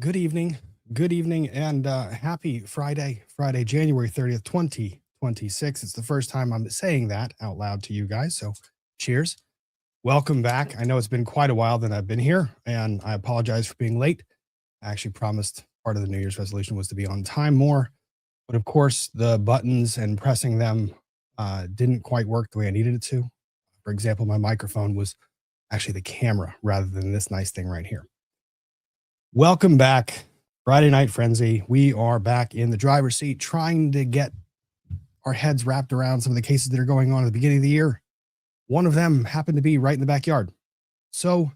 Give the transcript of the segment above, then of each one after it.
Good evening, and happy Friday, January 30th, 2026. It's the first time I'm saying that out loud to you guys, so cheers. Welcome back. I know it's been quite a while that I've been here, and I apologize for being late. I actually promised part of the New Year's resolution was to be on time more, but of course, the buttons and pressing them didn't quite work the way I needed it to. For example, my microphone was actually the camera rather than this nice thing right here. Welcome back. Friday Night Frenzy. We are back in the driver's seat trying to get our heads wrapped around some of the cases that are going on at the beginning of the year. One of them happened to be right in the backyard. So,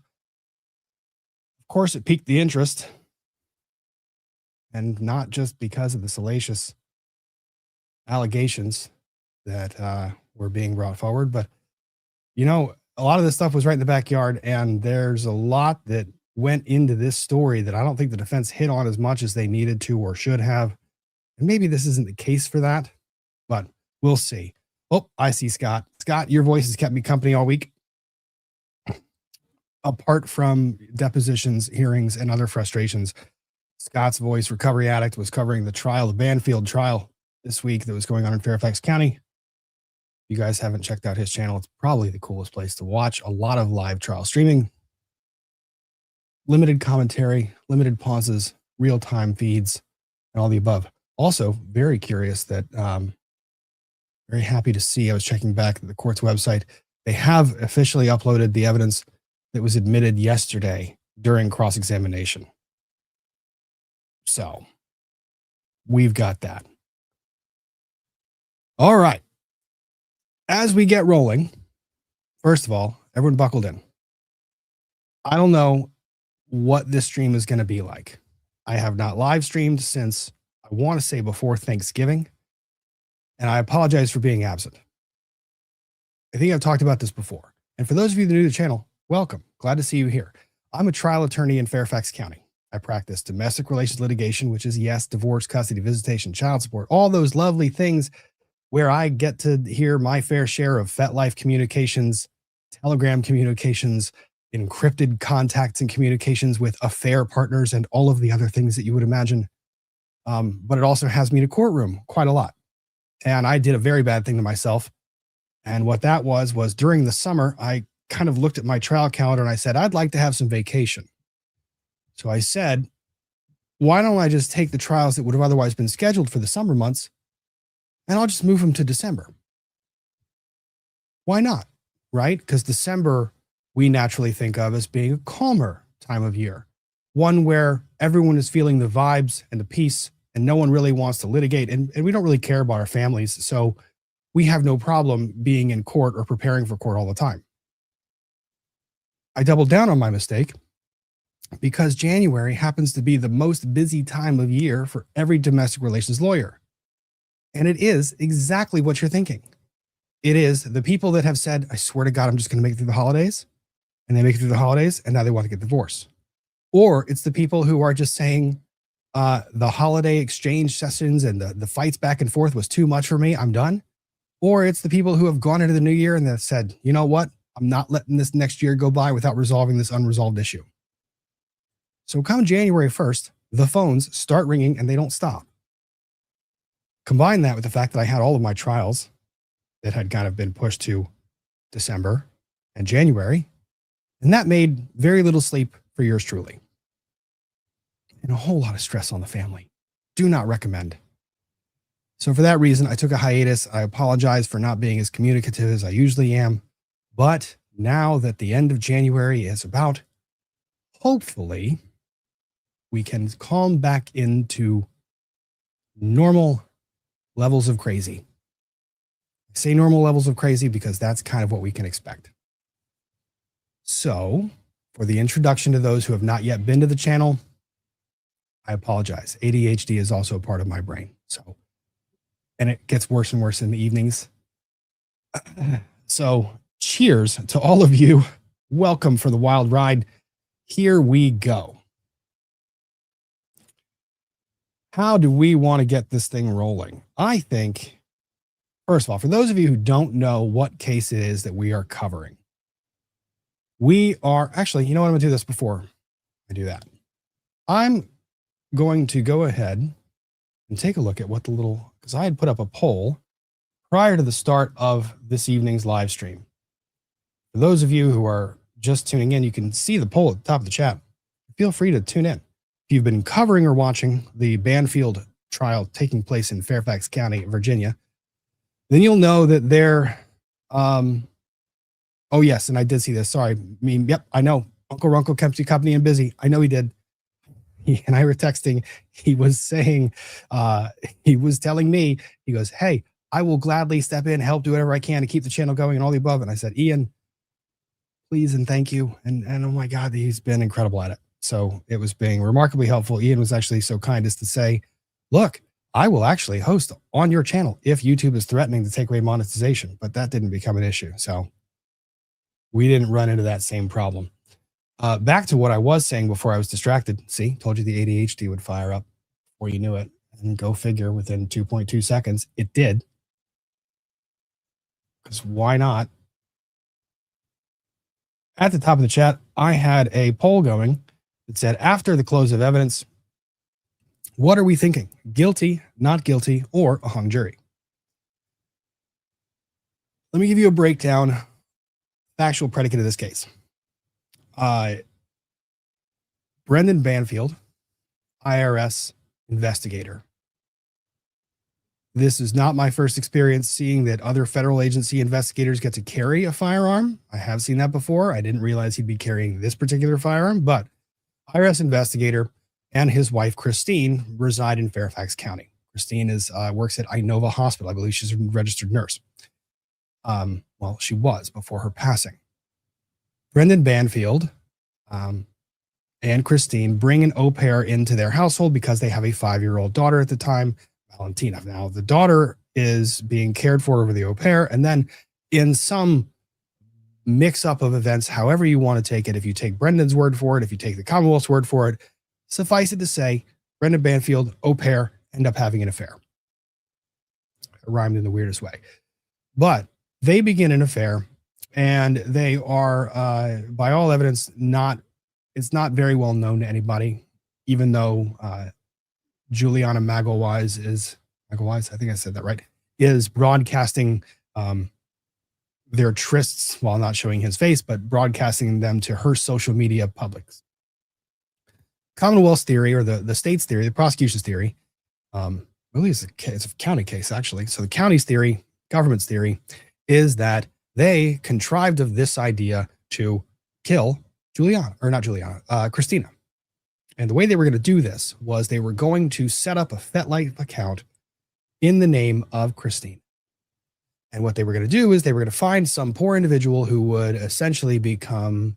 of course, it piqued the interest. And not just because of the salacious allegations that were being brought forward, but, you know, a lot of this stuff was right in the backyard, and there's a lot that went into this story that I don't think the defense hit on as much as they needed to or should have. And maybe this isn't the case for that, but we'll see. Oh, I see Scott. Scott, your voice has kept me company all week. Apart from depositions, hearings, and other frustrations, Scott's voice, recovery addict, was covering the trial, the Banfield trial this week that was going on in Fairfax County. If you guys haven't checked out his channel, it's probably the coolest place to watch. A lot of live trial streaming. Limited commentary, limited pauses, real-time feeds, and all the above. Also, very curious that, very happy to see, I was checking back at the court's website, they have officially uploaded the evidence that was admitted yesterday during cross-examination. So, we've got that. All right. As we get rolling, first of all, everyone buckled in. I don't know what this stream is going to be like. I have not live streamed since, I want to say, before Thanksgiving, and I apologize for being absent. I think I've talked about this before. And for those of you that are new to the channel, welcome. Glad to see you here. I'm a trial attorney in Fairfax County. I practice domestic relations litigation, which is, yes, divorce, custody, visitation, child support, all those lovely things where I get to hear my fair share of FetLife communications, Telegram communications, encrypted contacts and communications with affair partners, and all of the other things that you would imagine. But it also has me in a courtroom quite a lot. And I did a very bad thing to myself. And what that was during the summer, I kind of looked at my trial calendar and I said, I'd like to have some vacation. So I said, why don't I just take the trials that would have otherwise been scheduled for the summer months and I'll just move them to December? Why not? Right? Because December, we naturally think of as being a calmer time of year, one where everyone is feeling the vibes and the peace, and no one really wants to litigate, and we don't really care about our families, so we have no problem being in court or preparing for court all the time. I doubled down on my mistake because January happens to be the most busy time of year for every domestic relations lawyer. And it is exactly what you're thinking. It is the people that have said, I swear to God, I'm just going to make it through the holidays. And they make it through the holidays, and now they want to get divorced. Or it's the people who are just saying the holiday exchange sessions and the fights back and forth was too much for me. I'm done. Or it's the people who have gone into the new year and they've said, you know what? I'm not letting this next year go by without resolving this unresolved issue. So come January 1st, the phones start ringing and they don't stop. Combine that with the fact that I had all of my trials that had kind of been pushed to December and January. And that made very little sleep for yours truly. And a whole lot of stress on the family. Do not recommend. So for that reason, I took a hiatus. I apologize for not being as communicative as I usually am. But now that the end of January is about, hopefully, we can calm back into normal levels of crazy. I say normal levels of crazy because that's kind of what we can expect. So, for the introduction to those who have not yet been to the channel, I apologize. ADHD is also a part of my brain. So, and it gets worse and worse in the evenings. So, cheers to all of you. Welcome for the wild ride. Here we go. How do we want to get this thing rolling? I think, first of all, for those of you who don't know what case it is that we are covering, we are actually, you know what, I'm going to do this before I do that. I'm going to go ahead and take a look at what because I had put up a poll prior to the start of this evening's live stream. For those of you who are just tuning in, you can see the poll at the top of the chat. Feel free to tune in. If you've been covering or watching the Banfield trial taking place in Fairfax County, Virginia, then you'll know that oh yes, and I did see this. Sorry. Yep, I know. Uncle Runkle kept you company and busy. I know he did. He and I were texting. He was saying, he was telling me, he goes, hey, I will gladly step in, help, do whatever I can to keep the channel going and all the above. And I said, Ian, please and thank you. And oh my God, he's been incredible at it. So it was being remarkably helpful. Ian was actually so kind as to say, look, I will actually host on your channel if YouTube is threatening to take away monetization, but that didn't become an issue. So we didn't run into that same problem. Back to what I was saying before I was distracted. See, told you the ADHD would fire up before you knew it. And go figure, within 2.2 seconds, it did. Because why not? At the top of the chat, I had a poll going that said, after the close of evidence, what are we thinking? Guilty, not guilty, or a hung jury? Let me give you a breakdown, factual predicate of this case. Brendon Banfield, IRS investigator. This is not my first experience seeing that other federal agency investigators get to carry a firearm. I have seen that before. I didn't realize he'd be carrying this particular firearm, but IRS investigator and his wife, Christine, reside in Fairfax County. Christine works at Inova Hospital. I believe she's a registered nurse. Well, she was before her passing. Brendon Banfield and Christine bring an au pair into their household because they have a 5-year-old daughter at the time, Valentina. Now, the daughter is being cared for over the au pair, and then in some mix-up of events, however you want to take it, if you take Brendon's word for it, if you take the Commonwealth's word for it, suffice it to say, Brendon Banfield, au pair, end up having an affair. It rhymed in the weirdest way. But they begin an affair, and they are, by all evidence, it's not very well known to anybody, even though Juliana Magalhães I think I said that right, is broadcasting their trysts while not showing his face, but broadcasting them to her social media publics. Commonwealth's theory, or the state's theory, the prosecution's theory, really it's a county case, actually. So the county's theory, government's theory, is that they contrived of this idea to kill Christina. And the way they were going to do this was they were going to set up a FetLife account in the name of Christine. And what they were going to do is they were going to find some poor individual who would essentially become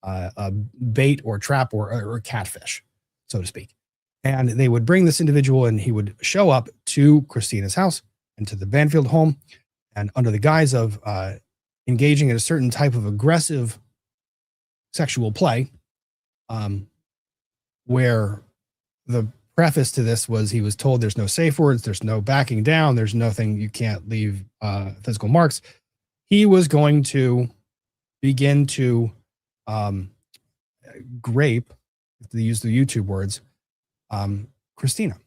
a bait or trap or catfish, so to speak. And they would bring this individual, and he would show up to Christina's house and to the Banfield home, and under the guise of engaging in a certain type of aggressive sexual play, where the preface to this was he was told there's no safe words, there's no backing down, there's nothing, you can't leave physical marks. He was going to begin to grape, to use the YouTube words, Christina.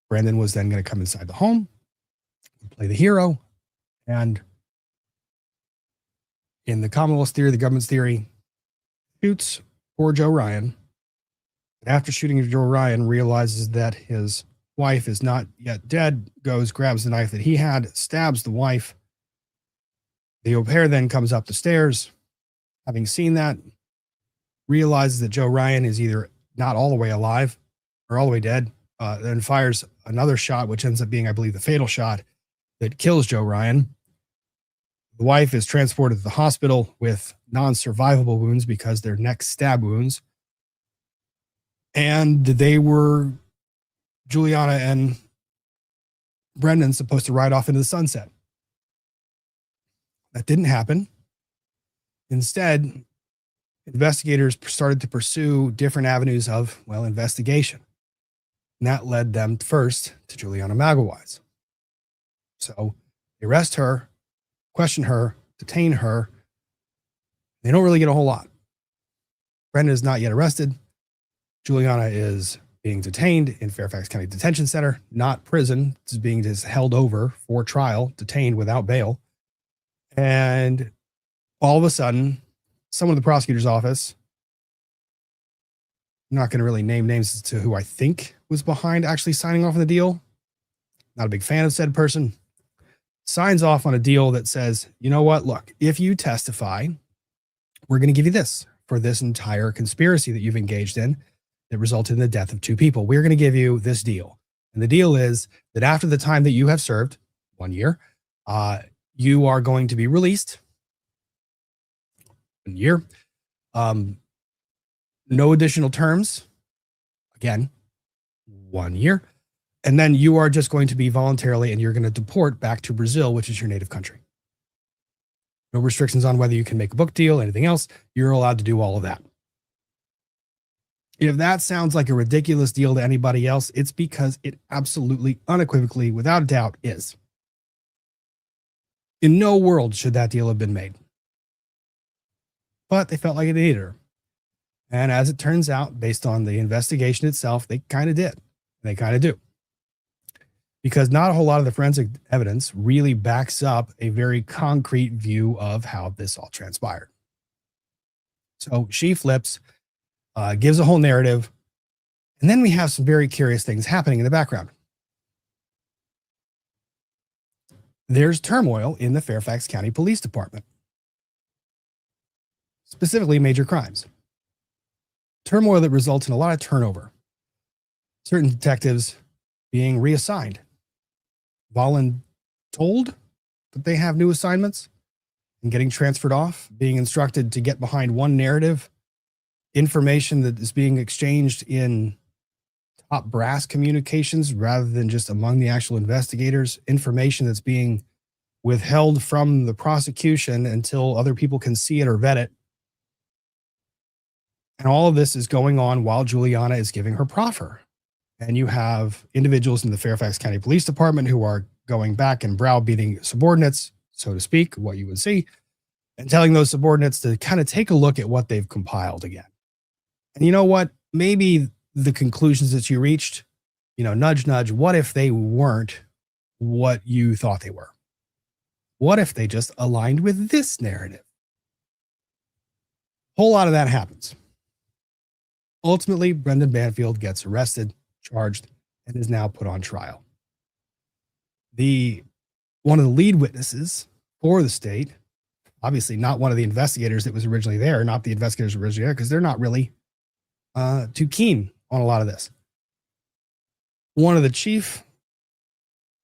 Brendon was then going to come inside the home, play the hero, and in the Commonwealth's theory, the government's theory, shoots poor Joe Ryan. After shooting Joe Ryan, realizes that his wife is not yet dead, goes, grabs the knife that he had, stabs the wife. The au pair then comes up the stairs. Having seen that, realizes that Joe Ryan is either not all the way alive or all the way dead, then fires another shot, which ends up being, I believe, the fatal shot that kills Joe Ryan. The wife is transported to the hospital with non-survivable wounds because they're neck stab wounds. And Juliana and Brendon, supposed to ride off into the sunset. That didn't happen. Instead, investigators started to pursue different avenues of, investigation. And that led them first to Juliana Magalhães. So they arrest her, question her, detain her. They don't really get a whole lot. Brendon is not yet arrested. Juliana is being detained in Fairfax County Detention Center, not prison. This is being just held over for trial, detained without bail. And all of a sudden, someone in the prosecutor's office, I'm not going to really name names as to who I think was behind actually signing off on the deal. Not a big fan of said person. Signs off on a deal that says, you know what, look, if you testify, we're going to give you this for this entire conspiracy that you've engaged in that resulted in the death of 2 people. We're going to give you this deal. And the deal is that after the time that you have served, 1 year, you are going to be released. 1 year. No additional terms. Again, 1 year. And then you are just going to be voluntarily, and you're going to deport back to Brazil, which is your native country. No restrictions on whether you can make a book deal, anything else. You're allowed to do all of that. If that sounds like a ridiculous deal to anybody else, it's because it absolutely, unequivocally, without a doubt is. In no world should that deal have been made. But they felt like it needed her. And as it turns out, based on the investigation itself, they kind of did. They kind of do. Because not a whole lot of the forensic evidence really backs up a very concrete view of how this all transpired. So she flips, gives a whole narrative, and then we have some very curious things happening in the background. There's turmoil in the Fairfax County Police Department, specifically major crimes. Turmoil that results in a lot of turnover. Certain detectives being reassigned. Voluntold that they have new assignments and getting transferred off, being instructed to get behind one narrative, information that is being exchanged in top brass communications rather than just among the actual investigators, information that's being withheld from the prosecution until other people can see it or vet it. And all of this is going on while Juliana is giving her proffer. And you have individuals in the Fairfax County Police Department who are going back and browbeating subordinates, so to speak, what you would see, and telling those subordinates to kind of take a look at what they've compiled again. And you know what? Maybe the conclusions that you reached, nudge, nudge, what if they weren't what you thought they were? What if they just aligned with this narrative? A whole lot of that happens. Ultimately, Brendon Banfield gets arrested, charged, and is now put on trial. One of the lead witnesses for the state, obviously not one of the investigators that was originally there, not the investigators originally there, because they're not really too keen on a lot of this. One of the chief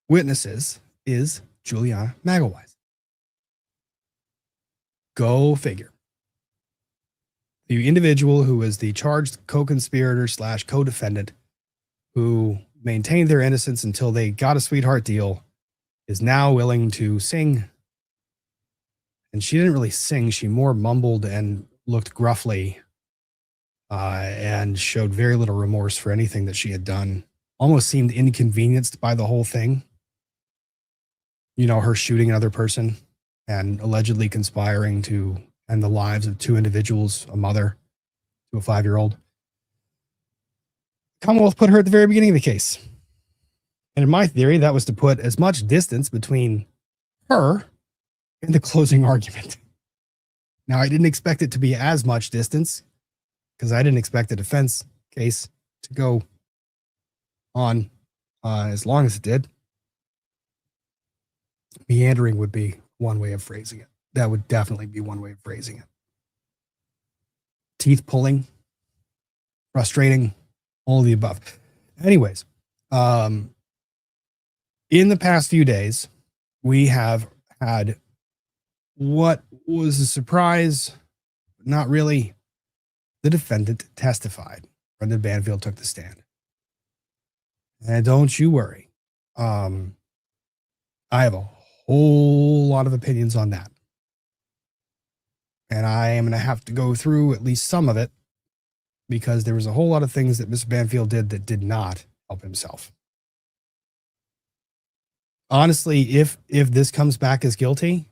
witnesses is Juliana Magalhães. Go figure. The individual who is the charged co-conspirator / co-defendant who maintained their innocence until they got a sweetheart deal is now willing to sing. And she didn't really sing. She more mumbled and looked gruffly and showed very little remorse for anything that she had done. Almost seemed inconvenienced by the whole thing. Her shooting another person and allegedly conspiring to end the lives of 2 individuals, a mother to a 5-year-old. Commonwealth put her at the very beginning of the case. And in my theory, that was to put as much distance between her and the closing argument. Now, I didn't expect it to be as much distance because I didn't expect the defense case to go on as long as it did. Meandering would be one way of phrasing it. That would definitely be one way of phrasing it. Teeth pulling, frustrating, all of the above. Anyways, in the past few days, we have had what was a surprise, but not really. The defendant testified. Brendon Banfield took the stand. And don't you worry. I have a whole lot of opinions on that. And I am going to have to go through at least some of it because there was a whole lot of things that Mr. Banfield did that did not help himself. Honestly, if this comes back as guilty,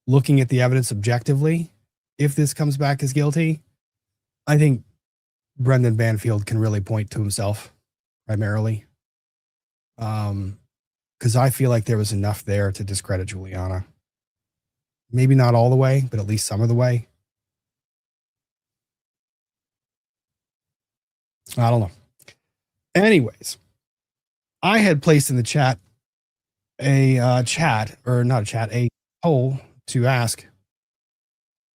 looking at the evidence objectively, if this comes back as guilty, I think Brendan Banfield can really point to himself primarily. Because I feel like there was enough there to discredit Juliana. Maybe not all the way, but at least some of the way. I don't know. Anyways, I had placed in the chat a poll to ask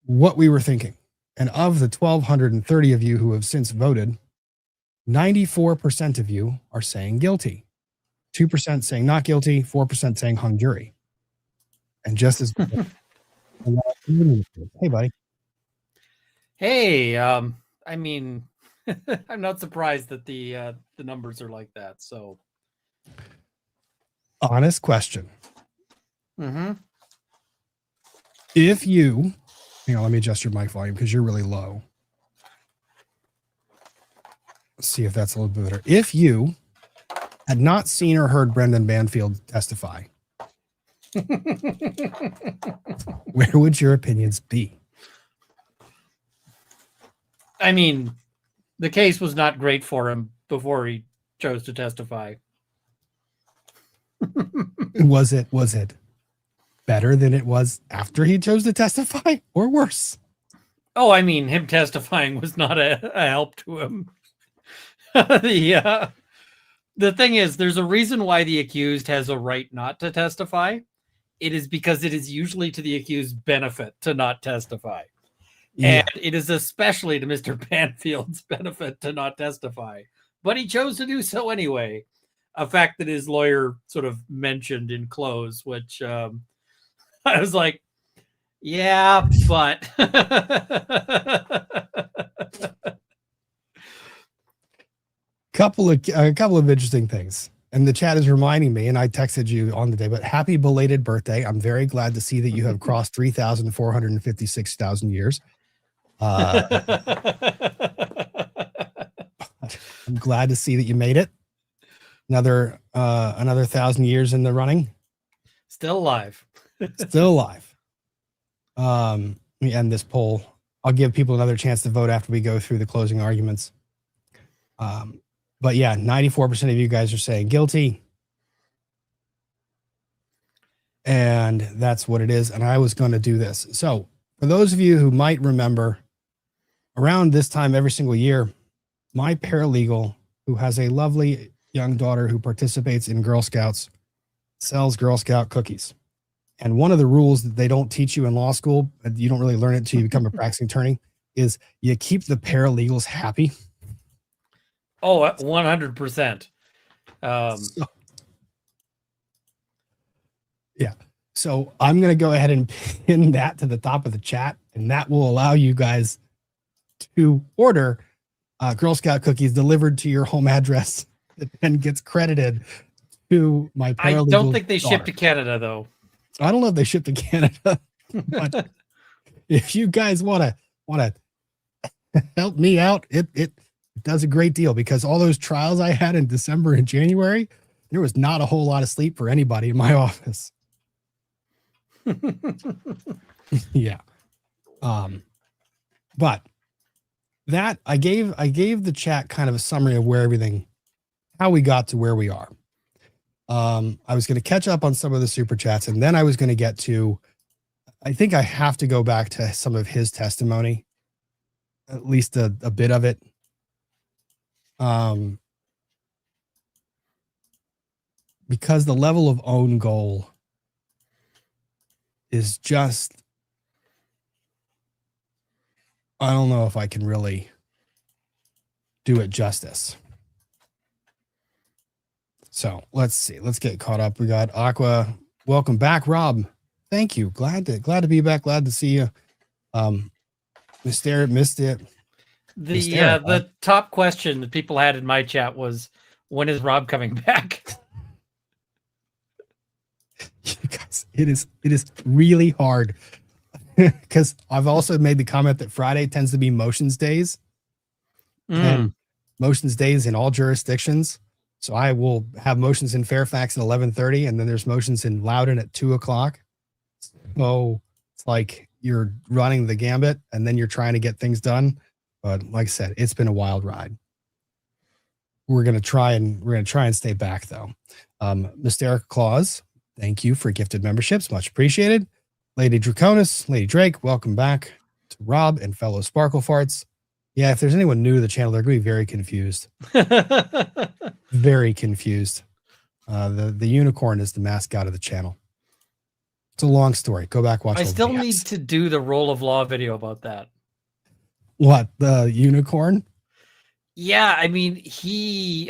what we were thinking. And of the 1,230 of you who have since voted, 94% of you are saying guilty. 2% saying not guilty, 4% saying hung jury. And just as hey, buddy. Hey, I mean, I'm not surprised that the numbers are like that. So, honest question. Mm-hmm. If you, let me adjust your mic volume because you're really low. Let's see if that's a little bit better. If you had not seen or heard Brendan Banfield testify, where would your opinions be? I mean, the case was not great for him before he chose to testify. Was it better than it was after he chose to testify, or worse? Oh, I mean, him testifying was not a help to him. The thing is, there's a reason why the accused has a right not to testify. It is because it is usually to the accused's benefit to not testify. Yeah. And it is especially to Mr. Banfield's benefit to not testify. But he chose to do so anyway. A fact that his lawyer sort of mentioned in close, which I was like, yeah, but... A couple of interesting things. And the chat is reminding me, and I texted you on the day, but happy belated birthday. I'm very glad to see that you have crossed 3,456,000 years. I'm glad to see that you made it. Another 1,000 years in the running. Still alive. Still alive. Let me end this poll. I'll give people another chance to vote after we go through the closing arguments. But yeah, 94% of you guys are saying guilty. And that's what it is. And I was going to do this. So for those of you who might remember, around this time every single year, my paralegal, who has a lovely young daughter who participates in Girl Scouts, sells Girl Scout cookies. And one of the rules that they don't teach you in law school, you don't really learn it until you become a practicing attorney, is you keep the paralegals happy. Oh, 100%. Yeah. So I'm going to go ahead and pin that to the top of the chat, and that will allow you guys to order Girl Scout cookies delivered to your home address that then gets credited to my paralegal. I don't think they ship to Canada, though. I don't know if they ship to Canada, but if you guys want to help me out, it does a great deal, because all those trials I had in December and January, there was not a whole lot of sleep for anybody in my office. Yeah. But that I gave the chat kind of a summary of how we got to where we are. I was going to catch up on some of the super chats, and then I was going to get to, I think I have to go back to some of his testimony, at least a bit of it. Because the level of own goal is just, I don't know if I can really do it justice. So let's see. Let's get caught up. We got Aqua. Welcome back, Rob. Thank you. Glad to be back. Glad to see you. Missed it. The top question that people had in my chat was, when is Rob coming back? You guys, it is really hard, because I've also made the comment that Friday tends to be motions days, and motions days in all jurisdictions. So I will have motions in Fairfax at 11:30, and then there's motions in Loudoun at 2:00. So it's like you're running the gambit, and then you're trying to get things done. But like I said, it's been a wild ride. We're gonna try and stay back though. Mysteric Claus, thank you for gifted memberships, much appreciated. Lady Draconis, Lady Drake, welcome back to Rob and fellow Sparkle Farts. Yeah, if there's anyone new to the channel, they're gonna be very confused. Very confused. The unicorn is the mascot of the channel. It's a long story. Go back, watch. I still need to do the role of law video about that. What, the unicorn? Yeah, I mean, he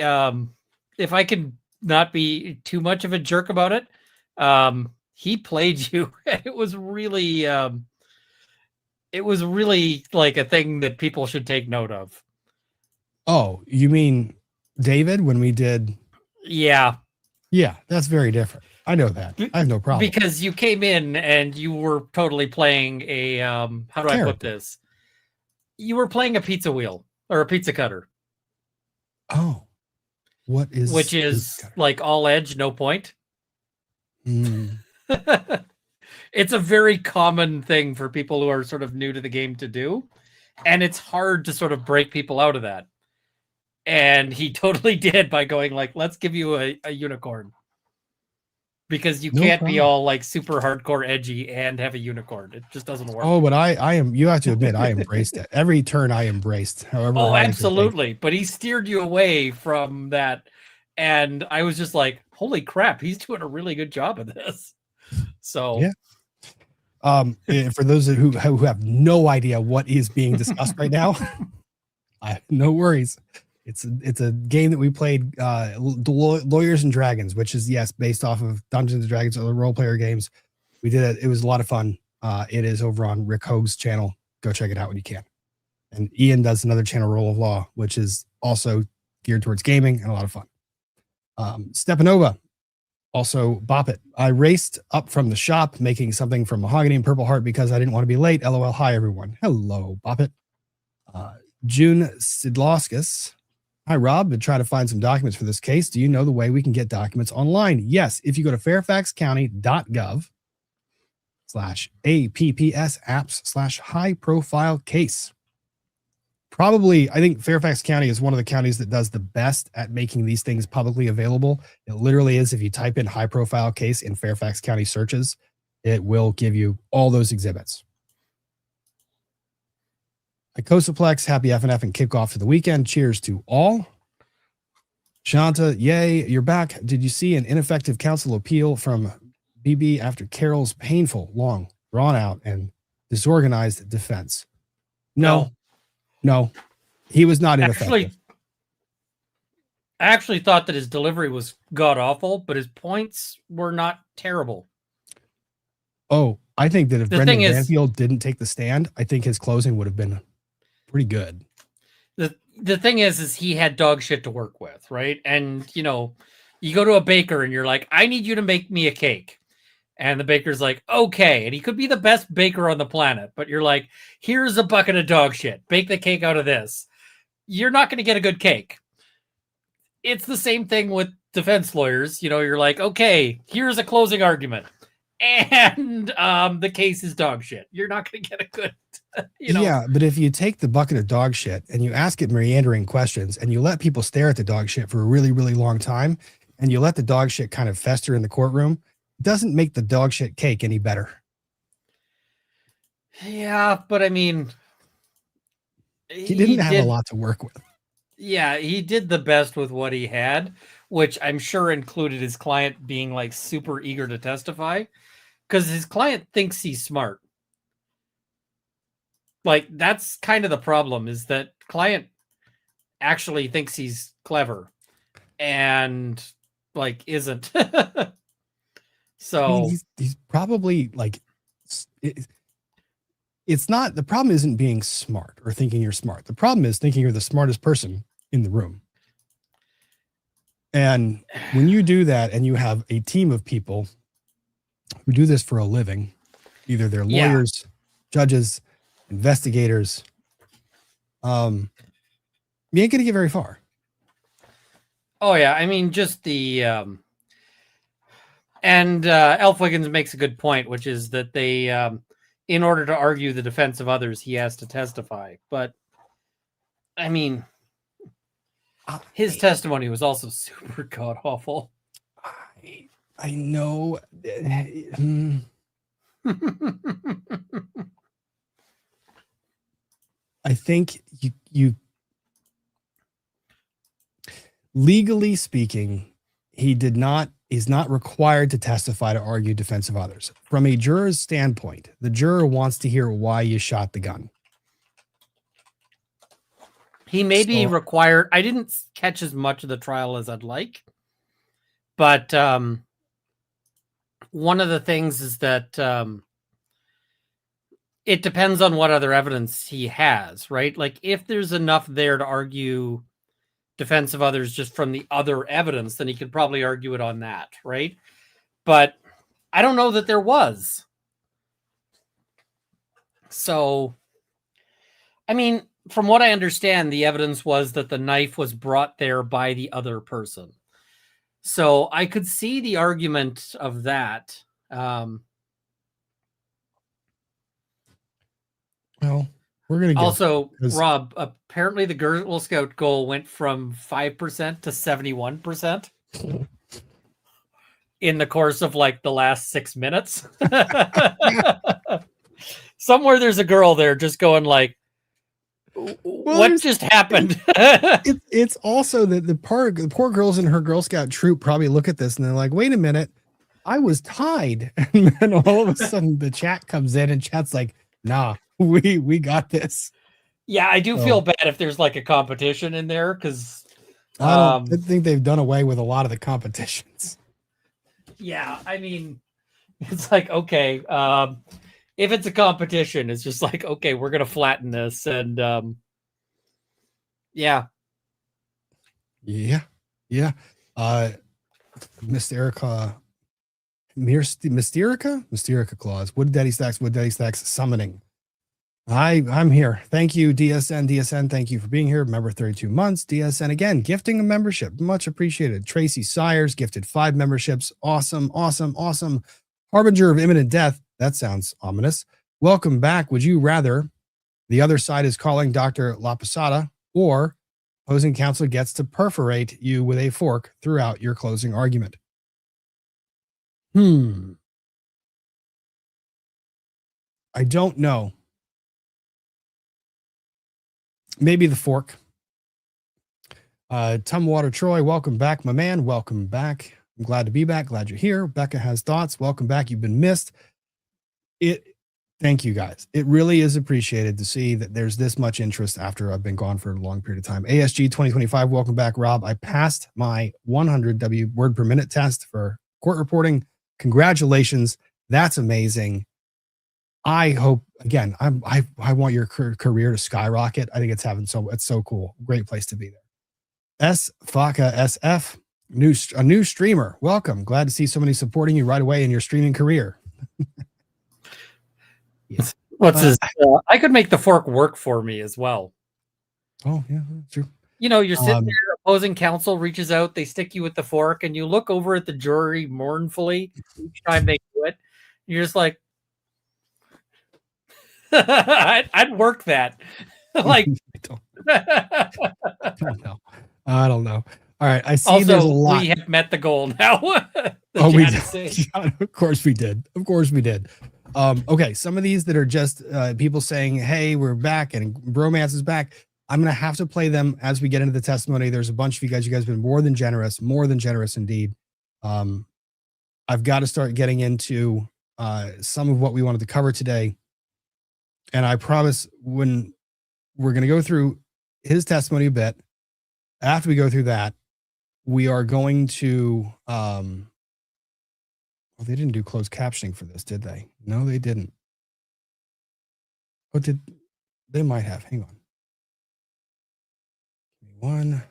if I can not be too much of a jerk about it, he played you. It was really like a thing that people should take note of. Oh, you mean David when we did? Yeah. Yeah, that's very different. I know that. I have no problem. Because you came in and you were totally playing a how do I put this? You were playing a pizza wheel or a pizza cutter. Oh. Which is like all edge, no point. Mm. It's a very common thing for people who are sort of new to the game to do. And it's hard to sort of break people out of that. And he totally did by going like, let's give you a unicorn. Because you can't be all like super hardcore edgy and have a unicorn. It just doesn't work. Oh, but I am, you have to admit, I embraced it. Every turn I embraced. However. Oh, absolutely. But he steered you away from that. And I was just like, holy crap, he's doing a really good job of this. So yeah. For those who have no idea what is being discussed right now, I have no worries. It's a game that we played, Lawyers and Dragons, which is, yes, based off of Dungeons and Dragons, other role player games. We did it. It was a lot of fun. It is over on Rick Hoag's channel. Go check it out when you can. And Ian does another channel, Roll of Law, which is also geared towards gaming and a lot of fun. Stepanova, also Bop It. I raced up from the shop making something from mahogany and purple heart because I didn't want to be late. LOL. Hi, everyone. Hello, Bop It. June Sidloskus. Hi, Rob. Been trying to find some documents for this case. Do you know the way we can get documents online? Yes. If you go to fairfaxcounty.gov/apps/high profile case. Probably, I think Fairfax County is one of the counties that does the best at making these things publicly available. It literally is. If you type in high profile case in Fairfax County searches, it will give you all those exhibits. Icosaplex, happy FNF and kickoff to the weekend. Cheers to all. Shanta, yay, you're back. Did you see an ineffective counsel appeal from BB after Carol's painful, long, drawn out, and disorganized defense? No, he was not ineffective. I actually thought that his delivery was god awful, but his points were not terrible. Oh, I think that if Brendon Banfield didn't take the stand, I think his closing would have been pretty good. The thing is he had dog shit to work with, right? And you know, you go to a baker and you're like, I need you to make me a cake. And the baker's like, okay. And he could be the best baker on the planet, but you're like, here's a bucket of dog shit. Bake the cake out of this. You're not going to get a good cake. It's the same thing with defense lawyers. You know, you're like, okay, here's a closing argument. And the case is dog shit. You're not going to get a good, you know. Yeah, but if you take the bucket of dog shit and you ask it meandering questions and you let people stare at the dog shit for a really, really long time and you let the dog shit kind of fester in the courtroom, it doesn't make the dog shit cake any better. Yeah, but I mean, he didn't have a lot to work with. Yeah, he did the best with what he had, which I'm sure included his client being like super eager to testify because his client thinks he's smart. Like, that's kind of the problem, is that client actually thinks he's clever and like isn't. So I mean, he's probably like, it's not, the problem isn't being smart or thinking you're smart. The problem is thinking you're the smartest person in the room. And when you do that and you have a team of people who do this for a living, either they're lawyers, judges, investigators, you ain't going to get very far. Oh yeah. I mean, just the, and Elf Wiggins makes a good point, which is that they, in order to argue the defense of others, he has to testify. But I mean, his testimony was also super god awful. I know. I think you legally speaking, he's not required to testify to argue defense of others. From a juror's standpoint, the juror wants to hear why you shot the gun. He may be required. I didn't catch as much of the trial as I'd like, but one of the things is that it depends on what other evidence he has, right? Like if there's enough there to argue defense of others just from the other evidence, then he could probably argue it on that, right? But I don't know that there was. So, I mean, from what I understand, the evidence was that the knife was brought there by the other person. So I could see the argument of that. Well, we're going to also, Rob, apparently the Girl Scout goal went from 5% to 71% in the course of like the last 6 minutes. Somewhere there's a girl there just going like, what just happened? It's also that the poor girls in her Girl Scout troop probably look at this and they're like, wait a minute, I was tied. And then all of a sudden the chat comes in and chat's like, nah, we got this. Yeah, I do feel bad if there's like a competition in there because I think they've done away with a lot of the competitions. Yeah, I mean, it's like, okay, if it's a competition, it's just like, okay, we're going to flatten this. And yeah. Mysterica Clause. Wood Daddy Stacks summoning. I'm here. Thank you, DSN. Thank you for being here. Member 32 months. DSN again, gifting a membership. Much appreciated. Tracy Sires gifted 5 memberships. Awesome. Harbinger of imminent death. That sounds ominous. Welcome back. Would you rather the other side is calling Dr. La Posada or opposing counsel gets to perforate you with a fork throughout your closing argument? I don't know. Maybe the fork. Tumwater Troy, welcome back, my man. Welcome back. I'm glad to be back. Glad you're here. Becca has thoughts. Welcome back. You've been missed. Thank you guys. It really is appreciated to see that there's this much interest after I've been gone for a long period of time. ASG 2025, welcome back, Rob. I passed my 100 W word per minute test for court reporting. Congratulations. That's amazing. I hope, again, I want your career to skyrocket. I think it's so cool. Great place to be there. S Faka SF, a new streamer. Welcome. Glad to see somebody supporting you right away in your streaming career. Yes. What's this? I could make the fork work for me as well. Oh, yeah, true. You know, you're sitting there, opposing counsel reaches out, they stick you with the fork, and you look over at the jury mournfully each time they do it. You're just like, I'd work that. Like, I don't know. All right, I see. Also, there's a lot. We have met the goal now. We did. Of course we did. Okay, some of these that are just people saying, "Hey, we're back," and bromance is back. I'm gonna have to play them as we get into the testimony. There's a bunch of you guys. You guys have been more than generous indeed. I've got to start getting into some of what we wanted to cover today. And I promise when we're going to go through his testimony a bit, after we go through that, we are going to, well, they didn't do closed captioning for this, did they? No, they didn't. What did, they might have, hang on.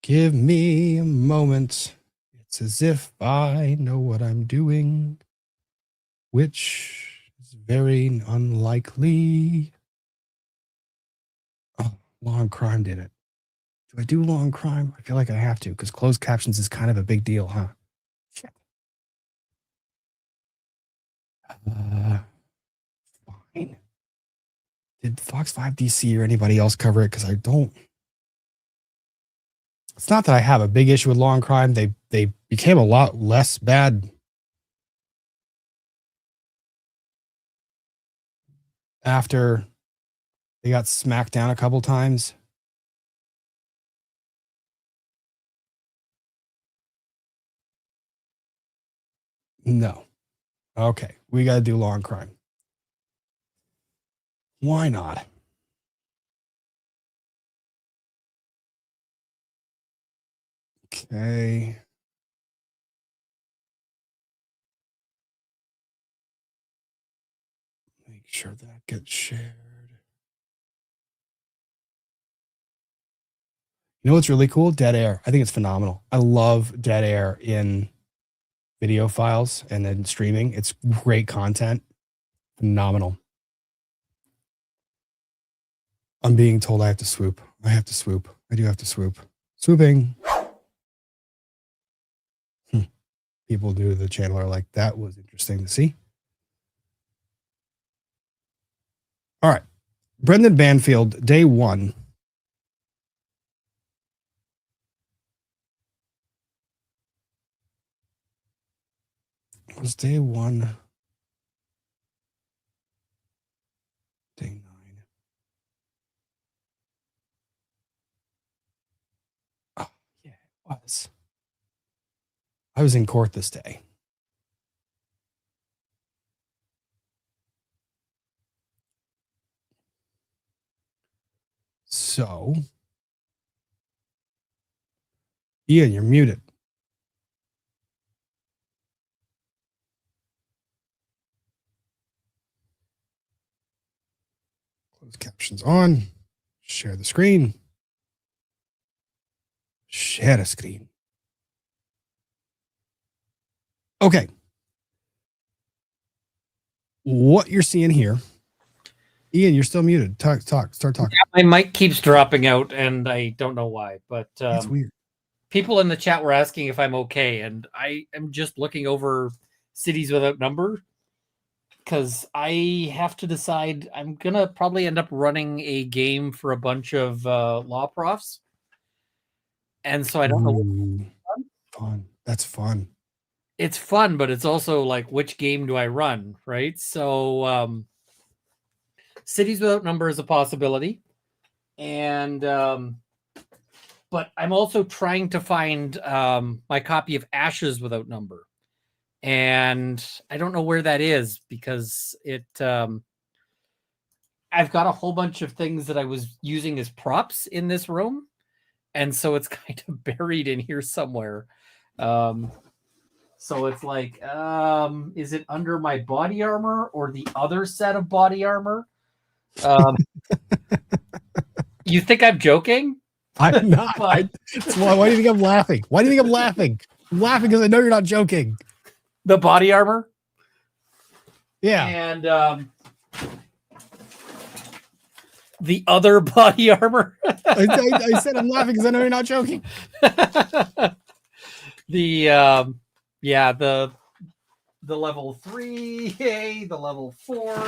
Give me a moment. It's as if I know what I'm doing, which is very unlikely. Oh, Long Crime did it. Do I do Long Crime? I feel like I have to because closed captions is kind of a big deal, huh? Shit. Fine. Did Fox 5 DC or anybody else cover it? Because I don't. It's not that I have a big issue with law and crime. They became a lot less bad after they got smacked down a couple times. No. Okay. We got to do law and crime. Why not? Okay. Make sure that gets shared. You know what's really cool? Dead air. I think it's phenomenal. I love dead air in video files and then streaming. It's great content. Phenomenal. I'm being told I have to swoop. I have to swoop. I do have to swoop. Swooping. People new to the channel are like, that was interesting to see. All right. Brendon Banfield, day 1. Was day 1. Day 9. Oh, yeah, it was. I was in court this day. So, Ian, you're muted. Close captions on. Share the screen. Share the screen. Okay. What you're seeing here, Ian, you're still muted. Start talking. Yeah, my mic keeps dropping out, and I don't know why. But It's weird. People in the chat were asking if I'm okay, and I am just looking over Cities Without Number because I have to decide. I'm gonna probably end up running a game for a bunch of law profs, and so I don't know. Ooh, fun. That's fun. It's fun, but it's also like, which game do I run, right? So Cities Without Number is a possibility. And but I'm also trying to find my copy of Ashes Without Number. And I don't know where that is because it I've got a whole bunch of things that I was using as props in this room. And so it's kind of buried in here somewhere. So it's like, is it under my body armor or the other set of body armor? You think I'm joking? I'm not. Why do you think I'm laughing? Why do you think I'm laughing? I'm laughing because I know you're not joking. The body armor? Yeah. And the other body armor? I said I'm laughing because I know you're not joking. The level 3, the level 4.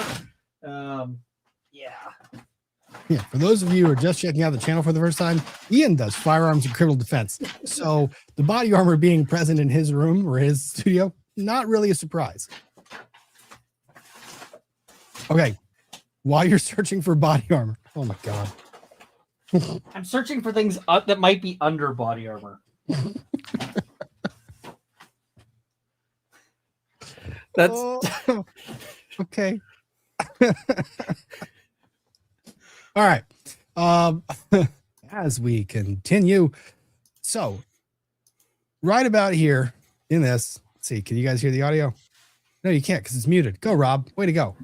Yeah, for those of you who are just checking out the channel for the first time, Ian does firearms and criminal defense. So the body armor being present in his room or his studio, not really a surprise. Okay, while you're searching for body armor, oh my God. I'm searching for things that might be under body armor. That's okay. All right. As we continue, so right about here in this, let's see, can you guys hear the audio? No, you can't because it's muted. Go, Rob. Way to go.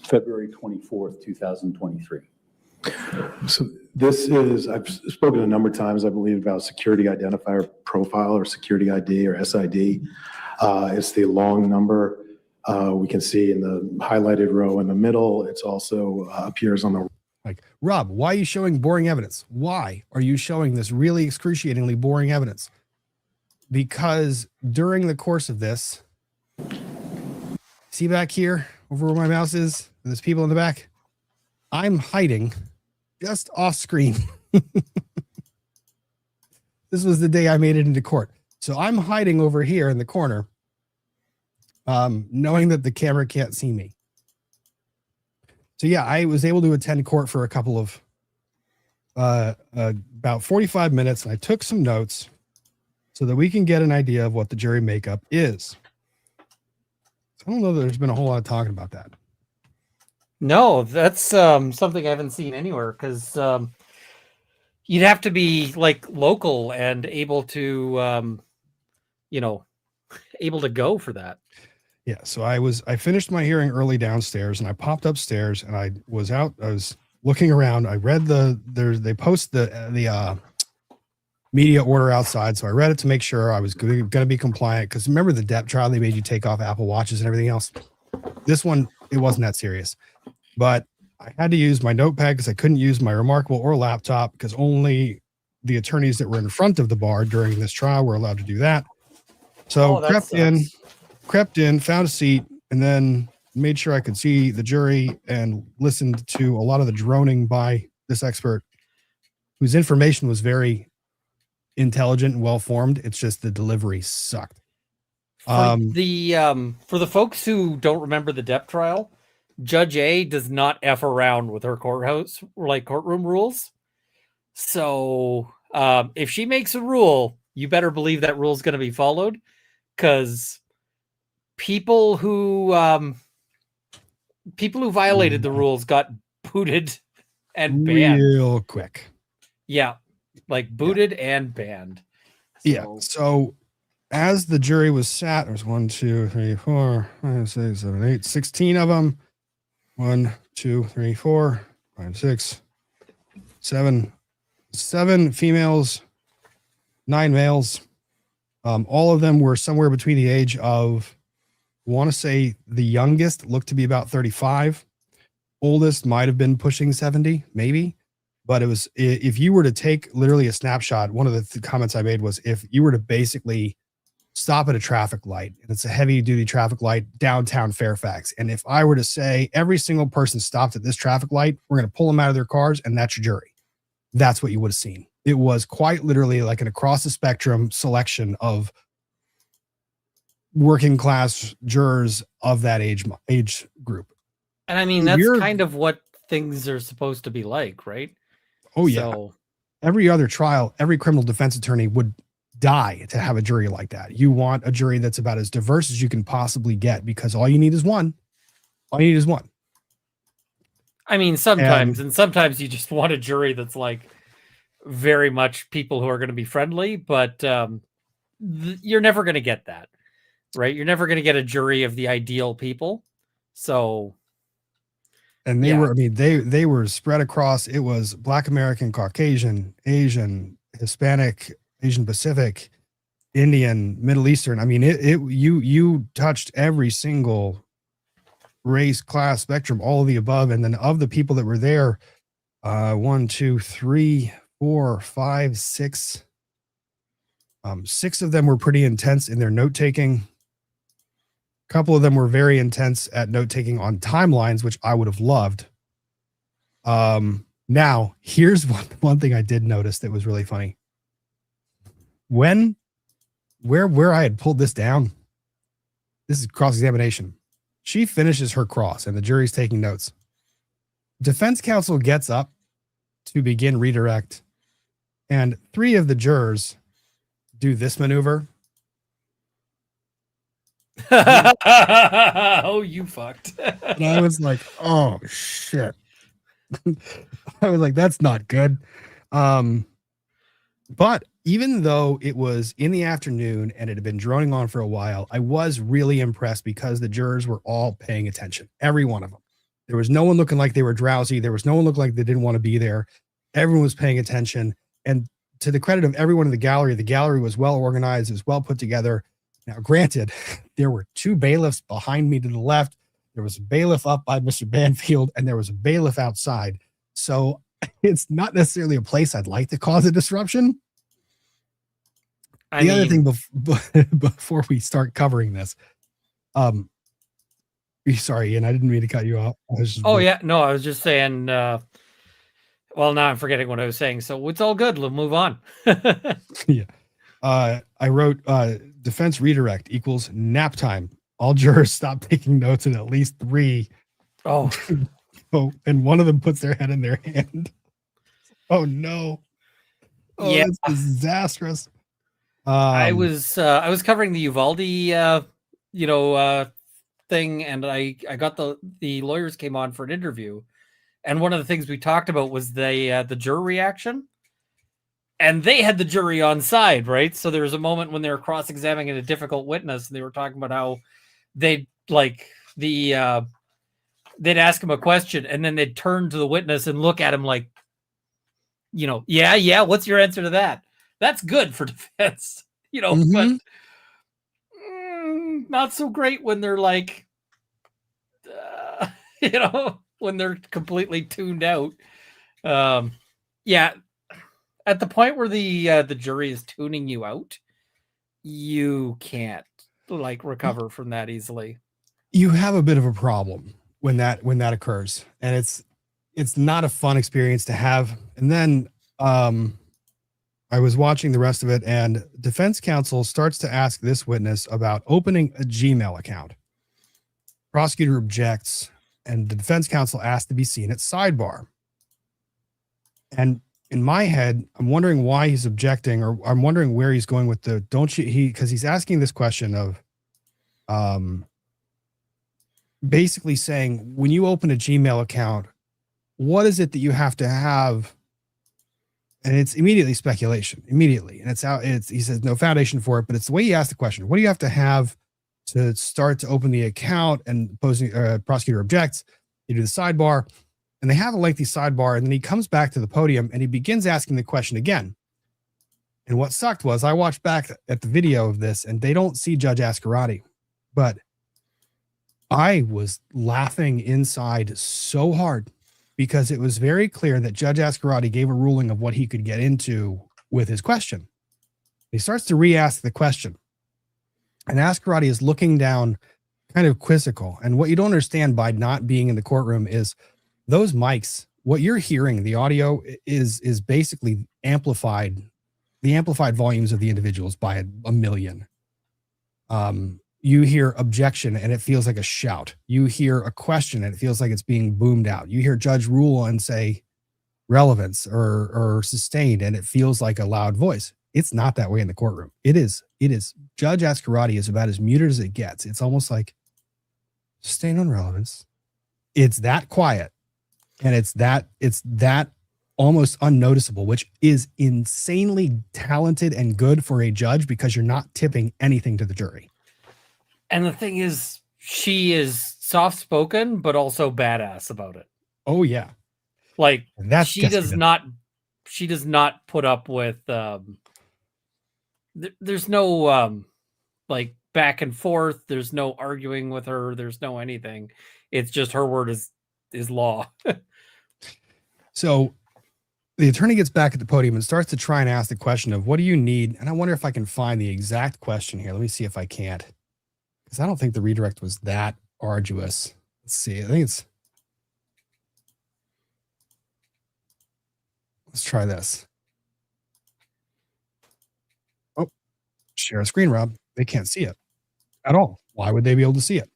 February 24th, 2023. So this is, I've spoken a number of times, I believe, about security identifier profile or security ID or SID. It's the long number. We can see in the highlighted row in the middle. It's also appears on the. Like, Rob, why are you showing boring evidence? Why are you showing this really excruciatingly boring evidence? Because during the course of this, see back here over where my mouse is, there's people in the back. I'm hiding just off screen. This was the day I made it into court. So I'm hiding over here in the corner, knowing that the camera can't see me. So yeah, I was able to attend court for a couple of about 45 minutes, and I took some notes so that we can get an idea of what the jury makeup is. So I don't know that there's been a whole lot of talking about that. No, that's something I haven't seen anywhere, because you'd have to be like local and able to, able to go for that. Yeah. So I finished my hearing early downstairs, and I popped upstairs, and I was looking around. I read they post the media order outside. So I read it to make sure I was going to be compliant. Cause remember the DEP trial, they made you take off Apple Watches and everything else. This one, it wasn't that serious, but I had to use my notepad because I couldn't use my Remarkable or laptop, because only the attorneys that were in front of the bar during this trial were allowed to do that. So crept in, found a seat, and then made sure I could see the jury and listened to a lot of the droning by this expert, whose information was very intelligent and well-formed. It's just the delivery sucked. For the folks who don't remember the DEP trial, Judge A does not F around with her courtroom rules. So if she makes a rule, you better believe that rule is going to be followed, because people who violated the rules got booted and banned real quick. Yeah, like booted and banned. Yeah. So as the jury was sat, there was 1, 2, 3, 4, 5, 6, 7, 8, 16 of them. 1, 2, 3, 4, 5, 6, 7 females, 9 males. All of them were somewhere between the age of, I want to say the youngest looked to be about 35. Oldest might have been pushing 70, maybe. But it was, if you were to take literally a snapshot, one of the comments I made was, if you were to basically stop at a traffic light, and it's a heavy duty traffic light downtown Fairfax, and if I were to say every single person stopped at this traffic light, we're going to pull them out of their cars, and that's your jury. That's what you would have seen. It was quite literally like an across the spectrum selection of working class jurors of that age group. And I mean, that's kind of what things are supposed to be like, right? Oh yeah. So, every other trial, every criminal defense attorney would die to have a jury like that. You want a jury that's about as diverse as you can possibly get, because all you need is one. All you need is one. I mean, sometimes you just want a jury that's like very much people who are going to be friendly, but you're never going to get that, right? You're never going to get a jury of the ideal people. So, and they were spread across. It was Black American, Caucasian, Asian, Hispanic, Asian Pacific, Indian, Middle Eastern. I mean, you touched every single race, class, spectrum, all of the above. And then of the people that were there, 1, 2, 3, 4, 5, 6. 6 of them were pretty intense in their note taking. A couple of them were very intense at note taking on timelines, which I would have loved. Now, here's one thing I did notice that was really funny. Where I had pulled this down, this is cross-examination. She finishes her cross and the jury's taking notes. Defense counsel gets up to begin redirect, and 3 of the jurors do this maneuver. Oh, you fucked. And I was like, oh shit. I was like, that's not good. But even though it was in the afternoon and it had been droning on for a while, I was really impressed because the jurors were all paying attention. Every one of them. There was no one looking like they were drowsy. There was no one looking like they didn't want to be there. Everyone was paying attention. And to the credit of everyone in the gallery was well organized. It was well put together. Now, granted, there were 2 bailiffs behind me to the left. There was a bailiff up by Mr. Banfield, and there was a bailiff outside. So it's not necessarily a place I'd like to cause a disruption. The other thing before we start covering this, Sorry, Ian, I didn't mean to cut you off. Yeah, no, I was just saying. Well, now I'm forgetting what I was saying, so it's all good. We'll move on. Yeah. I wrote defense redirect equals nap time. All jurors stop taking notes and at least 3. Oh, And one of them puts their head in their hand. Oh no. Oh, yeah, that's disastrous. I was covering the Uvalde, thing, and I got the lawyers came on for an interview, and one of the things we talked about was the jury reaction, and they had the jury on side, right? So there was a moment when they were cross-examining a difficult witness, and they were talking about how they'd ask him a question, and then they'd turn to the witness and look at him like, yeah, what's your answer to that? That's good for defense, but not so great when they're like, when they're completely tuned out. Yeah, at the point where the jury is tuning you out, you can't recover from that easily. You have a bit of a problem when that occurs, and it's not a fun experience to have. And then I was watching the rest of it, and defense counsel starts to ask this witness about opening a Gmail account. Prosecutor objects, and the defense counsel asked to be seen at sidebar. And in my head, I'm wondering why he's objecting, or I'm wondering where he's going with because he's asking this question of basically saying, when you open a Gmail account, what is it that you have to have? And it's immediately speculation, immediately. And he says no foundation for it, but it's the way he asked the question. What do you have to have to start to open the account? And prosecutor objects. You do the sidebar, and they have a lengthy sidebar. And then he comes back to the podium and he begins asking the question again. And what sucked was I watched back at the video of this, and they don't see Judge Ascarati, but I was laughing inside so hard, because it was very clear that Judge Ascarati gave a ruling of what he could get into with his question. He starts to re-ask the question, and Ascarati is looking down kind of quizzical. And what you don't understand by not being in the courtroom is those mics, what you're hearing, the audio is basically amplified, the amplified volumes of the individuals by a million. You hear objection and it feels like a shout. You hear a question and it feels like it's being boomed out. You hear judge rule and say relevance or sustained, and it feels like a loud voice. It's not that way in the courtroom. It is. Judge Ascarati is about as muted as it gets. It's almost like sustained on relevance. It's that quiet, and it's that almost unnoticeable, which is insanely talented and good for a judge, because you're not tipping anything to the jury. And the thing is, she is soft-spoken, but also badass about it. Oh yeah. She does not put up with, there's no, back and forth. There's no arguing with her. There's no anything. It's just her word is law. So the attorney gets back at the podium and starts to try and ask the question of, what do you need? And I wonder if I can find the exact question here. Let me see if I can't, because I don't think the redirect was that arduous. Let's see. I think let's try this. Oh, share a screen, Rob. They can't see it at all. Why would they be able to see it?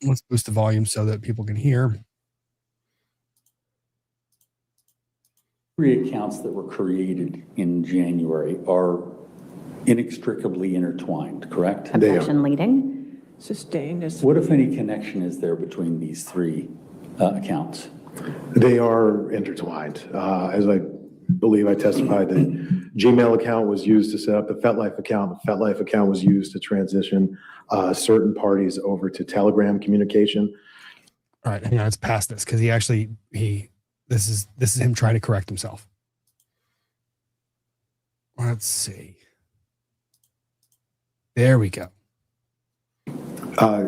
Let's boost the volume so that people can hear. 3 accounts that were created in January are inextricably intertwined, correct? Objection leading. Sustained. What, if any, connection is there between these 3 accounts? They are intertwined. As I believe I testified, the Gmail account was used to set up the FetLife account. The FetLife account was used to transition certain parties over to Telegram communication. All right, hang on, let's pass this, because this is him trying to correct himself. Let's see. There we go.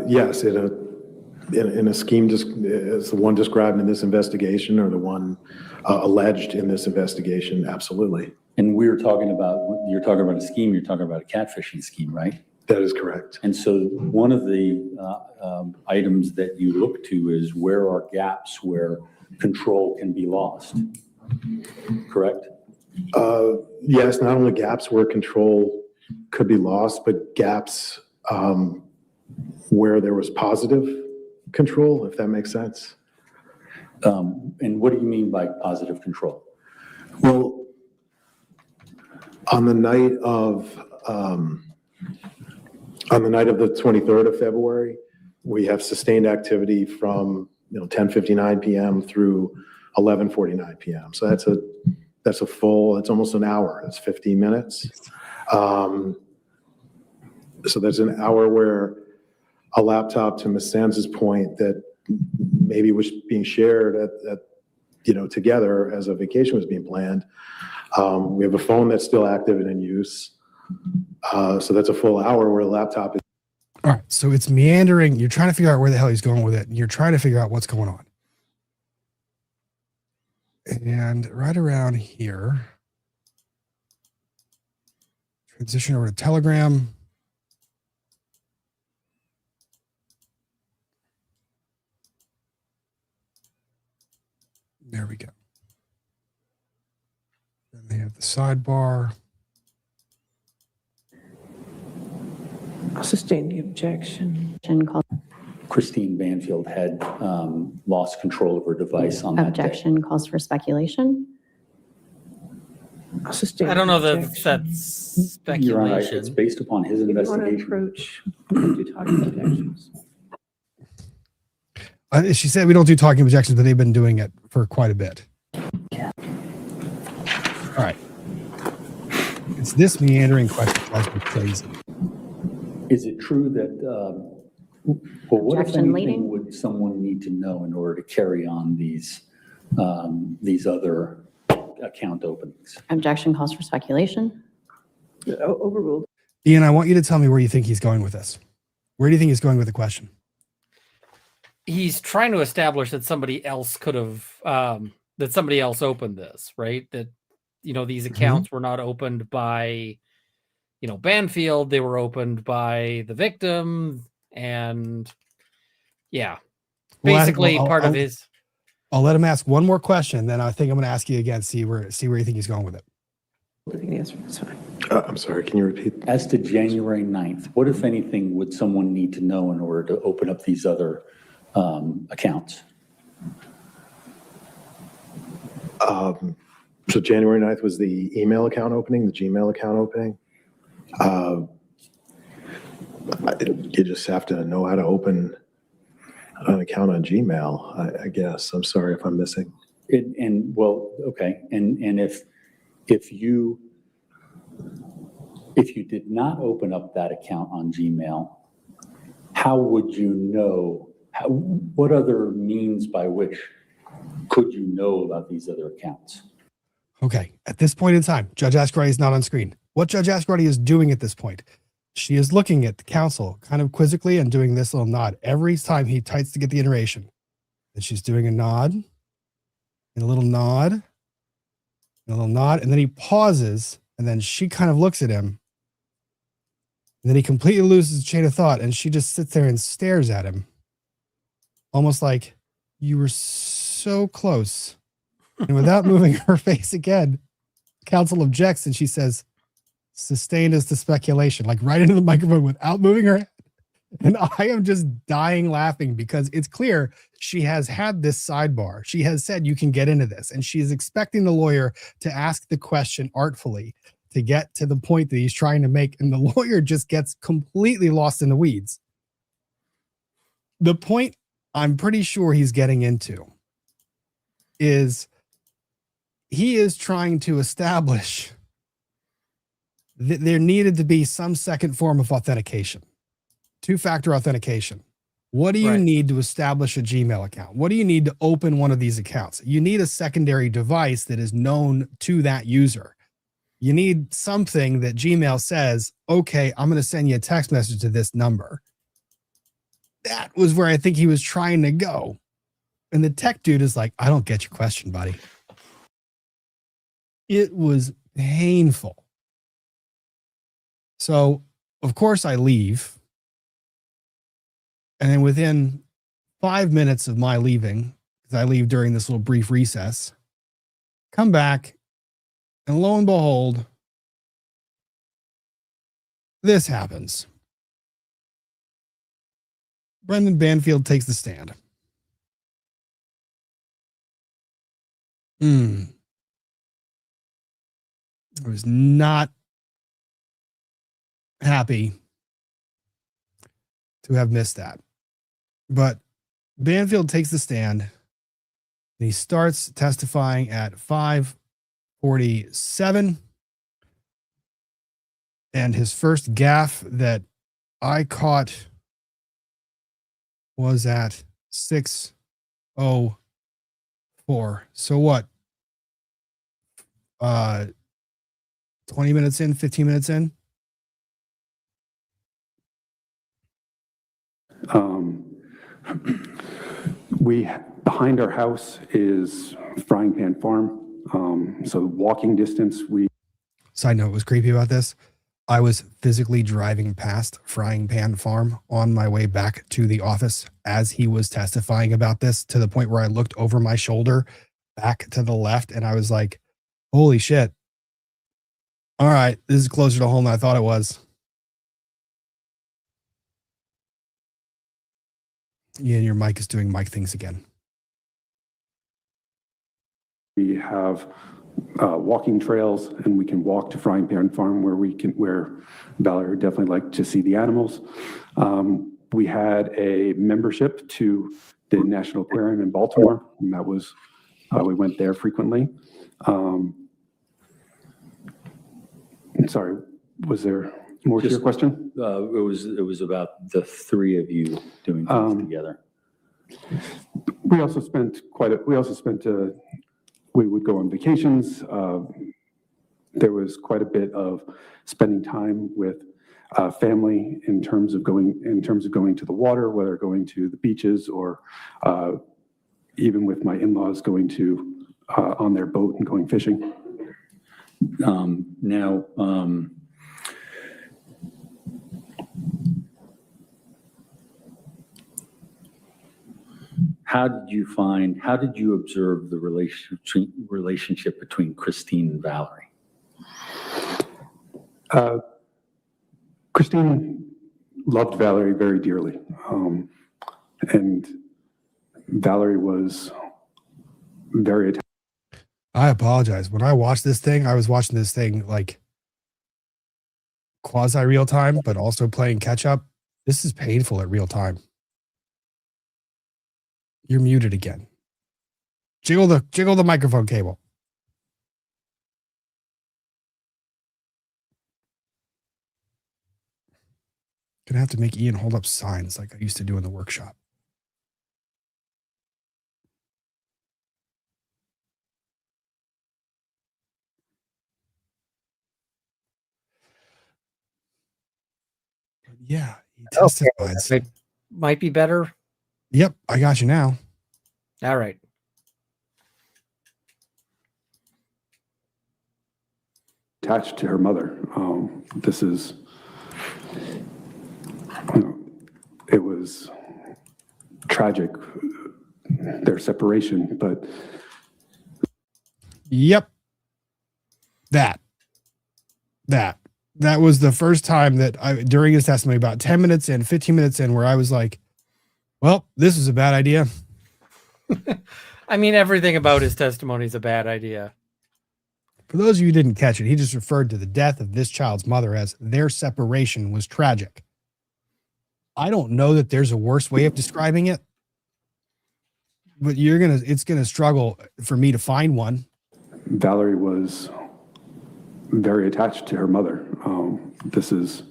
Yes, in a scheme, as the one described in this investigation, or the one alleged in this investigation, absolutely. And you're talking about a scheme, you're talking about a catfishing scheme, right? That is correct. And so one of the items that you look to is where are gaps where control can be lost, correct? Yes, not only gaps where control could be lost, but gaps where there was positive control, if that makes sense. And what do you mean by positive control? Well, on the night of the 23rd of February, we have sustained activity from 10:59 p.m. through 11:49 p.m. So that's almost an hour. That's 15 minutes. So that's an hour where a laptop, to Ms. Sands' point, that maybe was being shared together as a vacation was being planned. We have a phone that's still active and in use. So that's a full hour where a laptop is. All right. So it's meandering. You're trying to figure out where the hell he's going with it. And you're trying to figure out what's going on. And right around here, transition over to Telegram. There we go. Then they have the sidebar. I'll sustain the objection. Christine Banfield had lost control of her device on that day. Objection calls for speculation. I'll sustain. I don't know the that that's Your Honor, speculation. it's based upon his If you want to investigation. approach, we can do talking objections. She said we don't do talking objections, but they've been doing it for quite a bit. Yeah. All right. It's this meandering question that drives me crazy. Is it true that, what if Objection anything leading. would someone need to know in order to carry on these other account openings? Objection calls for speculation. Overruled. Ian, I want you to tell me where you think he's going with this. Where do you think he's going with the question? He's trying to establish that somebody else could have, that somebody else opened this, right? That, these accounts were not opened by, Banfield. They were opened by the victim. And yeah, basically part of his. I'll let him ask one more question. Then I think I'm going to ask you again, see where you think he's going with it. I think the answer is fine. I'm sorry, can you repeat? As to January 9th, what, if anything, would someone need to know in order to open up these other accounts? So January 9th was the email account opening, the Gmail account opening. You just have to know how to open an account on Gmail, I guess. I'm sorry if I'm missing. Okay. And if you did not open up that account on Gmail, how would you know? What other means by which could you know about these other accounts? Okay. At this point in time, Judge Ascarati is not on screen. What Judge Ascarati is doing at this point, she is looking at the counsel kind of quizzically and doing this little nod every time he types to get the iteration. And she's doing a nod and a little nod and a little nod. And then he pauses and then she kind of looks at him. And then he completely loses his chain of thought and she just sits there and stares at him. Almost like you were so close. And without moving her face again, counsel objects and she says, sustained as to speculation, like right into the microphone without moving her head. And I am just dying laughing because it's clear she has had this sidebar. She has said you can get into this and she is expecting the lawyer to ask the question artfully to get to the point that he's trying to make. And the lawyer just gets completely lost in the weeds. The point I'm pretty sure he's getting into is he is trying to establish that there needed to be some second form of authentication, two-factor authentication. What do you need to establish a Gmail account? What do you need to open one of these accounts? You need a secondary device that is known to that user. You need something that Gmail says, okay, I'm going to send you a text message to this number. That was where I think he was trying to go. And the tech dude is like, I don't get your question, buddy. It was painful. So of course, I leave. And then within 5 minutes of my leaving, because I leave during this little brief recess, come back, and lo and behold, this happens. Brendon Banfield takes the stand. I was not happy to have missed that. But Banfield takes the stand and he starts testifying at 5:47. And his first gaffe that I caught was at 6:04. So what? 20 minutes in, 15 minutes in? Behind our house is Frying Pan Farm. So walking distance, Side note, what was creepy about this? I was physically driving past Frying Pan Farm on my way back to the office as he was testifying about this, to the point where I looked over my shoulder back to the left and I was like, holy shit. All right, this is closer to home than I thought it was. Yeah, your mic is doing mic things again. we have walking trails, and we can walk to Frying Pan Farm where Valerie would definitely like to see the animals. We had a membership to the National Aquarium in Baltimore, and that was, we went there frequently. Sorry, was there more to your question? It was about the three of you doing things together. We also spent we would go on vacations. There was quite a bit of spending time with family in terms of going to the water, whether going to the beaches or even with my in-laws going to on their boat and going fishing. Now, how did you observe the relationship between Christine and Valerie? Christine loved Valerie very dearly. And Valerie was very attached. I apologize. When I watched this thing, I was watching this thing like quasi real time, but also playing catch up. This is painful at real time. You're muted again. Jiggle the microphone cable. Gonna have to make Ian hold up signs like I used to do in the workshop. Yeah, he testifies. It might be better. Yep, I got you now. All right. Attached to her mother. This is, it was tragic, their separation, but. Yep. That was the first time that during his testimony, about 10 minutes in, 15 minutes in, where I was like, well, this is a bad idea. I mean, everything about his testimony is a bad idea. For those of you who didn't catch it, he just referred to the death of this child's mother as their separation was tragic. I don't know that there's a worse way of describing it, but it's gonna struggle for me to find one. Valerie was very attached to her mother. This is,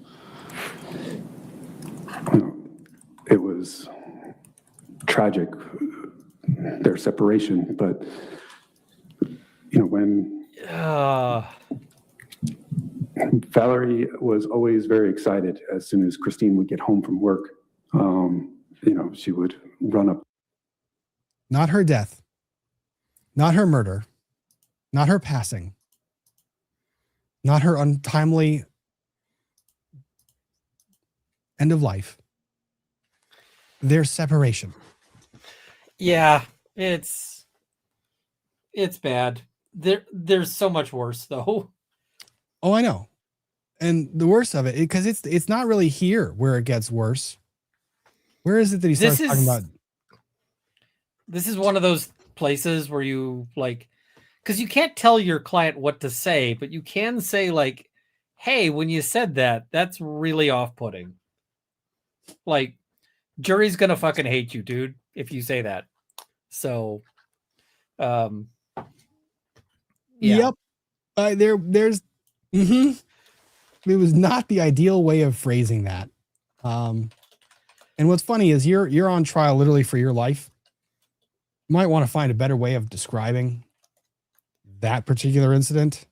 it was tragic, their separation, but when Valerie was always very excited as soon as Christine would get home from work. She would run up. Not her death, not her murder, not her passing, not her untimely end of life, their separation. Yeah, it's bad. There's so much worse though. Oh, I know. And the worst of it, because it's not really here where it gets worse. Where is it that he starts talking about? This is one of those places where you like, because you can't tell your client what to say, but you can say like, hey, when you said that, that's really off-putting. Like, jury's gonna fucking hate you, dude, if you say that. So, yeah. Yep. There's it was not the ideal way of phrasing that. And what's funny is you're on trial literally for your life. You might want to find a better way of describing that particular incident.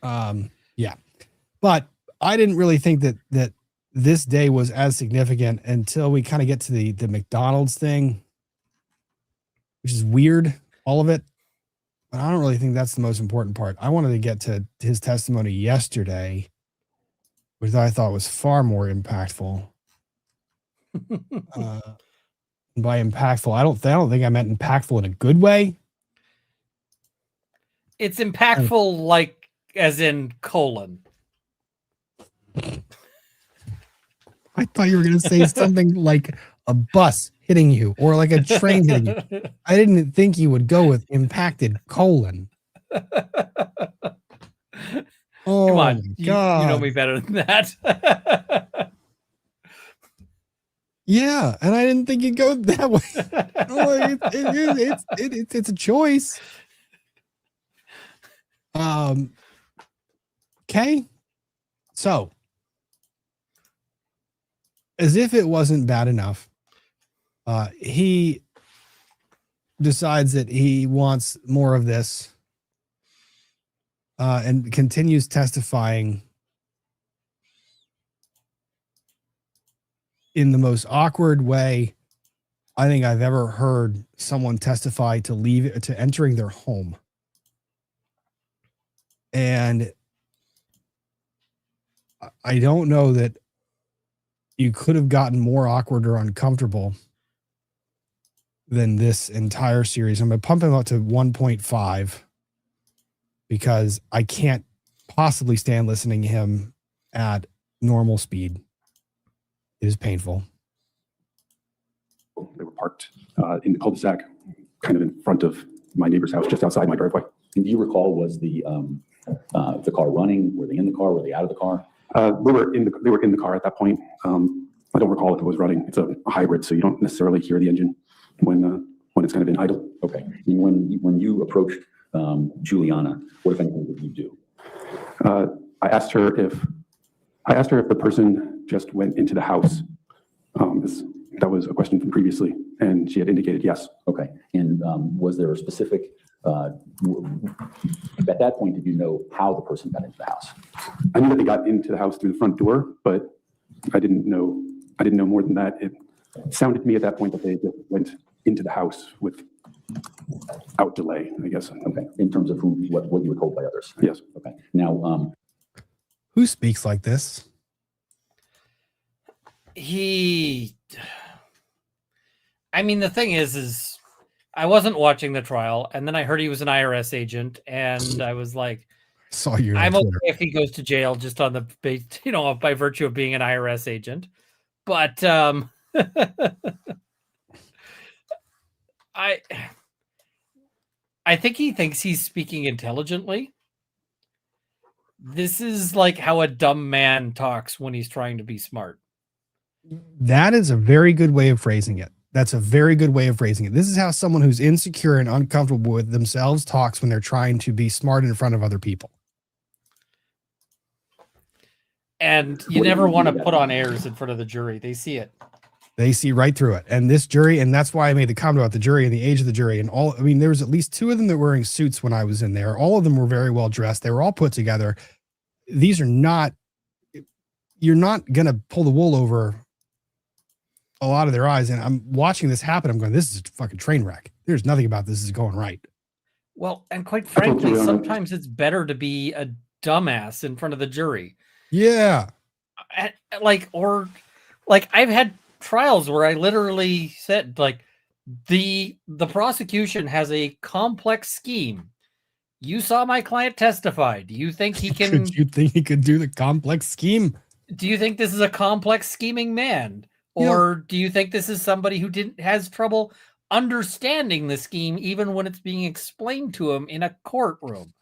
Yeah. But I didn't really think that this day was as significant until we kind of get to the McDonald's thing, which is weird, all of it. But I don't really think that's the most important part. I wanted to get to his testimony yesterday, which I thought was far more impactful. By impactful, I don't think I meant impactful in a good way. It's impactful, like as in colon. I thought you were going to say something like a bus hitting you or like a train hitting you. I didn't think you would go with impacted colon. Oh, Come on, you God. know me better than that. Yeah, and I didn't think you'd go that way. It's a choice. Okay. So, as if it wasn't bad enough, he decides that he wants more of this and continues testifying in the most awkward way I think I've ever heard someone testify to entering their home. And I don't know that you could have gotten more awkward or uncomfortable than this entire series. I'm going to pump him up to 1.5 because I can't possibly stand listening to him at normal speed. It is painful. They were parked in the cul-de-sac, kind of in front of my neighbor's house, just outside my driveway. And do you recall, was the car running? Were they in the car? Were they out of the car? They were in the car at that point. I don't recall if it was running. It's a hybrid, so you don't necessarily hear the engine when it's kind of in idle. Okay. And when you approached Juliana, what, if anything, did you do? I asked her if the person just went into the house. That was a question from previously, and she had indicated yes. Okay. And was there a specific, at that point, did you know how the person got into the house? I knew that they got into the house through the front door, but I didn't know more than that. It sounded to me at that point that they just went into the house without delay, I guess. Okay. In terms of what you were told by others? Yes. Okay. Now, Who speaks like this? I mean, the thing is I wasn't watching the trial, and then I heard he was an IRS agent, and I was like, Saw you. I'm okay if he goes to jail just on the base, by virtue of being an IRS agent. But I think he thinks he's speaking intelligently. This is like how a dumb man talks when he's trying to be smart. That is a very good way of phrasing it. That's a very good way of phrasing it. This is how someone who's insecure and uncomfortable with themselves talks when they're trying to be smart in front of other people. And you never want to put on airs in front of the jury. They see it. They see right through it. And this jury, and that's why I made the comment about the jury and the age of the jury and all. I mean, there was at least two of them that were wearing suits when I was in there. All of them were very well dressed. They were all put together. These are not, you're not going to pull the wool over a lot of their eyes. And I'm watching this happen. I'm going, this is a fucking train wreck. There's nothing about this is going right. Well, and quite frankly, sometimes it's better to be a dumbass in front of the jury. Yeah. I've had trials where I literally said, like, the prosecution has a complex scheme. You saw my client testify. Do you think he can? Could you think he could do the complex scheme? Do you think this is a complex scheming man, or do you think this is somebody who has trouble understanding the scheme, even when it's being explained to him in a courtroom?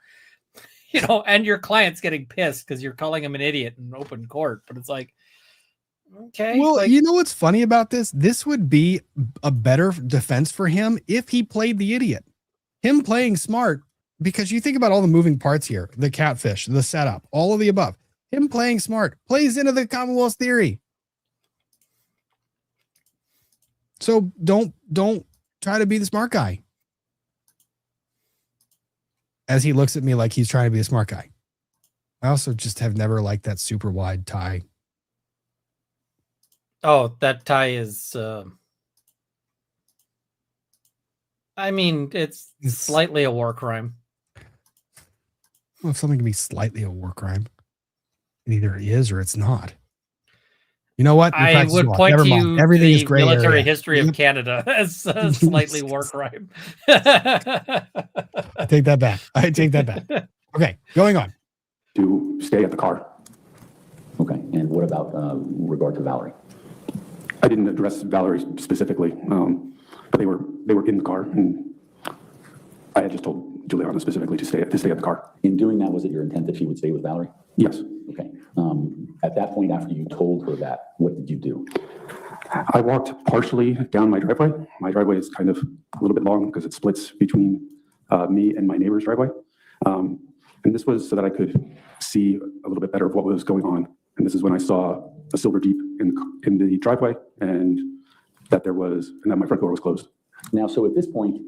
And your client's getting pissed because you're calling him an idiot in open court. But it's like, okay. Well, you know what's funny about this? This would be a better defense for him if he played the idiot. Him playing smart, because you think about all the moving parts here, the catfish, the setup, all of the above. Him playing smart plays into the Commonwealth's theory. So don't try to be the smart guy. As he looks at me like he's trying to be a smart guy. I also just have never liked that super wide tie. Oh, that tie is, it's slightly a war crime. Well, if something can be slightly a war crime, it either is or it's not. You know what? I would point to you everything is the gray military area. history of Canada as a slightly war crime. I take that back. Okay, going on. To stay at the car. Okay, and what about regard to Valerie? I didn't address Valerie specifically, but they were in the car, and I had just told Juliana specifically to stay at the car. In doing that, was it your intent that she would stay with Valerie? Yes. Okay. At that point, after you told her that, what did you do? I walked partially down my driveway. My driveway is kind of a little bit long because it splits between me and my neighbor's driveway. And this was so that I could see a little bit better of what was going on. And this is when I saw a silver Jeep in the driveway, and that my front door was closed. Now, so at this point,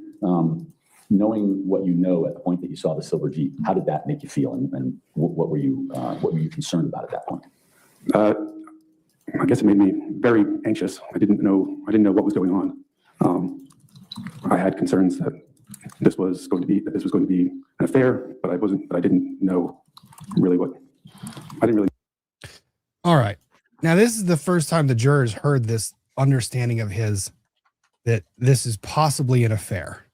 knowing what you know at the point that you saw the silver Jeep, how did that make you feel, and what were you concerned about at that point? I guess it made me very anxious. I didn't know what was going on. I had concerns that this was going to be an affair, but I didn't know really what. I didn't really. All right. Now, this is the first time the jurors heard this understanding of his, that this is possibly an affair.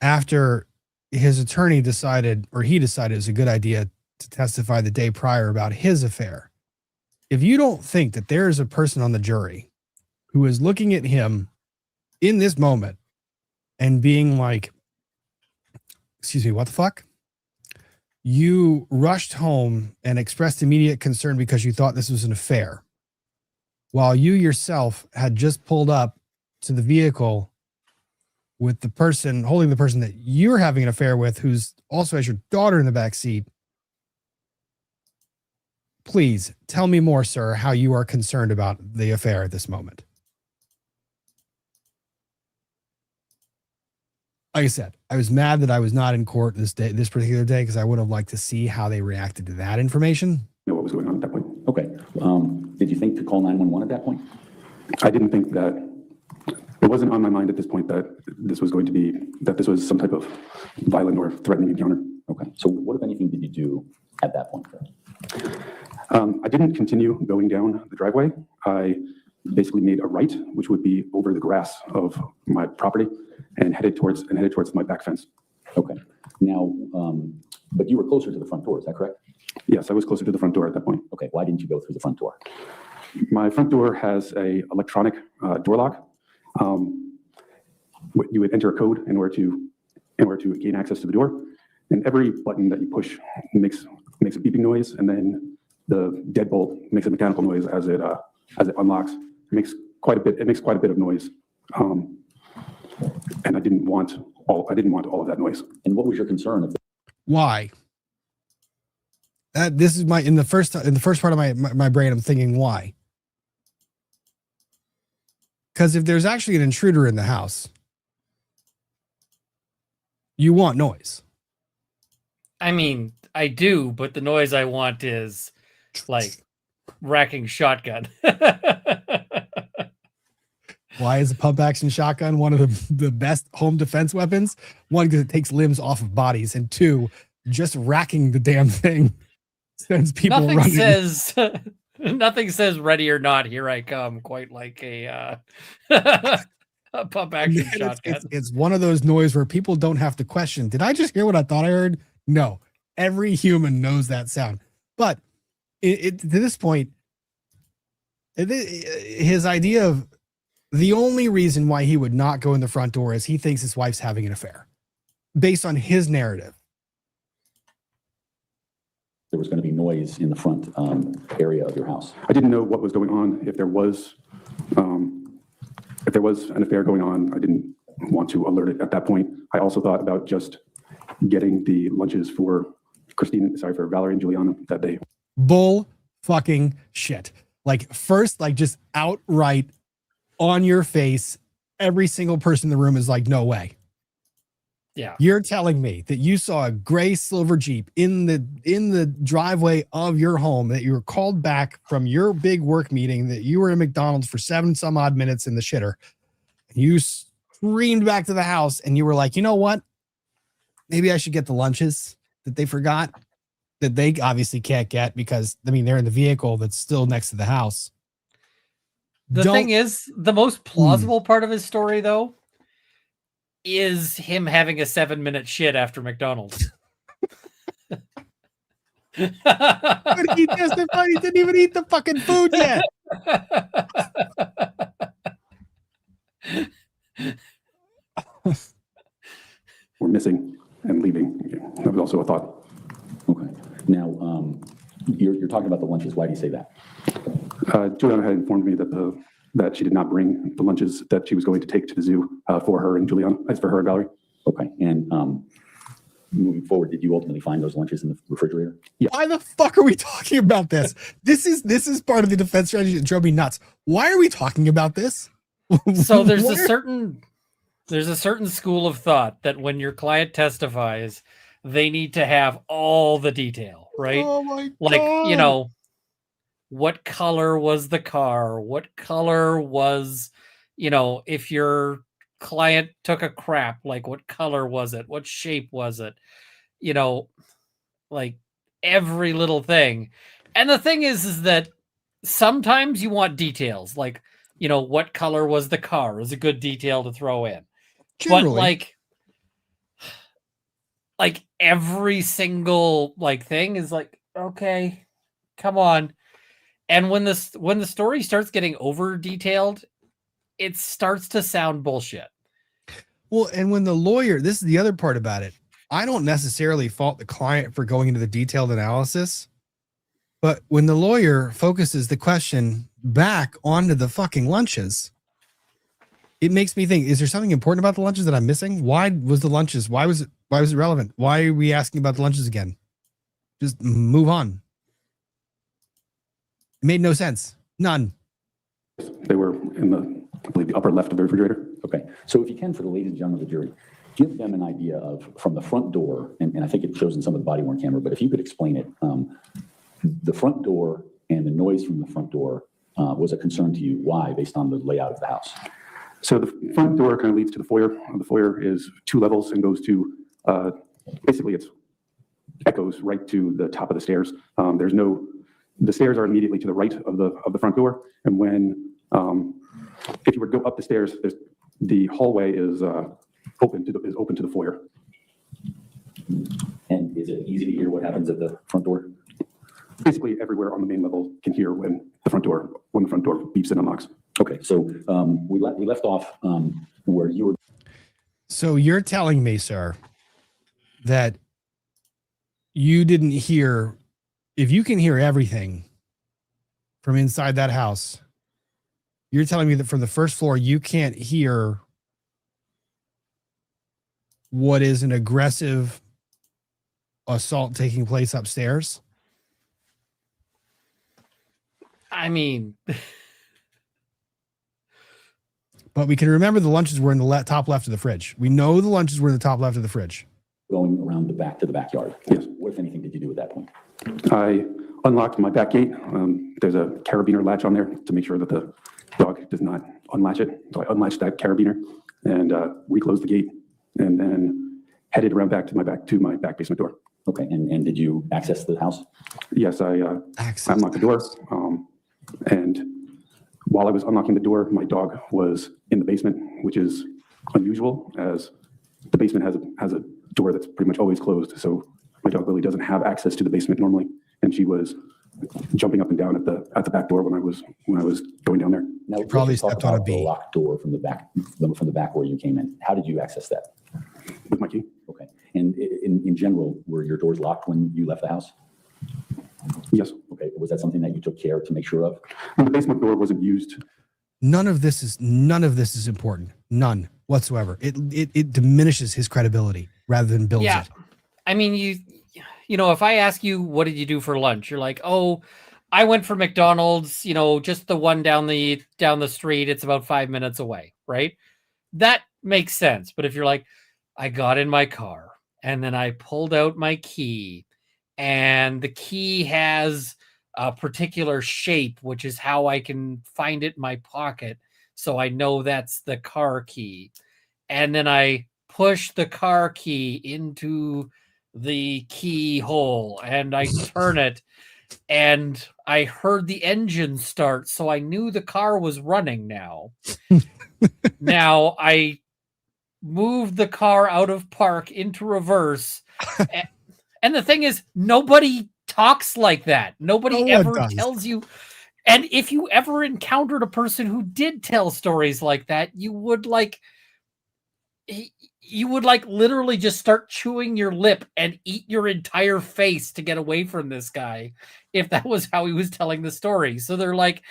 After his attorney decided it's a good idea to testify the day prior about his affair. If you don't think that there is a person on the jury who is looking at him in this moment and being like, excuse me, what the fuck? You rushed home and expressed immediate concern because you thought this was an affair, while you yourself had just pulled up to the vehicle with the person holding the person that you're having an affair with, who's also has your daughter in the back seat. Please tell me more, sir, how you are concerned about the affair at this moment. Like I said, I was mad that I was not in court this particular day, because I would have liked to see how they reacted to that information. Know what was going on at that point. Okay. Did you think to call 911 at that point? I didn't think that. It wasn't on my mind at this point that this was some type of violent or threatening encounter. Okay. So what, if anything, did you do at that point? I didn't continue going down the driveway. I basically made a right, which would be over the grass of my property, and headed towards my back fence. Okay. Now, but you were closer to the front door, is that correct? Yes, I was closer to the front door at that point. Okay. Why didn't you go through the front door? My front door has a electronic door lock. You would enter a code in order to gain access to the door, and every button that you push makes a beeping noise, and then the deadbolt makes a mechanical noise as it unlocks. It makes quite a bit of noise, and I didn't want all of that noise. And what was your concern? Why? This is in the first part of my brain, I'm thinking why? Because if there's actually an intruder in the house, you want noise. I mean, I do, but the noise I want is like racking shotgun. Why is a pump action shotgun one of the best home defense weapons? One, because it takes limbs off of bodies, and two, just racking the damn thing. sends people Nothing running. says nothing says ready or not, here I come, quite like a a pump action Man, shotgun. it's one of those noise where people don't have to question. Did I just hear what I thought I heard? No, every human knows that sound. But to this point, his idea of the only reason why he would not go in the front door is he thinks his wife's having an affair, based on his narrative. There was going to be noise in the front area of your house. I didn't know what was going on. If there was an affair going on, I didn't want to alert it at that point. I also thought about just getting the lunches for Valerie and Juliana that day. Bull fucking shit. Like, first, like, just outright on your face, every single person in the room is like, no way. Yeah. You're telling me that you saw a gray silver Jeep in the driveway of your home, that you were called back from your big work meeting, that you were in McDonald's for 7 some odd minutes in the shitter. You screamed back to the house and you were like, you know what? Maybe I should get the lunches that they forgot, that they obviously can't get because, I mean, they're in the vehicle that's still next to the house. The thing is, the most plausible part of his story, though, is him having a 7-minute shit after McDonald's. But he testified he didn't even eat the fucking food yet. We're missing and leaving. That was also a thought. Okay. Now, you're talking about the lunches. Why do you say that? Juliana had informed me that she did not bring the lunches that she was going to take to the zoo for her and Juliana, as for her and Valerie. Okay. And moving forward, did you ultimately find those lunches in the refrigerator? Yeah. Why the fuck are we talking about this? This is part of the defense strategy that drove me nuts. Why are we talking about this? So there's What? a certain school of thought that when your client testifies, they need to have all the detail, right? Oh my God. Like, you know, what color was the car? What color was, you know, if your client took a crap, like what color was it? What shape was it? You know, like every little thing. And the thing is that sometimes you want details, like, you know, what color was the car is a good detail to throw in. Generally. But like every single like thing is like, okay, come on. And when the story starts getting over detailed, it starts to sound bullshit. Well, and when the lawyer, this is the other part about it. I don't necessarily fault the client for going into the detailed analysis, but when the lawyer focuses the question back onto the fucking lunches, it makes me think, is there something important about the lunches that I'm missing? Why was the lunches? Why was it relevant? Why are we asking about the lunches again? Just move on. It made no sense. None. They were in I believe, the upper left of the refrigerator. Okay. So if you can, for the ladies and gentlemen of the jury, give them an idea of from the front door, and I think it shows in some of the body-worn camera, but if you could explain it, the front door and the noise from the front door was a concern to you. Why, based on the layout of the house? So the front door kind of leads to the foyer. The foyer is 2 levels and goes to, basically it echoes right to the top of the stairs. The stairs are immediately to the right of the front door. And when, if you were to go up the stairs, the hallway is open to the foyer. And is it easy to hear what happens at the front door? Basically everywhere on the main level can hear when the front door beeps and unlocks. Okay, so we left off where you were. So you're telling me, sir, that you didn't hear, if you can hear everything from inside that house, you're telling me that from the first floor, you can't hear what is an aggressive assault taking place upstairs? I mean, but we can remember the lunches were in the top left of the fridge. We know the lunches were in the top left of the fridge. Going around the back to the backyard. Yes. What, if anything, did you do at that point? I unlocked my back gate. There's a carabiner latch on there to make sure that the dog does not unlatch it. So I unlatched that carabiner and reclosed the gate, and then headed around back to my back basement door. Okay, and did you access the house? Yes, I Access. unlocked the door. And while I was unlocking the door, my dog was in the basement, which is unusual, as the basement has a door that's pretty much always closed. So my dog Lily doesn't have access to the basement normally, and she was jumping up and down at the back door when I was going down there. Now, let's probably just talk stepped on a about the bee. locked door from the back where you came in. How did you access that? With my key? Okay, and in general, were your doors locked when you left the house? Yes. Okay, was that something that you took care to make sure of? And the basement door wasn't used. None of this is important. None whatsoever. It diminishes his credibility rather than builds Yeah. it. I mean, you know, if I ask you, what did you do for lunch? You're like, oh, I went for McDonald's, you know, just the one down the street. It's about 5 minutes away, right? That makes sense. But if you're like, I got in my car and then I pulled out my key, and the key has a particular shape, which is how I can find it in my pocket, so I know that's the car key. And then I push the car key into the keyhole and I turn it, and I heard the engine start, so I knew the car was running now. Now I moved the car out of park into reverse. And the thing is, nobody talks like that. Nobody No one ever does. tells you. And if you ever encountered a person who did tell stories like that, you would literally just start chewing your lip and eat your entire face to get away from this guy if that was how he was telling the story. So they're like,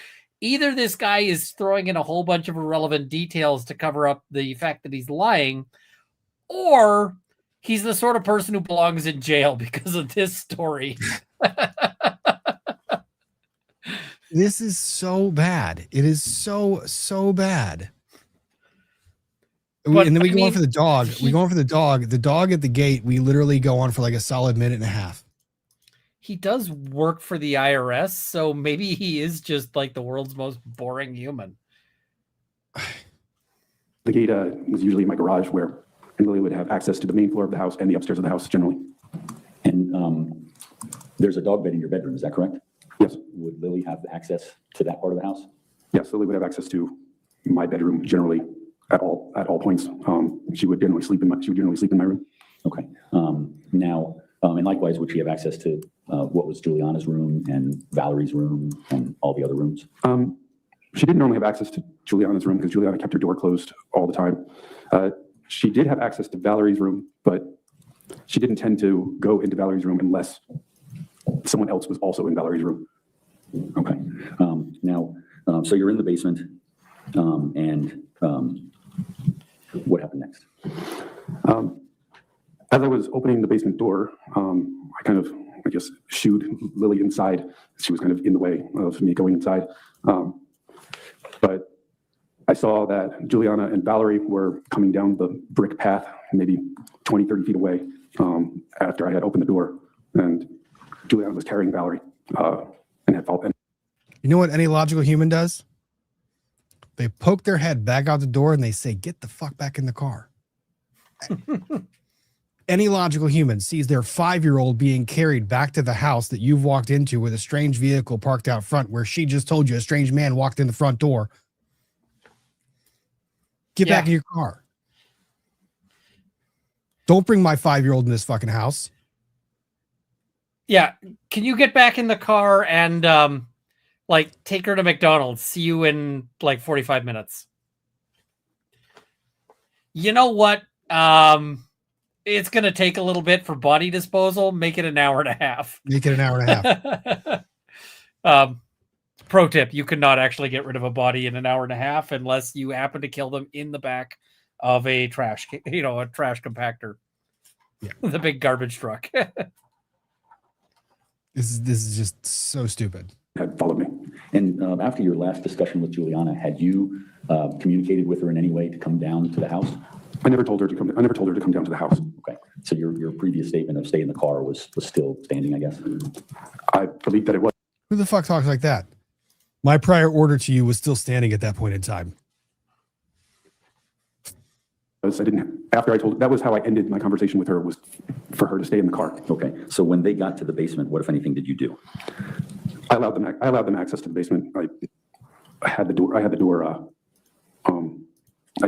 either this guy is throwing in a whole bunch of irrelevant details to cover up the fact that he's lying, or he's the sort of person who belongs in jail because of this story. This is so bad. It is so bad. But, And then we I go on mean, for the dog. We go on for the dog. The dog at the gate, we literally go on for like a solid minute and a half. He does work for the IRS, so maybe he is just like the world's most boring human. The gate was usually in my garage, where Lily would have access to the main floor of the house and the upstairs of the house generally. And there's a dog bed in your bedroom, is that correct? Yes. Would Lily have access to that part of the house? Yes, Lily would have access to my bedroom generally at all points. She would generally sleep in my room. Okay. Now, and likewise, would she have access to what was Juliana's room and Valerie's room and all the other rooms? She didn't normally have access to Juliana's room because Juliana kept her door closed all the time. She did have access to Valerie's room, but she didn't tend to go into Valerie's room unless someone else was also in Valerie's room. Okay. Now, so you're in the basement, and what happened next? As I was opening the basement door, I kind of, I guess, shooed Lily inside. She was kind of in the way of me going inside. But I saw that Juliana and Valerie were coming down the brick path, maybe 20, 30 feet away after I had opened the door. And Juliana was carrying Valerie and had followed. You know what any logical human does? They poke their head back out the door and they say, "Get the fuck back in the car." Any logical human sees their 5-year-old being carried back to the house that you've walked into with a strange vehicle parked out front, where she just told you a strange man walked in the front door. Get back in your car. Don't bring my 5-year-old in this fucking house. Yeah. Can you get back in the car and take her to McDonald's? See you in like 45 minutes. You know what? It's going to take a little bit for body disposal. Make it an hour and a half. Make it an hour and a half. Pro tip: you cannot actually get rid of a body in an hour and a half unless you happen to kill them in the back of a trash compactor. Yeah. The big garbage truck. This is just so stupid. Had followed me. And after your last discussion with Juliana, had you communicated with her in any way to come down to the house? I never told her to come down to the house. Okay. So your previous statement of stay in the car was still standing, I guess? I believe that it was. Who the fuck talks like that? My prior order to you was still standing at that point in time. That was how I ended my conversation with her, was for her to stay in the car. Okay, so when they got to the basement, what, if anything, did you do? I allowed them access to the basement. I had the door, I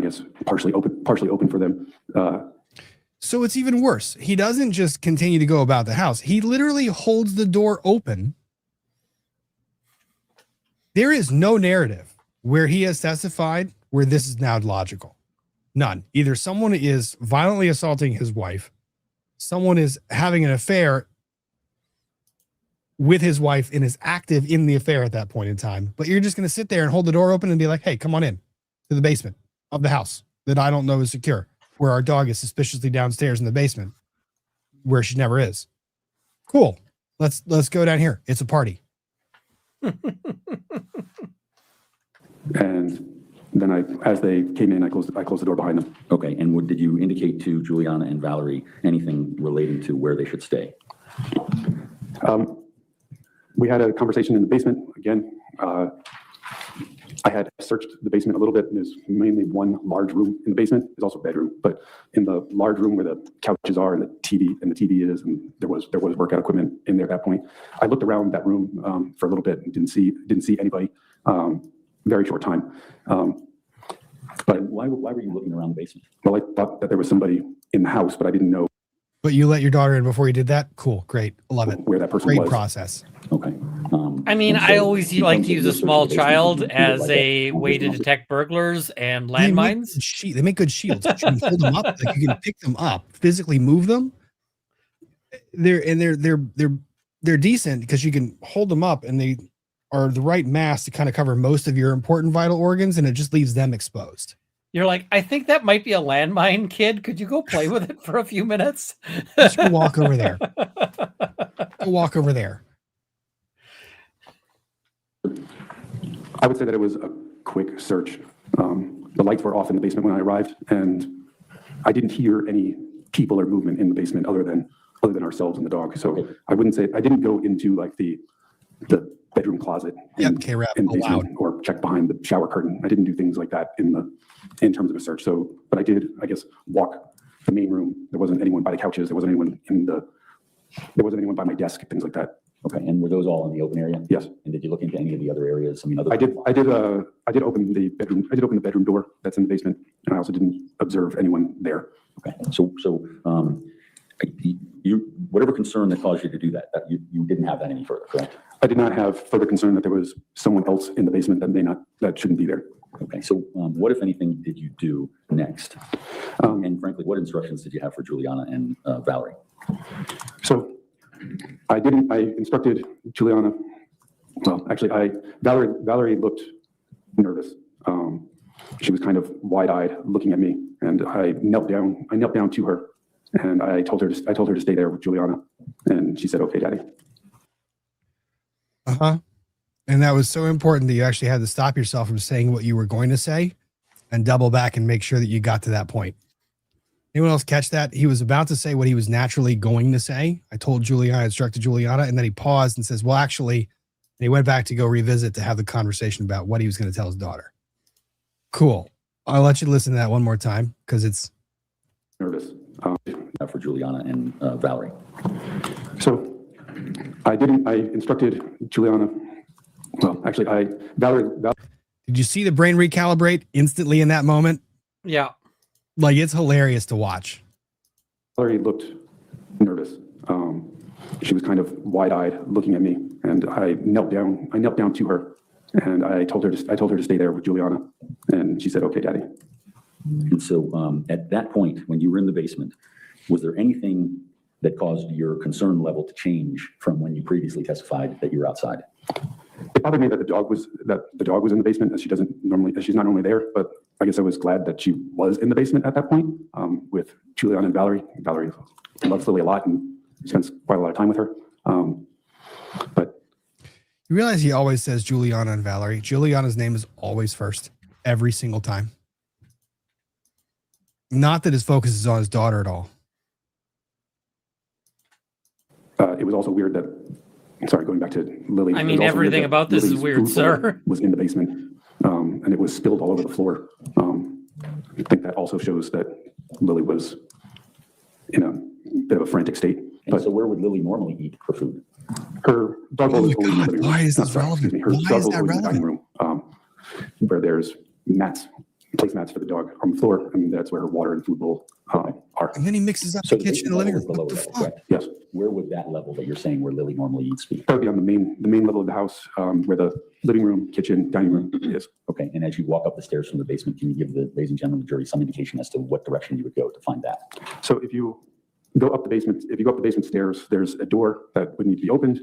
guess, partially open for them. So it's even worse. He doesn't just continue to go about the house. He literally holds the door open. There is no narrative where he has testified where this is now logical. None. Either someone is violently assaulting his wife, someone is having an affair with his wife and is active in the affair at that point in time. But you're just going to sit there and hold the door open and be like, hey, come on in to the basement of the house that I don't know is secure, where our dog is suspiciously downstairs in the basement where she never is. Cool. Let's go down here. It's a party. And then as they came in, I closed the door behind them. Okay, and did you indicate to Juliana and Valerie anything relating to where they should stay? We had a conversation in the basement. Again, I had searched the basement a little bit. There's mainly one large room in the basement. There's also a bedroom, but in the large room where the couches are and the TV is, and there was workout equipment in there at that point. I looked around that room for a little bit and didn't see anybody. Very short time. But why were you looking around the basement? Well, I thought that there was somebody in the house, but I didn't know. But you let your daughter in before you did that? Cool. Great. Love it. Where that person Great was. process. Okay. I mean, and so I always in like terms to of use a research small of the basement, child did you do it as like a that? way to detect burglars and They make landmines. they make good shields. You can hold them up. Like you can pick them up, physically move them. They're decent because you can hold them up and they are the right mass to kind of cover most of your important vital organs, and it just leaves them exposed. You're like, I think that might be a landmine, kid. Could you go play with it for a few minutes? Just go walk over there. Go walk over there. I would say that it was a quick search. The lights were off in the basement when I arrived, and I didn't hear any people or movement in the basement other than ourselves and the dog. So I wouldn't say I didn't go into like the bedroom closet in the basement or check behind the shower curtain. I didn't do things like that in terms of a search. So, but I did, I guess, walk the main room. There wasn't anyone by the couches. There wasn't anyone by my desk, things like that. Okay, and were those all in the open area? Yes. And did you look into any of the other areas? I mean, I did open the bedroom. I did open the bedroom door that's in the basement, and I also didn't observe anyone there. Okay, so you, whatever concern that caused you to do that you didn't have that any further, correct? I did not have further concern that there was someone else in the basement that shouldn't be there. Okay, so what, if anything, did you do next? And frankly, what instructions did you have for Juliana and Valerie? So I instructed Juliana. Well, actually, Valerie looked nervous. She was kind of wide-eyed looking at me, and I knelt down to her, and I told her to stay there with Juliana, and she said, "Okay, Daddy." And that was so important that you actually had to stop yourself from saying what you were going to say and double back and make sure that you got to that point. Anyone else catch that? He was about to say what he was naturally going to say. I instructed Juliana, and then he paused and says, well, actually, and he went back to go revisit to have the conversation about what he was going to tell his daughter. Cool. I'll let you listen to that one more time because it's nervous. For Juliana and Valerie. So I instructed Juliana. Well, actually, Valerie. Did you see the brain recalibrate instantly in that moment? Yeah. Like, it's hilarious to watch. Valerie looked nervous. She was kind of wide-eyed looking at me, and I knelt down to her, and I told her to stay there with Juliana, and she said, "Okay, Daddy." And so at that point, when you were in the basement, was there anything that caused your concern level to change from when you previously testified that you were outside? It bothered me that the dog was in the basement, as she's not normally there. But I guess I was glad that she was in the basement at that point with Juliana and Valerie. Valerie loves Lily a lot and spends quite a lot of time with her. But you realize he always says Juliana and Valerie. Juliana's name is always first, every single time. Not that his focus is on his daughter at all. It was also weird that, sorry, going back to Lily. I mean, everything about this is weird, sir. Was in the basement, and it was spilled all over the floor. I think that also shows that Lily was in a bit of a frantic state. And But so where would Lily normally eat for food? her dog bowl Oh is my always in the God, living room. why is No, this sorry, relevant? excuse me. Her Why dog is bowl that always in the dining relevant? room, where there's mats, placemats for the dog on the floor, and that's where her water and food bowl are. And then he mixes up So the the kitchen and basement the living level room. is the What lower the level, fuck? correct? Yes, Where would that level that you're saying where Lily normally eats be? that would be on the main level of the house, where the living room, kitchen, dining room is. Okay, and as you walk up the stairs from the basement, can you give the ladies and gentlemen of the jury some indication as to what direction you would go to find that? So if you go up the basement stairs, there's a door that would need to be opened.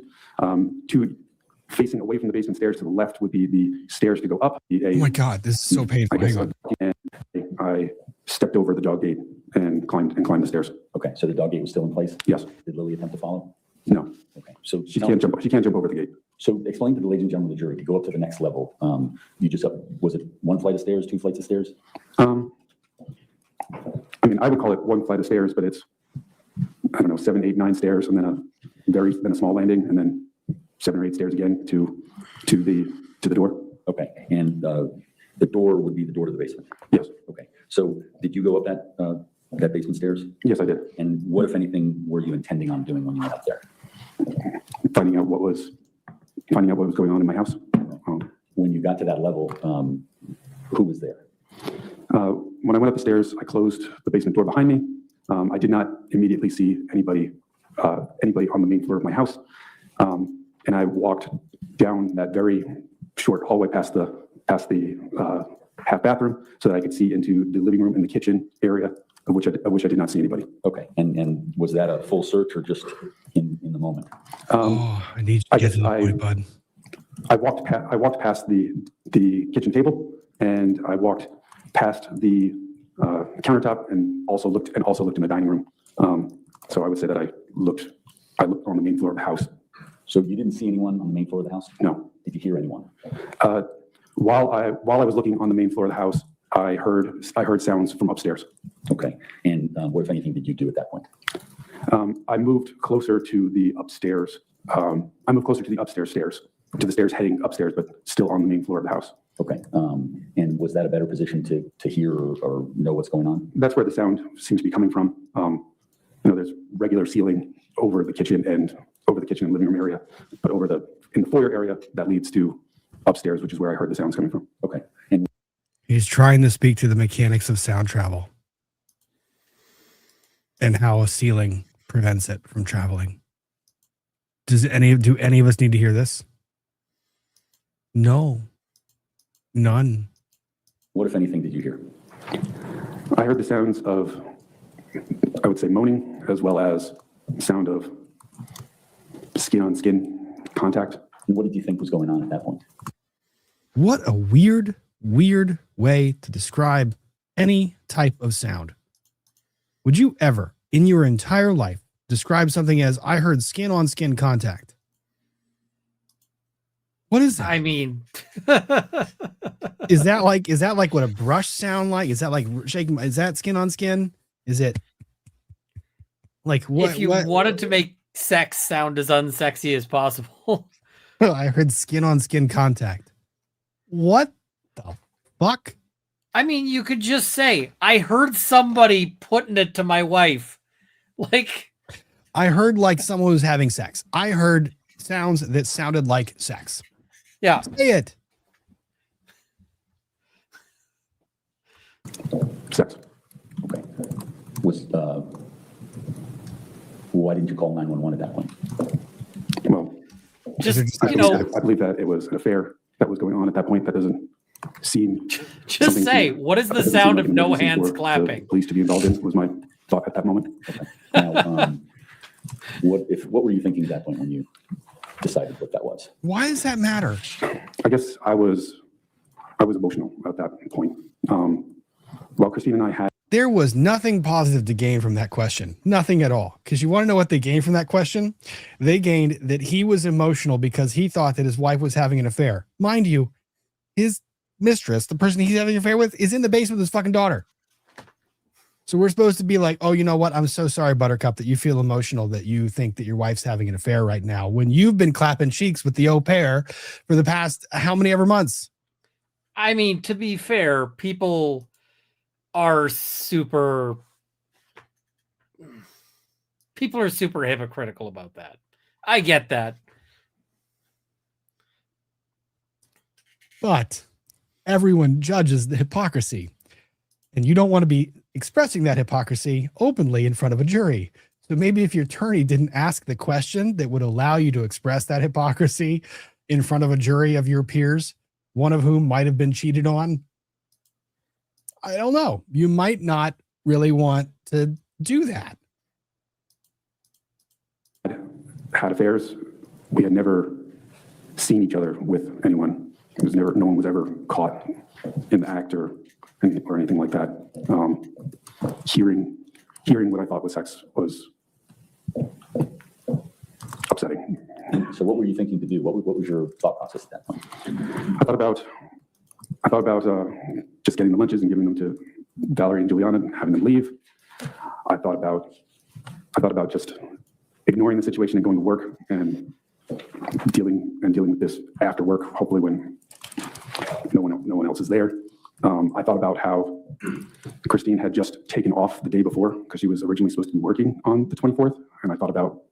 Facing away from the basement stairs to the left would be the stairs to go up. Oh my God, this is so I painful. guess Hang on. and I stepped over the dog gate and climbed the stairs. Okay, so the dog gate was still in place? Yes. Did Lily attempt to follow? No, Okay, so she can't jump over the gate. So explain to the ladies and gentlemen of the jury, to go up to the next level, you just was it one flight of stairs, two flights of stairs? I mean, I would call it one flight of stairs, but it's, I don't know, 7, 8, 9 stairs, and then a small landing, and then 7 or 8 stairs again to the door. Okay, and the door would be the door to the basement? Yes, Okay, so did you go up that basement stairs? yes, I did. And what, if anything, were you intending on doing when you went up there? Finding out what was going on in my house. When you got to that level, who was there? When I went up the stairs, I closed the basement door behind me. I did not immediately see anybody on the main floor of my house. And I walked down that very short hallway past the half bathroom so that I could see into the living room and the kitchen area, of which I did not see anybody. Okay, and was that a full search or just in the moment? Oh, I need you I to get guess to the point, bud. I walked past the kitchen table, and I walked past the countertop, and also looked in the dining room. So I would say that I looked on the main floor of the house. So you didn't see anyone on the main floor of the house? No. Did you hear anyone? While I was looking on the main floor of the house, I heard sounds from upstairs. Okay, and what, if anything, did you do at that point? I moved closer to the upstairs. I moved closer to the upstairs stairs, to the stairs heading upstairs, but still on the main floor of the house. Okay, and was that a better position to hear or know what's going on? That's where the sound seems to be coming from. There's regular ceiling over the kitchen and living room area, but in the foyer area that leads to upstairs, which is where I heard the sounds coming from. Okay, and He's trying to speak to the mechanics of sound travel and how a ceiling prevents it from traveling. Do any of us need to hear this? No. None. what, if anything, did you hear? I heard the sounds of, I would say, moaning, as well as sound of skin on skin contact. And what did you think was going on at that point? What a weird way to describe any type of sound. Would you ever, in your entire life, describe something as I heard skin on skin contact? What is that? I mean, Is that like what a brush sound like? Is that like shaking? Is that skin on skin? Is it like what? if you what? wanted to make sex sound as unsexy as possible, I heard skin on skin contact. What the fuck? I mean, you could just say, I heard somebody putting it to my wife. Like, I heard like someone was having sex. I heard sounds that sounded like sex. yeah. Say it. Sex. Okay. Why didn't you call 911 at that point? Well, Just, I you believe that it was an affair that was going on at that point. That doesn't seem. just something say, to- what is the that doesn't sound seem of like no an emergency hands for the clapping? Police to be involved in was my thought at that moment. Now, what were you thinking at that point when you decided what that was? Why does that matter? I guess I was emotional at that point. While Christine and I had. There was nothing positive to gain from that question. Nothing at all. Because you want to know what they gained from that question? They gained that he was emotional because he thought that his wife was having an affair. Mind you, his mistress, the person he's having an affair with, is in the basement with his fucking daughter. So we're supposed to be like, oh, you know what? I'm so sorry, Buttercup, that you feel emotional that you think that your wife's having an affair right now when you've been clapping cheeks with the au pair for the past how many ever months? I mean, to be fair, people are super People are super hypocritical about that. I get that. But everyone judges the hypocrisy. And you don't want to be expressing that hypocrisy openly in front of a jury. So maybe if your attorney didn't ask the question that would allow you to express that hypocrisy in front of a jury of your peers, one of whom might have been cheated on, I don't know. You might not really want to do that. Had affairs. We had never seen each other with anyone. It was never, no one was ever caught in the act or anything like that. Hearing what I thought was sex was upsetting. So what were you thinking to do? What was your thought process at that point? I thought about just getting the lunches and giving them to Valerie and Juliana and having them leave. I thought about just ignoring the situation and going to work and dealing with this after work, hopefully when no one else is there. I thought about how Christine had just taken off the day before because she was originally supposed to be working on the 24th. And I thought about,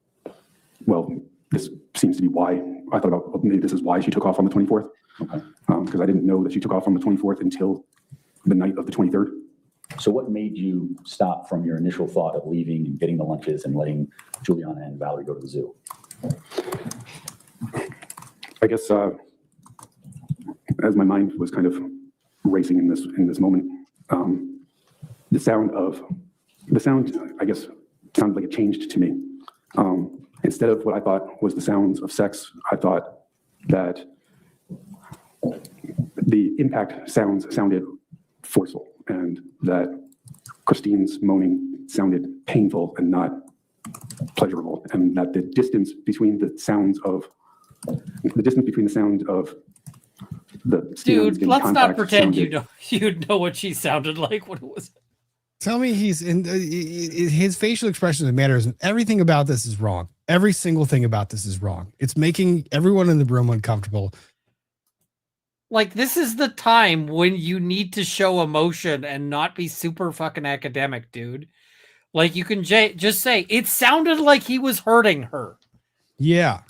well, this seems to be why. I thought about, well, maybe this is why she took off on the 24th. Okay. Because I didn't know that she took off on the 24th until the night of the 23rd. So what made you stop from your initial thought of leaving and getting the lunches and letting Juliana and Valerie go to the zoo? I guess as my mind was kind of racing in this moment, the sound, I guess, sounded like it changed to me. Instead of what I thought was the sounds of sex, I thought that the impact sounded forceful, and that Christine's moaning sounded painful and not pleasurable, and that the distance between the sound of the Dude, let's not pretend you'd know what she sounded like when it was. Tell me he's in his facial expressions and manners and everything about this is wrong. Every single thing about this is wrong. It's making everyone in the room uncomfortable. Like, this is the time when you need to show emotion and not be super fucking academic, dude. Like, you can just say, it sounded like he was hurting her. Yeah.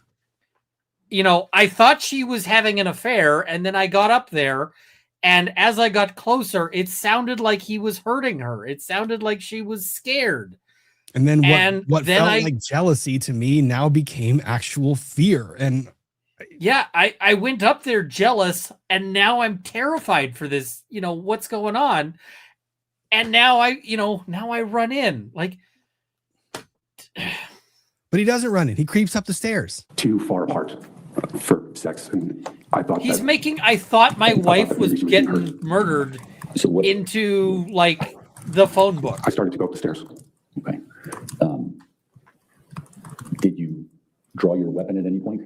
You know, I thought she was having an affair, and then I got up there, and as I got closer, it sounded like he was hurting her. It sounded like she was scared. And then what then felt like jealousy to me now became actual fear. And yeah, I went up there jealous, and now I'm terrified for this, you know, what's going on. And now I run in. Like, but he doesn't run in. He creeps up the stairs. Too far apart for sex, and I thought I thought my wife was getting murdered into like the phone book. I started to go up the stairs. Okay. Did you draw your weapon at any point?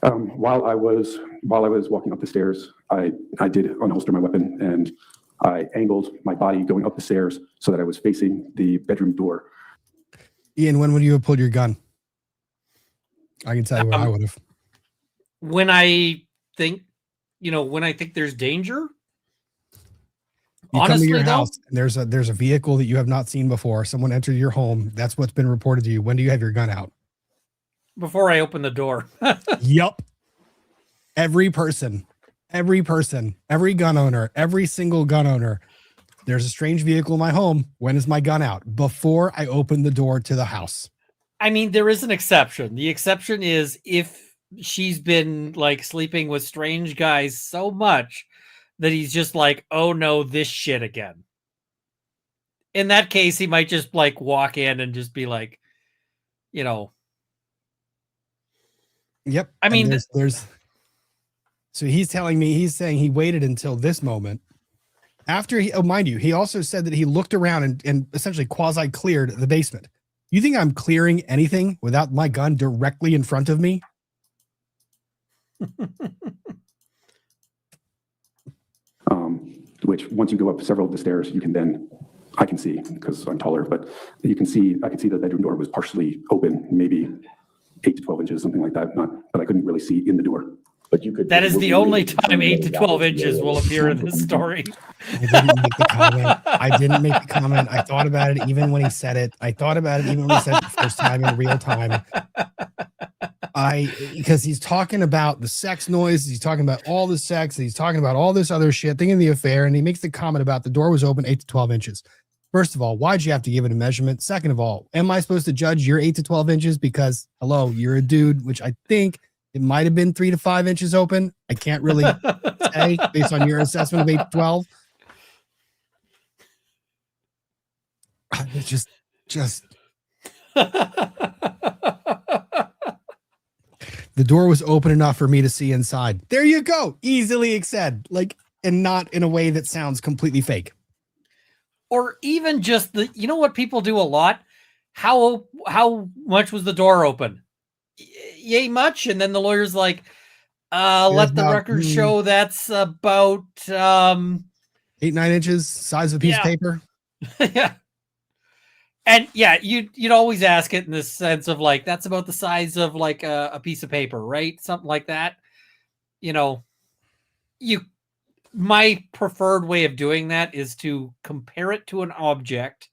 While I was walking up the stairs, I did unholster my weapon, and I angled my body going up the stairs so that I was facing the bedroom door. Ian, when would you have pulled your gun? I can tell you what I would have. When I think there's danger. You Honestly, come to your though, house and there's a vehicle that you have not seen before. Someone entered your home. That's what's been reported to you. When do you have your gun out? before I open the door. Yup. Every person, every gun owner, every single gun owner. There's a strange vehicle in my home. When is my gun out? Before I open the door to the house. I mean, there is an exception. The exception is if she's been like sleeping with strange guys so much that he's just like, oh no, this shit again. In that case, he might just like walk in and just be like, you know. Yep. I mean, there's so he's saying he waited until this moment. After mind you, he also said that he looked around and essentially quasi-cleared the basement. You think I'm clearing anything without my gun directly in front of me? Which once you go up several of the stairs, I can see because I'm taller, but I can see the bedroom door was partially open, maybe 8 to 12 inches, something like that. But I couldn't really see in the door. But you could. That is we're the really only determining time 8 whether to that 12 was inches the will appear in sound this coming story. from. I didn't make the comment. I didn't make the comment. I thought about it even when he said it. I thought about it even when he said it the first time in real time. Because he's talking about the sex noise, he's talking about all the sex, he's talking about all this other shit, thinking the affair, and he makes the comment about the door was open 8 to 12 inches. First of all, why'd you have to give it a measurement? Second of all, am I supposed to judge your 8 to 12 inches? Because, hello, you're a dude, which I think it might have been 3 to 5 inches open. I can't really say based on your assessment of 8 to 12. It's just the door was open enough for me to see inside. There you go. Easily said, like, and not in a way that sounds completely fake. Or even just you know what people do a lot? How much was the door open? Yay much. And then the lawyer's like, let the record show that's about 8-9 inches, size of a piece of paper. Yeah. And yeah, you'd always ask it in this sense of like, that's about the size of like a piece of paper, right? Something like that. You know, my preferred way of doing that is to compare it to an object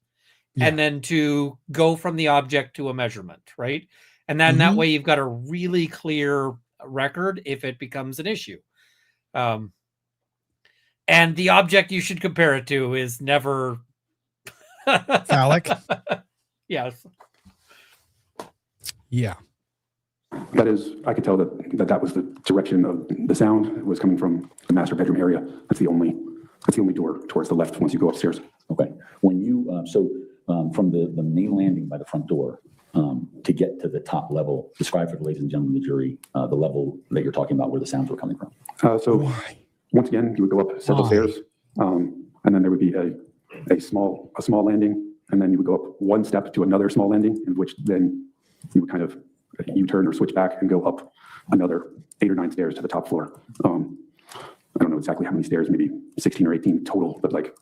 and then to go from the object to a measurement, right? And then that way you've got a really clear record if it becomes an issue. And the object you should compare it to is never phallic. Yes. Yeah. That is, I could tell that was the direction of the sound. It was coming from the master bedroom area. That's the only door towards the left once you go upstairs. Okay. When you, from the main landing by the front door, to get to the top level, describe for the ladies and gentlemen of the jury, the level that you're talking about where the sounds were coming from. So once again, you would go up several stairs, and then there would be a small landing, and then you would go up one step to another small landing, in which then you would kind of U-turn or switch back and go up another 8 or 9 stairs to the top floor. I don't know exactly how many stairs, maybe 16 or 18 total, but like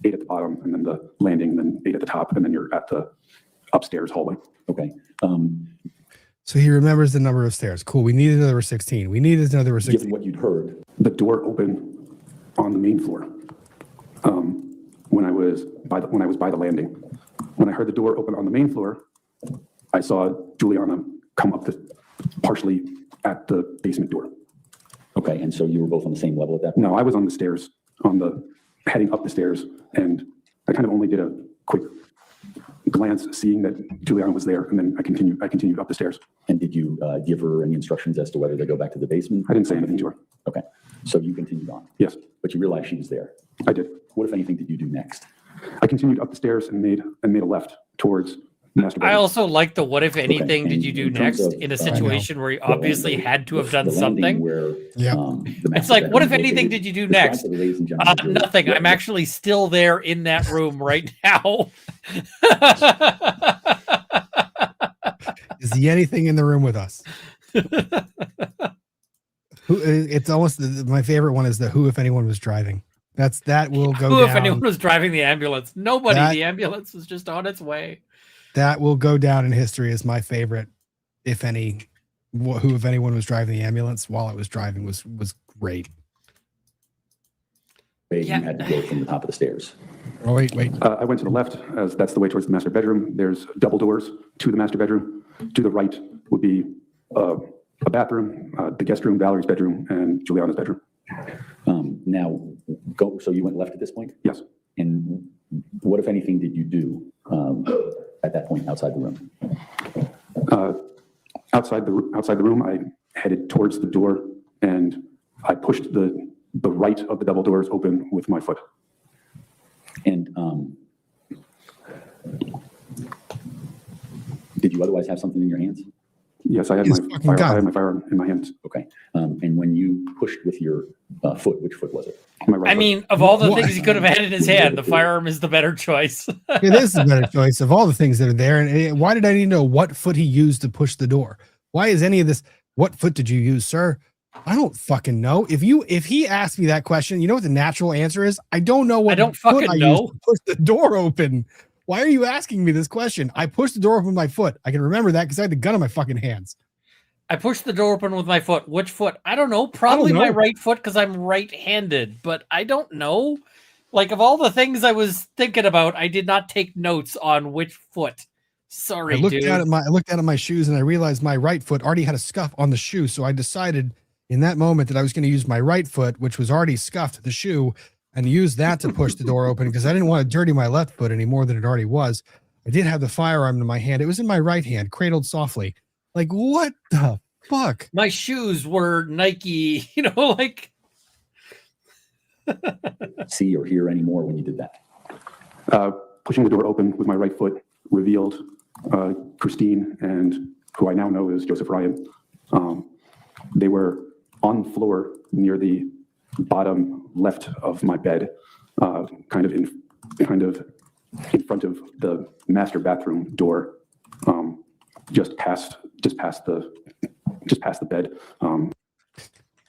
8 at the bottom, and then the landing, and then 8 at the top, and then you're at the upstairs hallway. Okay. So he remembers the number of stairs. Cool. We needed another 16. We needed another 16. Given what you'd heard, the door opened on the main floor. When I was by the landing, when I heard the door open on the main floor, I saw Juliana come up partially at the basement door. Okay, and so you were both on the same level at that point? No, I was on the stairs, heading up the stairs, and I kind of only did a quick glance, seeing that Juliana was there, and then I continued up the stairs. And did you give her any instructions as to whether to go back to the basement? I didn't say anything to her. Okay, so you continued on? Yes. But you realized she was there? I did. What, if anything, did you do next? I continued up the stairs and made a left towards the master bedroom. I also like the what, if anything, Okay, did you do in terms next of, in a situation where you obviously had to have done the landing something? Where, Yeah. It's like, what, if anything, did you do next? Nothing. I'm actually still there in that room right now. Is the anything in the room with us? It's almost my favorite one is the who, if anyone was driving. That will go Who, down. if anyone was driving the ambulance? Nobody. That- The ambulance was just on its way. That will go down in history as my favorite, if any. Who, if anyone was driving the ambulance while it was driving was great. You had to go from the top of the stairs. Oh, wait. I went to the left, as that's the way towards the master bedroom. There's double doors to the master bedroom. To the right would be a bathroom, the guest room, Valerie's bedroom, and Juliana's bedroom. Now, so you went left at this point? Yes. And what, if anything, did you do at that point outside the room? Outside the room, I headed towards the door, and I pushed the right of the double doors open with my foot. And did you otherwise have something in your hands? Yes, I had He's my fucking got it. firearm in my hands. Okay. And when you pushed with your foot, which foot was it? My right I foot. mean, of all the What? things he could have had in his hand, the firearm is the better choice. It is the better choice of all the things that are there. And why did I need to know what foot he used to push the door? Why is any of this? What foot did you use, sir? I don't fucking know. If he asked me that question, you know what the natural answer is? I don't know what I don't foot fucking I used know. to push the door open. Why are you asking me this question? I pushed the door open with my foot. I can remember that because I had the gun in my fucking hands. I pushed the door open with my foot. Which foot? I don't know. Probably my right foot because I'm right-handed, but I don't know. Like, of all the things I was thinking about, I did not take notes on which foot. Sorry, I looked dude. at my shoes and I realized my right foot already had a scuff on the shoe. So I decided in that moment that I was going to use my right foot, which was already scuffed the shoe, and use that to push the door open because I didn't want to dirty my left foot any more than it already was. I did have the firearm in my hand. It was in my right hand, cradled softly. Like, what the fuck? My shoes were Nike, like. See or hear anymore when you did that? Pushing the door open with my right foot revealed Christine and who I now know is Joseph Ryan. They were on the floor near the bottom left of my bed, kind of in front of the master bathroom door, just past the bed.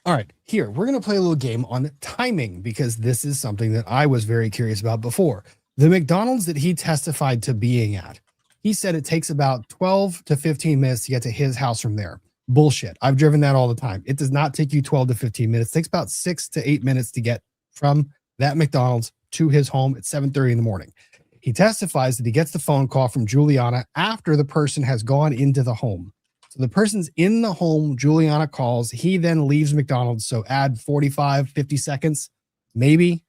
All right, here, we're going to play a little game on timing because this is something that I was very curious about before. The McDonald's that he testified to being at, he said it takes about 12 to 15 minutes to get to his house from there. Bullshit. I've driven that all the time. It does not take you 12 to 15 minutes. It takes about 6 to 8 minutes to get from that McDonald's to his home at 7:30 in the morning. He testifies that he gets the phone call from Juliana after the person has gone into the home. So the person's in the home, Juliana calls, he then leaves McDonald's. So add 45, 50 seconds, maybe.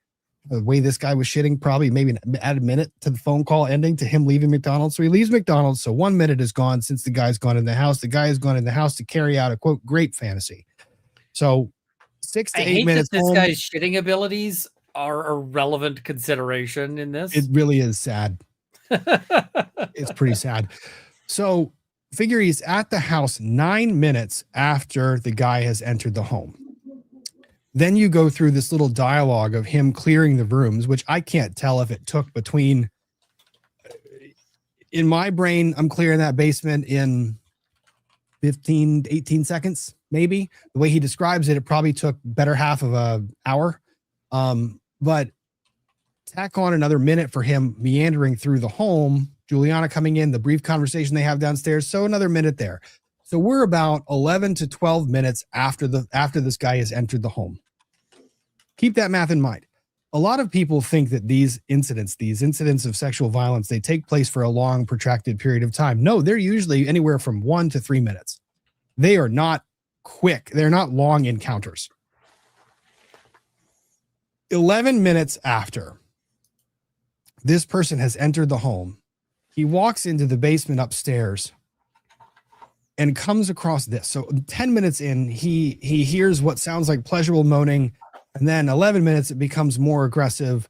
The way this guy was shitting, probably maybe add a minute to the phone call ending to him leaving McDonald's. So he leaves McDonald's. So 1 minute is gone since the guy's gone in the house. The guy has gone in the house to carry out a quote, great fantasy. So 6 to 8 minutes. This guy's shitting abilities are a relevant consideration in this. It really is sad. It's pretty sad. So figure he's at the house 9 minutes after the guy has entered the home. Then you go through this little dialogue of him clearing the rooms, which I can't tell if it took between, in my brain, I'm clearing that basement in 15, 18 seconds, maybe. The way he describes it, it probably took better half of an hour. But tack on another minute for him meandering through the home, Juliana coming in, the brief conversation they have downstairs. So another minute there. So we're about 11 to 12 minutes after this guy has entered the home. Keep that math in mind. A lot of people think that these incidents of sexual violence, they take place for a long, protracted period of time. No, they're usually anywhere from 1 to 3 minutes. They are not quick. They're not long encounters. 11 minutes after this person has entered the home, he walks into the basement upstairs and comes across this. So 10 minutes in, he hears what sounds like pleasurable moaning. And then 11 minutes, it becomes more aggressive.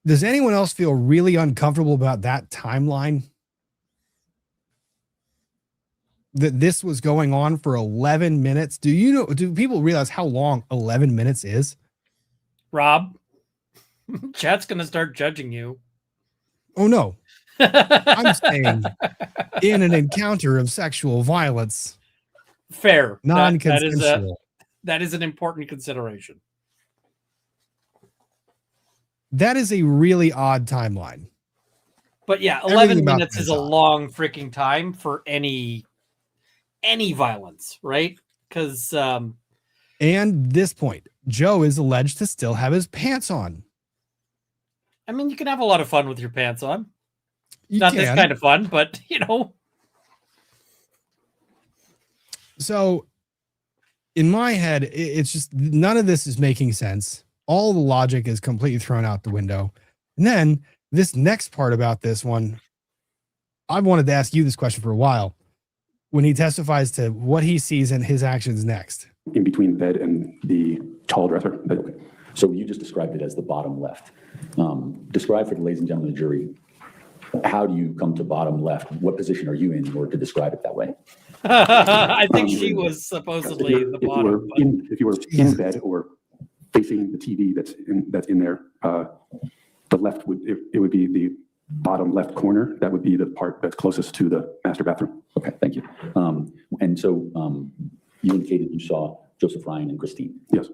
Does anyone else feel really uncomfortable about that timeline? That this was going on for 11 minutes? Do people realize how long 11 minutes is? Rob, chat's going to start judging you. Oh, no. I'm saying in an encounter of sexual violence. Fair. Non-consensual. That is an important consideration. That is a really odd timeline. But yeah, 11 minutes is a long freaking time for any violence, right? Because and this point, Joe is alleged to still have his pants on. I mean, you can have a lot of fun with your pants on. Not this kind of fun, but So in my head, it's just none of this is making sense. All the logic is completely thrown out the window. And then this next part about this one, I've wanted to ask you this question for a while. When he testifies to what he sees and his actions next. In between the bed and the tall dresser. Okay. So you just described it as the bottom left. Describe for the ladies and gentlemen of the jury, how do you come to bottom left? What position are you in order to describe it that way? I think she was supposedly the bottom. If you were in bed or facing the TV that's in there, the left would be the bottom left corner. That would be the part that's closest to the master bathroom. Okay, thank you. And so you indicated you saw Joseph Ryan and Christine. Yes.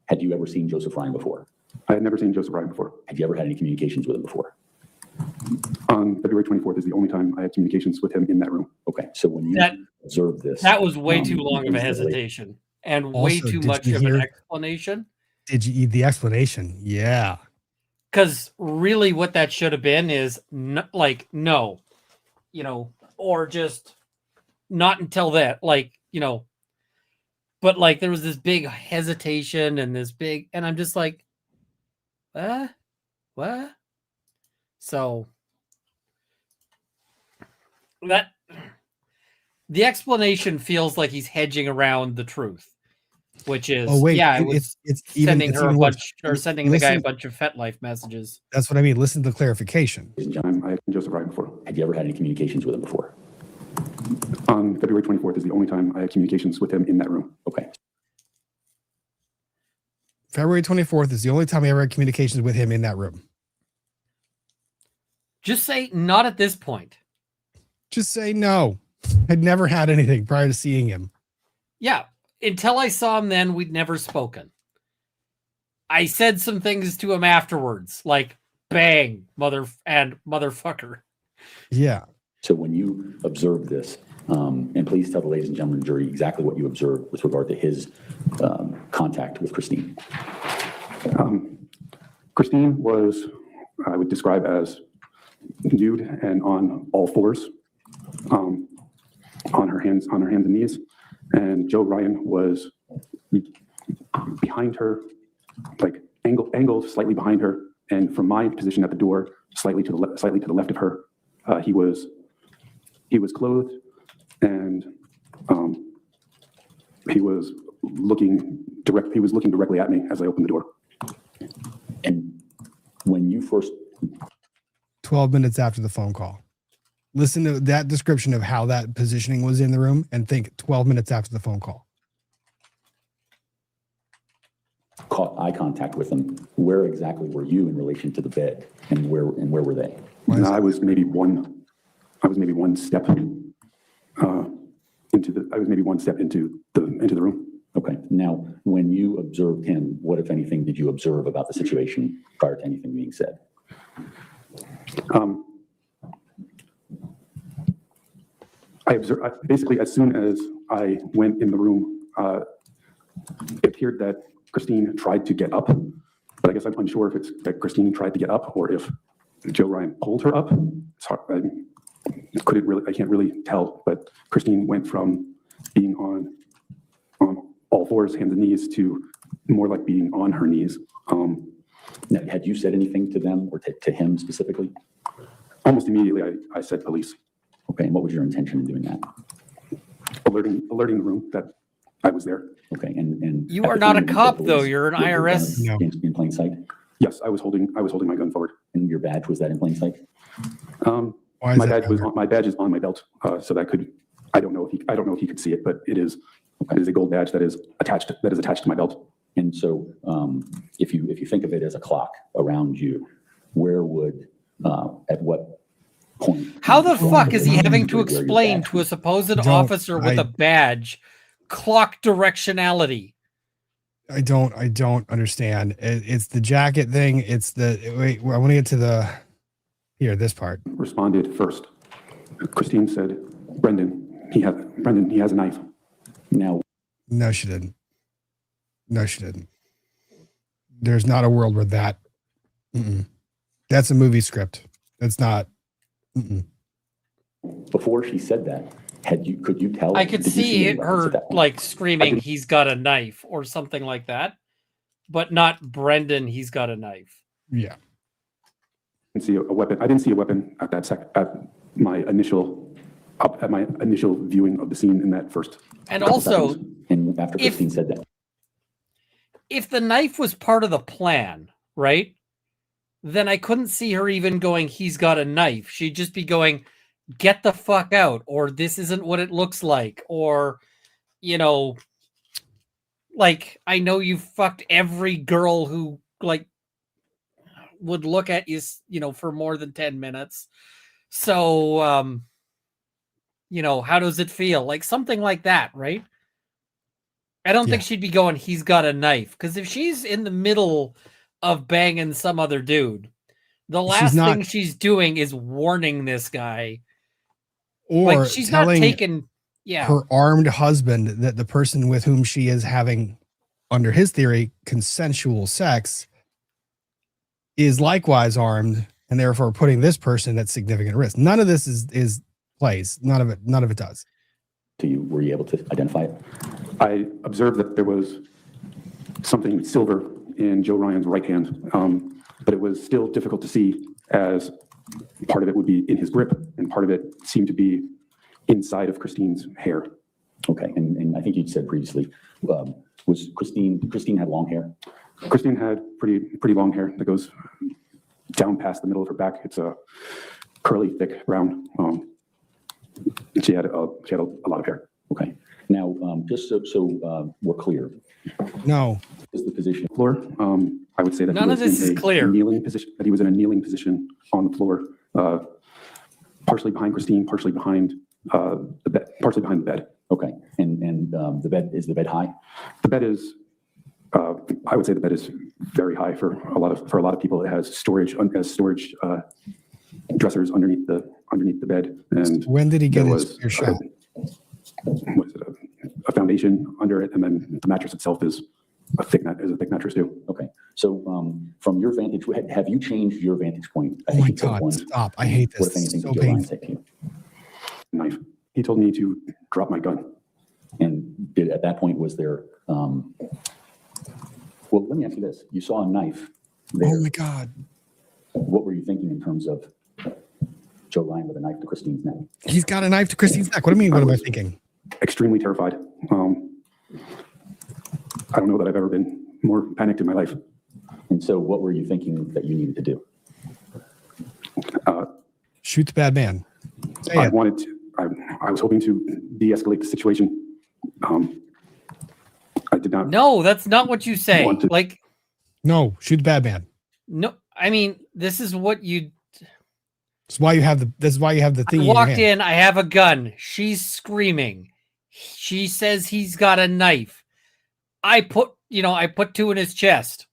Had you ever seen Joseph Ryan before? I had never seen Joseph Ryan before. Had you ever had any communications with him before? On February 24th is the only time I had communications with him in that room. Okay, so when observed this. That was way too and long of a please tell the lady- hesitation and way Also, too did much you of an hear- explanation. Did you eat the explanation? Yeah. Because really, what that should have been is no, or just not until that, But there was this big hesitation and and I'm just like, what? So that the explanation feels like he's hedging around the truth, which is, Oh wait, yeah, it was it's sending her a even worse. bunch or sending the guy a Listen- bunch of FetLife messages. That's what I mean. Listen to the clarification. Ladies and gentlemen, I had Joseph Ryan before. have you ever had any communications with him before? On February 24th is the only time I had communications with him in that room. Okay. February 24th is the only time I ever had communications with him in that room. Just say not at this point. Just say no. I'd never had anything prior to seeing him. Yeah, until I saw him then, we'd never spoken. I said some things to him afterwards, like bang, motherfucker. Yeah. So when you observed this, and please tell the ladies and gentlemen of the jury exactly what you observed with regard to his contact with Christine. Christine was, I would describe as nude and on all fours, on her hands and knees. And Joe Ryan was behind her, angled slightly behind her. And from my position at the door, slightly to the left of her, he was clothed, and he was looking directly at me as I opened the door. And when you first 12 minutes after the phone call. Listen to that description of how that positioning was in the room and think 12 minutes after the phone call. caught eye contact with him, where exactly were you in relation to the bed, and where were they? And I was maybe one step into the room. Okay. Now, when you observed him, what, if anything, did you observe about the situation prior to anything being said? I observed, basically, as soon as I went in the room, it appeared that Christine tried to get up, but I guess I'm unsure if it's that Christine tried to get up or if Joe Ryan pulled her up. It's hard, I can't really tell, but Christine went from being on all fours, hands and knees, to more like being on her knees. Now, had you said anything to them or to him specifically? Almost immediately, I said police. Okay, and what was your intention in doing that? Alerting the room that I was there. Okay, and You at are the not time a when you cop, said though. police, You're an was your gun IRS. in plain sight, Yes, I was holding my gun forward. and your badge, was that in plain sight? Why is My that badge was under- on, my badge is on my belt, so that could, I don't know if he could see it, but it is a gold badge that is attached to my belt. And so, if you think of it as a clock around you, where would, at what point? How the from fuck is he having to where your explain badge to a supposed Don't- officer with I- a badge clock directionality? I don't understand. It's the jacket thing. It's wait, I want to get to this part. Responded first. Christine said, Brendon, he has a knife. Now, No, she didn't. No, she didn't. There's not a world where that. That's a movie script. That's not. before she said that, could you tell? I could did you see any weapons her at that point? like screaming, "He's got a knife" or something like that, but not Brendon. He's got a knife. Yeah. I didn't see a weapon. I didn't see a weapon at my initial viewing of the scene in that first. And Couple also, seconds, and after if- Christine said that, if the knife was part of the plan, right? Then I couldn't see her even going, "He's got a knife." She'd just be going, "Get the fuck out," or "This isn't what it looks like," or, like, I know you fucked every girl who like would look at you, for more than 10 minutes. So, how does it feel? Like something like that, right? I don't think she'd be going, "He's got a knife." Because if she's in the middle of banging some other dude, the last thing she's doing is warning this guy. Or Like she's not taking, Yeah. her armed husband, that the person with whom she is having, under his theory, consensual sex, is likewise armed, and therefore putting this person at significant risk. None of this is plays. None of it does. Were you able to identify it? I observed that there was something silver in Joe Ryan's right hand, but it was still difficult to see, as part of it would be in his grip and part of it seemed to be inside of Christine's hair. Okay, and I think you said previously, was Christine had long hair? Christine had pretty long hair that goes down past the middle of her back. It's a curly, thick brown. She had a lot of hair. Okay. Now, just so we're clear, No. is the position Floor. I would say that None of this is clear. Kneeling position. That he was in a kneeling position on the floor, partially behind Christine, partially behind the bed, partially behind the bed. okay? And the bed, is the bed high? The bed is. I would say the bed is very high for a lot of people. It has storage dressers underneath the bed. And When did he get there his your shot? Was it a foundation under it, and then the mattress itself is a thick mattress too. Okay. So from your vantage, have you changed your vantage point? I Oh think my you said God, one. stop. I hate What, this. if anything, It's so did Joe Ryan painful. say to you? Knife. He told me to drop my gun. And at that point, was there, well, let me ask you this. You saw a knife there. Oh my God. What were you thinking in terms of Joe Ryan with a knife to Christine's neck? He's got a knife to Christine's neck. What do you mean? What am I thinking? Extremely terrified. I don't know that I've ever been more panicked in my life. And so what were you thinking that you needed to do? Shoot the bad man. Say I it. wanted to. I was hoping to de-escalate the situation. I did not. No, that's not what you say. Want to- Like, No, shoot the bad man. no, I mean, this is what you This is why you have the thing I in your walked hand. in. I have a gun. She's screaming. She says he's got a knife. I put two in his chest.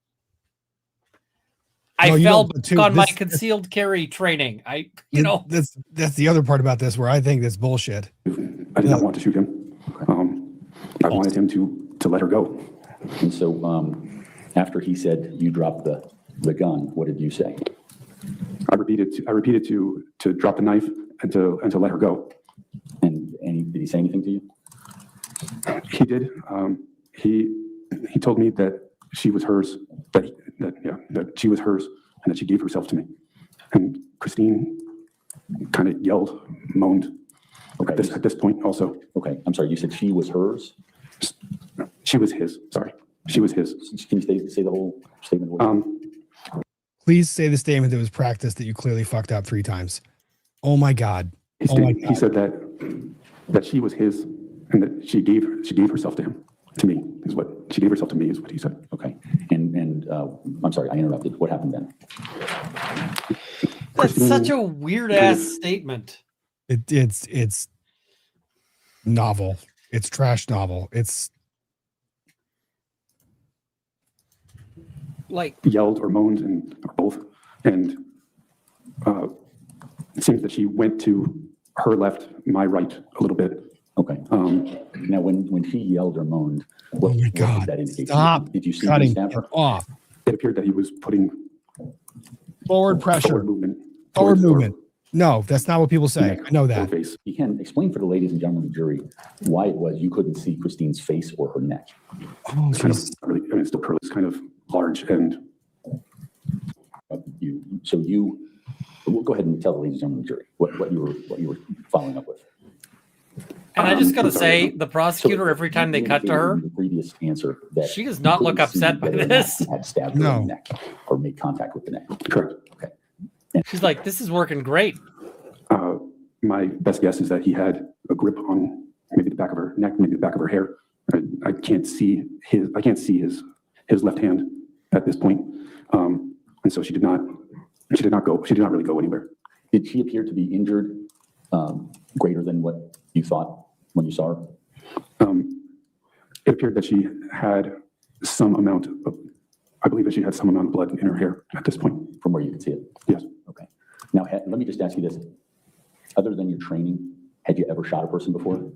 No, I you fell don't put back two. on my This- concealed carry training. That's the other part about this where I think that's bullshit. I did not want to shoot him. I wanted him to let her go. And so after he said you dropped the gun, what did you say? I repeated to drop the knife and to let her go. And did he say anything to you? He did. He told me that she was hers. That she was hers, and that she gave herself to me. And Christine kind of yelled, moaned. Okay. At this point, also, Okay, I'm sorry, you said she was hers? she was his. Sorry, she was his. Can you say the whole statement? Please say the statement that was practiced that you clearly fucked up 3 times. Oh my God. Oh my God. He said that she was his, and that she gave herself to him. To me is what she gave herself to me is what he said. Okay, and I'm sorry, I interrupted. What happened then? That's such a weird ass statement. It's novel. It's trash novel. It's Like, Yelled or moaned or both, and it seems that she went to her left, my right a little bit. Okay. Now, when she yelled or moaned, what, oh my what did God. that indicate? Stop Did you see him cutting stab her? her off. It appeared that he was putting Forward pressure. forward movement. Forward towards her movement. No, that's not what people say. neck I know or that. face. You can explain for the ladies and gentlemen of the jury why it was you couldn't see Christine's face or her neck. Oh, It's kind of Jesus. really, it's still curly. It's kind of large, and We'll go ahead and tell the ladies and gentlemen of the jury what you were following up with. and I just gotta I'm sorry. say, the prosecutor, every time they You cut to indicated her, in the previous answer that she does you not look couldn't see upset by whether or not this. he had stabbed her No. in the neck or made contact with the neck. correct. she's like, this is working great. My best guess is that he had a grip on maybe the back of her neck, maybe the back of her hair. I can't see his left hand at this point, and so she did not really go anywhere. Did she appear to be injured greater than what you thought when you saw her? It appeared that she had some amount of, I believe that she had some amount of blood in her hair at this point. From where you could see it? Yes. Okay. Now, let me just ask you this. Other than your training, had you ever shot a person before?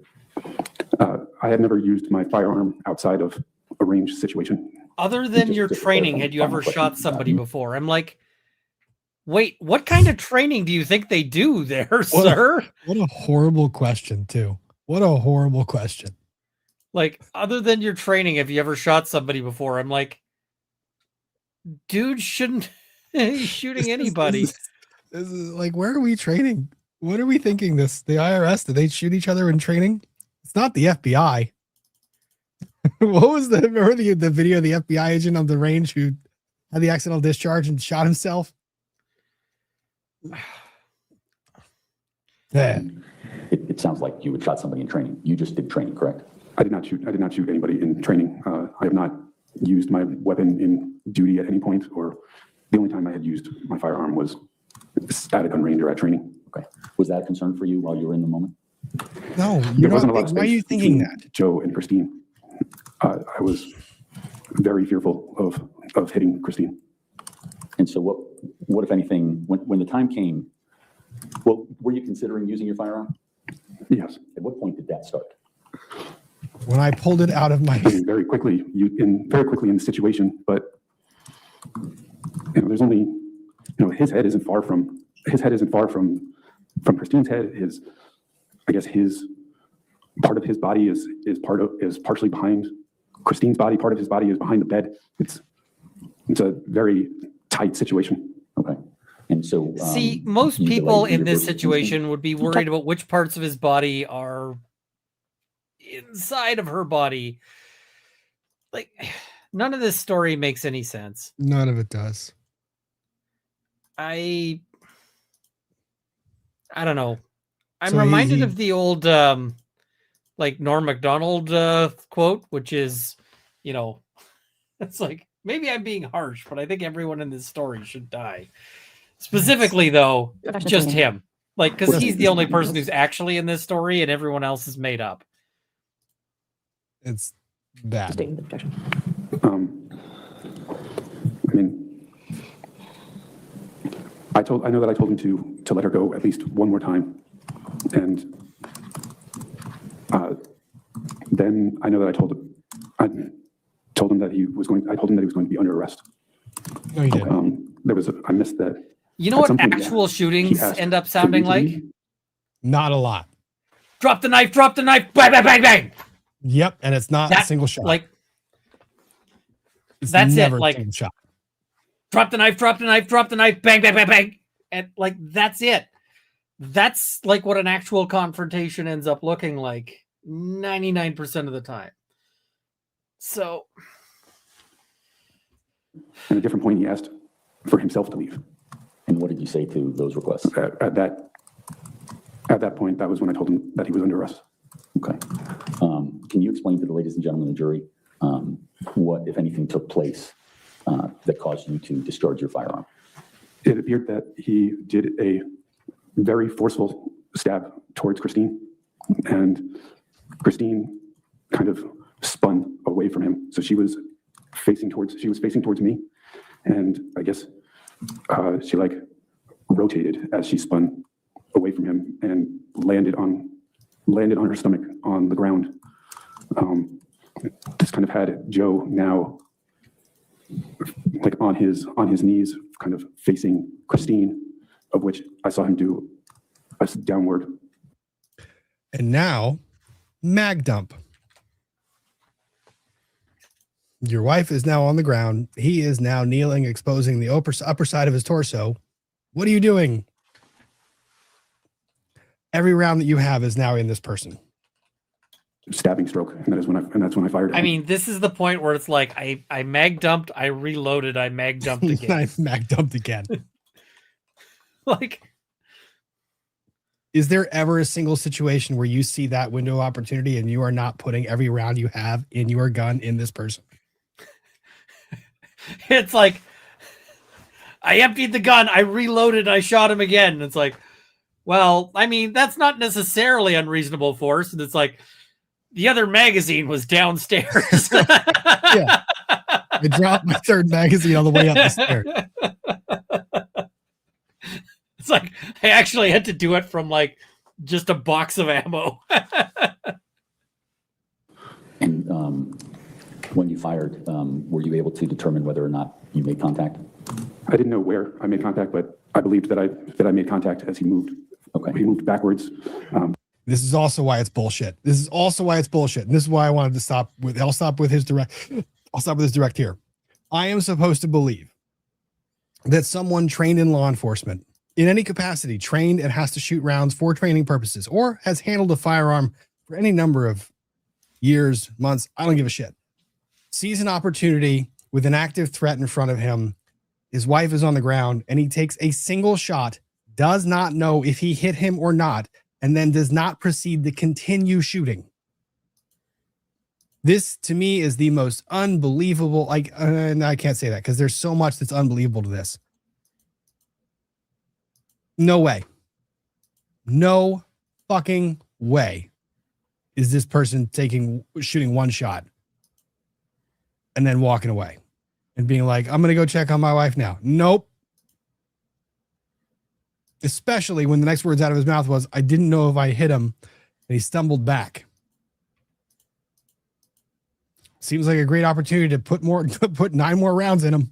I had never used my firearm outside of a range situation. Other than Just- your just a training, final had you ever question. shot somebody before? I'm like, wait, what kind of training do you think they do there, sir? What a horrible question, too. What a horrible question. Like, other than your training, have you ever shot somebody before? I'm like, dude shouldn't be shooting anybody. This is like, where are we training? What are we thinking this? The IRS, do they shoot each other in training? It's not the FBI. What was remember the video of the FBI agent on the range who had the accidental discharge and shot himself? Yeah. It sounds like you had shot somebody in training. You just did training, correct? I did not shoot anybody in training. I have not used my weapon in duty at any point, or the only time I had used my firearm was at a gun range or at training. Okay. Was that a concern for you while you were in the moment? No, There you're wasn't not. a lot of Why are space you thinking between that? Joe and Christine. I was very fearful of hitting Christine. And so what if anything, when the time came, well, were you considering using your firearm? Yes. At what point did that start? When I pulled it out of my, I mean, very quickly in the situation, but there's only, his head isn't far from Christine's head. I guess his part of his body is partially behind Christine's body. Part of his body is behind the bed. It's a very tight situation. Okay. And so, See, most you people delayed in your this versus situation would be worried about which parts of his body are inside of her body. Like, none of this story makes any sense. none of it does. I don't know. I'm So reminded he- of the old like Norm Macdonald quote, which is, it's like, maybe I'm being harsh, but I think everyone in this story should die. Specifically, though, just him. Like, because he's the only person who's actually in this story and everyone else is made up. It's bad. Sustained objection. I mean, I know that I told him to let her go at least one more time, and then I know that I told him that he was going to be under arrest. No, you didn't. I missed that. You know At what some point, actual he shootings asked end up for sounding me to like? leave. Not a lot. Drop the knife, bang, bang, bang, bang. Yep, and it's not a That, single shot. like, It's that's it, never a like- single shot. drop the knife, bang, bang, bang, bang. And like, that's it. That's like what an actual confrontation ends up looking like 99% of the time. So, At a different point, he asked for himself to leave. And what did you say to those requests? At that point, that was when I told him that he was under arrest. Okay. Can you explain to the ladies and gentlemen of the jury what, if anything, took place that caused you to discharge your firearm? It appeared that he did a very forceful stab towards Christine, and Christine kind of spun away from him. So she was facing towards me, and I guess she like rotated as she spun away from him and landed on her stomach on the ground. This kind of had Joe now like on his knees, kind of facing Christine, of which I saw him do a downward. And now, mag dump. Your wife is now on the ground. He is now kneeling, exposing the upper side of his torso. What are you doing? Every round that you have is now in this person. Stabbing stroke, and that's when I fired. I mean, this is the point where it's like, I mag dumped, I reloaded, I mag dumped again. I mag dumped again. Like, Is there ever a single situation where you see that window of opportunity and you are not putting every round you have in your gun in this person? it's like, I emptied the gun, I reloaded, I shot him again. And it's like, well, I mean, that's not necessarily unreasonable force. And it's like, the other magazine was downstairs. Yeah. I dropped my third magazine on the way up the stairs. It's like, I actually had to do it from like just a box of ammo. when you fired, were you able to determine whether or not you made contact? I didn't know where I made contact, but I believed that I made contact as he moved. Okay. He moved backwards. This is also why it's bullshit. This is also why it's bullshit. And this is why I wanted to stop with, I'll stop with his direct here. I am supposed to believe that someone trained in law enforcement in any capacity, trained and has to shoot rounds for training purposes, or has handled a firearm for any number of years, months, I don't give a shit, sees an opportunity with an active threat in front of him. His wife is on the ground and he takes a single shot, does not know if he hit him or not, and then does not proceed to continue shooting. This to me is the most unbelievable, like, and I can't say that because there's so much that's unbelievable to this. No way. No fucking way is this person shooting one shot and then walking away and being like, I'm going to go check on my wife now. Nope. Especially when the next words out of his mouth was, I didn't know if I hit him, and he stumbled back. Seems like a great opportunity to put 9 more rounds in him.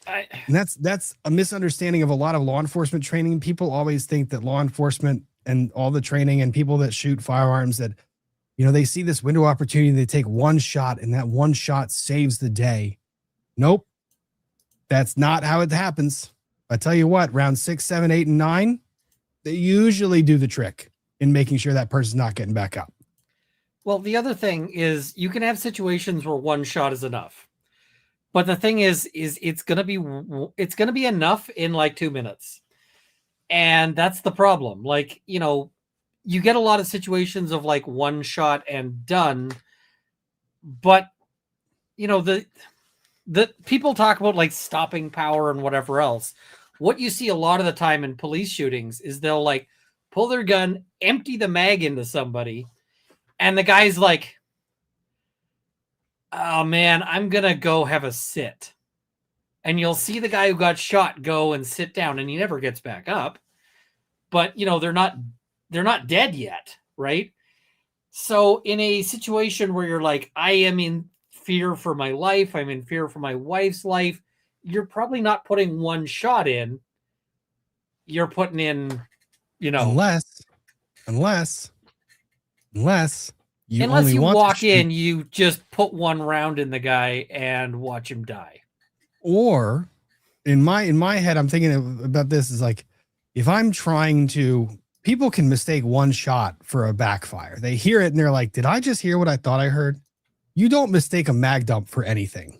And that's a misunderstanding of a lot of law enforcement training. People always think that law enforcement and all the training and people that shoot firearms, that, you know, they see this window opportunity, they take one shot and that one shot saves the day. Nope. That's not how it happens. I tell you what, round 6, 7, 8, and 9, they usually do the trick in making sure that person's not getting back up. Well, the other thing is you can have situations where one shot is enough. But the thing is it's going to be enough in like 2 minutes. And that's the problem. Like, you know, you get a lot of situations of like one shot and done. But, you know, the people talk about like stopping power and whatever else. What you see a lot of the time in police shootings is they'll like pull their gun, empty the mag into somebody, and the guy's like, oh man, I'm going to go have a sit. And you'll see the guy who got shot go and sit down, and he never gets back up. But, you know, they're not dead yet, right? So in a situation where you're like, I am in fear for my life, I'm in fear for my wife's life, you're probably not putting one shot in. You're putting in, you know, unless you walk in, you just put one round in the guy and watch him die. Or in my head, I'm thinking about this is like, if I'm trying to, people can mistake one shot for a backfire. They hear it and they're like, did I just hear what I thought I heard? You don't mistake a mag dump for anything.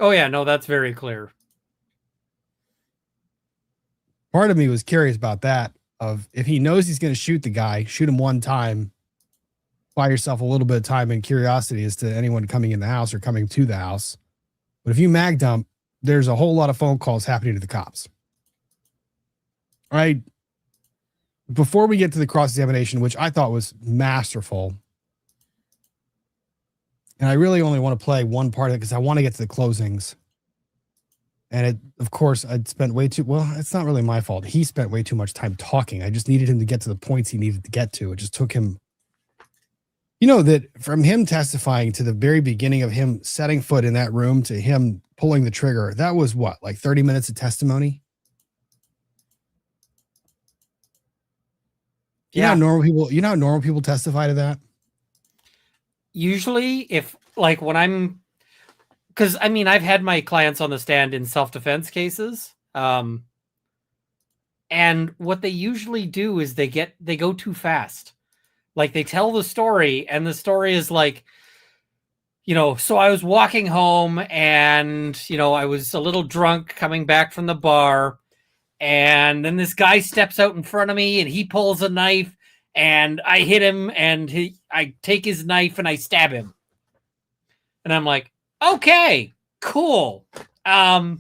Oh yeah, no, that's very clear. Part of me was curious about that, of if he knows he's going to shoot the guy, shoot him one time, buy yourself a little bit of time and curiosity as to anyone coming in the house or coming to the house. But if you mag dump, there's a whole lot of phone calls happening to the cops. All right. Before we get to the cross-examination, which I thought was masterful, and I really only want to play one part of it because I want to get to the closings. And it, of course, I'd spent it's not really my fault. He spent way too much time talking. I just needed him to get to the points he needed to get to. It just took him, you know, that from him testifying to the very beginning of him setting foot in that room to him pulling the trigger, that was what, like 30 minutes of testimony? Yeah. You know how normal people testify to that? Usually if like when I'm, because I mean, I've had my clients on the stand in self-defense cases. And what they usually do is they go too fast. Like they tell the story and the story is like, you know, so I was walking home and, you know, I was a little drunk coming back from the bar. And then this guy steps out in front of me and he pulls a knife and I hit him and I take his knife and I stab him. And I'm like, okay, cool. Can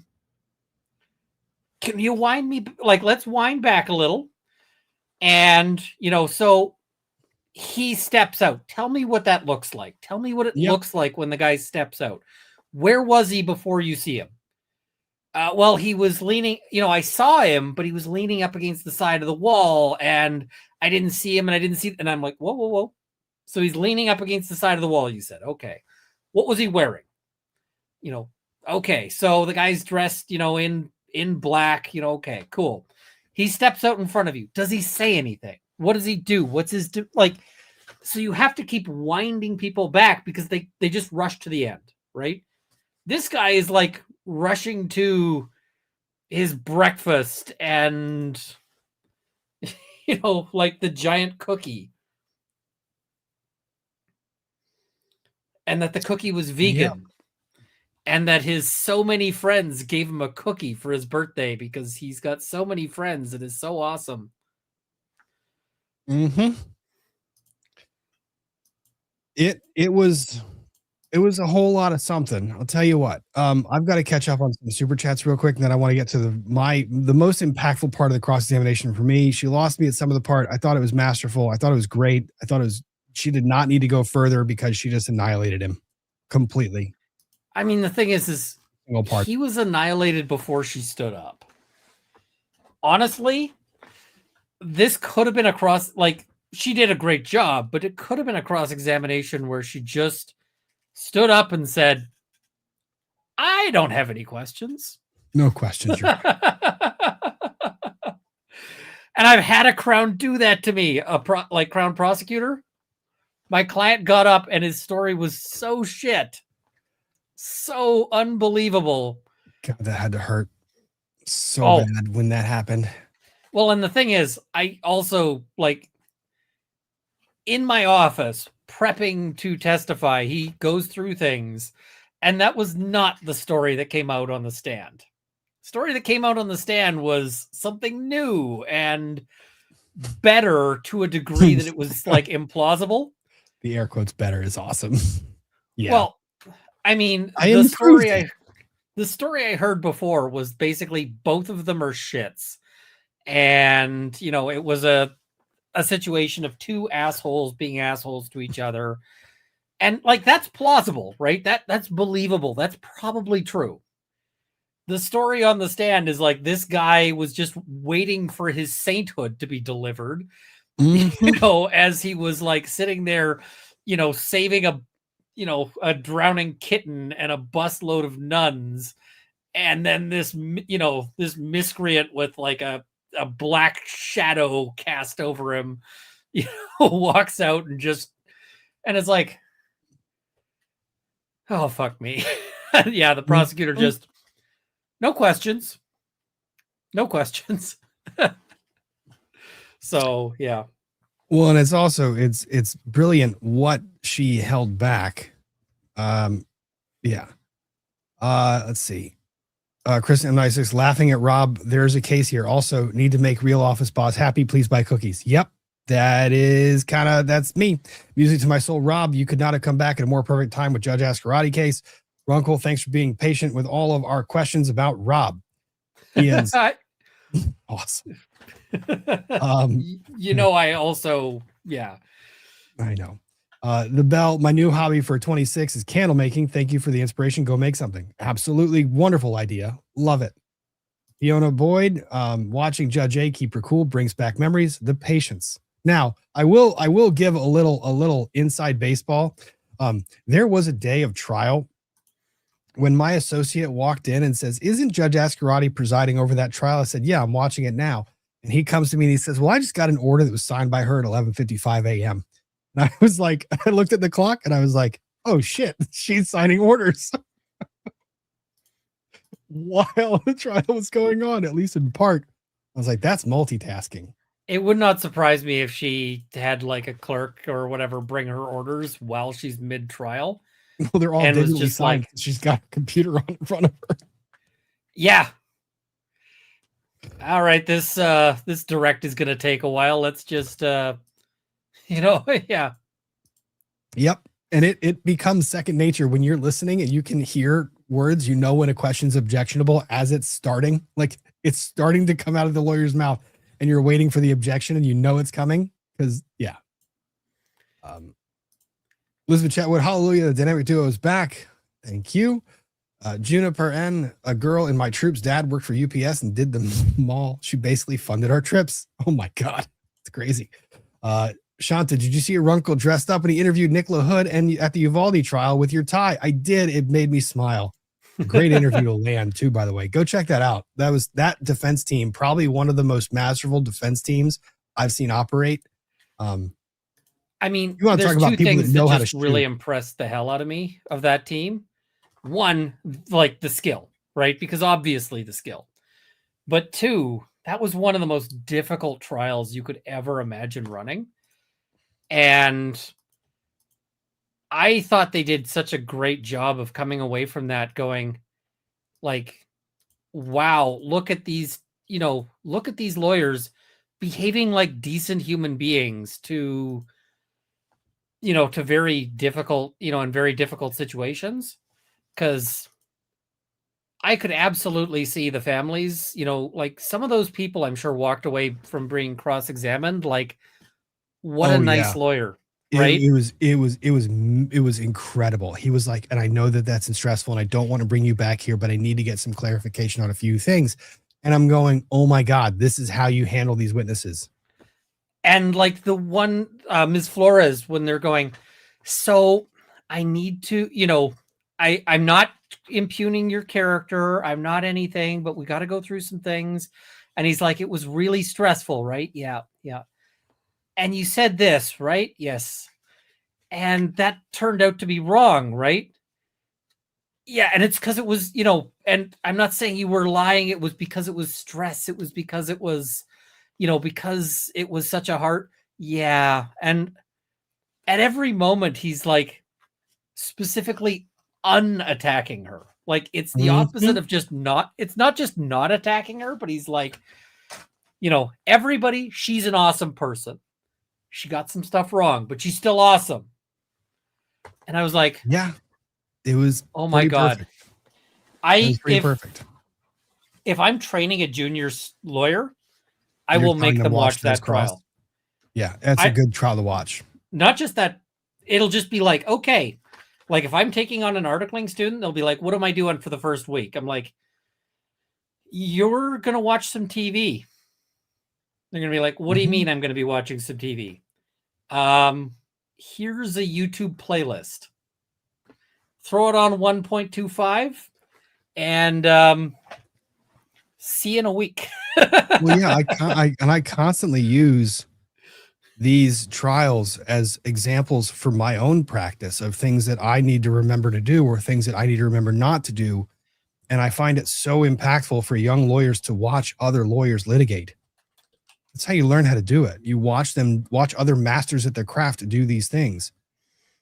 you wind me? Like, let's wind back a little. And, you know, so he steps out. Tell me what that looks like. Tell me what it looks like when the guy steps out. Where was he before you see him? Well, he was leaning, you know, I saw him, but he was leaning up against the side of the wall and I didn't see him and I didn't see, and I'm like, whoa. So he's leaning up against the side of the wall, you said. Okay. What was he wearing? Okay. So the guy's dressed, in black, okay, cool. He steps out in front of you. Does he say anything? What does he do? What's his so you have to keep winding people back because they just rush to the end, right? This guy is like rushing to his breakfast and like the giant cookie. And that the cookie was vegan. Yep. And that his so many friends gave him a cookie for his birthday because he's got so many friends. It is so awesome. Mm-hmm. It was a whole lot of something. I'll tell you what. I've got to catch up on some super chats real quick, and then I want to get to the most impactful part of the cross examination for me. She lost me at some of the part. I thought it was masterful. I thought it was great. I thought she did not need to go further because she just annihilated him completely. I mean, the thing is Single part. he was annihilated before she stood up. Honestly, this could have been a cross, she did a great job, but it could have been a cross examination where she just stood up and said, I don't have any questions. No questions. And I've had a Crown do that to me, Crown prosecutor. My client got up and his story was so shit. So unbelievable. God, that had to hurt so bad when that happened. Well, and the thing is, I also, in my office, prepping to testify, he goes through things, and that was not the story that came out on the stand. The story that came out on the stand was something new and better to a degree that it was, implausible. The air quotes better is awesome. Yeah. Well, I mean, the story I heard before was basically both of them are shits. And, it was a situation of two assholes being assholes to each other. And that's plausible, right? That's believable. That's probably true. The story on the stand is this guy was just waiting for his sainthood to be delivered, as he was sitting there, saving a drowning kitten and a busload of nuns. And then this miscreant with a black shadow cast over him, walks out and it's oh, fuck me. Yeah. The prosecutor just, no questions. So, yeah. Well, and it's also, it's brilliant what she held back. Yeah. Let's see. Chris M96 laughing at Rob. There's a case here. Also need to make real office boss happy. Please buy cookies. Yep. That's me. Music to my soul. Rob, you could not have come back at a more perfect time with Judge Ascarati case. Runkle, thanks for being patient with all of our questions about Rob. He is awesome. I also, yeah. I know. The bell, my new hobby for 26 is candle making. Thank you for the inspiration. Go make something. Absolutely wonderful idea. Love it. Fiona Boyd, watching Judge A keep her cool brings back memories. The patience. Now, I will give a little inside baseball. There was a day of trial when my associate walked in and says, "Isn't Judge Ascarati presiding over that trial?" I said, "Yeah, I'm watching it now." And he comes to me and he says, "Well, I just got an order that was signed by her at 11:55 a.m. And I was like, I looked at the clock and I was like, oh shit, she's signing orders while the trial was going on, at least in part. I was like, that's multitasking. It would not surprise me if she had a clerk or whatever bring her orders while she's mid-trial. Well, they're all and digitally just signed. She's got a computer on in front of her. Yeah. All right, this direct is going to take a while. Let's just yeah. Yep. And it becomes second nature when you're listening and you can hear words, when a question's objectionable as it's starting. It's starting to come out of the lawyer's mouth and you're waiting for the objection and it's coming. Because yeah. Elizabeth Chatwood, hallelujah, the dynamic duo is back. Thank you. Juniper N, a girl in my troop's dad worked for UPS and did the mall. She basically funded our trips. Oh my God. It's crazy. Shanta, did you see Runkle dressed up when he interviewed Nicola Hood and at the Uvalde trial with your tie? I did. It made me smile. Great interview to land too, by the way. Go check that out. That defense team, probably one of the most masterful defense teams I've seen operate. I mean, you want to there's talk about two people that things know that how to just shoot. really impressed the hell out of me of that team. One, like the skill, right? Because obviously the skill. But two, that was one of the most difficult trials you could ever imagine running. And I thought they did such a great job of coming away from that going like, wow, look at these, look at these lawyers behaving like decent human beings to very difficult, in very difficult situations. Because I could absolutely see the families, like some of those people I'm sure walked away from being cross-examined. Like, what a nice lawyer, right? It was incredible. He was like, and I know that that's stressful and I don't want to bring you back here, but I need to get some clarification on a few things. And I'm going, oh my God, this is how you handle these witnesses. And like the one, Ms. Flores, when they're going, so I need to, I'm not impugning your character. I'm not anything, but we got to go through some things. And he's like, it was really stressful, right? Yeah. Yeah. And you said this, right? Yes. And that turned out to be wrong, right? Yeah. And it's because it was, and I'm not saying you were lying. It was because it was stress. It was because it was, because it was such a hard, yeah. And at every moment, he's like specifically unattacking her. Like it's the opposite of just not, it's not just not attacking her, but he's like, everybody, she's an awesome person. She got some stuff wrong, but she's still awesome. And I was like, yeah, it was, oh my God. Perfect. If I'm training a junior lawyer, I will make them watch that trial. Yeah, that's a good trial to watch. Not just that, it'll just be like, okay, like if I'm taking on an articling student, they'll be like, what am I doing for the first week? I'm like, you're going to watch some TV. They're going to be like, what do you mean I'm going to be watching some TV? Here's a YouTube playlist. Throw it on 1.25 and see you in a week. Well, yeah, I constantly use these trials as examples for my own practice of things that I need to remember to do or things that I need to remember not to do. And I find it so impactful for young lawyers to watch other lawyers litigate. That's how you learn how to do it. You watch other masters at their craft to do these things.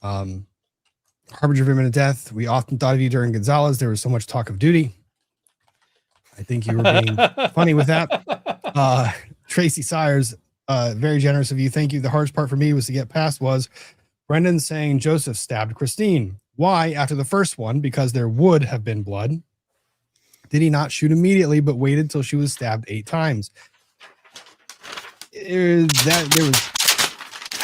Harbinger of imminent death. We often thought of you during Gonzalez. There was so much talk of duty. I think you were being funny with that. Tracy Sires, very generous of you. Thank you. The hardest part for me was to get past was Brendon saying Joseph stabbed Christine. Why? After the first one, because there would have been blood. Did he not shoot immediately, but waited till she was stabbed 8 times? There was.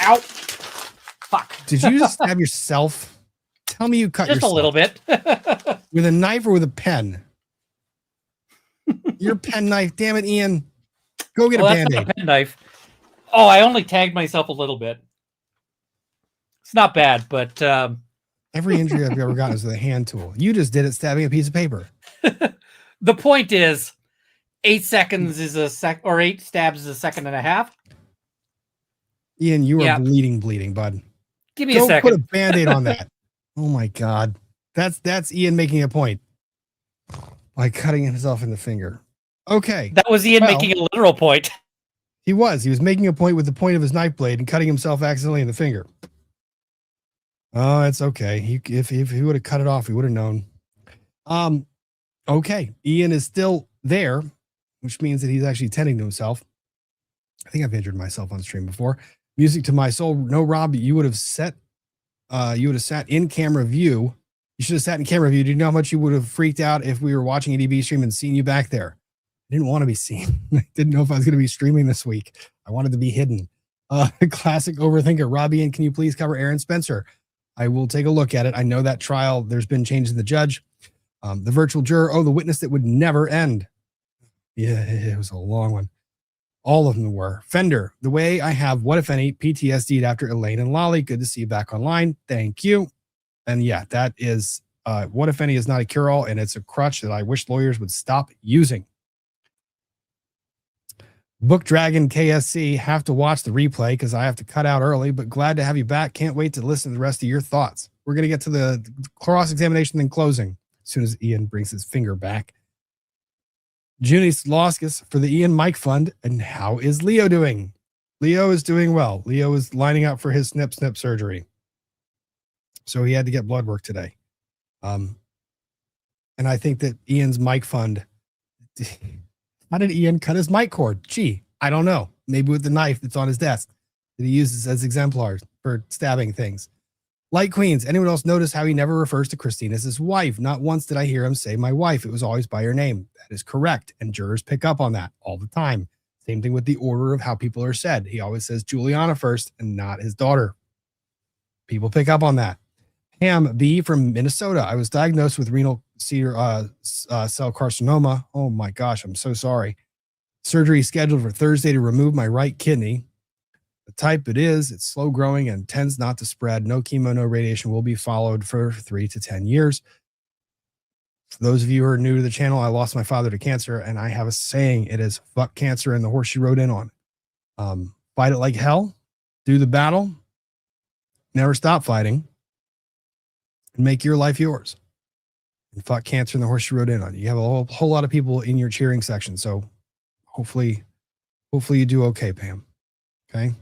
Ow! Fuck. Did you just stab yourself? Tell me you cut just yourself. A little bit. With a knife or with a pen? Your pen knife. Damn it, Ian. Go get a Band-Aid. Pen knife. Oh, I only tagged myself a little bit. It's not bad, but every injury I've ever gotten is with a hand tool. You just did it stabbing a piece of paper. The point is 8 seconds is a sec, or 8 stabs is a second and a half. Ian, you are bleeding, bud. Give me a second. Put a Band-Aid on that. Oh my God. That's Ian making a point. By cutting himself in the finger. Okay. That was Ian making a literal point. He was making a point with the point of his knife blade and cutting himself accidentally in the finger. Oh, it's okay. If he would have cut it off, he would have known. Okay. Ian is still there, which means that he's actually tending to himself. I think I've injured myself on stream before. Music to my soul. No, Rob, you would have sat in camera view. You should have sat in camera view. Do you know how much you would have freaked out if we were watching a DB stream and seen you back there? I didn't want to be seen. I didn't know if I was going to be streaming this week. I wanted to be hidden. Classic overthinker. Robbie, and can you please cover Aaron Spencer? I will take a look at it. I know that trial, there's been changes in the judge. The virtual juror. Oh, the witness that would never end. Yeah, it was a long one. All of them were. Fender, the way I have, what if any, PTSD'd after Elaine and Lolly. Good to see you back online. Thank you. And yeah, that is, what if any is not a cure-all, and it's a crutch that I wish lawyers would stop using. Book Dragon KSC, have to watch the replay because I have to cut out early, but glad to have you back. Can't wait to listen to the rest of your thoughts. We're going to get to the cross-examination and closing as soon as Ian brings his finger back. Junie Sloskus for the Ian Mike Fund. And how is Leo doing? Leo is doing well. Leo is lining up for his snip surgery. So he had to get blood work today. And I think that Ian's Mike Fund, how did Ian cut his mic cord? Gee, I don't know. Maybe with the knife that's on his desk that he uses as exemplars for stabbing things. Light Queens, anyone else notice how he never refers to Christine as his wife? Not once did I hear him say my wife. It was always by her name. That is correct. And jurors pick up on that all the time. Same thing with the order of how people are said. He always says Juliana first and not his daughter. People pick up on that. Pam B from Minnesota. I was diagnosed with renal cell carcinoma. Oh my gosh, I'm so sorry. Surgery scheduled for Thursday to remove my right kidney. The type it is, it's slow growing and tends not to spread. No chemo, no radiation, will be followed for 3 to 10 years. For those of you who are new to the channel, I lost my father to cancer, and I have a saying. It is fuck cancer and the horse you rode in on. Fight it like hell. Do the battle. Never stop fighting. And make your life yours. And fuck cancer and the horse you rode in on. You have a whole lot of people in your cheering section, so hopefully you do okay, Pam. Okay.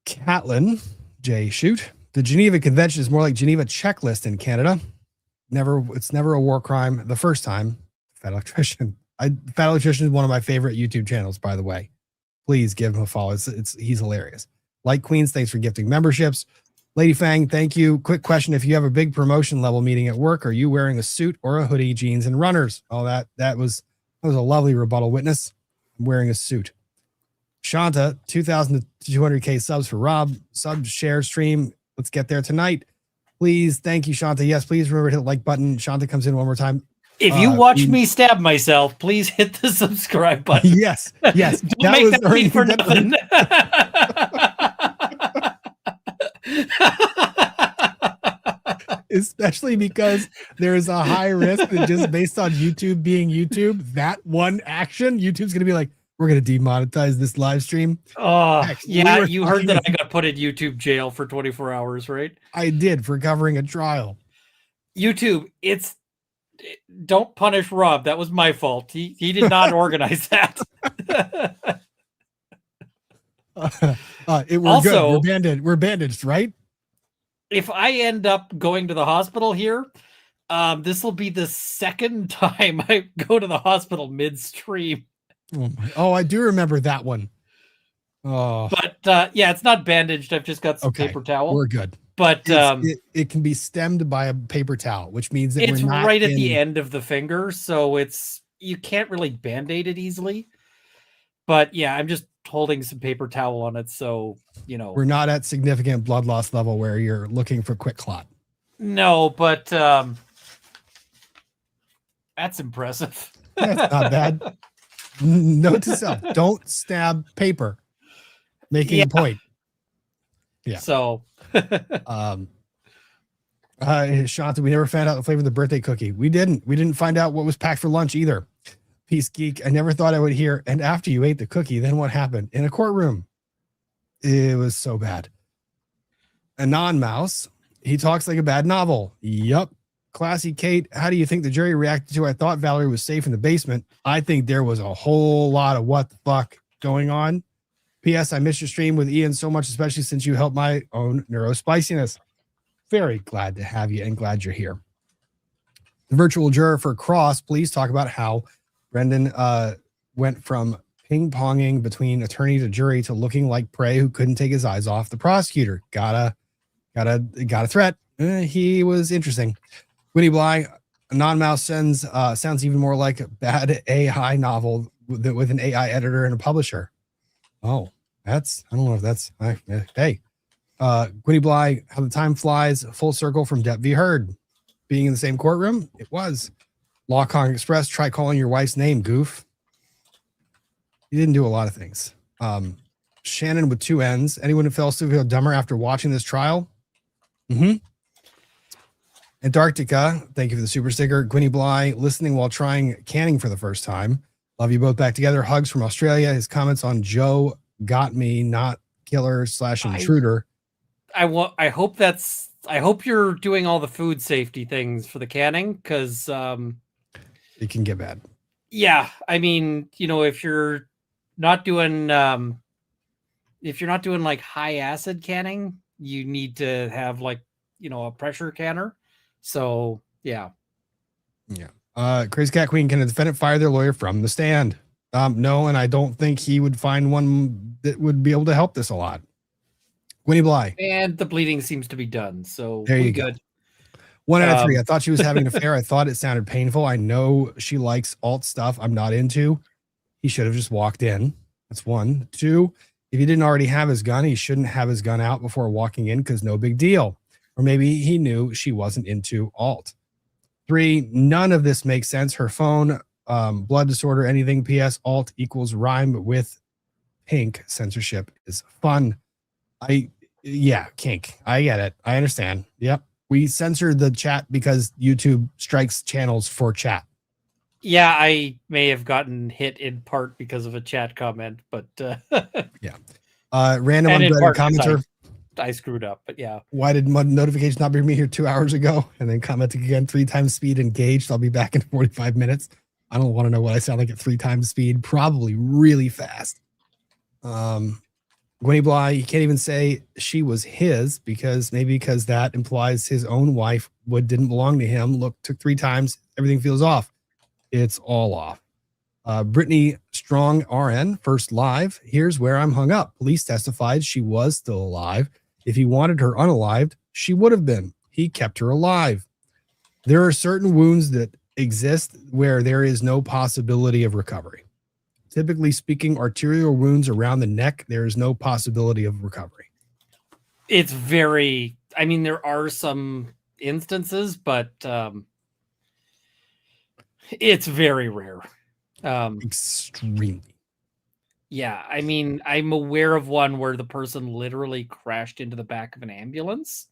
Catlin J. Shoot. The Geneva Convention is more like Geneva checklist in Canada. It's never a war crime. The first time, Fat Electrician. Fat Electrician is one of my favorite YouTube channels, by the way. Please give him a follow. He's hilarious. Light Queens, thanks for gifting memberships. Lady Fang, thank you. Quick question: if you have a big promotion level meeting at work, are you wearing a suit or a hoodie, jeans, and runners? Oh, that was a lovely rebuttal witness. I'm wearing a suit. Shanta, 2,200K subs for Rob. Sub, share, stream. Let's get there tonight. Please. Thank you, Shanta. Yes, please remember to hit the like button. Shanta comes in one more time. If you watch me stab myself, please hit the subscribe button. Yes. Don't that make that be for nothing. Especially because there's a high risk that just based on YouTube being YouTube, that one action, YouTube's going to be like, we're going to demonetize this live stream. Oh, yeah. You heard that I got put in YouTube jail for 24 hours, right? I did, for covering a trial. YouTube, don't punish Rob. That was my fault. He did not organize that. We're good. We're bandaged, right? If I end up going to the hospital here, this will be the second time I go to the hospital midstream. Oh, I do remember that one. Oh, but yeah, it's not bandaged. I've just got some paper towel. We're good. But it can be stemmed by a paper towel, which means that it's we're not right at the end of the finger, so you can't really band-aid it easily. But yeah, I'm just holding some paper towel on it, so we're not at significant blood loss level where you're looking for quick clot. No, but that's impressive. That's not bad. Note to self: don't stab paper. Making a point. Yeah. So, Shanta, we never found out the flavor of the birthday cookie. We didn't find out what was packed for lunch either. Peace Geek. I never thought I would hear. And after you ate the cookie, then what happened in a courtroom? It was so bad. Anon Mouse. He talks like a bad novel. Yup. Classy Kate, how do you think the jury reacted to I thought Valerie was safe in the basement? I think there was a whole lot of what the fuck going on. P.S. I missed your stream with Ian so much, especially since you helped my own neurospiciness. Very glad to have you and glad you're here. The virtual juror for Cross, please talk about how Brendon went from ping-ponging between attorney to jury to looking like prey who couldn't take his eyes off the prosecutor. Got a threat. He was interesting. Winnie Bly, Non-Mouse sounds even more like a bad AI novel with an AI editor and a publisher. Oh, I don't know if that's, hey. Winnie Bly, how the time flies, full circle from Depp v. Heard. Being in the same courtroom, it was. Law Kong Express, try calling your wife's name, goof. He didn't do a lot of things. Shannon with 2 N's. Anyone who fell feel dumber after watching this trial? Antarctica, thank you for the super sticker. Gwynny Bly, listening while trying canning for the first time. Love you both back together. Hugs from Australia. His comments on Joe got me, not killer / intruder. I hope you're doing all the food safety things for the canning, because It can get bad. yeah, I mean, if you're not doing like high acid canning, you need to have like a pressure canner. So yeah. Crazy Cat Queen, can a defendant fire their lawyer from the stand? No, and I don't think he would find one that would be able to help this a lot. Gwynny Bly. And the bleeding seems to be done. So There you good. go. 1 out of 3. I thought she was having an affair. I thought it sounded painful. I know she likes alt stuff I'm not into. He should have just walked in. That's 1. 2, if he didn't already have his gun, he shouldn't have his gun out before walking in, because no big deal. Or maybe he knew she wasn't into alt. 3, none of this makes sense. Her phone, blood disorder, anything. PS, alt equals rhyme with pink. Censorship is fun. Kink. I get it. I understand. Yep. We censored the chat because YouTube strikes channels for chat. Yeah, I may have gotten hit in part because of a chat comment, but Random and in unbreaded part 'cause commenter. I screwed up, but yeah. Why did notification not bring me here 2 hours ago? And then commenting again, 3 times speed engaged. I'll be back in 45 minutes. I don't want to know what I sound like at 3 times speed. Probably really fast. Gwynny Bly, he can't even say she was his because that implies his own wife didn't belong to him. Look, took 3 times. Everything feels off. It's all off. Brittany Strong RN, first live. Here's where I'm hung up. Police testified she was still alive. If he wanted her unalived, she would have been. He kept her alive. There are certain wounds that exist where there is no possibility of recovery. Typically speaking, arterial wounds around the neck, there is no possibility of recovery. It's very, there are some instances, but it's very rare. Extremely. Yeah, I'm aware of one where the person literally crashed into the back of an ambulance.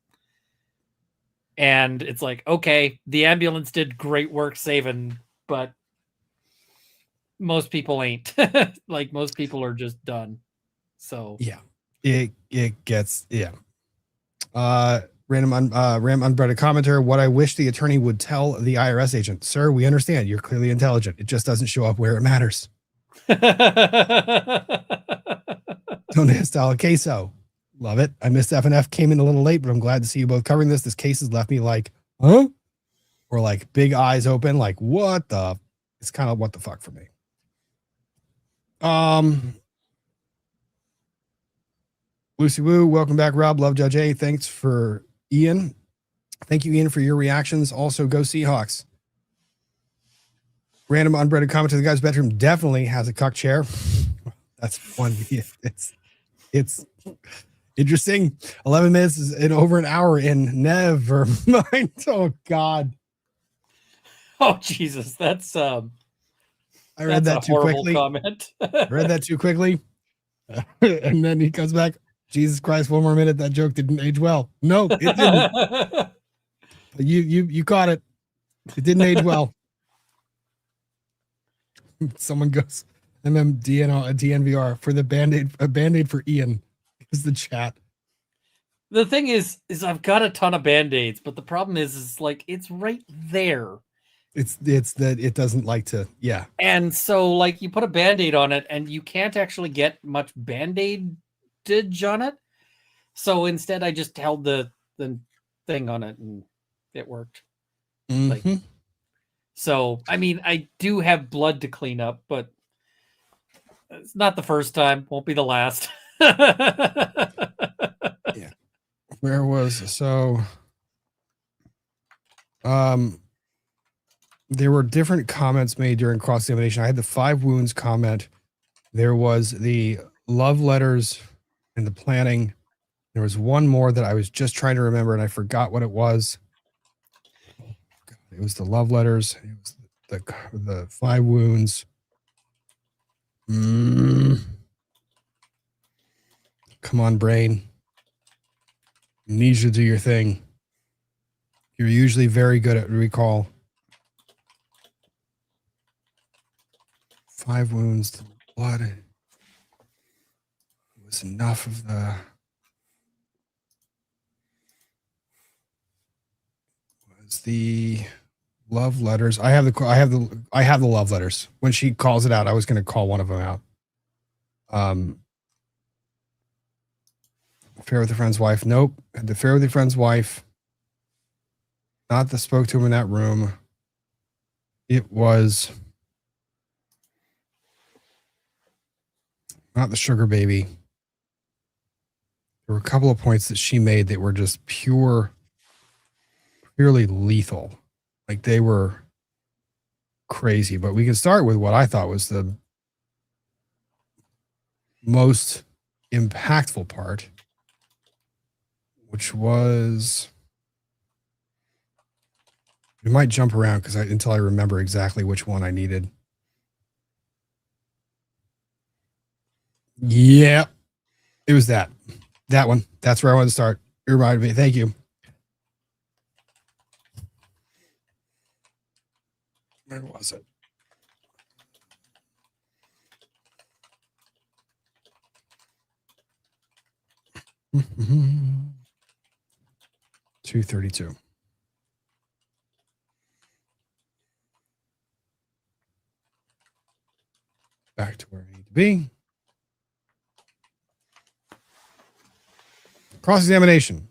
And it's like, okay, the ambulance did great work saving, but most people ain't. Like, most people are just done. So yeah, it gets, yeah. Ram unbreaded commenter. What I wish the attorney would tell the IRS agent, sir, we understand you're clearly intelligent. It just doesn't show up where it matters. Don't style queso. Love it. I missed F&F, came in a little late, but I'm glad to see you both covering this. This case has left me like, huh? Or like big eyes open, like what the? It's kind of what the fuck for me. Lucy Woo, welcome back, Rob. Love Judge A. Thanks for Ian. Thank you, Ian, for your reactions. Also, go Seahawks. Random unbreaded comment to the guy's bedroom definitely has a cuck chair. That's fun. It's interesting. 11 minutes is in over an hour in. Never mind. Oh God. oh Jesus, that's I read that too quickly. Comment. Read that too quickly. And then he comes back. Jesus Christ, 1 more minute. That joke didn't age well. No, it didn't. You caught it. It didn't age well. Someone goes, DNVR for the Band-Aid, a Band-Aid for Ian is the chat. The thing is I've got a ton of Band-Aids, but the problem is like, it's right there. It's that it doesn't like to, yeah. And so like you put a Band-Aid on it and you can't actually get much Band-Aidage on it. So instead I just held the thing on it and it worked. Mm-hmm. Like, so, I do have blood to clean up, but it's not the first time. Won't be the last. Yeah. Where was, so, there were different comments made during cross-examination. I had the 5 wounds comment. There was the love letters and the planning. There was one more that I was just trying to remember and I forgot what it was. It was the love letters. It was the 5 wounds. Mm. Come on, brain. Need you to do your thing. You're usually very good at recall. 5 wounds to the blood. It was enough of the. Was the love letters? I have the love letters. When she calls it out, I was going to call one of them out. Affair with a friend's wife. Nope. Had the affair with a friend's wife. Not that spoke to him in that room. It was not the sugar baby. There were a couple of points that she made that were just purely lethal. Like they were crazy. But we can start with what I thought was the most impactful part, which was, we might jump around because until I remember exactly which one I needed. Yeah, it was that one. That's where I wanted to start. It reminded me. Thank you. Where was it? Mm-hmm. 232. Back to where I need to be. Cross-examination.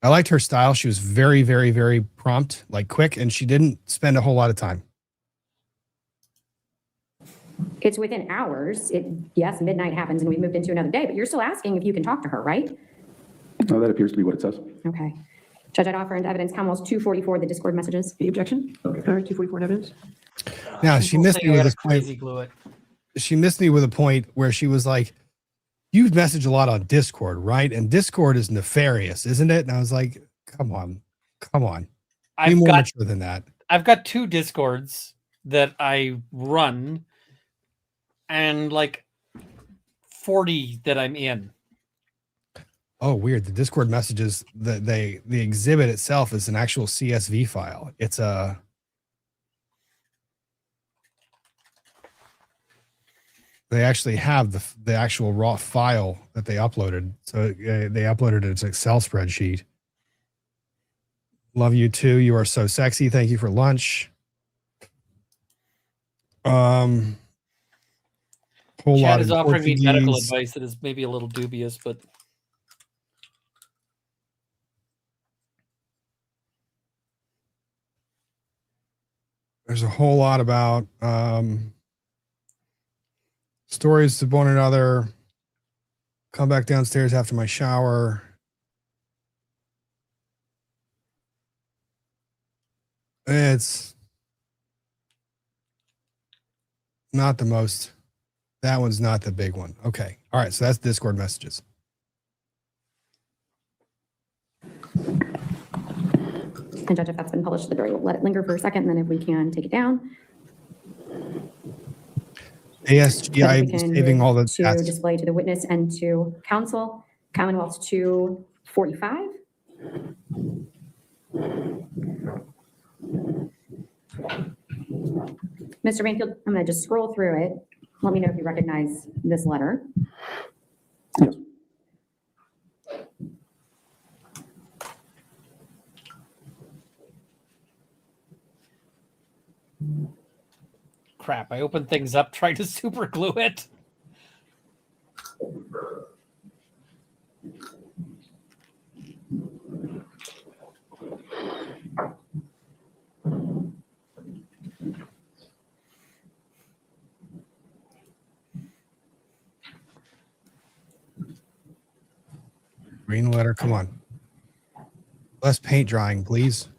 I liked her style. She was very, very, very prompt, like quick, and she didn't spend a whole lot of time. It's within hours. Yes, midnight happens and we've moved into another day, but you're still asking if you can talk to her, right? No, that appears to be what it says. Okay. Judge, I'd offer into evidence Commonwealth 244, the Discord messages. The objection? All right, 244 in evidence. Now, she missed me with this point. Crazy glue it. She missed me with a point where she was like, you message a lot on Discord, right? And Discord is nefarious, isn't it? And I was like, come on. Be more mature than that. I've got 2 Discords that I run and like 40 that I'm in. Oh, weird. The Discord messages, the exhibit itself is an actual CSV file. It's a they actually have the actual raw file that they uploaded. So they uploaded it as an Excel spreadsheet. Love you too. You are so sexy. Thank you for lunch. Whole lot Chad of is offering me medical Portuguese. advice that is maybe a little dubious, but There's a whole lot about stories to one another. Come back downstairs after my shower. It's not the most. That one's not the big one. Okay. All right. So that's Discord messages. And Judge, if that's been published to the jury, we'll let it linger for a second, and then if we can take it down. ASG, I'm saving all the to chats. display to the witness and to counsel. Commonwealth 245. Mr. Banfield, I'm going to just scroll through it. Let me know if you recognize this letter. Yes. crap. I opened things up trying to super glue it. Green letter, come on. Less paint drying, please.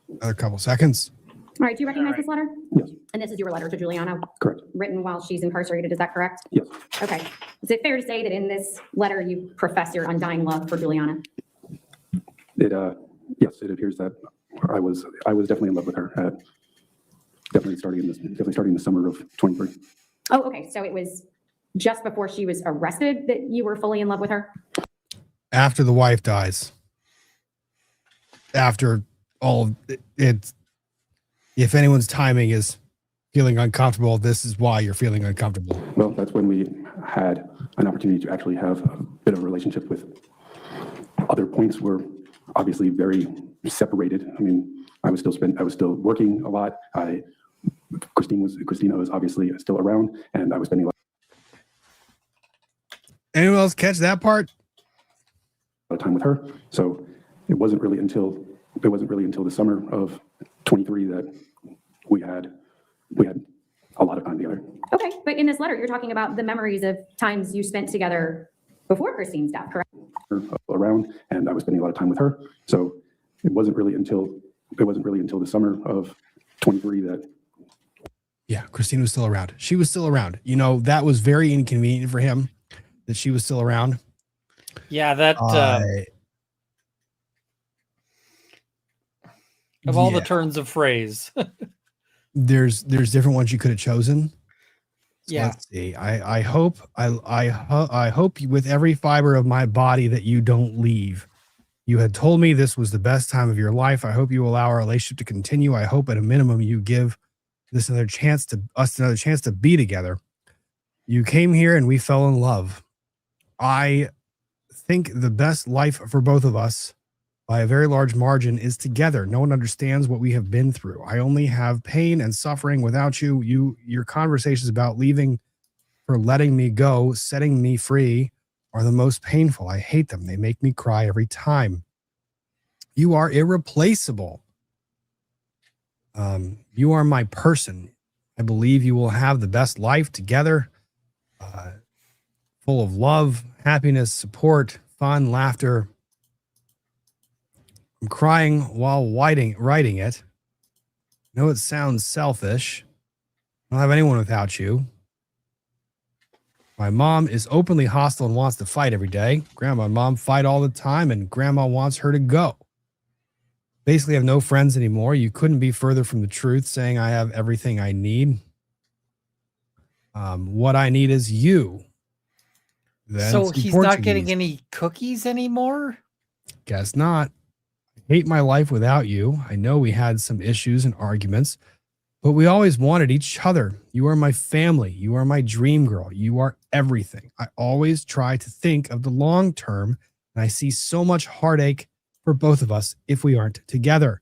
Another couple seconds. All right, do you recognize this letter? Yes. And this is your letter to Juliana? Correct. Written while she's incarcerated, is that correct? Yes. Okay. Is it fair to say that in this letter you profess your undying love for Juliana? Yes, it appears that I was definitely in love with her. Definitely starting in the summer of 23. Oh, okay. So it was just before she was arrested that you were fully in love with her? After the wife dies. After all of it, if anyone's timing is feeling uncomfortable, this is why you're feeling uncomfortable. Well, that's when we had an opportunity to actually have a bit of a relationship. With other points were obviously very separated. I mean, I was still working a lot. Christina was obviously still around, and I was spending a lot Anyone else catch that part? of time with her. So it wasn't really until the summer of 23 that we had a lot of time together. Okay. But in this letter, you're talking about the memories of times you spent together before Christine's death, correct? Around, and I was spending a lot of time with her. So it wasn't really until the summer of 23 that. Yeah, Christine was still around. She was still around. You know, that was very inconvenient for him that she was still around. Yeah, that of all the turns of phrase. there's different ones you could have chosen. So Yeah. let's see. I hope with every fiber of my body that you don't leave. You had told me this was the best time of your life. I hope you allow our relationship to continue. I hope at a minimum you give us another chance to be together. You came here and we fell in love. I think the best life for both of us by a very large margin is together. No one understands what we have been through. I only have pain and suffering without you. Your conversations about leaving, for letting me go, setting me free are the most painful. I hate them. They make me cry every time. You are irreplaceable. You are my person. I believe you will have the best life together, full of love, happiness, support, fun, laughter. I'm crying while writing it. I know it sounds selfish. I don't have anyone without you. My mom is openly hostile and wants to fight every day. Grandma and mom fight all the time, and grandma wants her to go. Basically, I have no friends anymore. You couldn't be further from the truth, saying I have everything I need. What I need is you. Then So some he's not Portuguese. getting any cookies anymore? Guess not. I hate my life without you. I know we had some issues and arguments, but we always wanted each other. You are my family. You are my dream girl. You are everything. I always try to think of the long term, and I see so much heartache for both of us if we aren't together.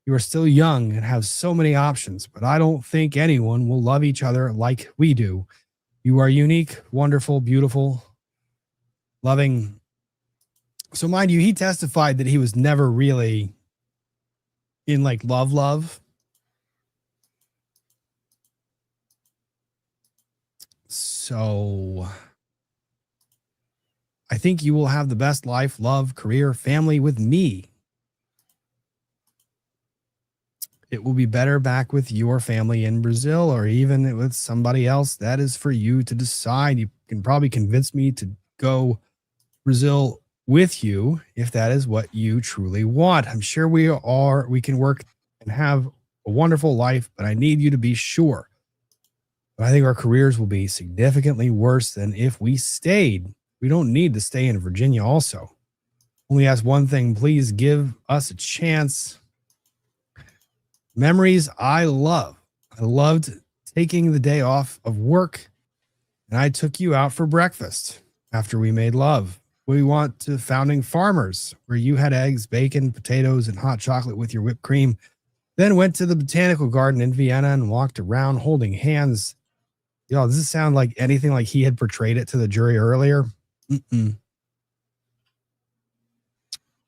You are still young and have so many options, but I don't think anyone will love each other like we do. You are unique, wonderful, beautiful, loving. So mind you, he testified that he was never really in like love. So I think you will have the best life, love, career, family with me. It will be better back with your family in Brazil or even with somebody else. That is for you to decide. You can probably convince me to go Brazil with you if that is what you truly want. I'm sure we can work and have a wonderful life, but I need you to be sure. But I think our careers will be significantly worse than if we stayed. We don't need to stay in Virginia also. Only ask one thing, please give us a chance. Memories I love. I loved taking the day off of work, and I took you out for breakfast after we made love. We went to Founding Farmers, where you had eggs, bacon, potatoes, and hot chocolate with your whipped cream. Then went to the botanical garden in Vienna and walked around holding hands. Yo, does this sound like anything like he had portrayed it to the jury earlier?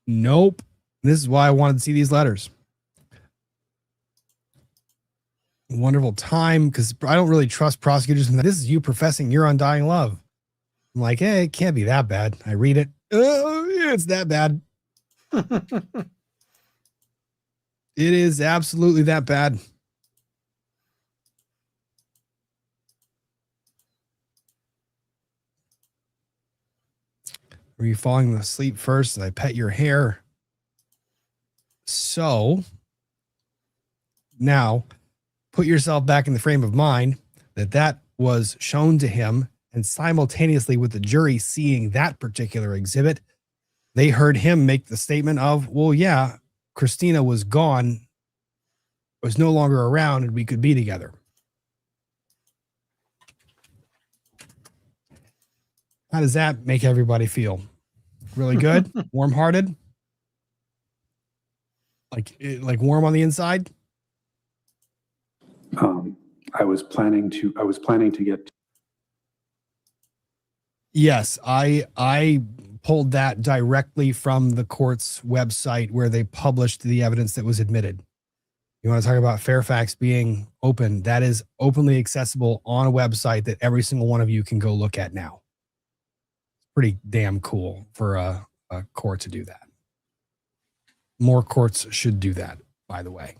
Nope. This is why I wanted to see these letters. Wonderful time, because I don't really trust prosecutors. And this is you professing your undying love. I'm like, hey, it can't be that bad. I read it. Oh, yeah, it's that bad. It is absolutely that bad. Were you falling asleep first and I pet your hair? So now put yourself back in the frame of mind that was shown to him, and simultaneously with the jury seeing that particular exhibit, they heard him make the statement of, well, yeah, Christina was gone, was no longer around, and we could be together. How does that make everybody feel? Really good? Warm-hearted? Like warm on the inside? I was planning to get. Yes, I pulled that directly from the court's website where they published the evidence that was admitted. You want to talk about Fairfax being open? That is openly accessible on a website that every single one of you can go look at now. Pretty damn cool for a court to do that. More courts should do that, by the way.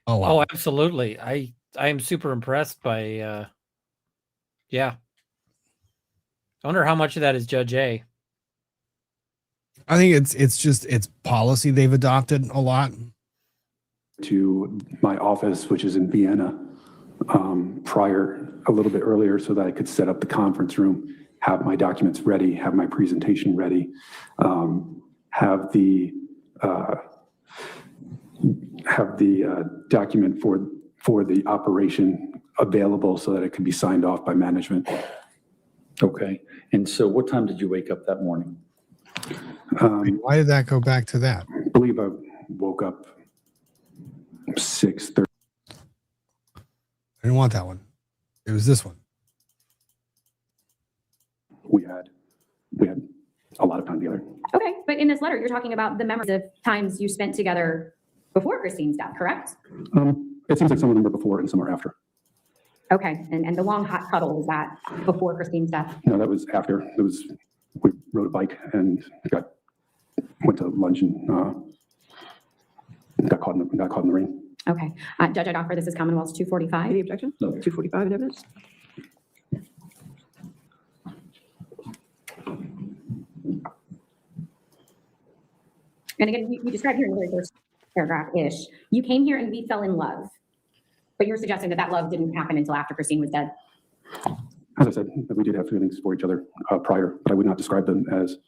Oh, absolutely. I am super impressed by yeah. I wonder how much of that is Judge A. I think it's policy they've adopted a lot. To my office, which is in Vienna, a little bit earlier, so that I could set up the conference room, have my documents ready, have my presentation ready, have the document for the operation available so that it can be signed off by management. Okay. And so what time did you wake up that morning? Why did that go back to that? I believe I woke up 6:30. I didn't want that one. It was this one. We had a lot of time together. Okay, but in this letter, you're talking about the memories of times you spent together before Christine's death, correct? It seems like some of them are before and some are after. Okay, and the long hot cuddle, was that before Christine's death? No, that was after. We rode a bike and went to lunch and got caught in the rain. Okay, Judge, I'd offer this is Commonwealth's 245. Any objection? No. 245 in evidence? And again, you described here in the very first paragraph-ish, you came here and we fell in love, but you're suggesting that love didn't happen until after Christine was dead. As I said, that we did have feelings for each other prior, but I would not describe them as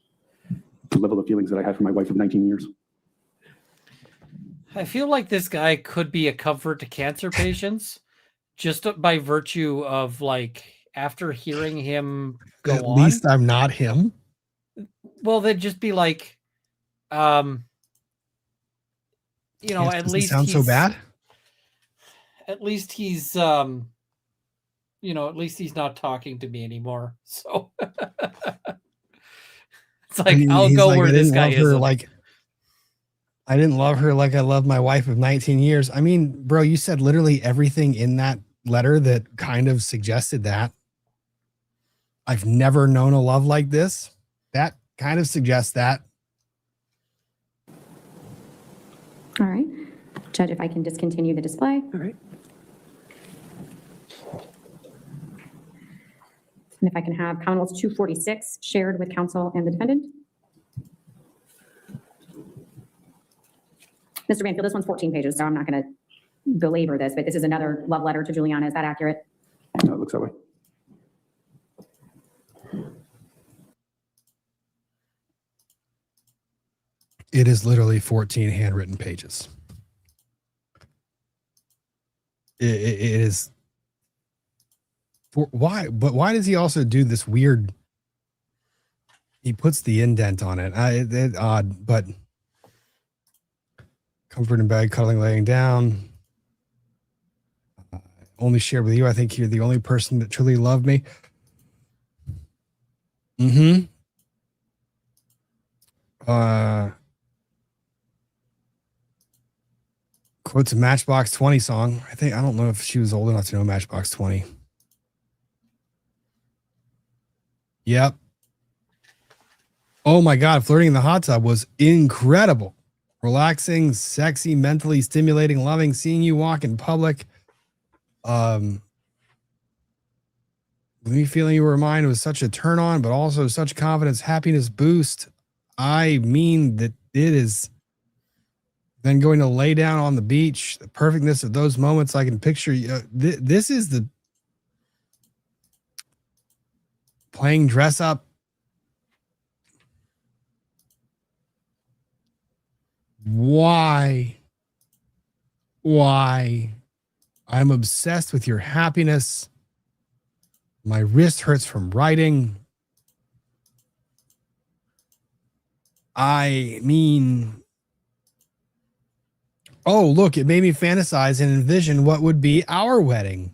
the level of feelings that I had for my wife of 19 years. I feel like this guy could be a comfort to cancer patients just by virtue of, like, after hearing him go on. At least I'm not him. Well, they'd just be like, at least sound so bad. At least he's, at least he's not talking to me anymore. So it's like, I'll go where this guy is. I didn't love her like I love my wife of 19 years. I mean, bro, you said literally everything in that letter that kind of suggested that. I've never known a love like this. That kind of suggests that. All right, Judge, if I can discontinue the display. All right. And if I can have Commonwealth's 246 shared with counsel and the defendant. Mr. Banfield, this one's 14 pages, so I'm not going to belabor this, but this is another love letter to Juliana. Is that accurate? No, it looks that way. It is literally 14 handwritten pages. It is. Why? But why does he also do this weird? He puts the indent on it. Odd, but comfort in bed, cuddling, laying down. Only shared with you. I think you're the only person that truly loved me. Quotes a Matchbox 20 song. I don't know if she was old enough to know Matchbox 20. Yep. Oh my God. Flirting in the hot tub was incredible. Relaxing, sexy, mentally stimulating, loving, seeing you walk in public. Me feeling you were mine was such a turn on, but also such confidence, happiness boost. I mean that it is then going to lay down on the beach, the perfectness of those moments. I can picture you. This is playing dress up. Why? I'm obsessed with your happiness. My wrist hurts from writing. I mean, oh, look, it made me fantasize and envision what would be our wedding.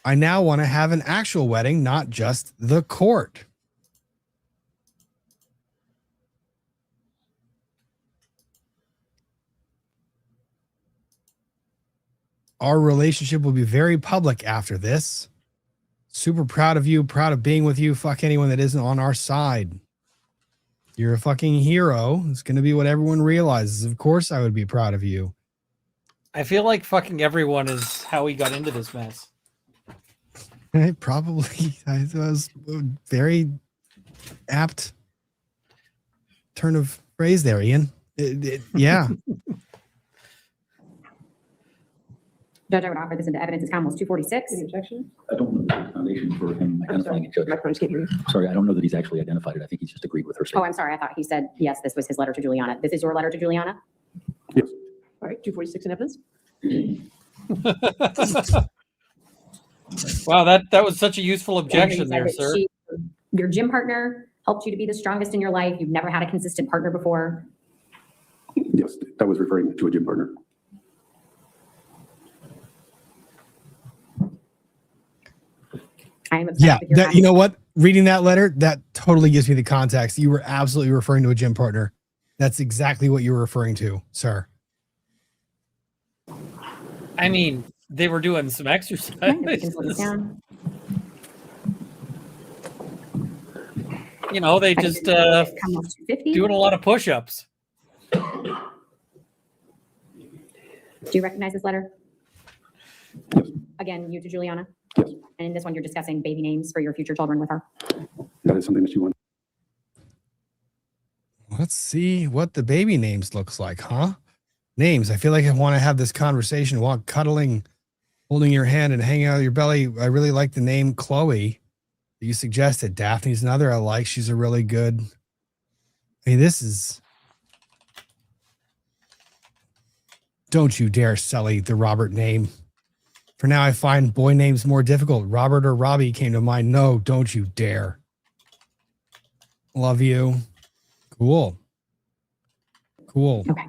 I now want to have an actual wedding, not just the court. Our relationship will be very public after this. Super proud of you, proud of being with you. Fuck anyone that isn't on our side. You're a fucking hero. It's going to be what everyone realizes. Of course I would be proud of you. I feel like fucking everyone is how he got into this mess. Probably. I was a very apt turn of phrase there, Ian. Yeah. Judge, I would offer this into evidence as Commonwealth 246. Any objection? I don't know the foundation for him identifying it, Judge. Microphones can't hear you. Sorry, I don't know that he's actually identified it. I think he's just agreed with her Oh, statement. I'm sorry. I thought he said, yes, this was his letter to Juliana. This is your letter to Juliana? Yes. All right, 246 in evidence. Wow, that was such a useful And objection he said there, that sir. your gym partner helped you to be the strongest in your life. You've never had a consistent partner before. Yes, that was referring to a gym partner. I am obsessed Yeah. with your You know what? Reading that letter, that totally gives me the context. You were absolutely referring to a gym partner. That's exactly what you were referring to, sir. I mean, they were doing some exercise. Mind if we can slow this down? You know, they just Commonwealth 250. doing a lot of push-ups. Do you recognize this letter? Yes. Again, you to Juliana? Yes. And in this one, you're discussing baby names for your future children with her. That is something that you want. Let's see what the baby names looks like, huh? Names. I feel like I want to have this conversation while cuddling, holding your hand and hanging out of your belly. I really like the name Chloe that you suggested. Daphne's another I like. She's a really good. I mean, this is. Don't you dare sully the Robert name. For now, I find boy names more difficult. Robert or Robbie came to mind. No, don't you dare. Love you. Cool. Cool. Okay.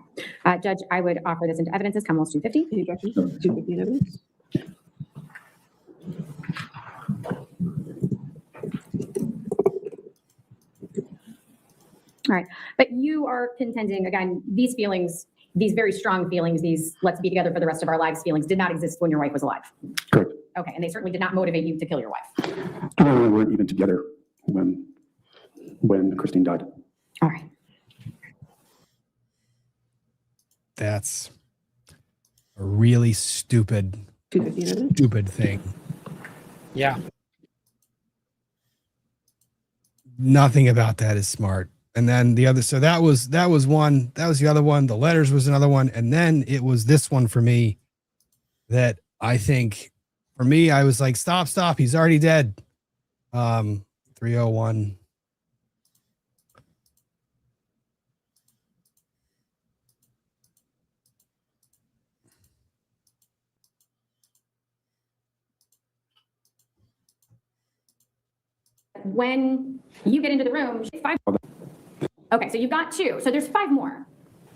Judge, I would offer this into evidence as Commonwealth 250. Any objection? 250 in evidence. All right. But you are contending, again, these feelings, these very strong feelings, these let's be together for the rest of our lives feelings did not exist when your wife was alive. Correct. Okay. And they certainly did not motivate you to kill your wife. We weren't even together when Christine died. All right. That's a really stupid 250 in evidence. stupid thing. Yeah. Nothing about that is smart. And then the other, so that was one, that was the other one. The letters was another one. And then it was this one for me that I think for me, I was like, stop. He's already dead. 301. When you get into the room, she's 5. Okay, so you've got 2. So there's 5 more.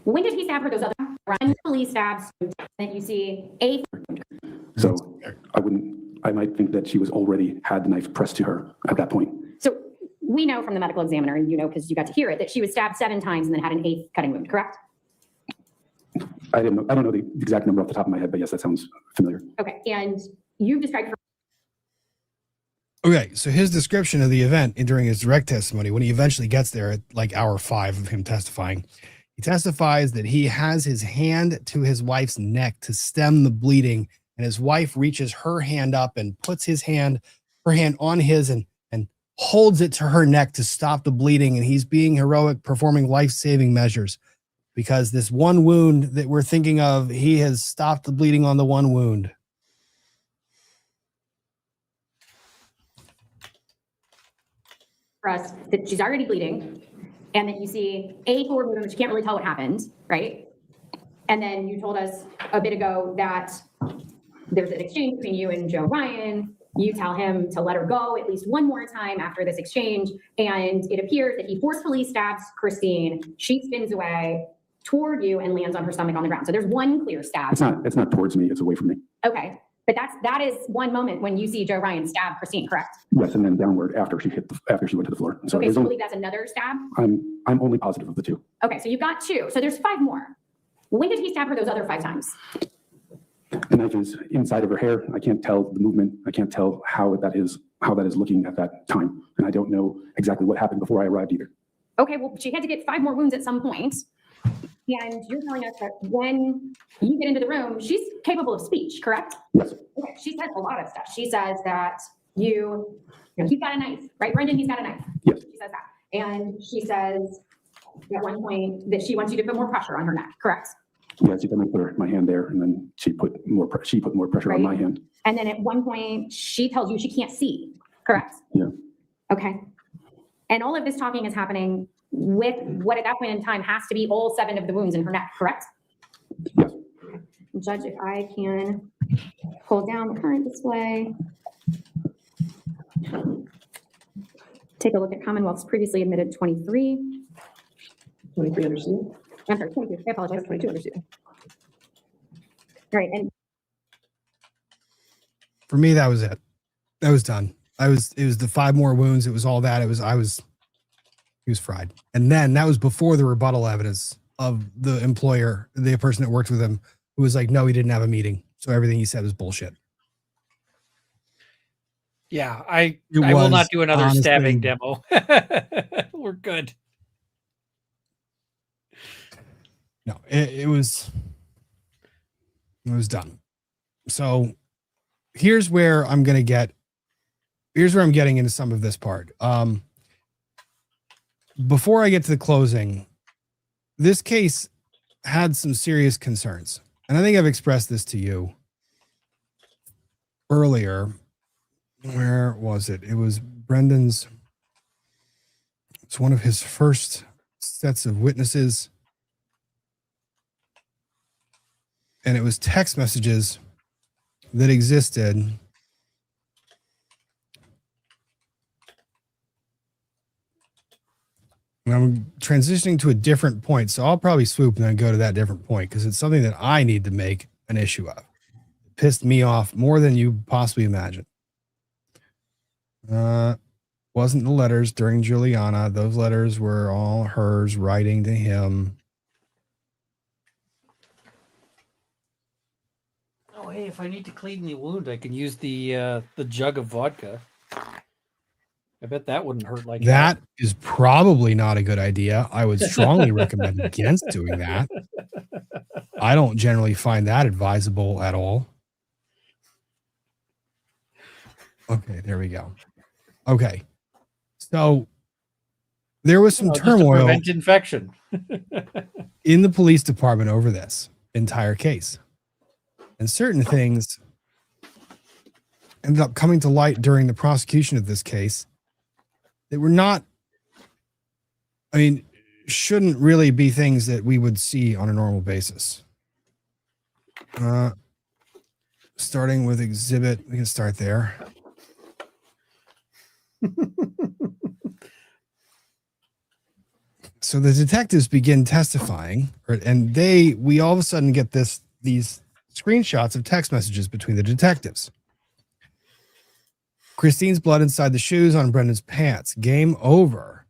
When did he stab her? Those other run police stabs. Then you see a. So I might think that she was already had the knife pressed to her at that point. So we know from the medical examiner, and you know because you got to hear it, that she was stabbed 7 times and then had an 8th cutting wound. Correct? I don't know the exact number off the top of my head, but yes, that sounds familiar. Okay, and you've described her. Okay, so his description of the event during his direct testimony, when he eventually gets there at like hour 5 of him testifying, he testifies that he has his hand to his wife's neck to stem the bleeding, and his wife reaches her hand up and puts her hand on his and holds it to her neck to stop the bleeding, and he's being heroic, performing life-saving measures because this one wound that we're thinking of, he has stopped the bleeding on the one wound. for us that she's already bleeding, and that you see a forward movement, which you can't really tell what happened, right? And then you told us a bit ago that there's an exchange between you and Joe Ryan. You tell him to let her go at least one more time after this exchange, and it appears that he forcefully stabs Christine. She spins away toward you and lands on her stomach on the ground. So there's one clear stab. It's not towards me, it's away from me. Okay, but that is one moment when you see Joe Ryan stab Christine, correct? Yes, and then downward after she went to the floor. So Okay, there's so you only, believe that's another stab? I'm only positive of the two. Okay, so you've got two. So there's 5 more. When did he stab her those other 5 times? The knife is inside of her hair. I can't tell the movement. I can't tell how that is looking at that time. And I don't know exactly what happened before I arrived either. Okay, well, she had to get 5 more wounds at some point. And you're telling us that when you get into the room, she's capable of speech, correct? Yes. Okay, she says a lot of stuff. She says that he's got a knife, right, Brendon? He's got a knife. Yes. She says that. And she says at one point that she wants you to put more pressure on her neck, correct? Yes, then I put my hand there, and then she put more pressure on Right. my hand. And then at one point, she tells you she can't see, correct? Yeah. Okay. And all of this talking is happening with what at that point in time has to be all 7 of the wounds in her neck, correct? Yes. Okay. Judge, if I can pull down the current display. Take a look at Commonwealth's previously admitted 23. 23 under seal. I'm sorry, 22. I apologize. 22 under seal. All right, and For me, that was it. That was done. It was the 5 more wounds. It was all that. He was fried. And then that was before the rebuttal evidence of the employer, the person that worked with him, who was like, no, he didn't have a meeting. So everything he said was bullshit. Yeah, I It will was, not do another honestly, stabbing demo. We're good. No, it was done. So here's where I'm getting into some of this part. Before I get to the closing, this case had some serious concerns. And I think I've expressed this to you earlier. Where was it? It was Brendon's. It's one of his first sets of witnesses. And it was text messages that existed. And I'm transitioning to a different point, so I'll probably swoop and then go to that different point because it's something that I need to make an issue of. It pissed me off more than you possibly imagine. Wasn't the letters during Juliana. Those letters were all hers writing to him. Oh, hey, if I need to clean the wound, I can use the jug of vodka. I bet that wouldn't hurt like That is probably not a good idea. I would strongly recommend against doing that. I don't generally find that advisable at all. Okay, there we go. Okay. So there was some just to turmoil prevent infection. in the police department over this entire case. And certain things ended up coming to light during the prosecution of this case that were not, shouldn't really be things that we would see on a normal basis. Starting with exhibit, we can start there. So the detectives begin testifying, and we all of a sudden get these screenshots of text messages between the detectives. Christine's blood inside the shoes on Brendon's pants. Game over.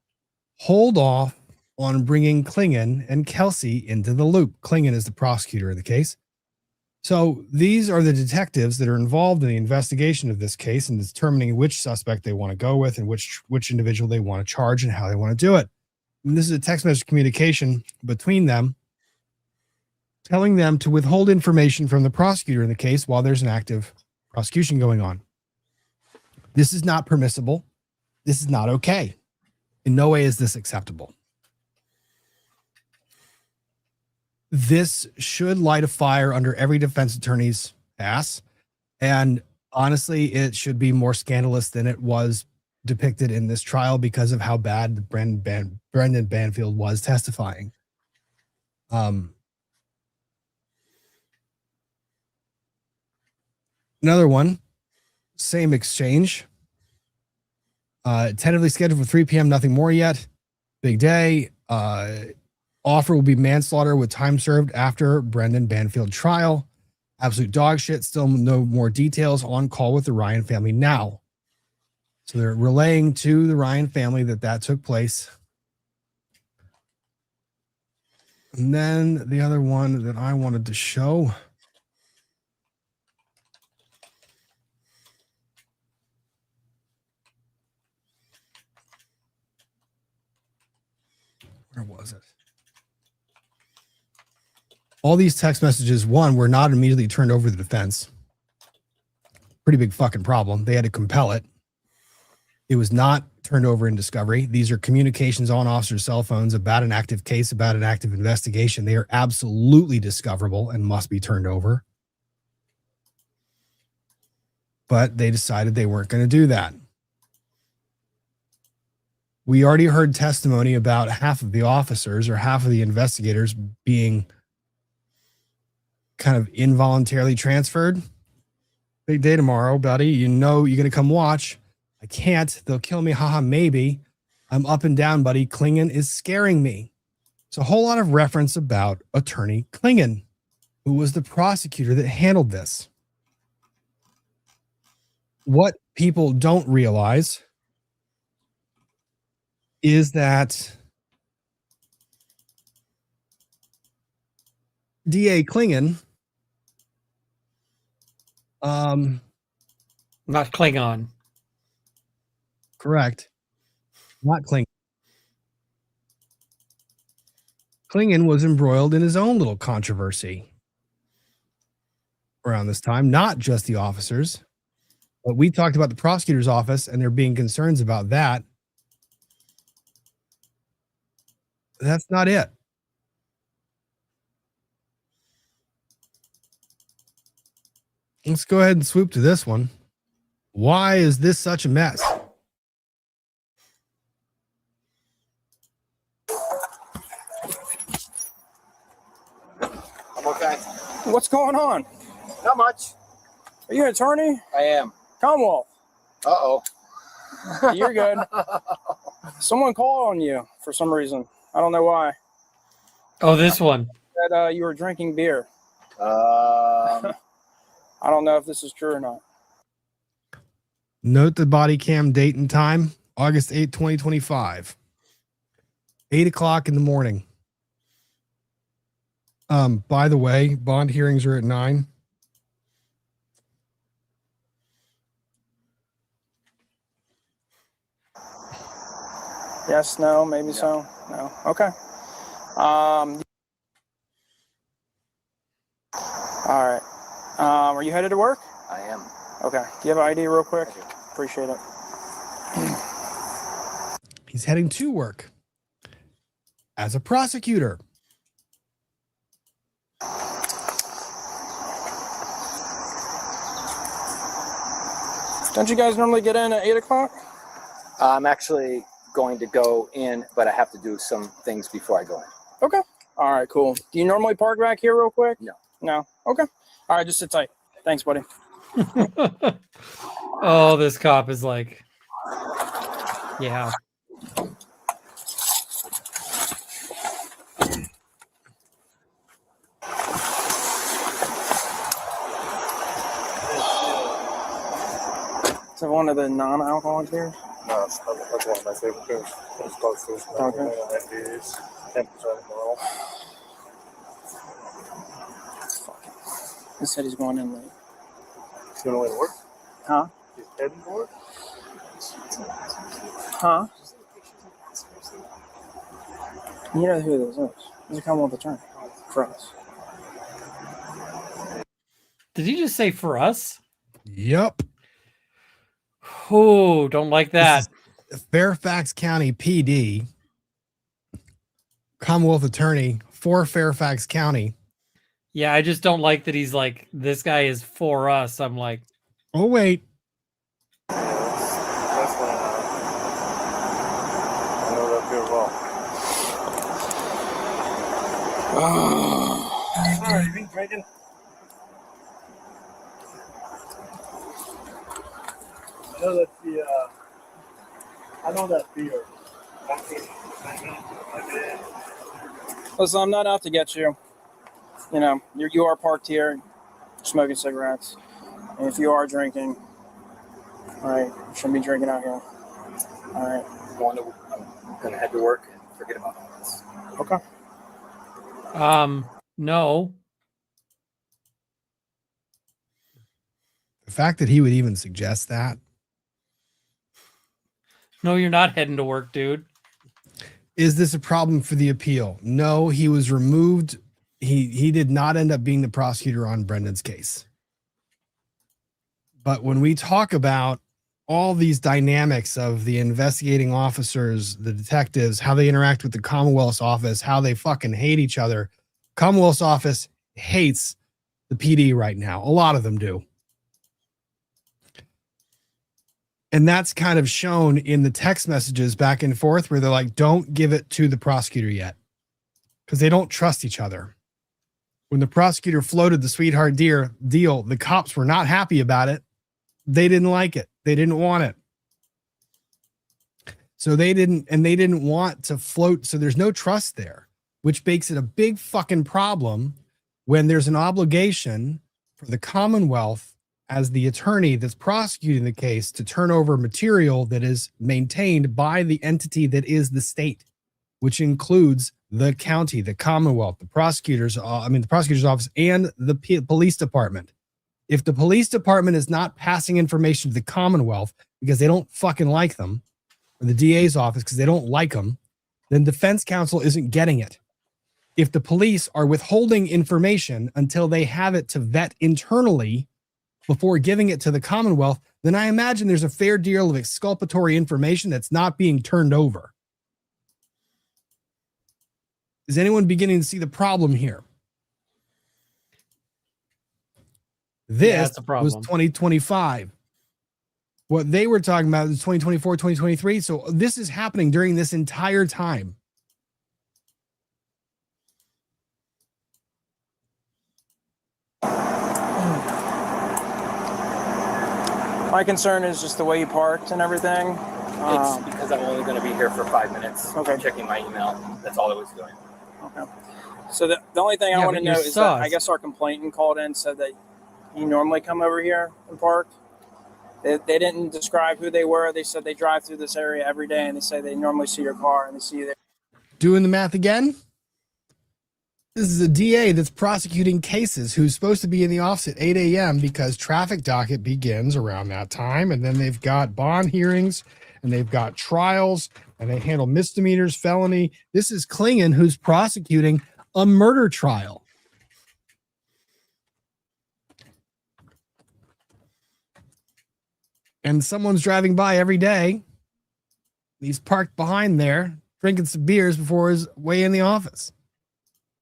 Hold off on bringing Klingan and Kelsey into the loop. Klingan is the prosecutor in the case. So these are the detectives that are involved in the investigation of this case and determining which suspect they want to go with and which individual they want to charge and how they want to do it. And this is a text message communication between them, telling them to withhold information from the prosecutor in the case while there's an active prosecution going on. This is not permissible. This is not okay. In no way is this acceptable. This should light a fire under every defense attorney's ass. And honestly, it should be more scandalous than it was depicted in this trial because of how bad Brendon Banfield was testifying. Another one, same exchange. Tentatively scheduled for 3 p.m. Nothing more yet. Big day. Offer will be manslaughter with time served after Brendon Banfield trial. Absolute dog shit. Still no more details. On call with the Ryan family now. So they're relaying to the Ryan family that took place. And then the other one that I wanted to show. Where was it? All these text messages, one, were not immediately turned over to the defense. Pretty big fucking problem. They had to compel it. It was not turned over in discovery. These are communications on officers' cell phones about an active case, about an active investigation. They are absolutely discoverable and must be turned over. But they decided they weren't going to do that. We already heard testimony about half of the officers or half of the investigators being kind of involuntarily transferred. Big day tomorrow, buddy. You know you're going to come watch. I can't. They'll kill me. Haha, maybe. I'm up and down, buddy. Klingan is scaring me. It's a whole lot of reference about attorney Klingan, who was the prosecutor that handled this. What people don't realize is that DA Klingan, Not Klingon. correct, not Klingan. Klingan was embroiled in his own little controversy around this time, not just the officers, but we talked about the prosecutor's office and there being concerns about that. That's not it. Let's go ahead and swoop to this one. Why is this such a mess? I'm okay. What's going on? Not much. Are you an attorney? I am. Commonwealth. Uh-oh. You're good. Someone called on you for some reason. I don't know why. Oh, this one. That you were drinking beer. I don't know if this is true or not. Note the body cam date and time, August 8, 2025. 8 o'clock in the morning. By the way, bond hearings are at 9. Yes, no, maybe so. No. Okay. All right. Are you headed to work? I am. Okay. Do you have an ID real quick? Appreciate it. He's heading to work as a prosecutor. Don't you guys normally get in at 8 o'clock? I'm actually going to go in, but I have to do some things before I go in. Okay. All right, cool. Do you normally park back here real quick? No. No? Okay. All right, just sit tight. Thanks, buddy. Oh, this cop is like, yeah. Is it one of the non-alcoholic beers? No, it's not one of my favorite beers. It's called First Okay. Beers. 10% more. He said he's going in late. He's going away to work? Huh? He's heading to work? Huh? You know who this is. He's a Commonwealth attorney. For us. Did he just say for us? Yep. Oh, don't like that. Fairfax County PD, Commonwealth attorney for Fairfax County. Yeah, I just don't like that he's like, this guy is for us. I'm like, Oh, wait. That's Sorry, you been drinking? I know that's the, I know that beer. Listen, I'm not out to get you. You know, you are parked here, smoking cigarettes. And if you are drinking, all right, you shouldn't be drinking out here. All right. I'm going to head to work and forget about all this. Okay. No. The fact that he would even suggest that. No, you're not heading to work, dude. Is this a problem for the appeal? No, he was removed. He did not end up being the prosecutor on Brendon's case. But when we talk about all these dynamics of the investigating officers, the detectives, how they interact with the Commonwealth's office, how they fucking hate each other. Commonwealth's office hates the PD right now. A lot of them do. And that's kind of shown in the text messages back and forth where they're like, don't give it to the prosecutor yet. Because they don't trust each other. When the prosecutor floated the sweetheart deal, the cops were not happy about it. They didn't like it. They didn't want it. So they didn't want to float. So there's no trust there, which makes it a big fucking problem when there's an obligation for the Commonwealth as the attorney that's prosecuting the case to turn over material that is maintained by the entity that is the state, which includes the county, the Commonwealth, the prosecutor's office, and the police department. If the police department is not passing information to the Commonwealth because they don't fucking like them, or the DA's office because they don't like them, then defense counsel isn't getting it. If the police are withholding information until they have it to vet internally before giving it to the Commonwealth, then I imagine there's a fair deal of exculpatory information that's not being turned over. Is anyone beginning to see the problem here? This was 2025. What they were talking about is 2024, 2023. So this is happening during this entire time. My concern is just the way you parked and everything. It's because I'm only going to be here for 5 minutes. Okay. I'm checking my email. That's all I was doing. Okay. So the only thing I want to know is that I guess our complainant called in and said that you normally come over here and park. They didn't describe who they were. They said they drive through this area every day, and they say they normally see your car and they see you there. Doing the math again. This is a DA that's prosecuting cases who's supposed to be in the office at 8 a.m. because traffic docket begins around that time. And then they've got bond hearings and they've got trials and they handle misdemeanors, felony. This is Klingan who's prosecuting a murder trial. And someone's driving by every day. He's parked behind there, drinking some beers before his way in the office.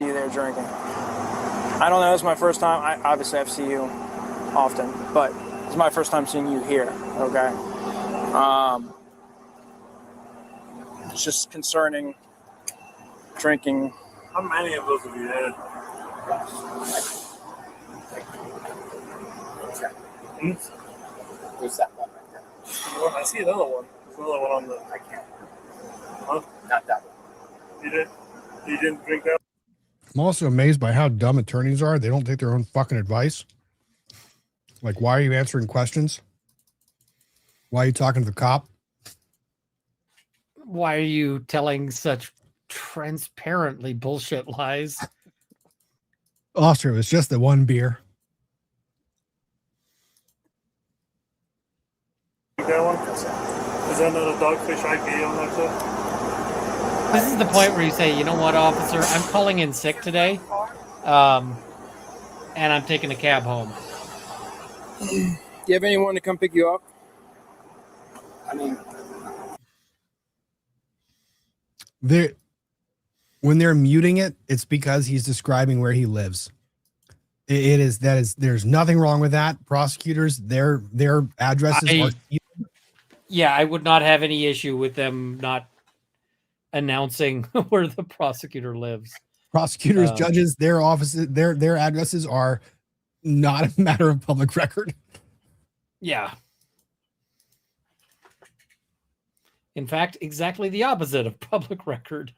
You there drinking? I don't know. It's my first time. Obviously I've seen you often, but it's my first time seeing you here. Okay. It's just concerning drinking. How many of those have you had? There's that one right there. Well, I see another one. There's another one on the. I can't. Huh? Not that one. You didn't drink that? I'm also amazed by how dumb attorneys are. They don't take their own fucking advice. Like, why are you answering questions? Why are you talking to the cop? Why are you telling such transparently bullshit lies? Officer, it was just the one beer. That one? Is that not a Dogfish IPA on that stuff? This is the point where you say, you know what, officer, I'm calling in sick today, and I'm taking a cab home. Do you have anyone to come pick you up? I mean, when they're muting it, it's because he's describing where he lives. There's nothing wrong with that. Prosecutors, their addresses are. Yeah, I would not have any issue with them not announcing where the prosecutor lives. Prosecutors, judges, their offices, their addresses are not a matter of public record. Yeah. In fact, exactly the opposite of public record.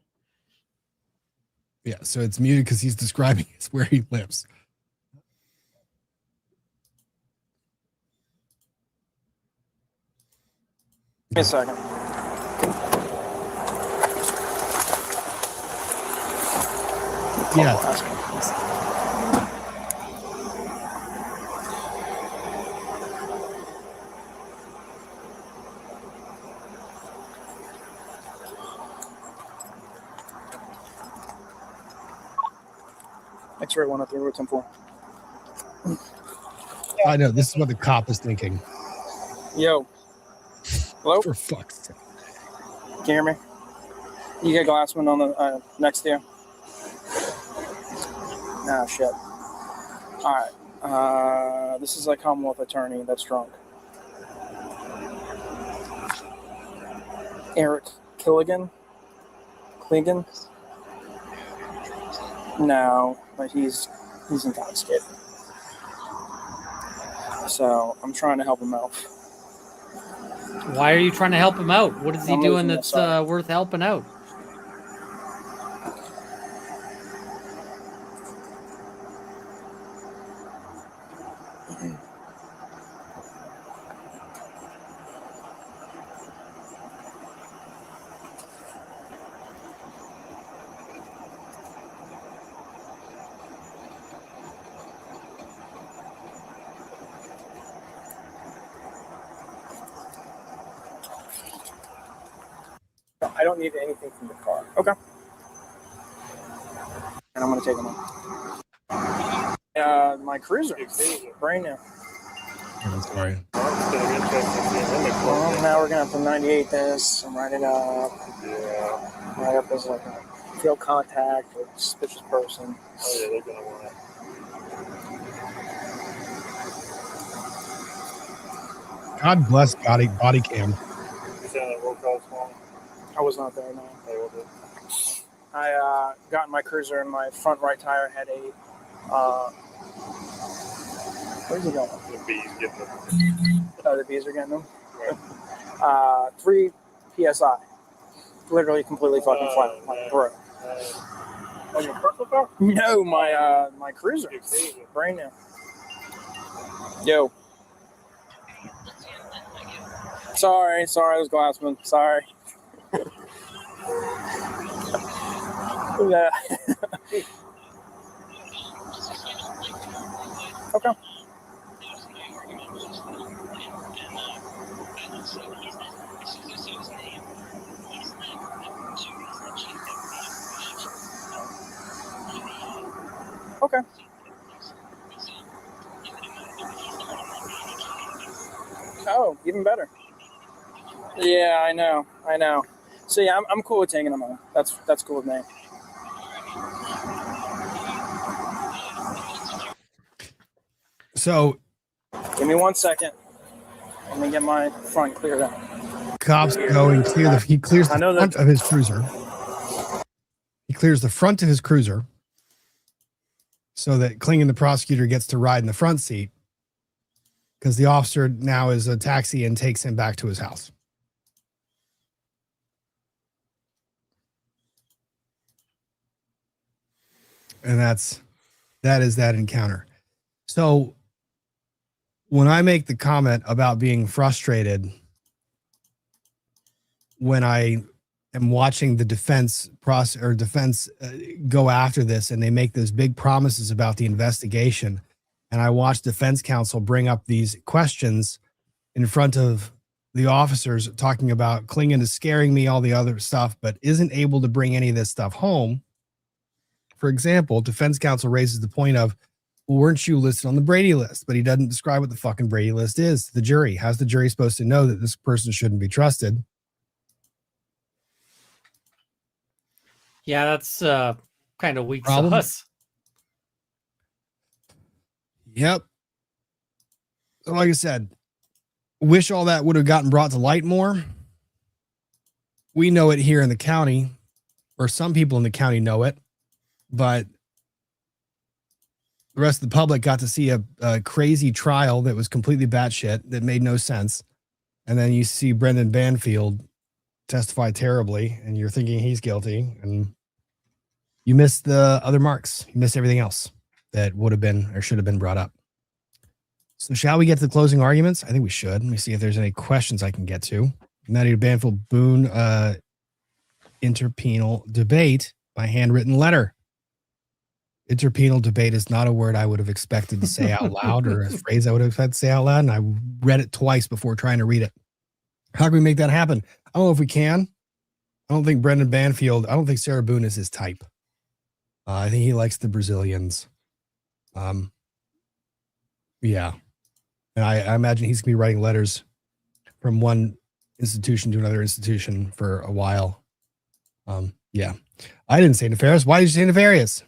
Yeah, so it's muted because he's describing where he lives. Give me a second. Yeah. X-ray 103, route 10-4. I know, this is what the cop is thinking. Yo. Hello? For fuck's sake. Can you hear me? You get Glassman on the next to you. Nah, shit. All right. This is a Commonwealth attorney that's drunk. Eric Klingan? No, but he's intoxicated. So I'm trying to help him out. Why are you trying to help him out? What is he doing that's worth helping out? I don't need anything from the car. Okay. And I'm going to take him on. My cruiser. Brand new. I'm sorry. Well, now we're going to have to 98 this and write it up. Yeah. Write up as like a field contact or suspicious person. Oh, yeah, they're going to want it. God bless body cam. I was not there, no. I got in my cruiser and my front right tire had a where's he going? The bees getting them. Oh, the bees are getting them? Right. 3 PSI. Literally completely fucking flat. Like, bro. On your personal car? No, my cruiser. Brand new. Yo. Sorry, it was Glassman. Sorry. Yeah. Okay. Okay. Oh, even better. Yeah, I know. So yeah, I'm cool with taking them on. That's cool with me. So, give me 1 second. Let me get my front cleared out. Cops go and he clears the front of his cruiser. He clears the front of his cruiser so that Klingan, the prosecutor, gets to ride in the front seat because the officer now is a taxi and takes him back to his house. And that is that encounter. So when I make the comment about being frustrated when I am watching the defense go after this and they make those big promises about the investigation, and I watch defense counsel bring up these questions in front of the officers talking about Klingan is scaring me, all the other stuff, but isn't able to bring any of this stuff home. For example, defense counsel raises the point of, well, weren't you listed on the Brady list? But he doesn't describe what the fucking Brady list is to the jury. How's the jury supposed to know that this person shouldn't be trusted? Yeah, that's kind of weak Problem? sauce. Yep. So like I said, wish all that would have gotten brought to light more. We know it here in the county, or some people in the county know it. but the rest of the public got to see a crazy trial that was completely batshit, that made no sense. And then you see Brendon Banfield testify terribly, and you're thinking he's guilty, and you miss the other marks. You miss everything else that would have been or should have been brought up. So shall we get to the closing arguments? I think we should. Let me see if there's any questions I can get to. Matty Banfield Boone, interpenal debate by handwritten letter. Interpenal debate is not a word I would have expected to say out loud, or a phrase I would have expected to say out loud, and I read it twice before trying to read it. How can we make that happen? I don't know if we can. I don't think Brendon Banfield, I don't think Sarah Boone is his type. I think he likes the Brazilians. Yeah. And I imagine he's going to be writing letters from one institution to another institution for a while. Yeah. I didn't say nefarious. Why did you say nefarious?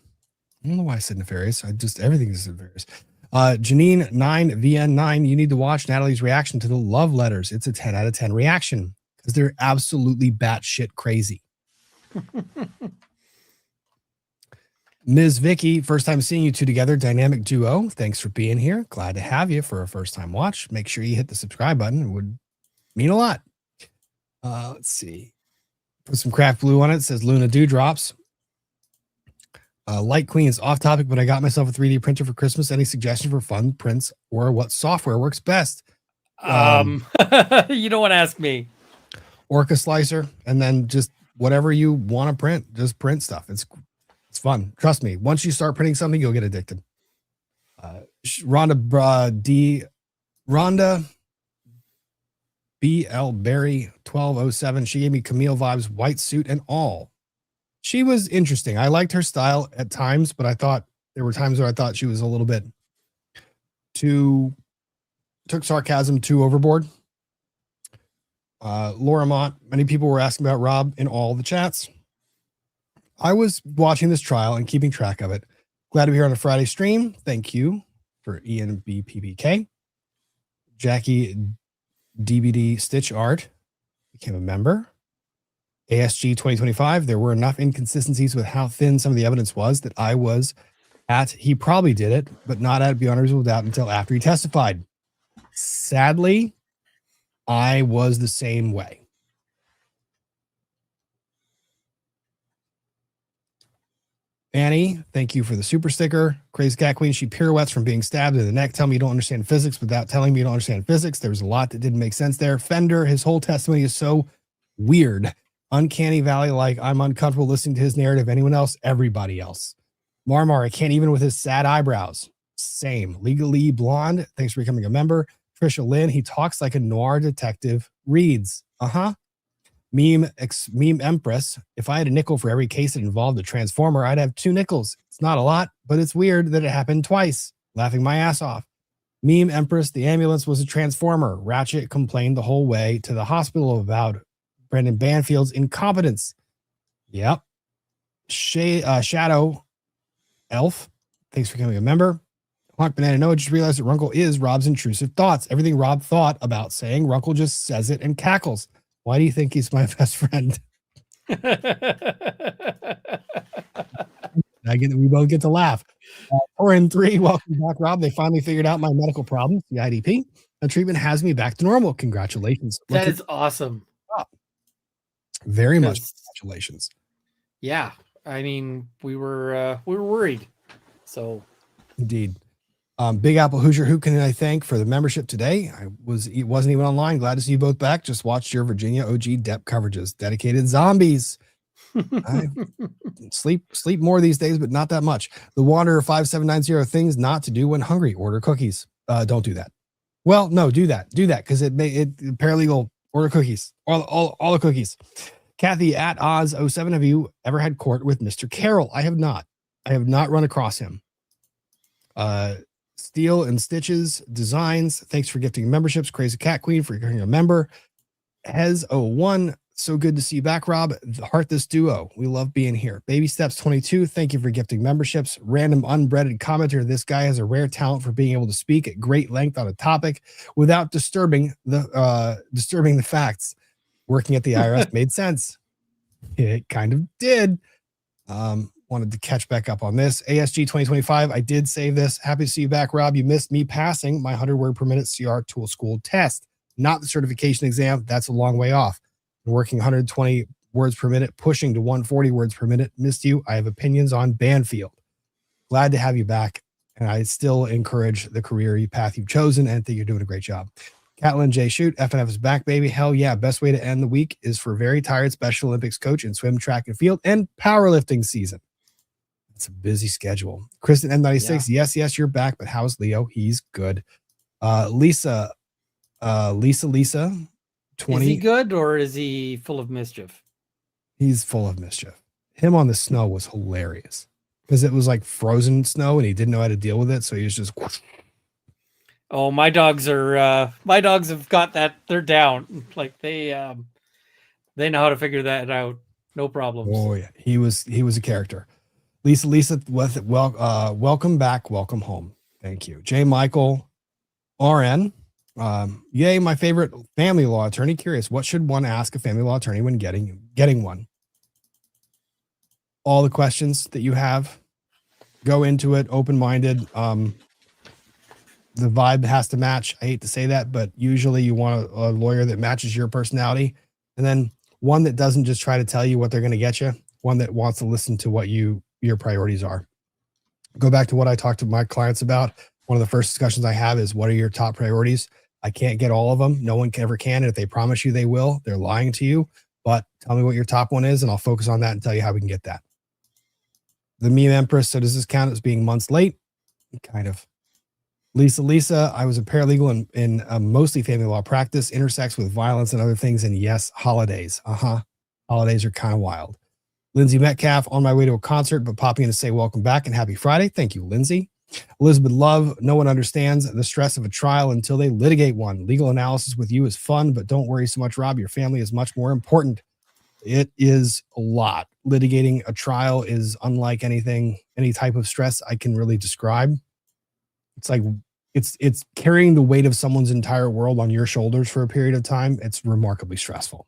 I don't know why I said nefarious. Everything is nefarious. Janine 9VN9, you need to watch Natalie's reaction to the love letters. It's a 10 out of 10 reaction because they're absolutely batshit crazy. Ms. Vicky, first time seeing you two together, dynamic duo. Thanks for being here. Glad to have you for a first time watch. Make sure you hit the subscribe button. It would mean a lot. Let's see. Put some craft blue on it. It says Luna Dewdrops. Light Queen is off topic, but I got myself a 3D printer for Christmas. Any suggestion for fun prints or what software works best? You don't want to ask me. Orca Slicer, and then just whatever you want to print, just print stuff. It's fun. Trust me. Once you start printing something, you'll get addicted. Rhonda BL Berry 1207. She gave me Camille vibes, white suit and all. She was interesting. I liked her style at times, but I thought there were times where I thought she was a little bit took sarcasm too overboard. Laura Mott, many people were asking about Rob in all the chats. I was watching this trial and keeping track of it. Glad to be here on a Friday stream. Thank you for ENBPBK. Jackie DBD Stitch Art became a member. ASG 2025. There were enough inconsistencies with how thin some of the evidence was that I was at. He probably did it, but not at beyond a reasonable doubt until after he testified. Sadly, I was the same way. Annie, thank you for the super sticker. Crazy Cat Queen, she pirouettes from being stabbed in the neck. Tell me you don't understand physics without telling me you don't understand physics. There was a lot that didn't make sense there. Fender, his whole testimony is so weird. Uncanny Valley, like I'm uncomfortable listening to his narrative. Anyone else? Everybody else. Marmar, I can't even with his sad eyebrows. Same. Legally Blonde, thanks for becoming a member. Trisha Lynn, he talks like a noir detective reads. Meme Empress, if I had a nickel for every case that involved a transformer, I'd have 2 nickels. It's not a lot, but it's weird that it happened twice. Laughing my ass off. Meme Empress, the ambulance was a transformer. Ratchet complained the whole way to the hospital about Brendon Banfield's incompetence. Yep. Shadow Elf, thanks for becoming a member. Hawk Banana Noah just realized that Runkle is Rob's intrusive thoughts. Everything Rob thought about saying, Runkle just says it and cackles. Why do you think he's my best friend? We both get to laugh. 4-3, welcome back, Rob. They finally figured out my medical problems, the IDP. The treatment has me back to normal. Congratulations. That is awesome. Very much congratulations. Yeah. I mean, we were worried. So indeed. Big Apple Hoosier, who can I thank for the membership today? It wasn't even online. Glad to see you both back. Just watched your Virginia OG depth coverages. Dedicated zombies. I sleep more these days, but not that much. The Wanderer 5790, things not to do when hungry. Order cookies. Don't do that. Well, no, do that because it paralegal. Order cookies. All the cookies. Kathy at Oz 07, have you ever had court with Mr. Carroll? I have not. I have not run across him. Steel and Stitches Designs, thanks for gifting memberships. Crazy Cat Queen for becoming a member. Hez 01, so good to see you back, Rob. Heart this duo. We love being here. Baby Steps 22, thank you for gifting memberships. Random unbreaded commenter, this guy has a rare talent for being able to speak at great length on a topic without disturbing the facts. Working at the IRS made sense. It kind of did. wanted to catch back up on this. ASG 2025. I did save this. Happy to see you back, Rob. You missed me passing my 100 word per minute CR tool school test, not the certification exam. That's a long way off. I'm working 120 words per minute, pushing to 140 words per minute. Missed you. I have opinions on Banfield. Glad to have you back. And I still encourage the career path you've chosen and think you're doing a great job. Catlin J. Shoot, FNF is back, baby. Hell yeah. Best way to end the week is for very tired Special Olympics coach in swim, track, and field and powerlifting season. It's a busy schedule. Kristen M96, yes, you're back, but how's Leo? He's good. Lisa, 20. Is he good or is he full of mischief? He's full of mischief. Him on the snow was hilarious because it was like frozen snow and he didn't know how to deal with it. So he was just. Oh, my dogs have got that. They're down. Like they know how to figure that out. No problems. Oh yeah. He was a character. Lisa, welcome back. Welcome home. Thank you. J. Michael, RN. Yay, my favorite family law attorney. Curious, what should one ask a family law attorney when getting one? All the questions that you have, go into it open-minded. The vibe has to match. I hate to say that, but usually you want a lawyer that matches your personality, and then one that doesn't just try to tell you what they're going to get you, one that wants to listen to what your priorities are. Go back to what I talked to my clients about. One of the first discussions I have is, what are your top priorities? I can't get all of them. No one ever can. And if they promise you they will, they're lying to you. But tell me what your top one is, and I'll focus on that and tell you how we can get that. The meme Empress. So does this count as being months late? Kind of. Lisa, I was a paralegal in mostly family law practice, intersects with violence and other things. And yes, holidays. Holidays are kind of wild. Lindsay Metcalf, on my way to a concert, but popping in to say welcome back and happy Friday. Thank you, Lindsay. Elizabeth Love, no one understands the stress of a trial until they litigate one. Legal analysis with you is fun, but don't worry so much, Rob. Your family is much more important. It is a lot. Litigating a trial is unlike any type of stress I can really describe. It's like it's carrying the weight of someone's entire world on your shoulders for a period of time. It's remarkably stressful.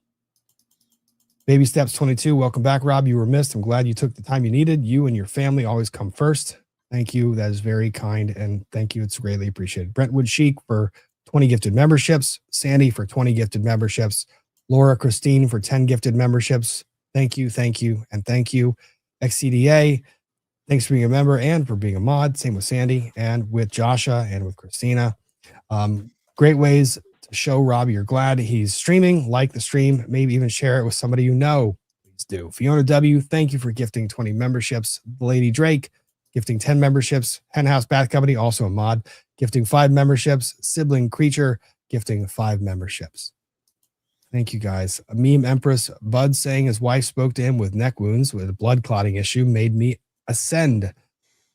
Baby Steps 22, welcome back, Rob. You were missed. I'm glad you took the time you needed. You and your family always come first. Thank you. That is very kind. And thank you. It's greatly appreciated. Brentwood Chic for 20 gifted memberships. Sandy for 20 gifted memberships. Laura Christine for 10 gifted memberships. Thank you. And thank you. XCDA, thanks for being a member and for being a mod. Same with Sandy and with Joshua and with Christina. Great ways to show Rob you're glad he's streaming. Like the stream, maybe even share it with somebody you know. Please do. Fiona W., thank you for gifting 20 memberships. Lady Drake, gifting 10 memberships. Henhouse Bath Company, also a mod, gifting 5 memberships. Sibling Creature, gifting 5 memberships. Thank you, guys. A meme Empress, Bud saying his wife spoke to him with neck wounds with a blood clotting issue made me ascend.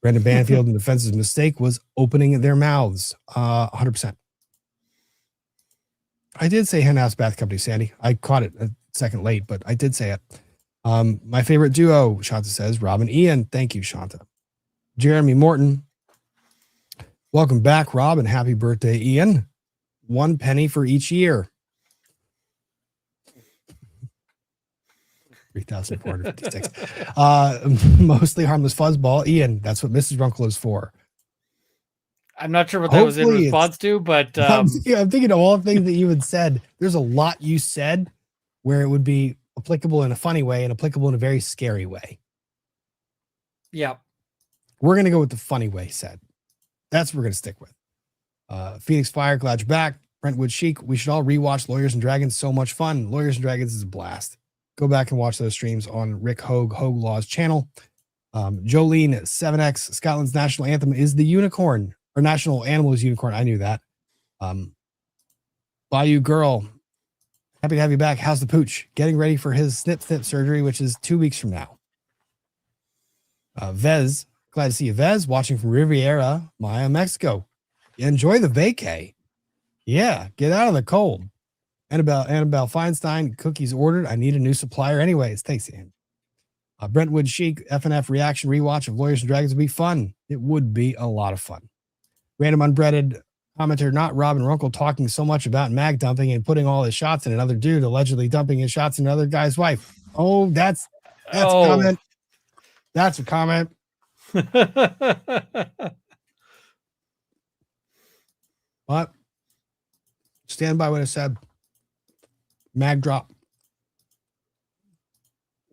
Brendon Banfield, in defense's mistake was opening their mouths. 100%. I did say Henhouse Bath Company, Sandy. I caught it a second late, but I did say it. My favorite duo, Shanta says, Rob and Ian. Thank you, Shanta. Jeremy Morton, welcome back, Rob, and happy birthday, Ian. 1 penny for each year. 3,456. Mostly harmless fuzzball. Ian, that's what Mrs. Runkle is for. I'm not sure what that was in response to, but I'm thinking of all the things that you had said. There's a lot you said where it would be applicable in a funny way and applicable in a very scary way. Yeah. We're going to go with the funny way said. That's what we're going to stick with. Phoenix Fire, glad you're back. Brentwood Chic, we should all rewatch Lawyers and Dragons. So much fun. Lawyers and Dragons is a blast. Go back and watch those streams on Rick Hogue Law's channel. Jolene 7X, Scotland's national anthem is the unicorn, or national animal is unicorn. I knew that. Bayou Girl, happy to have you back. How's the pooch? Getting ready for his snip surgery, which is 2 weeks from now. Vez, glad to see you, Vez, watching from Riviera Maya, Mexico. Enjoy the vacay. Yeah, get out of the cold. Annabelle Feinstein, cookies ordered. I need a new supplier anyways. Thanks, Ann. Brentwood Chic, FNF reaction rewatch of Lawyers and Dragons would be fun. It would be a lot of fun. Random unbreaded commenter, not Rob and Runkle talking so much about mag dumping and putting all his shots in another dude, allegedly dumping his shots in another guy's wife. Oh, that's comment. That's a comment. What? Stand by what I said. Mag drop.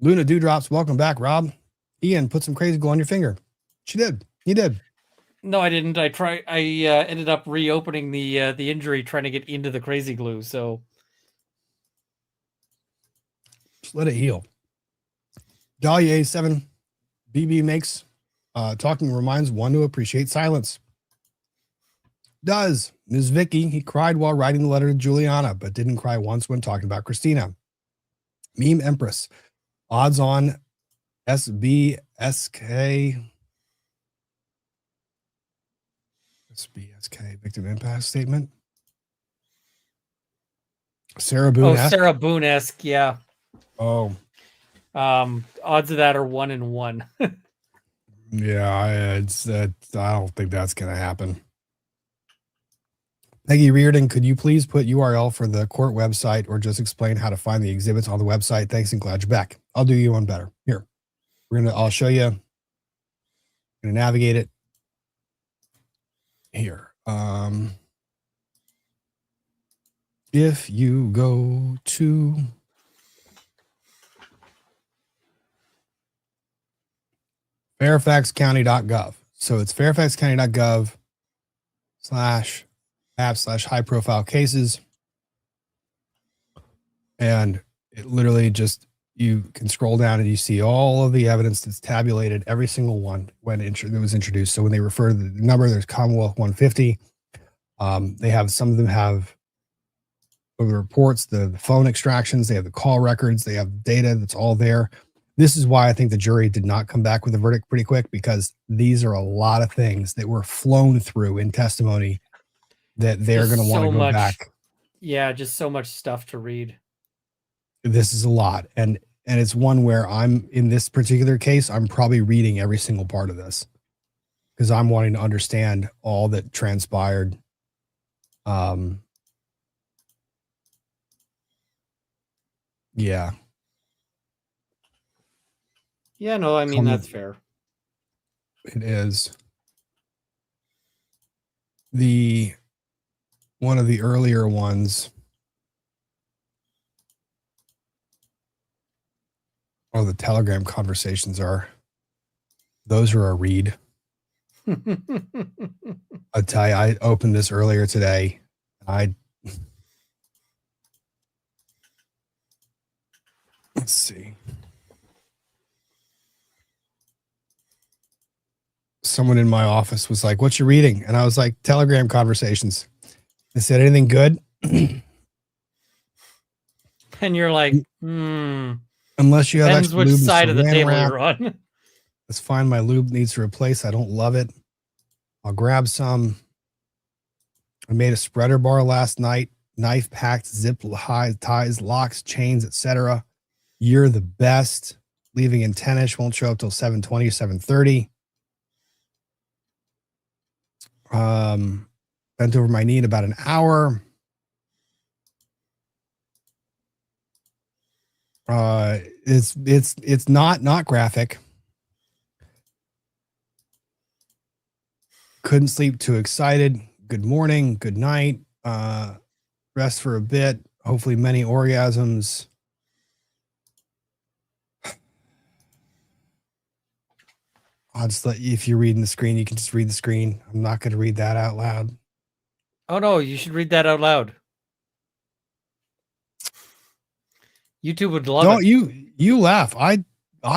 Luna Dewdrops, welcome back, Rob. Ian, put some crazy glue on your finger. She did. He did. No, I didn't. I ended up reopening the injury trying to get into the crazy glue. So just let it heal. Dahlia 7 BB makes talking reminds one to appreciate silence. Does Ms. Vicky, he cried while writing the letter to Juliana, but didn't cry once when talking about Christina. Meme Empress, odds on SBSK victim impact statement. Sarah Boone. Oh, Sarah Boone-esque, yeah. Oh. Odds of that are 1 in 1. Yeah, I don't think that's gonna happen. Peggy Reardon, could you please put URL for the court website or just explain how to find the exhibits on the website? Thanks and glad you're back. I'll do you one better. Here, I'll show you. I'm gonna navigate it here. If you go to fairfaxcounty.gov. So it's fairfaxcounty.gov/app/high profile cases. And it literally just, you can scroll down and you see all of the evidence that's tabulated, every single one when it was introduced. So when they refer to the number, there's Commonwealth 150. They have, some of them have the reports, the phone extractions, they have the call records, they have data that's all there. This is why I think the jury did not come back with a verdict pretty quick, because these are a lot of things that were flown through in testimony that they're going to want to go back. Yeah, just so much stuff to read. This is a lot. And it's one where I'm, in this particular case, I'm probably reading every single part of this because I'm wanting to understand all that transpired. Yeah. Yeah, no, I mean, that's fair. It is. One of the earlier ones. Oh, the Telegram conversations those are a read. I'll tell you, I opened this earlier today. Let's see. Someone in my office was like, "What you reading?" And I was like, "Telegram conversations." They said, "Anything good?" And you're like, Unless you have depends extra which lube and side of the saran table wrap. you're on. That's fine. My lube needs to replace. I don't love it. I'll grab some. I made a spreader bar last night. Knife packed, zip ties, locks, chains, etc. You're the best. Leaving in 10ish, won't show up till 7:20, 7:30. Bent over my knee in about an hour. It's not graphic. Couldn't sleep, too excited. Good morning, good night. Rest for a bit. Hopefully many orgasms. I'll just let you, if you're reading the screen, you can just read the screen. I'm not going to read that out loud. Oh no, you should read that out loud. YouTube would love it. You laugh. I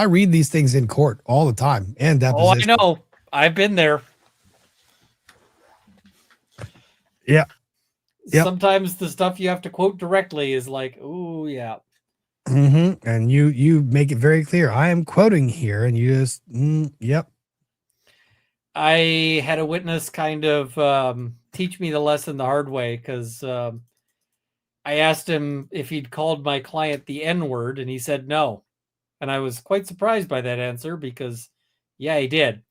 read these things in court all the time and depositions. Oh, I know. I've been there. Yeah. Yep. Sometimes the stuff you have to quote directly is like, oh yeah. Mm-hmm. And you make it very clear. I am quoting here, and you just yep. I had a witness kind of teach me the lesson the hard way because I asked him if he'd called my client the N-word, and he said no. And I was quite surprised by that answer because, yeah, he did.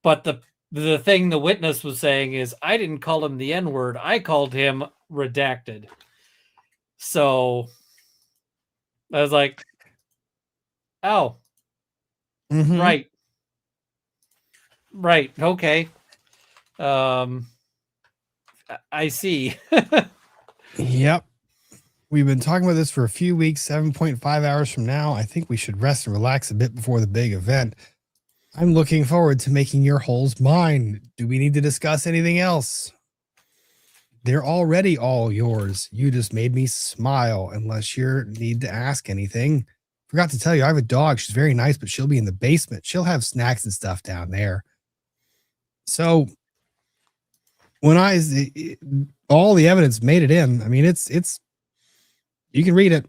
But the thing the witness was saying is, I didn't call him the N-word. I called him redacted. So I was like, oh, Mhm. Right. Okay. I see. Yep. We've been talking about this for a few weeks, 7.5 hours from now. I think we should rest and relax a bit before the big event. I'm looking forward to making your holes mine. Do we need to discuss anything else? They're already all yours. You just made me smile unless you need to ask anything. Forgot to tell you, I have a dog. She's very nice, but she'll be in the basement. She'll have snacks and stuff down there. So when all the evidence made it in, I mean, it's, you can read it.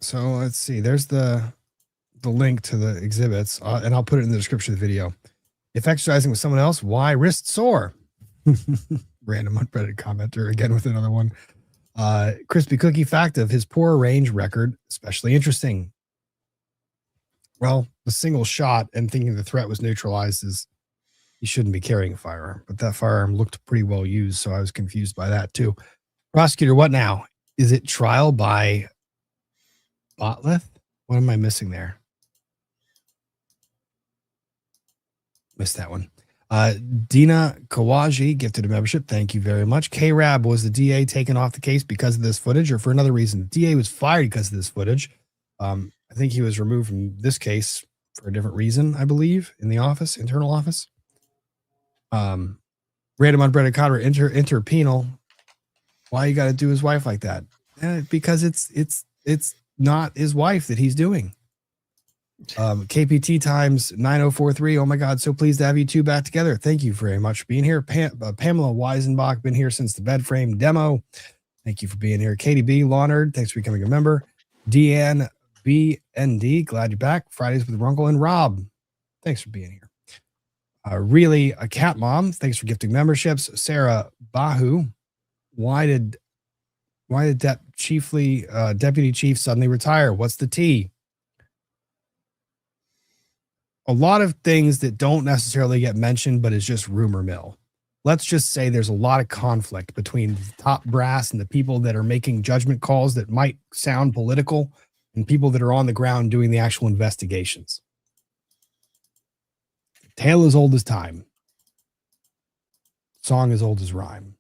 So let's see. There's the link to the exhibits, and I'll put it in the description of the video. If exercising with someone else, why wrist sore? Random unredded commenter again with another one. Crispy cookie fact of his poor range record, especially interesting. Well, the single shot and thinking the threat was neutralized is he shouldn't be carrying a firearm, but that firearm looked pretty well used, so I was confused by that too. Prosecutor, what now? Is it trial by Botleth? What am I missing there? Missed that one. Dina Kawaji gifted a membership. Thank you very much. K-Rab, was the DA taken off the case because of this footage or for another reason? The DA was fired because of this footage. I think he was removed from this case for a different reason, I believe, in the office, internal office. Random unbreaded cotter, interpenal. Why you got to do his wife like that? Because it's not his wife that he's doing. KPT times 9043. Oh my God, so pleased to have you two back together. Thank you very much for being here. Pamela Weisenbach, been here since the bed frame demo. Thank you for being here. Katie B. Lawnard, thanks for becoming a member. Deanne BND, glad you're back. Fridays with Runkle and Rob, thanks for being here. Really a cat mom, thanks for gifting memberships. Sarah Bahu, why did deputy chief suddenly retire? What's the tea? A lot of things that don't necessarily get mentioned, but is just rumor mill. Let's just say there's a lot of conflict between the top brass and the people that are making judgment calls that might sound political and people that are on the ground doing the actual investigations. Tale as old as time. Song as old as rhyme.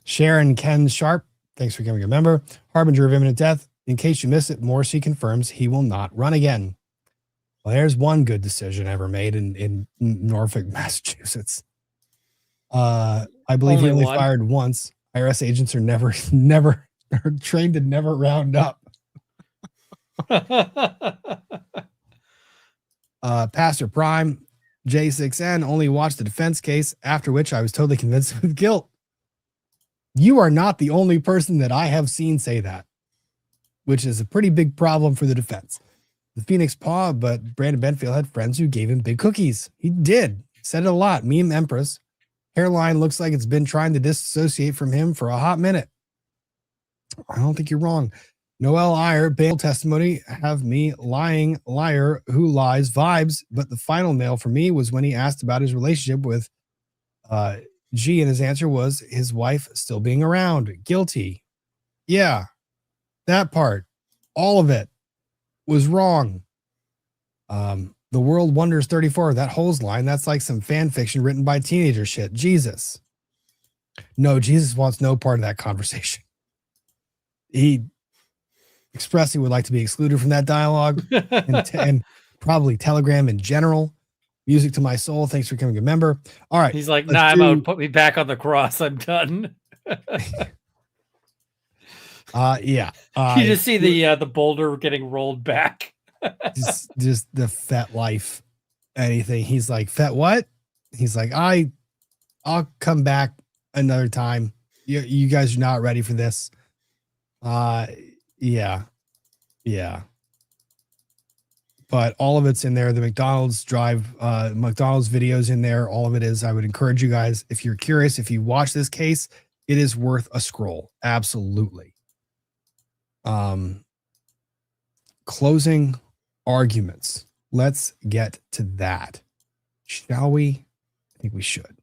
Sharon Ken Sharp, thanks for becoming a member. Harbinger of imminent death. In case you miss it, Morrissey confirms he will not run again. Well, there's one good decision ever made in Norfolk, Massachusetts. I believe he only fired once. IRS agents are never are trained to never round up. Pastor Prime, J6N, only watched the defense case, after which I was totally convinced with guilt. You are not the only person that I have seen say that, which is a pretty big problem for the defense. The Phoenix Paw, but Brandon Banfield had friends who gave him big cookies. He did. Said it a lot. Meme Empress. Hairline looks like it's been trying to disassociate from him for a hot minute. I don't think you're wrong. Noel Iyer, bail testimony, have me lying liar who lies vibes, but the final nail for me was when he asked about his relationship with G, and his answer was his wife still being around. Guilty. Yeah, that part, all of it was wrong. The World Wonders 34, that Holes line, that's like some fan fiction written by teenager shit. Jesus. No, Jesus wants no part of that conversation. He expressly would like to be excluded from that dialogue and probably Telegram in general. Music to my soul. Thanks for becoming a member. All right. He's like, nah, I'm out. Put me back on the cross. I'm done. Yeah. You just see the boulder getting rolled back. just the Fet life, anything. He's like, Fet what? He's like, I'll come back another time. You guys are not ready for this. Yeah. But all of it's in there. The McDonald's videos in there. All of it is. I would encourage you guys, if you're curious, if you watch this case, it is worth a scroll. Absolutely. Closing arguments. Let's get to that. Shall we? I think we should.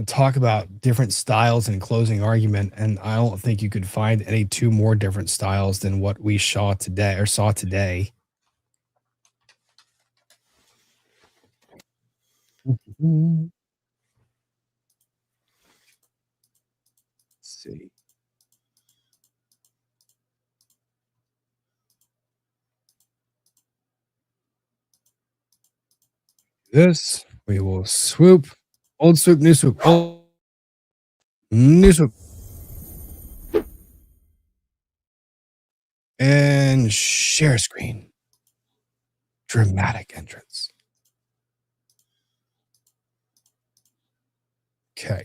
talk about different styles in closing argument, and I don't think you could find any two more different styles than what we saw today. Let's see. This we will swoop, old swoop, new swoop, old new swoop, and share screen. Dramatic entrance. Okay.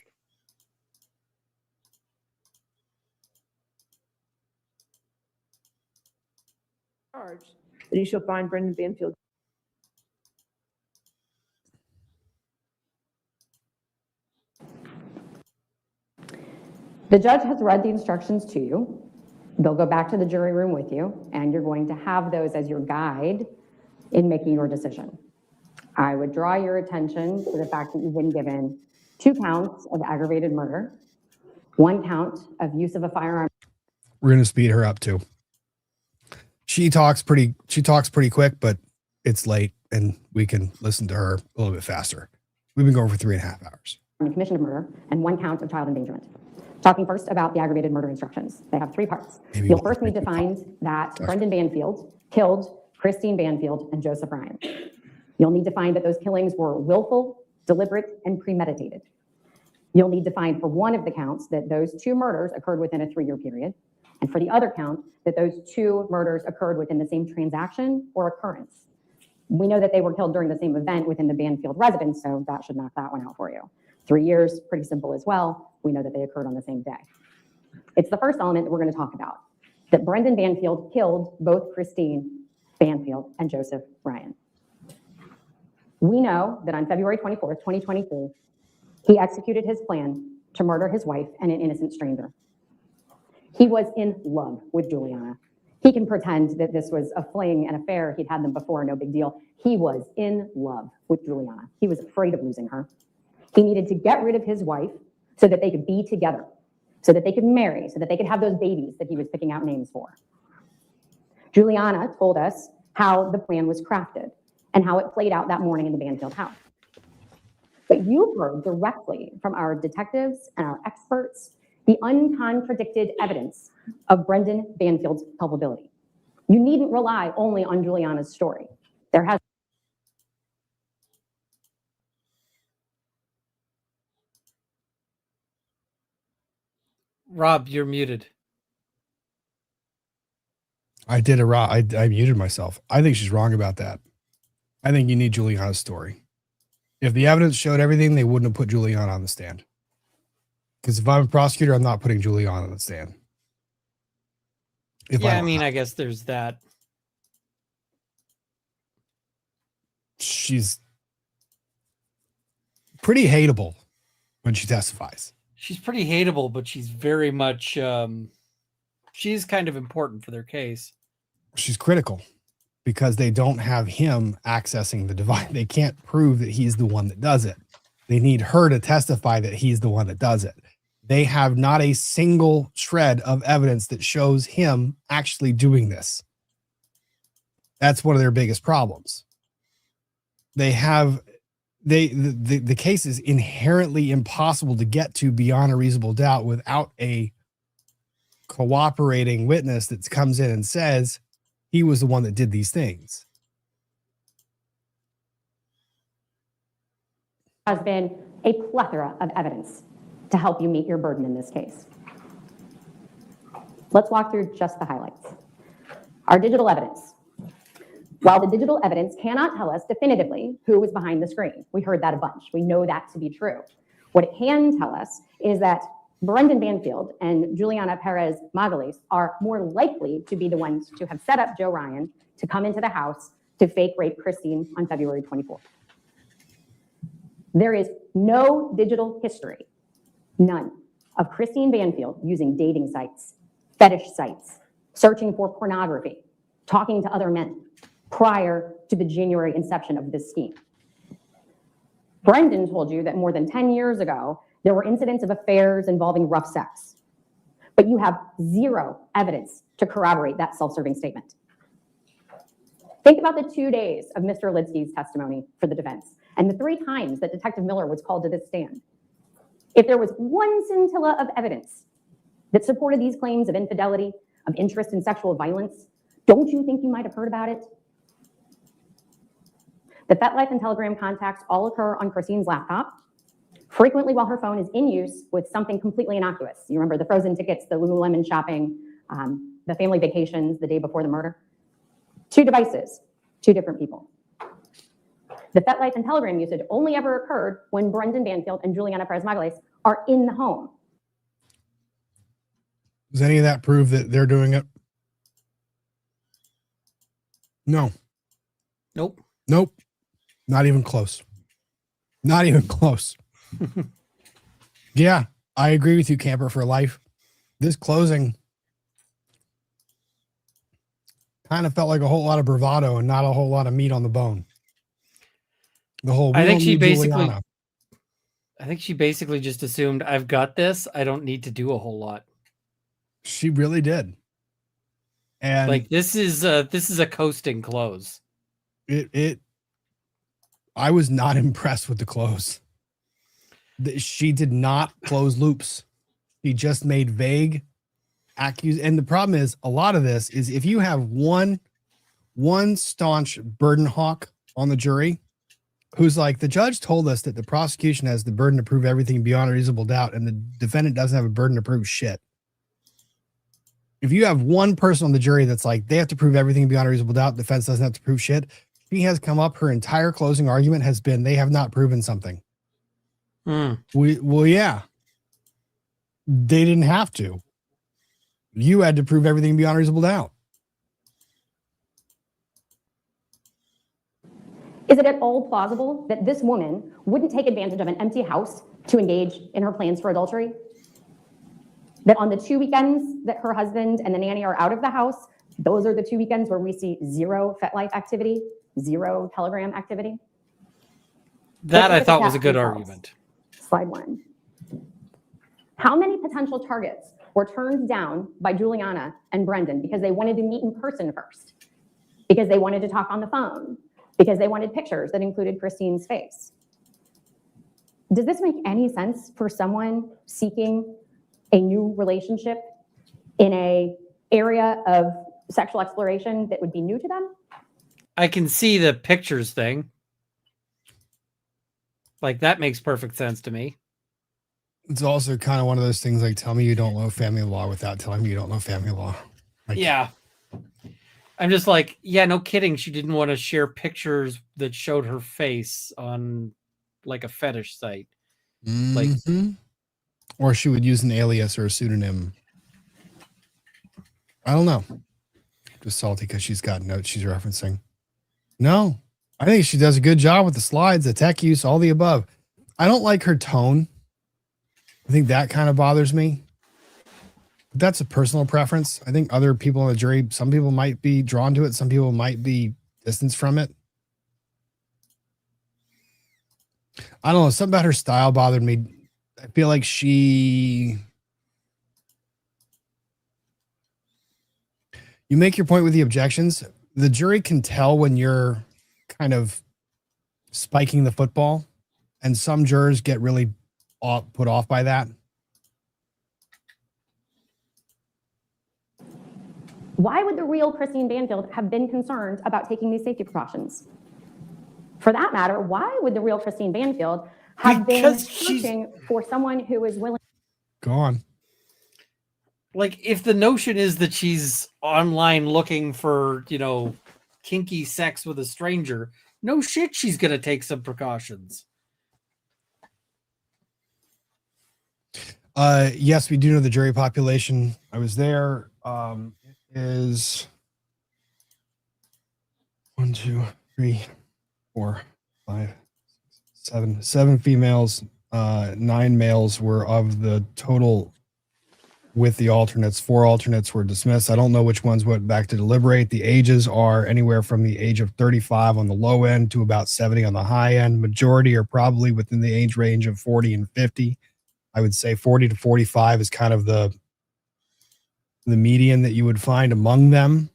Charge that you shall find Brendon Banfield. The judge has read the instructions to you. They'll go back to the jury room with you, and you're going to have those as your guide in making your decision. I would draw your attention to the fact that you've been given 2 counts of aggravated murder, 1 count of use of a firearm. We're going to speed her up too. She talks pretty quick, but it's late and we can listen to her a little bit faster. We've been going for 3.5 hours. Commission of murder and 1 count of child endangerment. Talking first about the aggravated murder instructions. They have 3 parts. You'll first need to find that Brendon Banfield killed Christine Banfield and Joseph Ryan. You'll need to find that those killings were willful, deliberate, and premeditated. You'll need to find for one of the counts that those 2 murders occurred within a 3-year period, and for the other count that those 2 murders occurred within the same transaction or occurrence. We know that they were killed during the same event within the Banfield residence, so that should knock that one out for you. 3 years, pretty simple as well. We know that they occurred on the same day. It's the first element that we're going to talk about, that Brendon Banfield killed both Christine Banfield and Joseph Ryan. We know that on February 24th, 2023, he executed his plan to murder his wife and an innocent stranger. He was in love with Juliana. He can pretend that this was a fling, an affair. He'd had them before, no big deal. He was in love with Juliana. He was afraid of losing her. He needed to get rid of his wife so that they could be together, so that they could marry, so that they could have those babies that he was picking out names for. Juliana told us how the plan was crafted and how it played out that morning in the Banfield house. But you've heard directly from our detectives and our experts the uncontradicted evidence of Brendon Banfield's culpability. You needn't rely only on Juliana's story. There has Rob, you're muted. I did it wrong. I muted myself. I think she's wrong about that. I think you need Juliana's story. If the evidence showed everything, they wouldn't have put Juliana on the stand. Because if I'm a prosecutor, I'm not putting Juliana on the stand. I guess there's that. She's pretty hateable when she testifies. She's pretty hateable, but she's very much, she's kind of important for their case. She's critical because they don't have him accessing the device. They can't prove that he's the one that does it. They need her to testify that he's the one that does it. They have not a single shred of evidence that shows him actually doing this. That's one of their biggest problems. The case is inherently impossible to get to beyond a reasonable doubt without a cooperating witness that comes in and says he was the one that did these things. has been a plethora of evidence to help you meet your burden in this case. Let's walk through just the highlights. Our digital evidence. While the digital evidence cannot tell us definitively who was behind the screen, we heard that a bunch. We know that to be true. What it can tell us is that Brendon Banfield and Juliana Peres Magalhães are more likely to be the ones to have set up Joe Ryan to come into the house to fake rape Christine on February 24th. There is no digital history, none, of Christine Banfield using dating sites, fetish sites, searching for pornography, talking to other men prior to the January inception of this scheme. Brendon told you that more than 10 years ago There were incidents of affairs involving rough sex. But you have zero evidence to corroborate that self-serving statement. Think about the 2 days of Mr. Lidsky's testimony for the defense and the 3 times that Detective Miller was called to this stand. If there was one scintilla of evidence that supported these claims of infidelity, of interest in sexual violence, don't you think you might have heard about it? The FetLife and Telegram contacts all occur on Christine's laptop, frequently while her phone is in use with something completely innocuous. You remember the frozen tickets, the Lululemon shopping, the family vacations the day before the murder? 2 devices, 2 different people. The FetLife and Telegram usage only ever occurred when Brendon Banfield and Juliana Peres Magalhães are in the home. Does any of that prove that they're doing it? No. Nope. Nope. Not even close. Not even close. Yeah, I agree with you, Camper for Life. This closing kind of felt like a whole lot of bravado and not a whole lot of meat on the bone. The whole. I think she basically just assumed, I've got this. I don't need to do a whole lot. She really did. And like this is a coasting close. I was not impressed with the close. She did not close loops. She just made vague accusations. And the problem is, a lot of this is if you have one staunch burden hawk on the jury who's like, the judge told us that the prosecution has the burden to prove everything beyond a reasonable doubt, and the defendant doesn't have a burden to prove shit. If you have one person on the jury that's like, they have to prove everything beyond a reasonable doubt, the defense doesn't have to prove shit. She has come up, her entire closing argument has been, they have not proven something. Well, yeah. They didn't have to. You had to prove everything beyond a reasonable doubt. Is it at all plausible that this woman wouldn't take advantage of an empty house to engage in her plans for adultery? That on the 2 weekends that her husband and the nanny are out of the house, those are the 2 weekends where we see zero FetLife activity, zero Telegram activity? That I thought was a good argument. Slide 1. How many potential targets were turned down by Juliana and Brendon because they wanted to meet in person first? Because they wanted to talk on the phone? Because they wanted pictures that included Christine's face? Does this make any sense for someone seeking a new relationship in an area of sexual exploration that would be new to them? I can see the pictures thing. Like, that makes perfect sense to me. It's also kind of one of those things like, tell me you don't know family law without telling me you don't know family law. Like, yeah. I'm just like, yeah, no kidding. She didn't want to share pictures that showed her face on like a fetish site. Like, or she would use an alias or a pseudonym. I don't know. Just salty because she's got notes she's referencing. No, I think she does a good job with the slides, the tech use, all the above. I don't like her tone. I think that kind of bothers me. But that's a personal preference. I think other people on the jury, some people might be drawn to it. Some people might be distanced from it. I don't know. Something about her style bothered me. I feel like you make your point with the objections. The jury can tell when you're kind of spiking the football, and some jurors get really put off by that. Why would the real Christine Banfield have been concerned about taking these safety precautions? For that matter, why would the real Christine Banfield have been searching for someone who is willing? Go on. Like, if the notion is that she's online looking for, kinky sex with a stranger, no shit, she's going to take some precautions. Yes, we do know the jury population. I was there. It is 1, 2, 3, 4, 5, 6, 7 females. 9 males were of the total with the alternates. 4 alternates were dismissed. I don't know which ones went back to deliberate. The ages are anywhere from the age of 35 on the low end to about 70 on the high end. Majority are probably within the age range of 40 and 50. I would say 40 to 45 is kind of the median that you would find among them.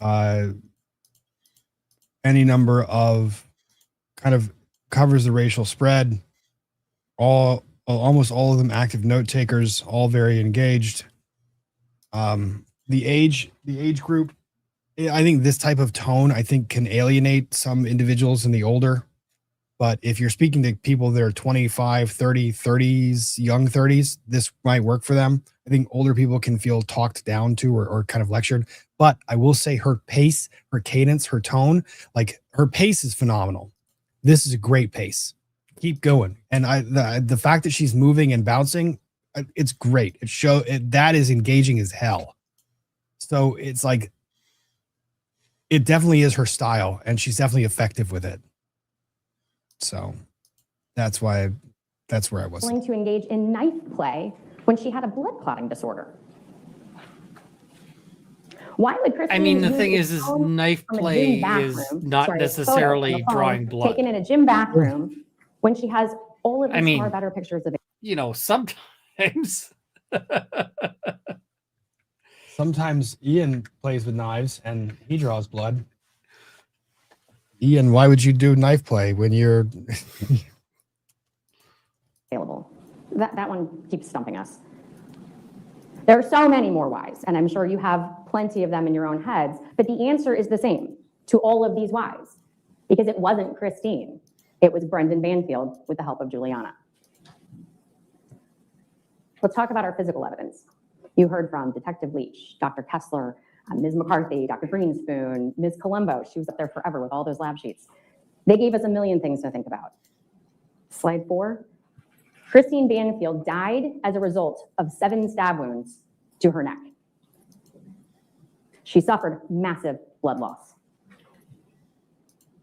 Any number of kind of covers the racial spread. Almost all of them active note takers, all very engaged. The age group, I think this type of tone, I think, can alienate some individuals in the older. But if you're speaking to people that are 25, 30, 30s, young 30s, this might work for them. I think older people can feel talked down to or kind of lectured. But I will say her pace, her cadence, her tone, like her pace is phenomenal. This is a great pace. Keep going. And the fact that she's moving and bouncing, it's great. That is engaging as hell. So it's like, it definitely is her style, and she's definitely effective with it. So that's where I was. Willing to engage in knife play when she had a blood clotting disorder. Why would Christine? I mean, the use thing a is phone knife from a play gym is bathroom- not sorry, a photo necessarily from a phone drawing blood. taken in a gym bathroom when she has all of these far better pictures of it? You know, sometimes. Sometimes Ian plays with knives and he draws blood. Ian, why would you do knife play when you're Available. That one keeps stumping us. There are so many more whys, and I'm sure you have plenty of them in your own heads, but the answer is the same to all of these whys, because it wasn't Christine. It was Brendon Banfield with the help of Juliana. Let's talk about our physical evidence. You heard from Detective Leach, Dr. Kessler, Ms. McCarthy, Dr. Greenspoon, Ms. Colombo. She was up there forever with all those lab sheets. They gave us a million things to think about. Slide 4. Christine Banfield died as a result of 7 stab wounds to her neck. She suffered massive blood loss.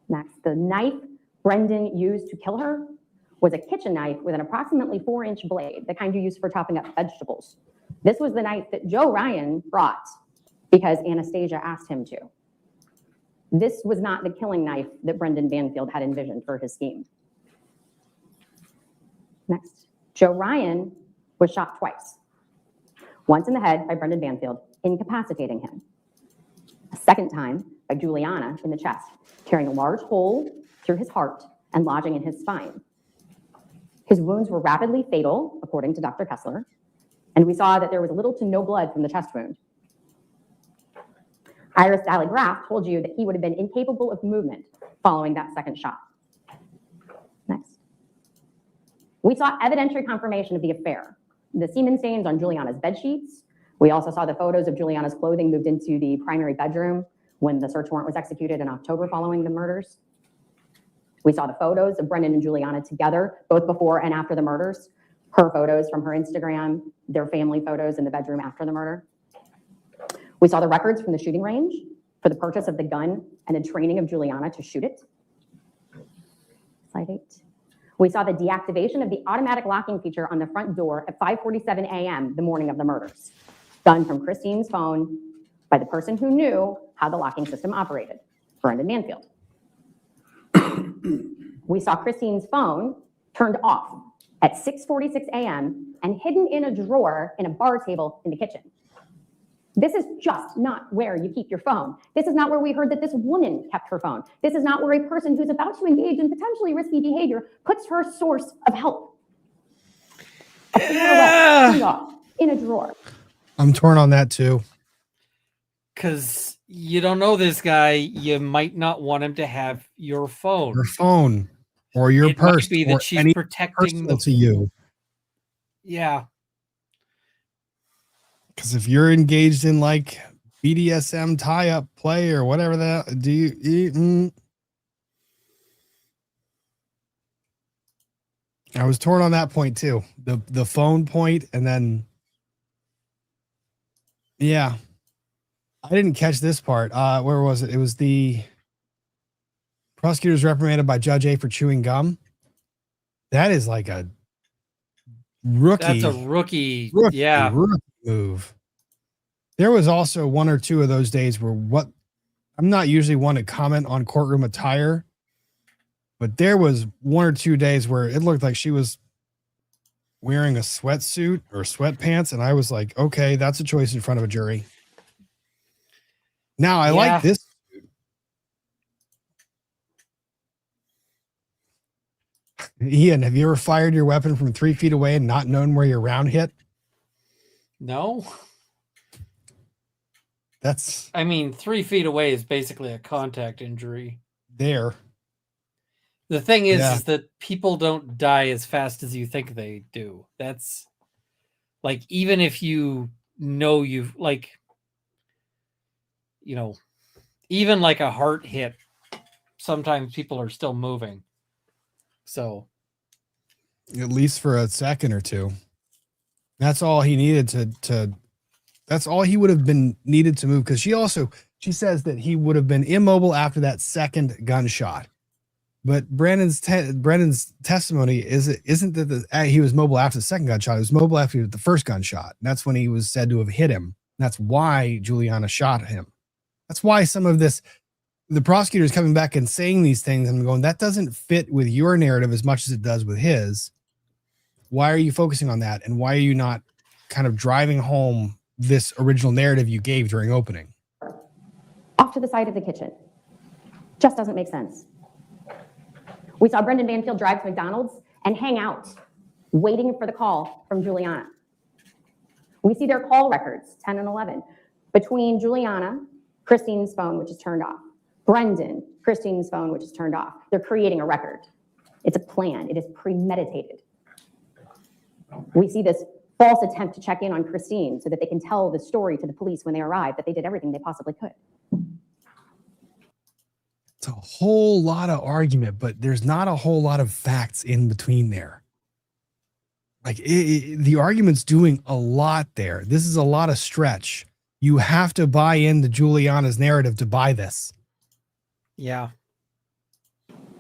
Next, the knife Brendon used to kill her was a kitchen knife with an approximately 4-inch blade, the kind you use for chopping up vegetables. This was the knife that Joe Ryan brought because Anastasia asked him to. This was not the killing knife that Brendon Banfield had envisioned for his scheme. Next, Joe Ryan was shot twice. Once in the head by Brendon Banfield, incapacitating him. A second time by Juliana in the chest, tearing a large hole through his heart and lodging in his spine. His wounds were rapidly fatal, according to Dr. Kessler, and we saw that there was little to no blood from the chest wound. Iris Daly-Graf told you that he would have been incapable of movement following that second shot. Next. We saw evidentiary confirmation of the affair. The semen stains on Juliana's bed sheets. We also saw the photos of Juliana's clothing moved into the primary bedroom when the search warrant was executed in October following the murders. We saw the photos of Brendon and Juliana together, both before and after the murders. Her photos from her Instagram, their family photos in the bedroom after the murder. We saw the records from the shooting range for the purchase of the gun and the training of Juliana to shoot it. Slide 8. We saw the deactivation of the automatic locking feature on the front door at 5:47 a.m. the morning of the murders, done from Christine's phone by the person who knew how the locking system operated, Brendon Banfield. We saw Christine's phone turned off at 6:46 a.m. and hidden in a drawer in a bar table in the kitchen. This is just not where you keep your phone. This is not where we heard that this woman kept her phone. This is not where a person who's about to engage in potentially risky behavior puts her source of help. In a drawer. I'm torn on that too. Because you don't know this guy, you might not want him to have your phone. Your phone or your it purse. Might be that or she's any protecting the to you. Yeah. Because if you're engaged in like BDSM tie-up play or whatever that, do you? I was torn on that point too. The phone point, and then yeah, I didn't catch this part. Where was it? It was the prosecutors reprimanded by Judge A for chewing gum. That is like a rookie. That's a rookie yeah. Rookie move. There was also 1 or 2 of those days where I'm not usually one to comment on courtroom attire, but there was 1 or 2 days where it looked like she was wearing a sweatsuit or sweatpants, and I was like, okay, that's a choice in front of a jury. Now I like this. Ian, have you ever fired your weapon from 3 feet away and not known where your round hit? No. That's, I mean, 3 feet away is basically a contact injury. There. The thing is that people don't die as fast as you think they do. That's like, even if you know you've like, you know, even like a heart hit, sometimes people are still moving. So at least for a second or two. That's all he needed to that's all he would have been needed to move, because she says that he would have been immobile after that second gunshot. But Brendon's testimony isn't that he was mobile after the second gunshot. He was mobile after the first gunshot. That's when he was said to have hit him. That's why Juliana shot him. That's why some of this, the prosecutor is coming back and saying these things, and I'm going, that doesn't fit with your narrative as much as it does with his. Why are you focusing on that? And why are you not kind of driving home this original narrative you gave during opening? Off to the side of the kitchen. Just doesn't make sense. We saw Brendon Banfield drive to McDonald's and hang out, waiting for the call from Juliana. We see their call records, 10 and 11, between Juliana, Christine's phone, which is turned off, Brendon, Christine's phone, which is turned off. They're creating a record. It's a plan. It is premeditated. We see this false attempt to check in on Christine so that they can tell the story to the police when they arrive, that they did everything they possibly could. It's a whole lot of argument, but there's not a whole lot of facts in between there. Like the argument's doing a lot there. This is a lot of stretch. You have to buy into Juliana's narrative to buy this. Yeah.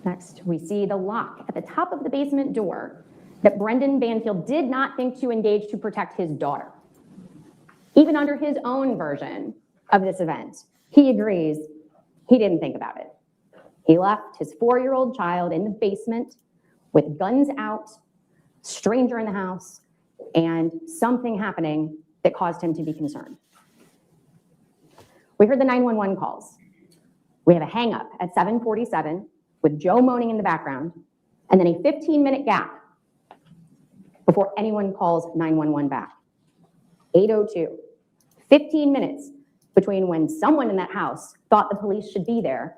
Next, we see the lock at the top of the basement door that Brendon Banfield did not think to engage to protect his daughter. Even under his own version of this event, he agrees he didn't think about it. He left his 4-year-old child in the basement with guns out, stranger in the house, and something happening that caused him to be concerned. We heard the 911 calls. We have a hang up at 7:47 with Joe moaning in the background, and then a 15-minute gap before anyone calls 911 back. 8:02, 15 minutes between when someone in that house thought the police should be there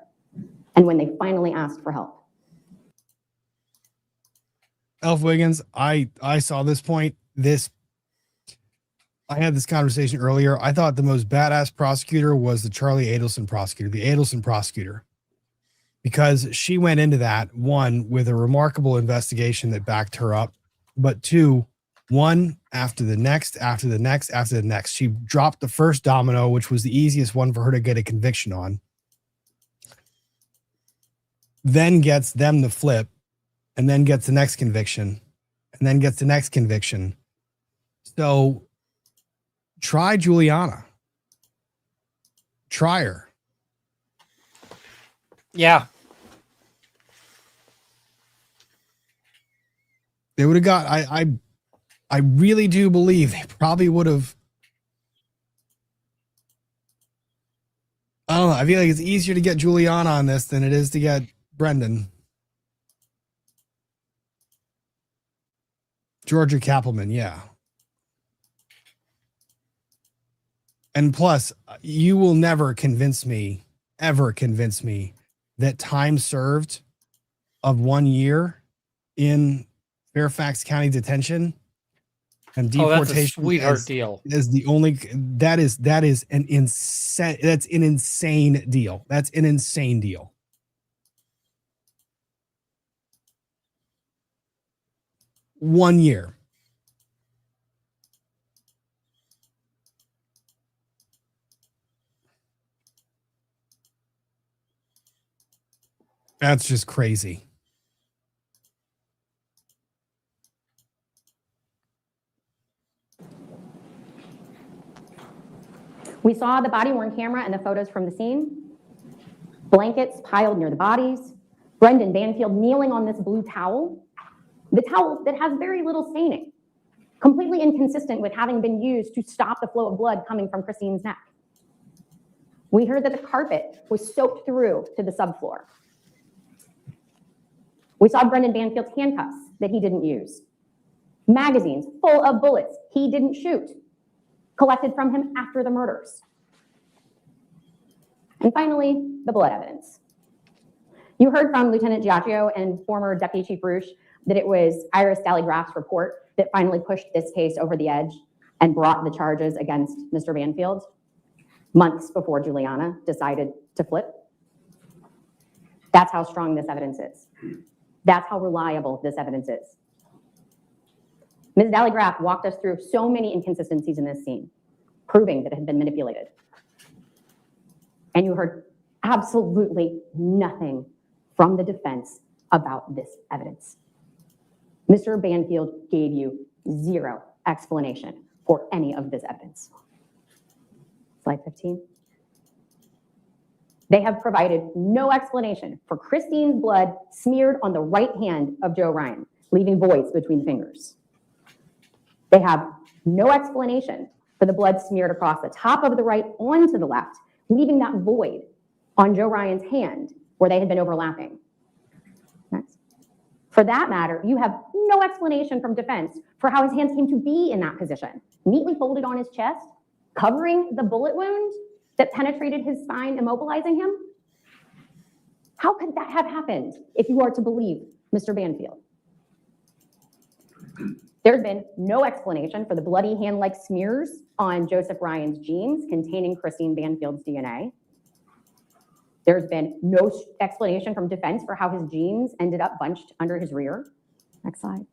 and when they finally asked for help. Elf Wiggins, I saw this point. I had this conversation earlier. I thought the most badass prosecutor was the Charlie Adelson prosecutor, the Adelson prosecutor, because she went into that, one, with a remarkable investigation that backed her up, but two, one after the next, after the next, after the next. She dropped the first domino, which was the easiest one for her to get a conviction on, then gets them to flip, and then gets the next conviction, and then gets the next conviction. So try Juliana. Try her. Yeah. They would have got, I really do believe they probably would have. I don't know. I feel like it's easier to get Juliana on this than it is to get Brendon. Georgia Kappelman, yeah. And plus, you will never convince me, ever convince me, that time served of 1 year in Fairfax County detention and deportation that's a sweetheart deal. Is the only that is an insane, that's an insane deal. That's an insane deal. One year. That's just crazy. We saw the body-worn camera and the photos from the scene. Blankets piled near the bodies. Brendon Banfield kneeling on this blue towel. The towel that has very little staining. completely inconsistent with having been used to stop the flow of blood coming from Christine's neck. We heard that the carpet was soaked through to the subfloor. We saw Brendon Banfield's handcuffs that he didn't use. Magazines full of bullets he didn't shoot, collected from him after the murders. And finally, the blood evidence. You heard from Lieutenant Giacchio and former Deputy Chief Rouche that it was Iris Dallygraph's report that finally pushed this case over the edge and brought the charges against Mr. Banfield months before Juliana decided to flip. That's how strong this evidence is. That's how reliable this evidence is. Ms. Dallygraph walked us through so many inconsistencies in this scene, proving that it had been manipulated. And you heard absolutely nothing from the defense about this evidence. Mr. Banfield gave you zero explanation for any of this evidence. Slide 15. They have provided no explanation for Christine's blood smeared on the right hand of Joe Ryan, leaving voids between fingers. They have no explanation for the blood smeared across the top of the right onto the left, leaving that void on Joe Ryan's hand where they had been overlapping. Next. For that matter, you have no explanation from defense for how his hands came to be in that position, neatly folded on his chest, covering the bullet wound that penetrated his spine, immobilizing him. How could that have happened if you are to believe Mr. Banfield? There's been no explanation for the bloody hand-like smears on Joseph Ryan's jeans containing Christine Banfield's DNA. There's been no explanation from defense for how his jeans ended up bunched under his rear. Next slide.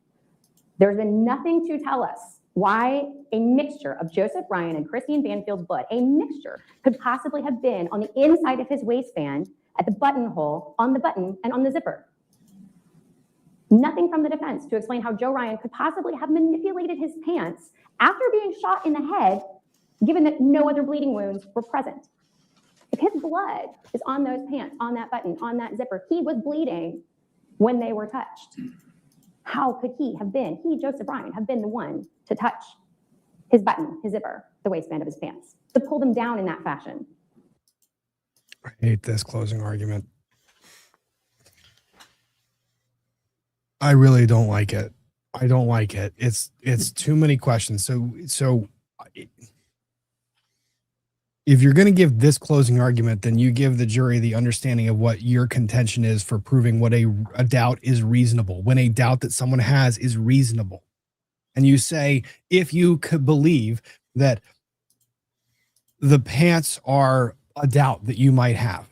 There's been nothing to tell us why a mixture of Joseph Ryan and Christine Banfield's blood, a mixture, could possibly have been on the inside of his waistband at the buttonhole, on the button, and on the zipper. Nothing from the defense to explain how Joe Ryan could possibly have manipulated his pants after being shot in the head, given that no other bleeding wounds were present. If his blood is on those pants, on that button, on that zipper, he was bleeding when they were touched. How could he, Joseph Ryan, have been the one to touch his button, his zipper, the waistband of his pants, to pull them down in that fashion? I hate this closing argument. I really don't like it. I don't like it. It's too many questions. So if you're going to give this closing argument, then you give the jury the understanding of what your contention is for proving what a doubt is reasonable, when a doubt that someone has is reasonable. And you say, if you could believe that the pants are a doubt that you might have,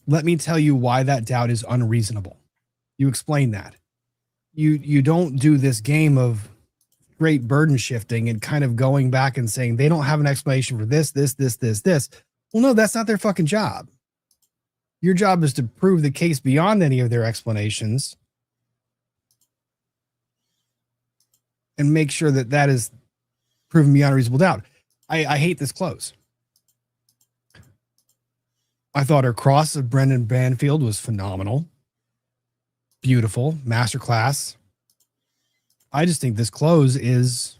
let me tell you why that doubt is unreasonable. You explain that. You don't do this game of great burden shifting and kind of going back and saying they don't have an explanation for this. Well, no, that's not their fucking job. Your job is to prove the case beyond any of their explanations and make sure that that is proven beyond a reasonable doubt. I hate this close. I thought her cross of Brendon Banfield was phenomenal. Beautiful. Masterclass. I just think this close is,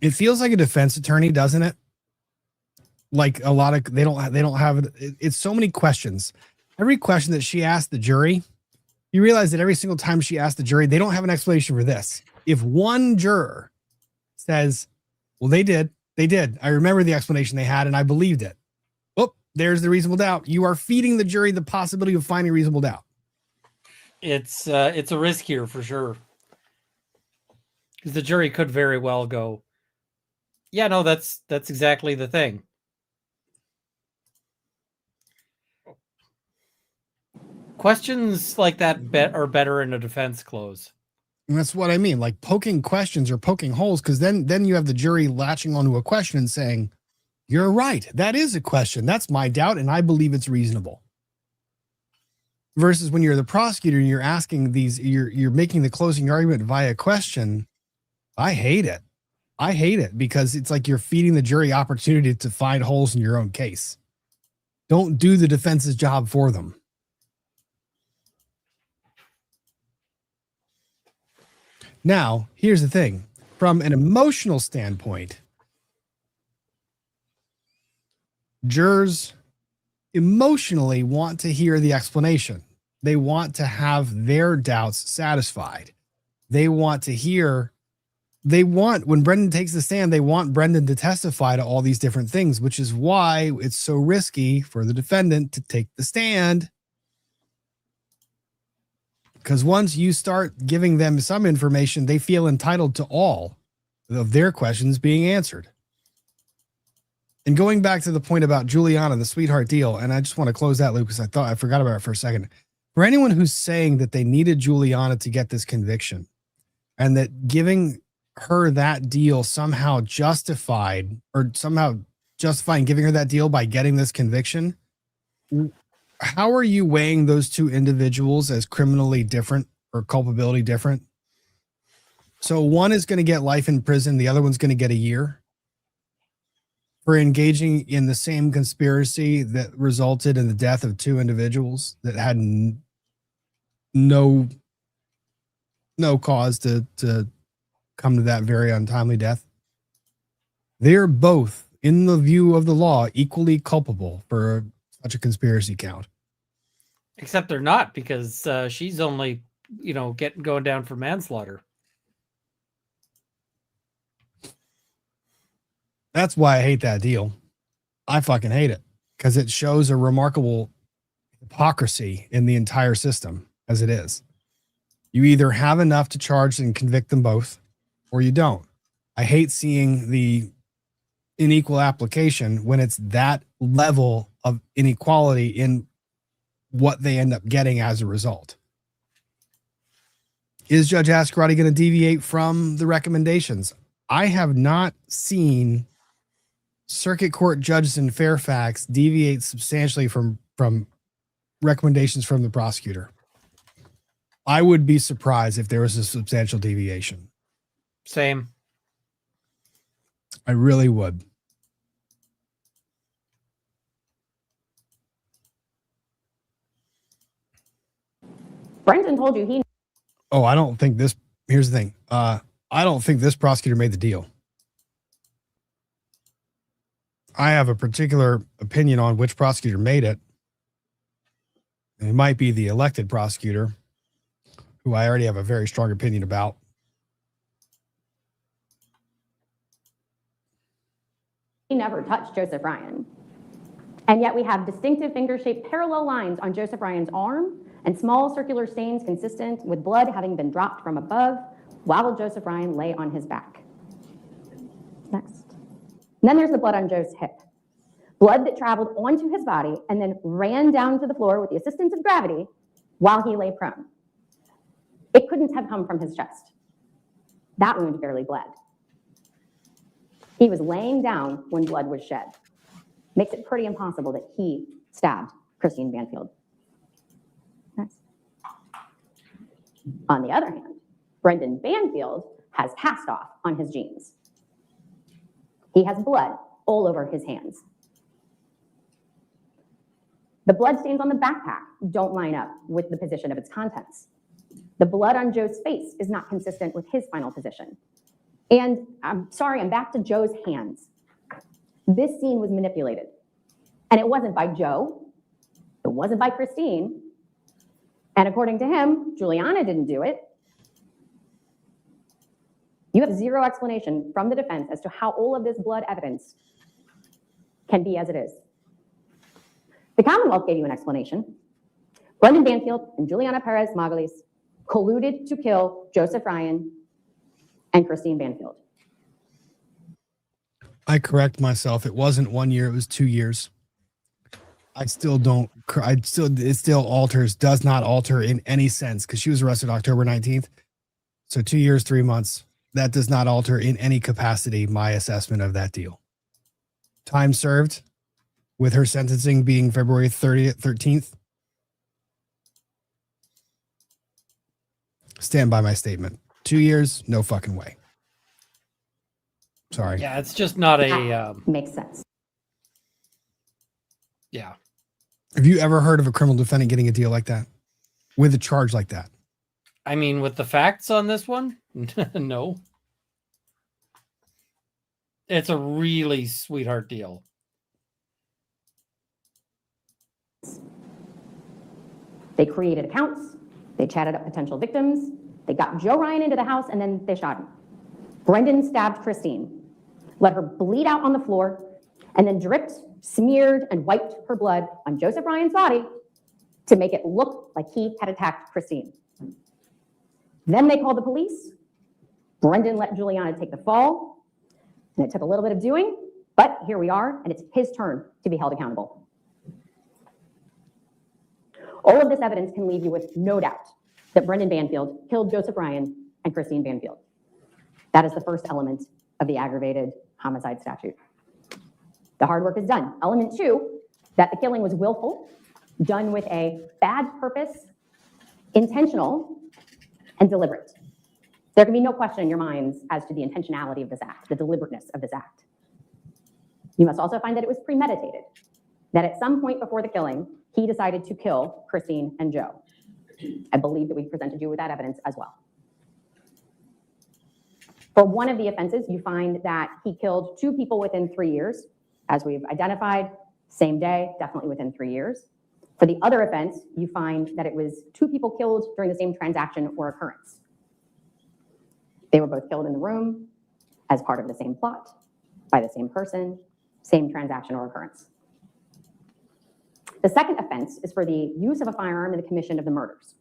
it feels like a defense attorney, doesn't it? Like a lot of, they don't have it. It's so many questions. Every question that she asked the jury, you realize that every single time she asked the jury, they don't have an explanation for this. If one juror says, well, they did. I remember the explanation they had and I believed it. Oh, there's the reasonable doubt. You are feeding the jury the possibility of finding reasonable doubt. It's a risk here for sure. Because the jury could very well go, yeah, no, that's exactly the thing. Questions like that are better in a defense close. And that's what I mean. Like poking questions or poking holes, because then you have the jury latching onto a question and saying, you're right. That is a question. That's my doubt, and I believe it's reasonable. Versus when you're the prosecutor and you're asking these, you're making the closing argument via question. I hate it. I hate it because it's like you're feeding the jury opportunity to find holes in your own case. Don't do the defense's job for them. Now, here's the thing. From an emotional standpoint, jurors emotionally want to hear the explanation. They want to have their doubts satisfied. They want to hear, when Brendon takes the stand, they want Brendon to testify to all these different things, which is why it's so risky for the defendant to take the stand. Because once you start giving them some information, they feel entitled to all of their questions being answered. And going back to the point about Juliana, the sweetheart deal, and I just want to close that loop because I forgot about it for a second. For anyone who's saying that they needed Juliana to get this conviction and that giving her that deal somehow justifying giving her that deal by getting this conviction, how are you weighing those two individuals as criminally different or culpability different? So one is going to get life in prison. The other one's going to get a year for engaging in the same conspiracy that resulted in the death of two individuals that had no cause to come to that very untimely death. They're both, in the view of the law, equally culpable for such a conspiracy count. Except they're not, because she's only, going down for manslaughter. That's why I hate that deal. I fucking hate it because it shows a remarkable hypocrisy in the entire system as it is. You either have enough to charge and convict them both, or you don't. I hate seeing the unequal application when it's that level of inequality in what they end up getting as a result. Is Judge Ascarati going to deviate from the recommendations? I have not seen circuit court judges in Fairfax deviate substantially from recommendations from the prosecutor. I would be surprised if there was a substantial deviation. Same. I really would. Brendon told you he. Oh, I don't think this. Here's the thing. I don't think this prosecutor made the deal. I have a particular opinion on which prosecutor made it. It might be the elected prosecutor, who I already have a very strong opinion about. He never touched Joseph Ryan. And yet we have distinctive finger-shaped parallel lines on Joseph Ryan's arm and small circular stains consistent with blood having been dropped from above while Joseph Ryan lay on his back. Next. And then there's the blood on Joe's hip. Blood that traveled onto his body and then ran down to the floor with the assistance of gravity while he lay prone. It couldn't have come from his chest. That wound barely bled. He was laying down when blood was shed. Makes it pretty impossible that he stabbed Christine Banfield. Next. On the other hand, Brendon Banfield has cast off on his jeans. He has blood all over his hands. The blood stains on the backpack don't line up with the position of its contents. The blood on Joe's face is not consistent with his final position. And I'm back to Joe's hands. This scene was manipulated. And it wasn't by Joe. It wasn't by Christine. And according to him, Juliana didn't do it. You have zero explanation from the defense as to how all of this blood evidence can be as it is. The Commonwealth gave you an explanation. Brendon Banfield and Juliana Peres Magalhães colluded to kill Joseph Ryan and Christine Banfield. I correct myself. It wasn't 1 year, it was 2 years. It still does not alter in any sense because she was arrested October 19th. So 2 years, 3 months. That does not alter in any capacity my assessment of that deal. Time served with her sentencing being February 30th, 13th. Stand by my statement. 2 years, no fucking way. Sorry. Yeah, it's just not a... Makes sense. Yeah. Have you ever heard of a criminal defendant getting a deal like that? With a charge like that? I mean, with the facts on this one, no. It's a really sweetheart deal. They created accounts, they chatted up potential victims, they got Joe Ryan into the house, and then they shot him. Brendon stabbed Christine, let her bleed out on the floor, and then dripped, smeared, and wiped her blood on Joseph Ryan's body to make it look like he had attacked Christine. Then they called the police. Brendon let Juliana take the fall, and it took a little bit of doing, but here we are, and it's his turn to be held accountable. All of this evidence can leave you with no doubt that Brendon Banfield killed Joseph Ryan and Christine Banfield. That is the first element of the aggravated homicide statute. The hard work is done. Element 2, that the killing was willful, done with a bad purpose, intentional, and deliberate. There can be no question in your minds as to the intentionality of this act, the deliberateness of this act. You must also find that it was premeditated, that at some point before the killing, he decided to kill Christine and Joe. I believe that we presented you with that evidence as well. For one of the offenses, you find that he killed 2 people within 3 years, as we've identified, same day, definitely within 3 years. For the other offense, you find that it was 2 people killed during the same transaction or occurrence. They were both killed in the room as part of the same plot, by the same person, same transaction or occurrence. The second offense is for the use of a firearm in the commission of the murders.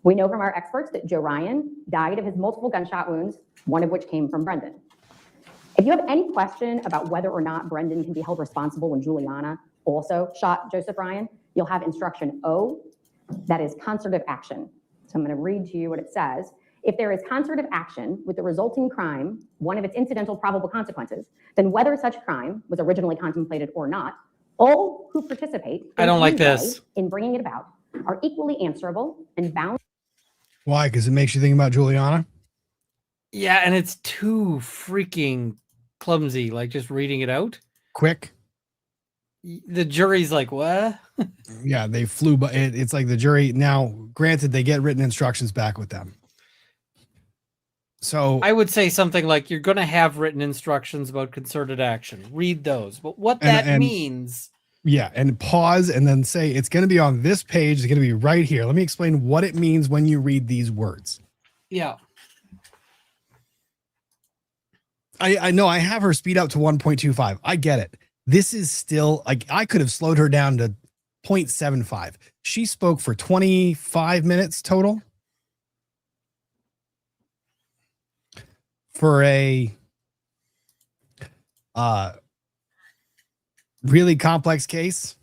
We know from our experts that Joe Ryan died of his multiple gunshot wounds, one of which came from Brendon. If you have any question about whether or not Brendon can be held responsible when Juliana also shot Joseph Ryan, you'll have instruction O, that is concerted action. So I'm going to read to you what it says. If there is concerted action with the resulting crime, one of its incidental probable consequences, then whether such crime was originally contemplated or not, all who participate I don't like this in bringing it about are equally answerable and bound. Why? Because it makes you think about Juliana? Yeah, and it's too freaking clumsy, like just reading it out. Quick. The jury's like, what? Yeah, they flew, but it's like the jury. Now, granted, they get written instructions back with them. So I would say something like, you're going to have written instructions about concerted action. Read those. But what that means... Yeah, and pause and then say, it's going to be on this page. It's going to be right here. Let me explain what it means when you read these words. Yeah. I know I have her speed up to 1.25. I get it. This is still, like, I could have slowed her down to 0.75. She spoke for 25 minutes total. For a really complex case.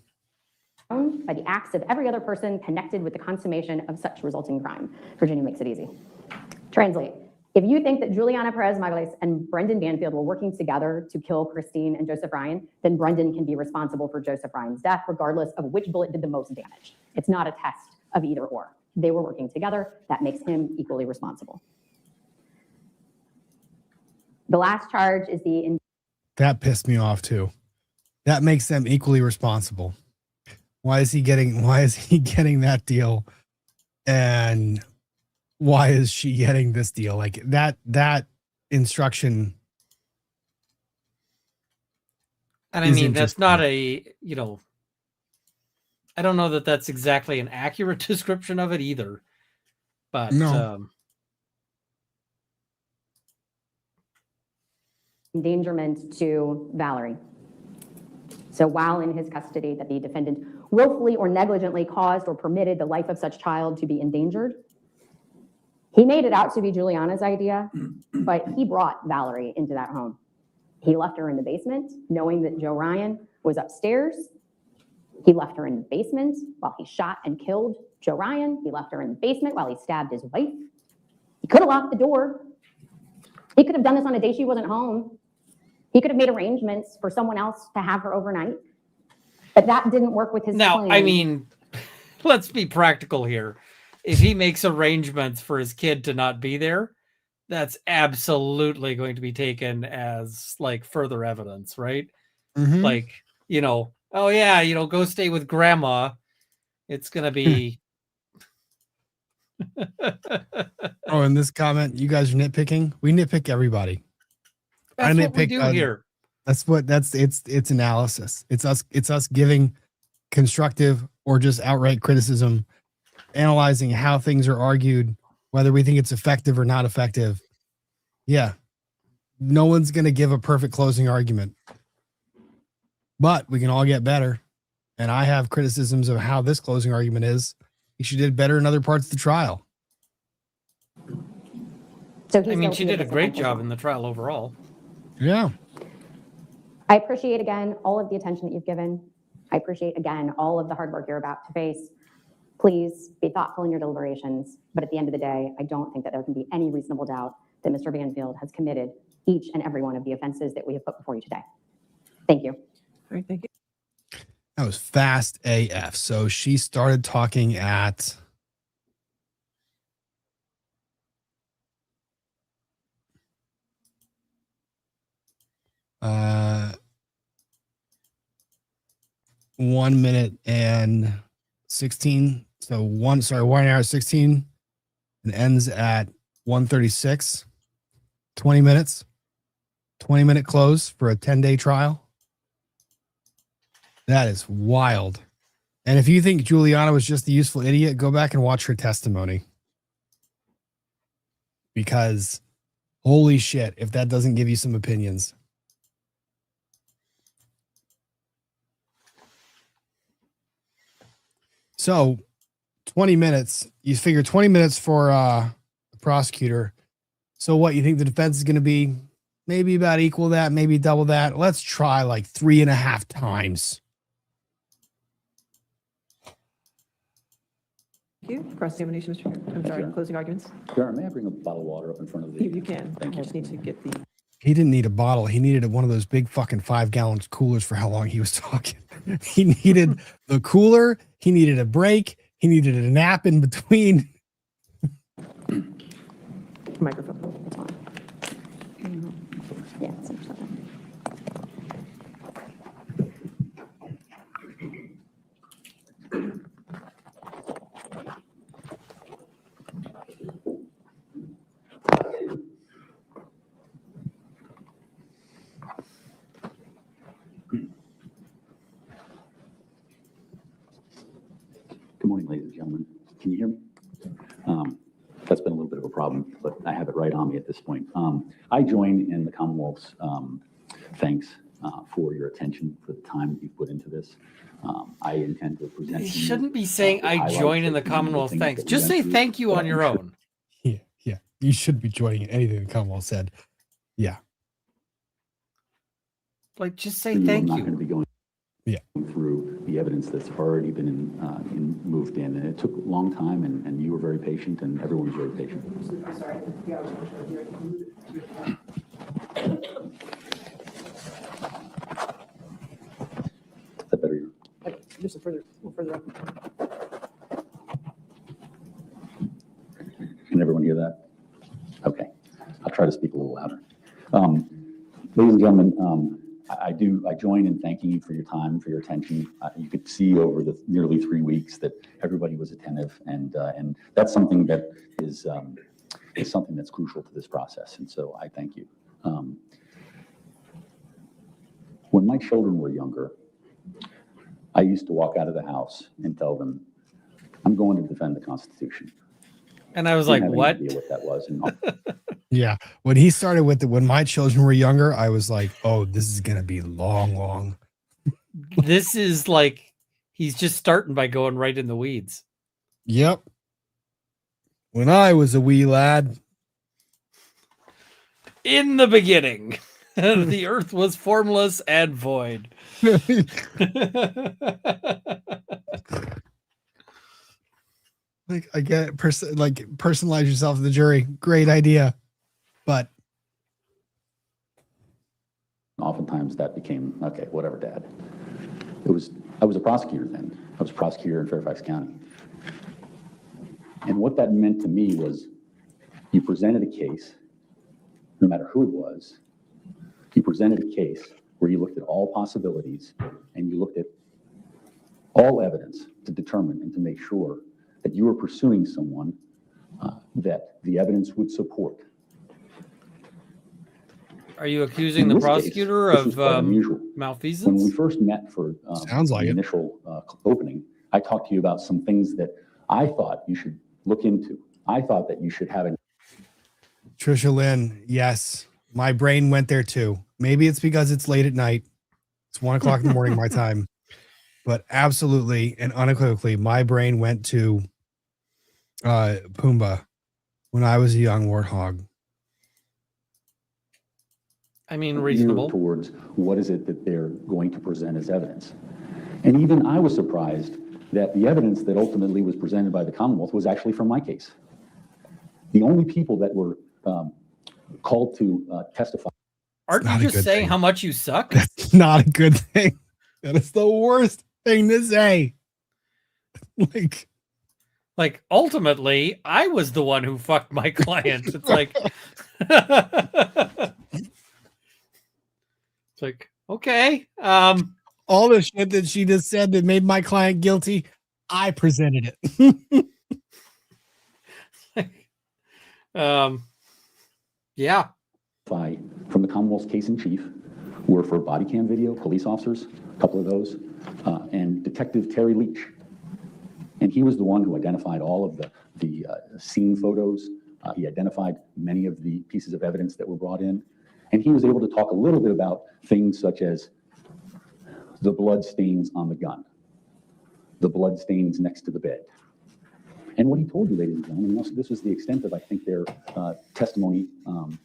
By the acts of every other person connected with the consummation of such resulting crime. Virginia makes it easy. Translate. If you think that Juliana Peres Magalhães and Brendon Banfield were working together to kill Christine and Joseph Ryan, then Brendon can be responsible for Joseph Ryan's death, regardless of which bullet did the most damage. It's not a test of either or. They were working together. That makes him equally responsible. The last charge is the... That pissed me off too. That makes them equally responsible. Why is he getting that deal? And why is she getting this deal? Like that instruction. And I mean, that's not a, I don't know that that's exactly an accurate description of it either. But no. Endangerment to Valerie. So while in his custody, that the defendant willfully or negligently caused or permitted the life of such child to be endangered. He made it out to be Juliana's idea, but he brought Valerie into that home. He left her in the basement, knowing that Joe Ryan was upstairs. He left her in the basement while he shot and killed Joe Ryan. He left her in the basement while he stabbed his wife. He could have locked the door. He could have done this on a day she wasn't home. He could have made arrangements for someone else to have her overnight, but that didn't work with his plan. I mean, let's be practical here. If he makes arrangements for his kid to not be there, that's absolutely going to be taken as like further evidence, right? Mm-hmm. Like, oh yeah, go stay with grandma. It's going to be Oh, in this comment, you guys are nitpicking. We nitpick everybody. That's what we do here. It's analysis. It's us giving constructive or just outright criticism, analyzing how things are argued, whether we think it's effective or not effective. Yeah. No one's going to give a perfect closing argument, but we can all get better. And I have criticisms of how this closing argument is. She did better in other parts of the trial. So I mean, she did a great job in the trial overall. Yeah. I appreciate, again, all of the attention that you've given. I appreciate, again, all of the hard work you're about to face. Please be thoughtful in your deliberations. But at the end of the day, I don't think that there can be any reasonable doubt that Mr. Banfield has committed each and every one of the offenses that we have put before you today. Thank you. All right, thank you. That was fast AF. So she started talking at 1 minute and 16. So 1 hour 16 and ends at 1:36. 20 minutes. 20-minute close for a 10-day trial. That is wild. And if you think Juliana was just a useful idiot, go back and watch her testimony. Because holy shit, if that doesn't give you some opinions. So 20 minutes, you figure 20 minutes for the prosecutor. So what, you think the defense is going to be maybe about equal that, maybe double that? Let's try like 3.5 times. Thank you. Cross-examination, I'm sorry, Sure. closing arguments. Your Honor, may I bring a bottle of water up in front of the? You can. I Thank you. just need to get the. He didn't need a bottle. He needed one of those big fucking 5-gallon coolers for how long he was talking. He needed the cooler. He needed a break. He needed a nap in between. Microphone. It's on. Yeah, it's upside down. Good morning, ladies and gentlemen. Can you hear me? That's been a little bit of a problem, but I have it right on me at this point. I join in the Commonwealth's thanks for your attention, for the time that you've put into this. I intend to present. You shouldn't be saying I join in the Commonwealth thanks. Just say thank you on your own. Yeah. You should be joining in anything the Commonwealth said. Yeah. Like, just say thank I'm not you. going to be going through the evidence that's already been moved in. And it took a long time, and you were very patient, and everyone was very patient. I'm sorry. Is that better? Just a little further up. Can everyone hear that? Okay. I'll try to speak a little louder. Ladies and gentlemen, I join in thanking you for your time, for your attention. You could see over the nearly 3 weeks that everybody was attentive, and that's something that is something that's crucial to this process. And so I thank you. When my children were younger, I used to walk out of the house and tell them, "I'm going to defend the Constitution." And I was like, "What?" Idea what that was? And Yeah. When he started with it, when my children were younger, I was like, oh, this is going to be long. This is like, he's just starting by going right in the weeds. Yep. When I was a wee lad. In the beginning, the earth was formless and void. Like, I get it, personalize yourself to the jury. Great idea. But oftentimes that became, okay, whatever, Dad. I was a prosecutor then. I was a prosecutor in Fairfax County. And what that meant to me was you presented a case, no matter who it was, you presented a case where you looked at all possibilities and you looked at all evidence to determine and to make sure that you were pursuing someone that the evidence would support. Are you accusing In the this case, prosecutor this was of quite unusual. When we malfeasance? first met for Sounds like the it. initial opening, I talked to you about some things that I thought you should look into. I thought that you should have an Trisha Lynn, yes, my brain went there too. Maybe it's because it's late at night. It's 1 o'clock in the morning, my time. But absolutely and unequivocally, my brain went to Pumbaa when I was a young warthog. I mean, reasonable. Towards what is it that they're going to present as evidence. And even I was surprised that the evidence that ultimately was presented by the Commonwealth was actually from my case. The only people that were called to testify. Aren't you just saying how much you suck? That's not a good thing. That is the worst thing to say. Like ultimately, I was the one who fucked my client. It's like, it's like, okay. All the shit that she just said that made my client guilty, I presented it. Yeah. From the Commonwealth's case in chief were for body cam video, police officers, a couple of those, and Detective Terry Leach. And he was the one who identified all of the scene photos. He identified many of the pieces of evidence that were brought in. And he was able to talk a little bit about things such as the blood stains on the gun, the blood stains next to the bed. And what he told you, ladies and gentlemen, this was the extent of, I think, their testimony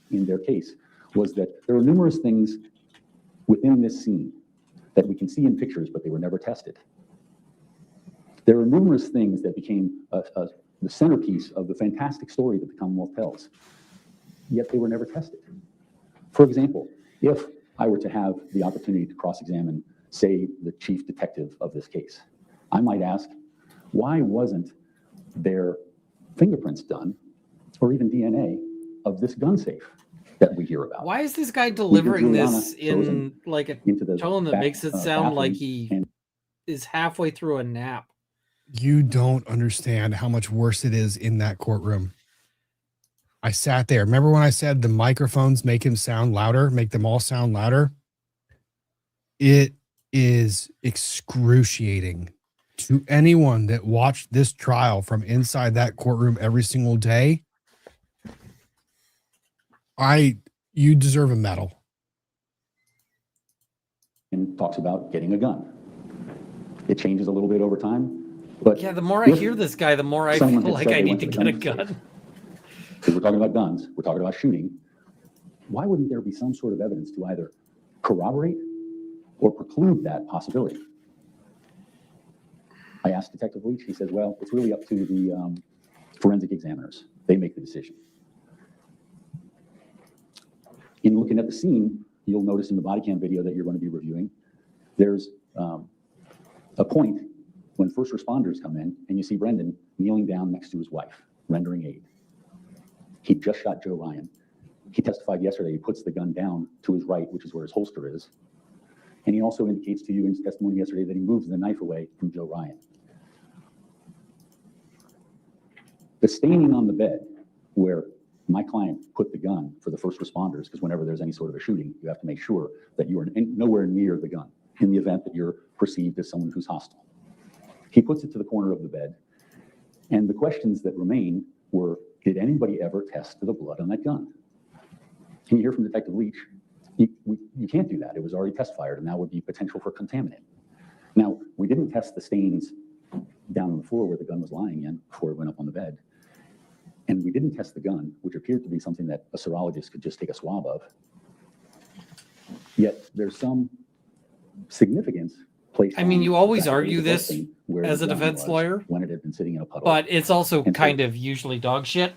in their case, was that there are numerous things within this scene that we can see in pictures, but they were never tested. There are numerous things that became the centerpiece of the fantastic story that the Commonwealth tells, yet they were never tested. For example, if I were to have the opportunity to cross-examine, say, the chief detective of this case, I might ask, why wasn't there fingerprints done, or even DNA, of this gun safe that we hear about? Why is this guy delivering Juliana this in like a tone that makes it sound like he is halfway through a nap? You don't understand how much worse it is in that courtroom. I sat there. Remember when I said the microphones make him sound louder, make them all sound louder? It is excruciating to anyone that watched this trial from inside that courtroom every single day. You deserve a medal. And talks about getting a gun. It changes a little bit over time, but yeah, the more I hear this guy, the more I feel like I need to get a gun. Because we're talking about guns, we're talking about shooting. Why wouldn't there be some sort of evidence to either corroborate or preclude that possibility? I asked Detective Leach, he says, well, it's really up to the forensic examiners. They make the decision. In looking at the scene, you'll notice in the body cam video that you're going to be reviewing, there's a point when first responders come in and you see Brendon kneeling down next to his wife, rendering aid. He just shot Joe Ryan. He testified yesterday, he puts the gun down to his right, which is where his holster is. And he also indicates to you in his testimony yesterday that he moves the knife away from Joe Ryan. The staining on the bed where my client put the gun for the first responders, because whenever there's any sort of a shooting, you have to make sure that you are nowhere near the gun in the event that you're perceived as someone who's hostile. He puts it to the corner of the bed. And the questions that remain were, did anybody ever test the blood on that gun? And you hear from Detective Leach, you can't do that. It was already test fired, and that would be potential for contaminant. Now, we didn't test the stains down on the floor where the gun was lying in before it went up on the bed. And we didn't test the gun, which appeared to be something that a serologist could just take a swab of. Yet there's some significance placed. I mean, you always argue this as a defense lawyer when it had been sitting in a puddle. But it's also kind of usually dog shit.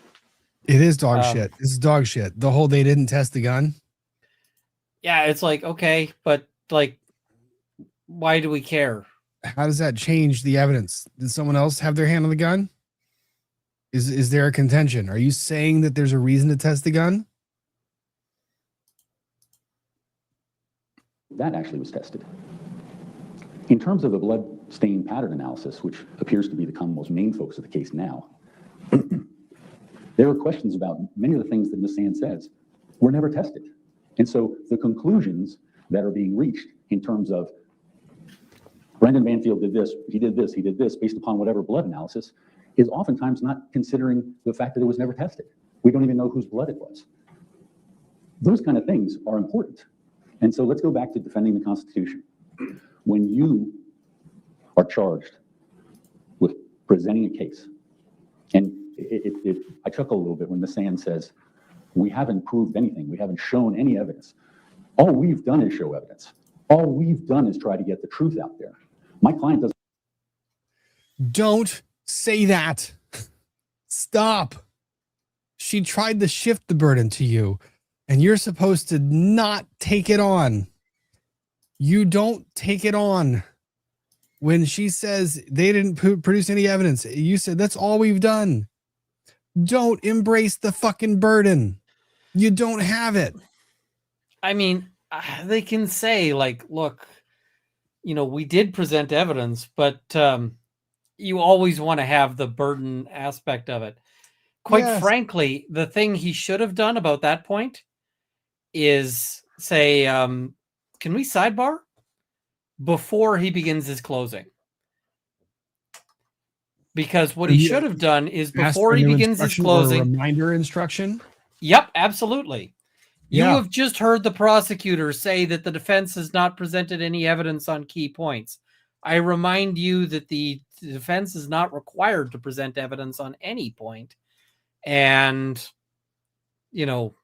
It is dog shit. This is dog shit. The whole they didn't test the gun. Yeah, it's like, okay, but like, why do we care? How does that change the evidence? Did someone else have their hand on the gun? Is there a contention? Are you saying that there's a reason to test the gun? That actually was tested. In terms of the blood stain pattern analysis, which appears to be the Commonwealth's main focus of the case now, There are questions about many of the things that Ms. Sand says were never tested. And so the conclusions that are being reached in terms of Brendon Banfield did this, he did this, based upon whatever blood analysis, is oftentimes not considering the fact that it was never tested. We don't even know whose blood it was. Those kind of things are important. And so let's go back to defending the Constitution. When you are charged with presenting a case, and I chuckle a little bit when Ms. Sand says, we haven't proved anything, we haven't shown any evidence. All we've done is show evidence. All we've done is try to get the truth out there. My client doesn't. Don't say that. Stop. She tried to shift the burden to you, and you're supposed to not take it on. You don't take it on. When she says they didn't produce any evidence, you said that's all we've done. Don't embrace the fucking burden. You don't have it. I mean, they can say, like, look, you know, we did present evidence, but you always want to have the burden aspect of it. Quite frankly, the thing he should have done about that point is say, can we sidebar before he begins his closing? Because what he should have done is before he begins his closing, reminder instruction. Yep, absolutely. You have just heard the prosecutor say that the defense has not presented any evidence on key points. I remind you that the defense is not required to present evidence on any point. And, you know,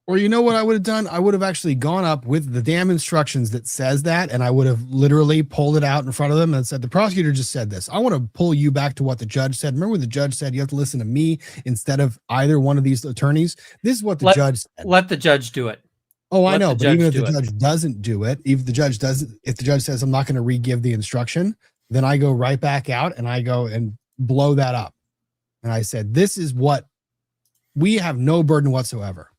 or you know what I would have done? I would have actually gone up with the damn instructions that says that, and I would have literally pulled it out in front of them and said, the prosecutor just said this. I want to pull you back to what the judge said. Remember what the judge said? You have to listen to me instead of either one of these attorneys. This is what the judge said. Let the judge do it. Oh, I know, but even if the judge doesn't do it, if the judge says I'm not going to re-give the instruction, then I go right back out and I go and blow that up. And I said, this is what we have, no burden whatsoever.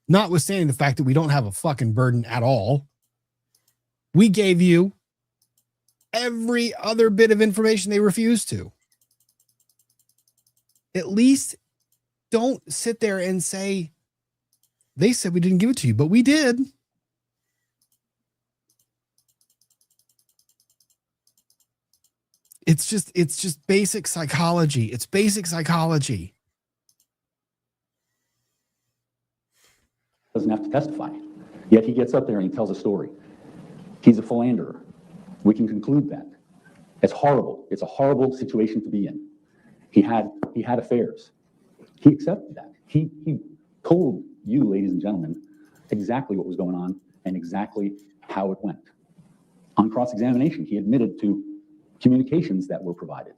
Notwithstanding the fact that we don't have a fucking burden at all. We gave you every other bit of information they refused to. At least don't sit there and say, they said we didn't give it to you, but we did. It's just basic psychology. It's basic psychology. Doesn't have to testify. Yet he gets up there and he tells a story. He's a philanderer. We can conclude that. It's horrible. It's a horrible situation to be in. He had affairs. He accepted that. He told you, ladies and gentlemen, exactly what was going on and exactly how it went. On cross-examination, he admitted to communications that were provided,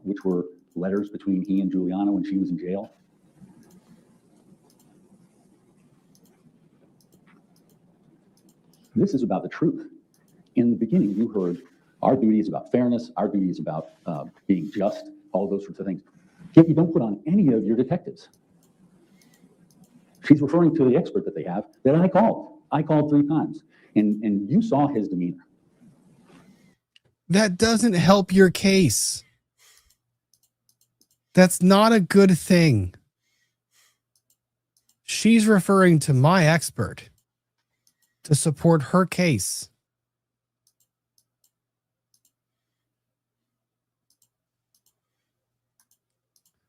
which were letters between he and Juliana when she was in jail. This is about the truth. In the beginning, you heard our duty is about fairness, our duty is about being just, all those sorts of things. Yet you don't put on any of your detectives. She's referring to the expert that they have that I called. I called 3 times, and you saw his demeanor. That doesn't help your case. That's not a good thing. She's referring to my expert to support her case.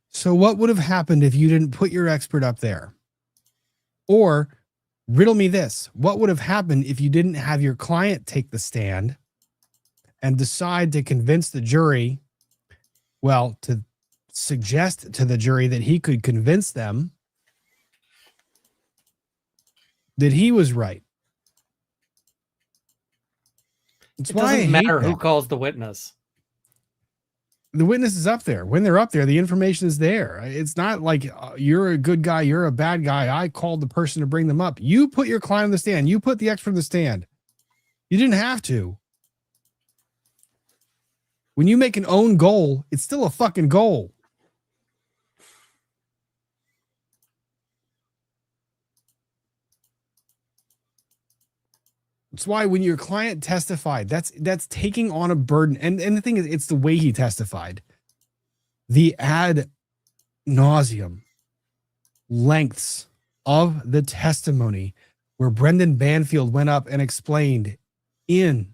So what would have happened if you didn't put your expert up there? Or riddle me this. What would have happened if you didn't have your client take the stand and decide to convince the jury, well, to suggest to the jury that he could convince them that he was right? It doesn't matter who calls the witness. The witness is up there. When they're up there, the information is there. It's not like you're a good guy, you're a bad guy. I called the person to bring them up. You put your client on the stand. You put the expert on the stand. You didn't have to. When you make an own goal, it's still a fucking goal. That's why when your client testified, that's taking on a burden. And the thing is, it's the way he testified. The ad nauseum lengths of the testimony where Brendan Banfield went up and explained in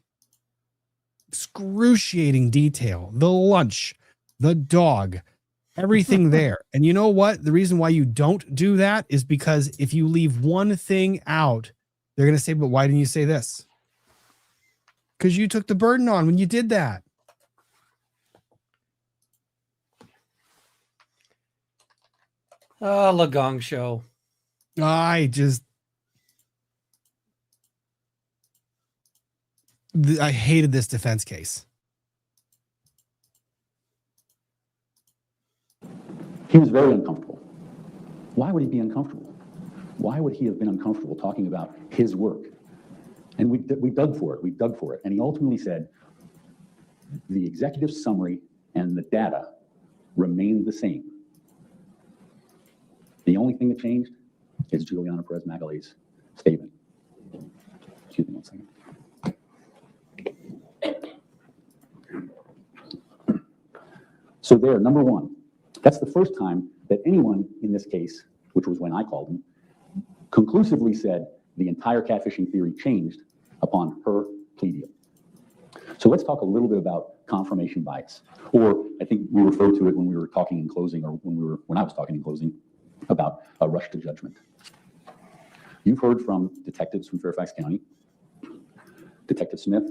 excruciating detail the lunch, the dog, everything there. And you know what? The reason why you don't do that is because if you leave one thing out, they're going to say, but why didn't you say this? Because you took the burden on when you did that. Oh, Lagong show. I hated this defense case. He was very uncomfortable. Why would he be uncomfortable? Why would he have been uncomfortable talking about his work? And we dug for it. And he ultimately said, the executive summary and the data remained the same. The only thing that changed is Juliana Peres Magalhães' statement. Excuse me 1 second. So there, number one, that's the first time that anyone in this case, which was when I called him, conclusively said the entire catfishing theory changed upon her plea deal. So let's talk a little bit about confirmation bias, or I think we referred to it when we were talking in closing, or when I was talking in closing, about a rush to judgment. You've heard from detectives from Fairfax County. Detective Smith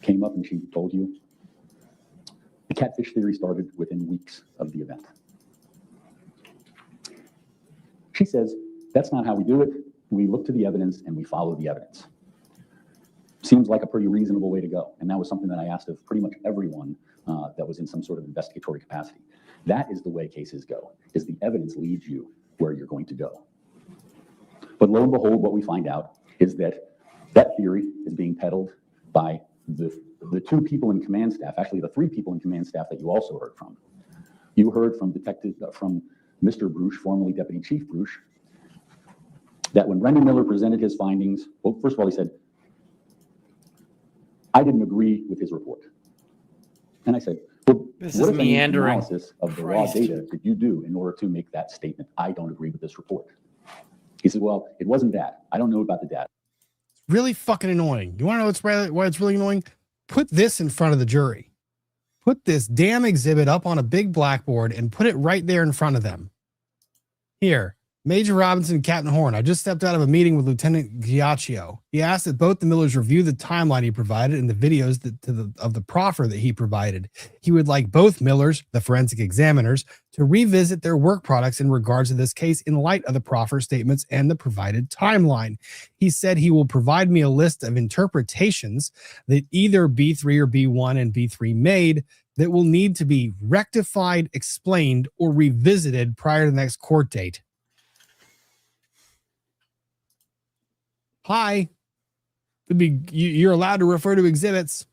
came up and she told you the catfish theory started within weeks of the event. She says, that's not how we do it. We look to the evidence and we follow the evidence. Seems like a pretty reasonable way to go. And that was something that I asked of pretty much everyone that was in some sort of investigatory capacity. That is the way cases go, is the evidence leads you where you're going to go. But lo and behold, what we find out is that that theory is being peddled by the two people in command staff, actually the three people in command staff that you also heard from. You heard from from Mr. Bruch, formerly Deputy Chief Bruch, that when Brendan Miller presented his findings, well, first of all, he said, I didn't agree with his report. And I said, well, This what is if any meandering. analysis of the raw data did you do in order to make that statement? I don't agree with this report. He said, well, it wasn't that. I don't know about the data. Really fucking annoying. You want to know why it's really annoying? Put this in front of the jury. Put this damn exhibit up on a big blackboard and put it right there in front of them. Here, Major Robinson and Captain Horn. I just stepped out of a meeting with Lieutenant Giacchio. He asked that both the Millers review the timeline he provided and the videos of the proffer that he provided. He would like both Millers, the forensic examiners, to revisit their work products in regards to this case in light of the proffer statements and the provided timeline. He said he will provide me a list of interpretations that either B3 or B1 and B3 made that will need to be rectified, explained, or revisited prior to the next court date. Hi. You're allowed to refer to exhibits.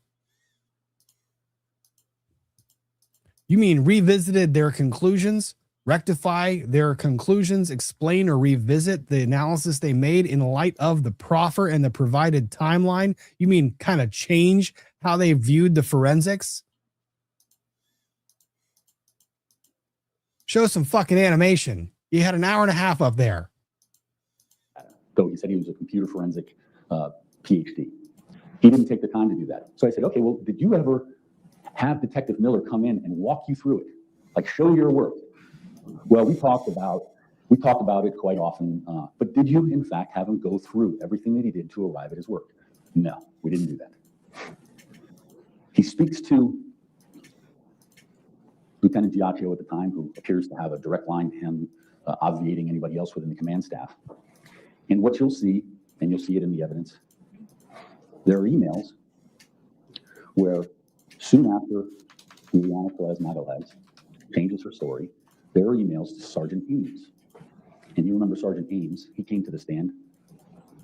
You mean revisited their conclusions, rectify their conclusions, explain or revisit the analysis they made in light of the proffer and the provided timeline? You mean kind of change how they viewed the forensics? Show some fucking animation. You had an hour and a half up there. He said he was a computer forensic PhD. He didn't take the time to do that. So I said, okay, well, did you ever have Detective Miller come in and walk you through it? Like, show your work. Well, we talked about it quite often, but did you, in fact, have him go through everything that he did to arrive at his work? No, we didn't do that. He speaks to Lieutenant Giacchio at the time, who appears to have a direct line to him, obviating anybody else within the command staff. And what you'll see, and you'll see it in the evidence, there are emails where soon after Juliana Peres Magalhães changes her story, there are emails to Sergeant Ames. And you remember Sergeant Ames, he came to the stand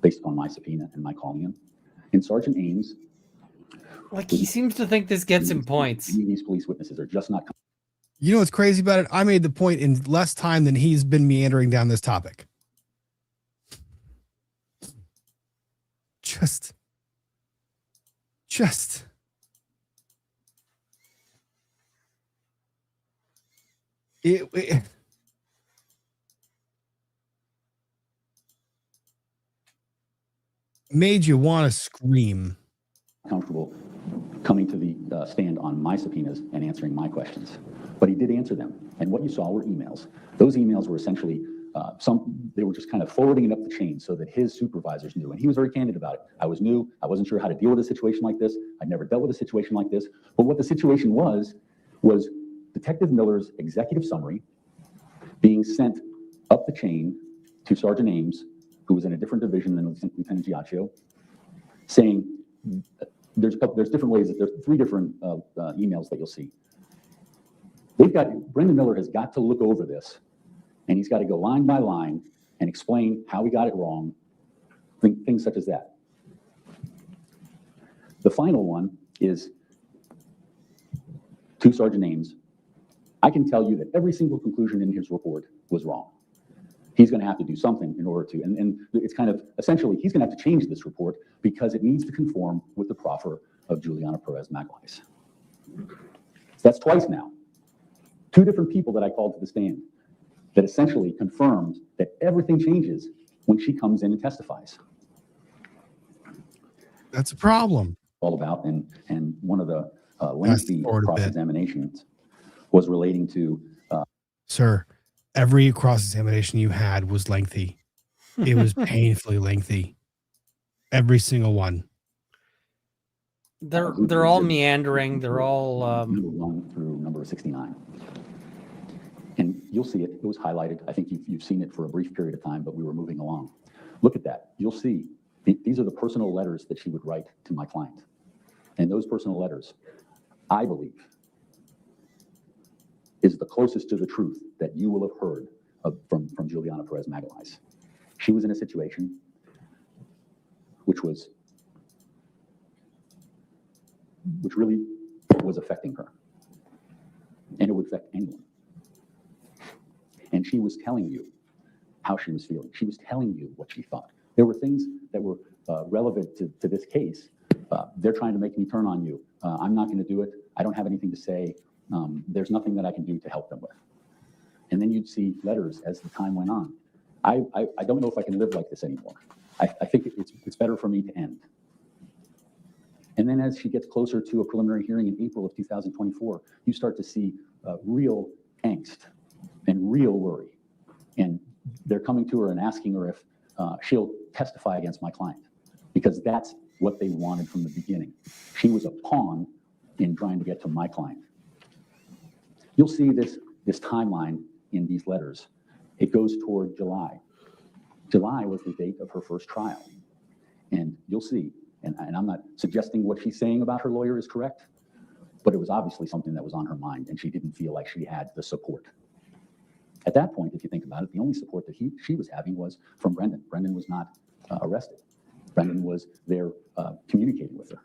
based upon my subpoena and my calling him. And Sergeant Ames, like, he seems to think this gets him points. These police witnesses are just not. You know what's crazy about it? I made the point in less time than he's been meandering down this topic. Just made you want to scream? Comfortable coming to the stand on my subpoenas and answering my questions. But he did answer them. And what you saw were emails. Those emails were essentially they were just kind of forwarding it up the chain so that his supervisors knew. And he was very candid about it. I was new. I wasn't sure how to deal with a situation like this. I'd never dealt with a situation like this. But what the situation was Detective Miller's executive summary being sent up the chain to Sergeant Ames, who was in a different division than Lieutenant Giaccio, saying, there's different ways, there's 3 different emails that you'll see. Brendon Miller has got to look over this, and he's got to go line by line and explain how he got it wrong, things such as that. The final one is to Sergeant Ames. I can tell you that every single conclusion in his report was wrong. He's going to have to do something in order to, and it's kind of, essentially, he's going to have to change this report because it needs to conform with the proffer of Juliana Peres Magalhães. That's twice now. 2 different people that I called to the stand that essentially confirmed that everything changes when she comes in and testifies. That's a problem. All about, and one of the lengthy cross-examinations was relating to... Sir, every cross-examination you had was lengthy. It was painfully lengthy. Every single one. They're all meandering. They're all... Number 1 through number 69. And you'll see it. It was highlighted. I think you've seen it for a brief period of time, but we were moving along. Look at that. You'll see. These are the personal letters that she would write to my client. And those personal letters, I believe, is the closest to the truth that you will have heard from Juliana Peres Magalhães. She was in a situation which really was affecting her. And it would affect anyone. And she was telling you how she was feeling. She was telling you what she thought. There were things that were relevant to this case. They're trying to make me turn on you. I'm not going to do it. I don't have anything to say. There's nothing that I can do to help them with. And then you'd see letters as the time went on. I don't know if I can live like this anymore. I think it's better for me to end. And then as she gets closer to a preliminary hearing in April of 2024, you start to see real angst and real worry. And they're coming to her and asking her if she'll testify against my client, because that's what they wanted from the beginning. She was a pawn in trying to get to my client. You'll see this timeline in these letters. It goes toward July. July was the date of her first trial. And you'll see, and I'm not suggesting what she's saying about her lawyer is correct, but it was obviously something that was on her mind, and she didn't feel like she had the support. At that point, if you think about it, the only support that she was having was from Brendon. Brendon was not arrested. Brendon was there communicating with her.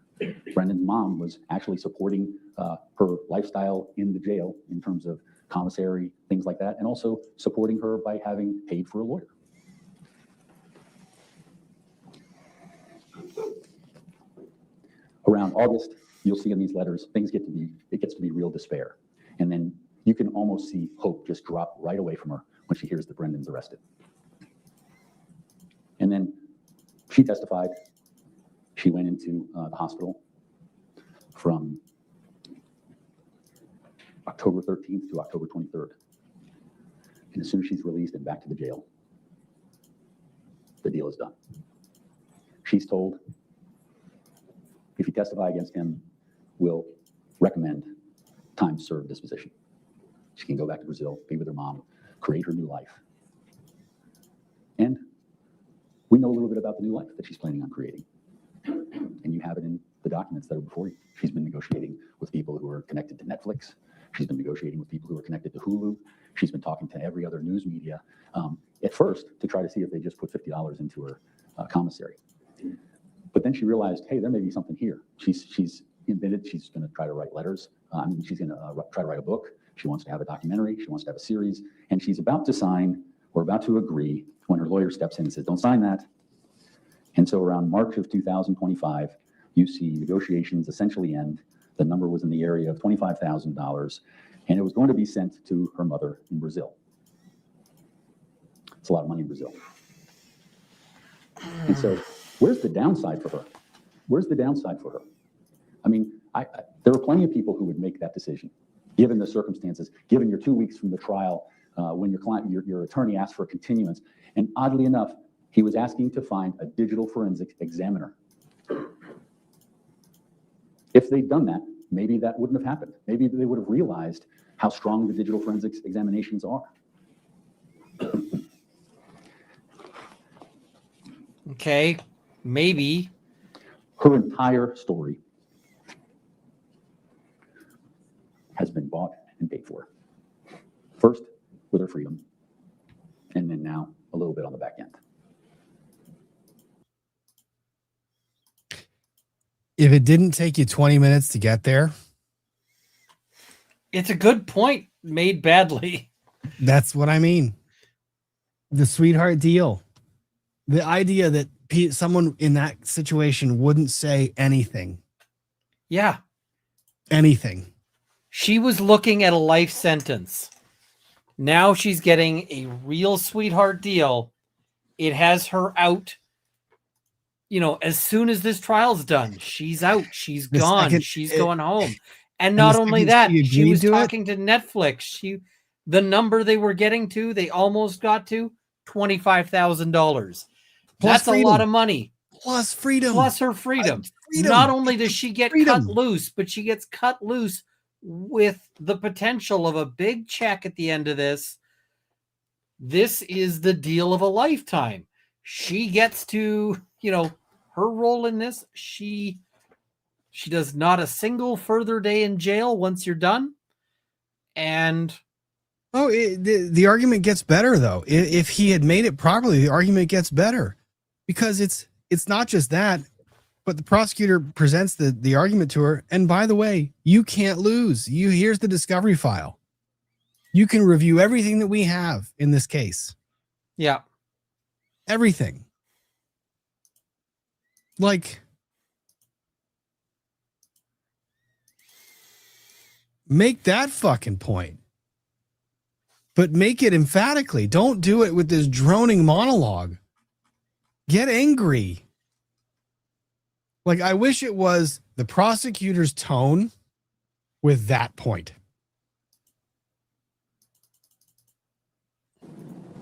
Brendon's mom was actually supporting her lifestyle in the jail in terms of commissary, things like that, and also supporting her by having paid for a lawyer. Around August, you'll see in these letters, it gets to be real despair. And then you can almost see hope just drop right away from her when she hears that Brendon's arrested. And then she testified. She went into the hospital from October 13th to October 23rd. And as soon as she's released and back to the jail, the deal is done. She's told, if you testify against him, we'll recommend time served disposition. She can go back to Brazil, be with her mom, create her new life. And we know a little bit about the new life that she's planning on creating. And you have it in the documents that are before you. She's been negotiating with people who are connected to Netflix. She's been negotiating with people who are connected to Hulu. She's been talking to every other news media, at first, to try to see if they just put $50 into her commissary. But then she realized, hey, there may be something here. She's admitted she's going to try to write letters. She's going to try to write a book. She wants to have a documentary. She wants to have a series. And she's about to sign or about to agree when her lawyer steps in and says, don't sign that. And so around March of 2025, you see negotiations essentially end. The number was in the area of $25,000, and it was going to be sent to her mother in Brazil. It's a lot of money in Brazil. And so Where's the downside for her? Where's the downside for her? I mean, there are plenty of people who would make that decision, given the circumstances, given you're 2 weeks from the trial, when your attorney asked for a continuance. And oddly enough, he was asking to find a digital forensic examiner. If they'd done that, maybe that wouldn't have happened. Maybe they would have realized how strong the digital forensics examinations are. Okay, maybe. Her entire story has been bought and paid for. First, with her freedom, and then now a little bit on the back end. If it didn't take you 20 minutes to get there, it's a good point made badly. That's what I mean. The sweetheart deal. The idea that someone in that situation wouldn't say anything. Yeah. Anything. She was looking at a life sentence. Now she's getting a real sweetheart deal. It has her out. You know, as soon as this trial's done, she's out. She's gone. She's going home. And not only that, she was talking to Netflix. The number they were getting to, they almost got to $25,000. That's a lot of money. Plus freedom. Plus her freedom. Not only does she get cut loose, but she gets cut loose with the potential of a big check at the end of this. This is the deal of a lifetime. She gets to, you know, her role in this. She does not a single further day in jail once you're done. And the argument gets better though. If he had made it properly, the argument gets better because it's not just that, but the prosecutor presents the argument to her. And by the way, you can't lose. Here's the discovery file. You can review everything that we have in this case. Yeah. Everything. Like, make that fucking point. But make it emphatically. Don't do it with this droning monologue. Get angry. Like, I wish it was the prosecutor's tone with that point.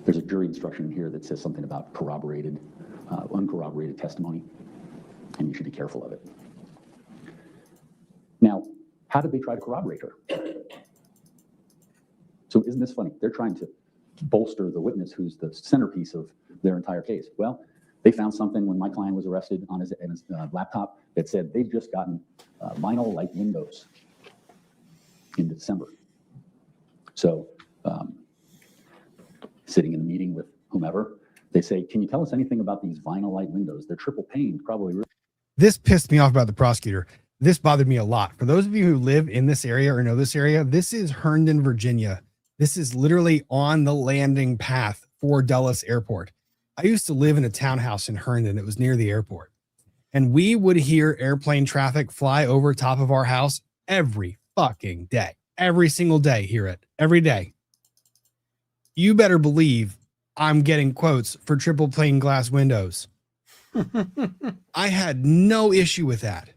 There's a jury instruction here that says something about corroborated, uncorroborated testimony, and you should be careful of it. Now, how did they try to corroborate her? So isn't this funny? They're trying to bolster the witness who's the centerpiece of their entire case. Well, they found something when my client was arrested on his laptop that said they'd just gotten vinyl light windows in December. So sitting in a meeting with whomever, they say, can you tell us anything about these vinyl light windows? They're triple paned, probably. This pissed me off about the prosecutor. This bothered me a lot. For those of you who live in this area or know this area, this is Herndon, Virginia. This is literally on the landing path for Dulles Airport. I used to live in a townhouse in Herndon that was near the airport. And we would hear airplane traffic fly over top of our house every fucking day. Every single day, hear it. Every day. You better believe I'm getting quotes for triple pane glass windows. I had no issue with that.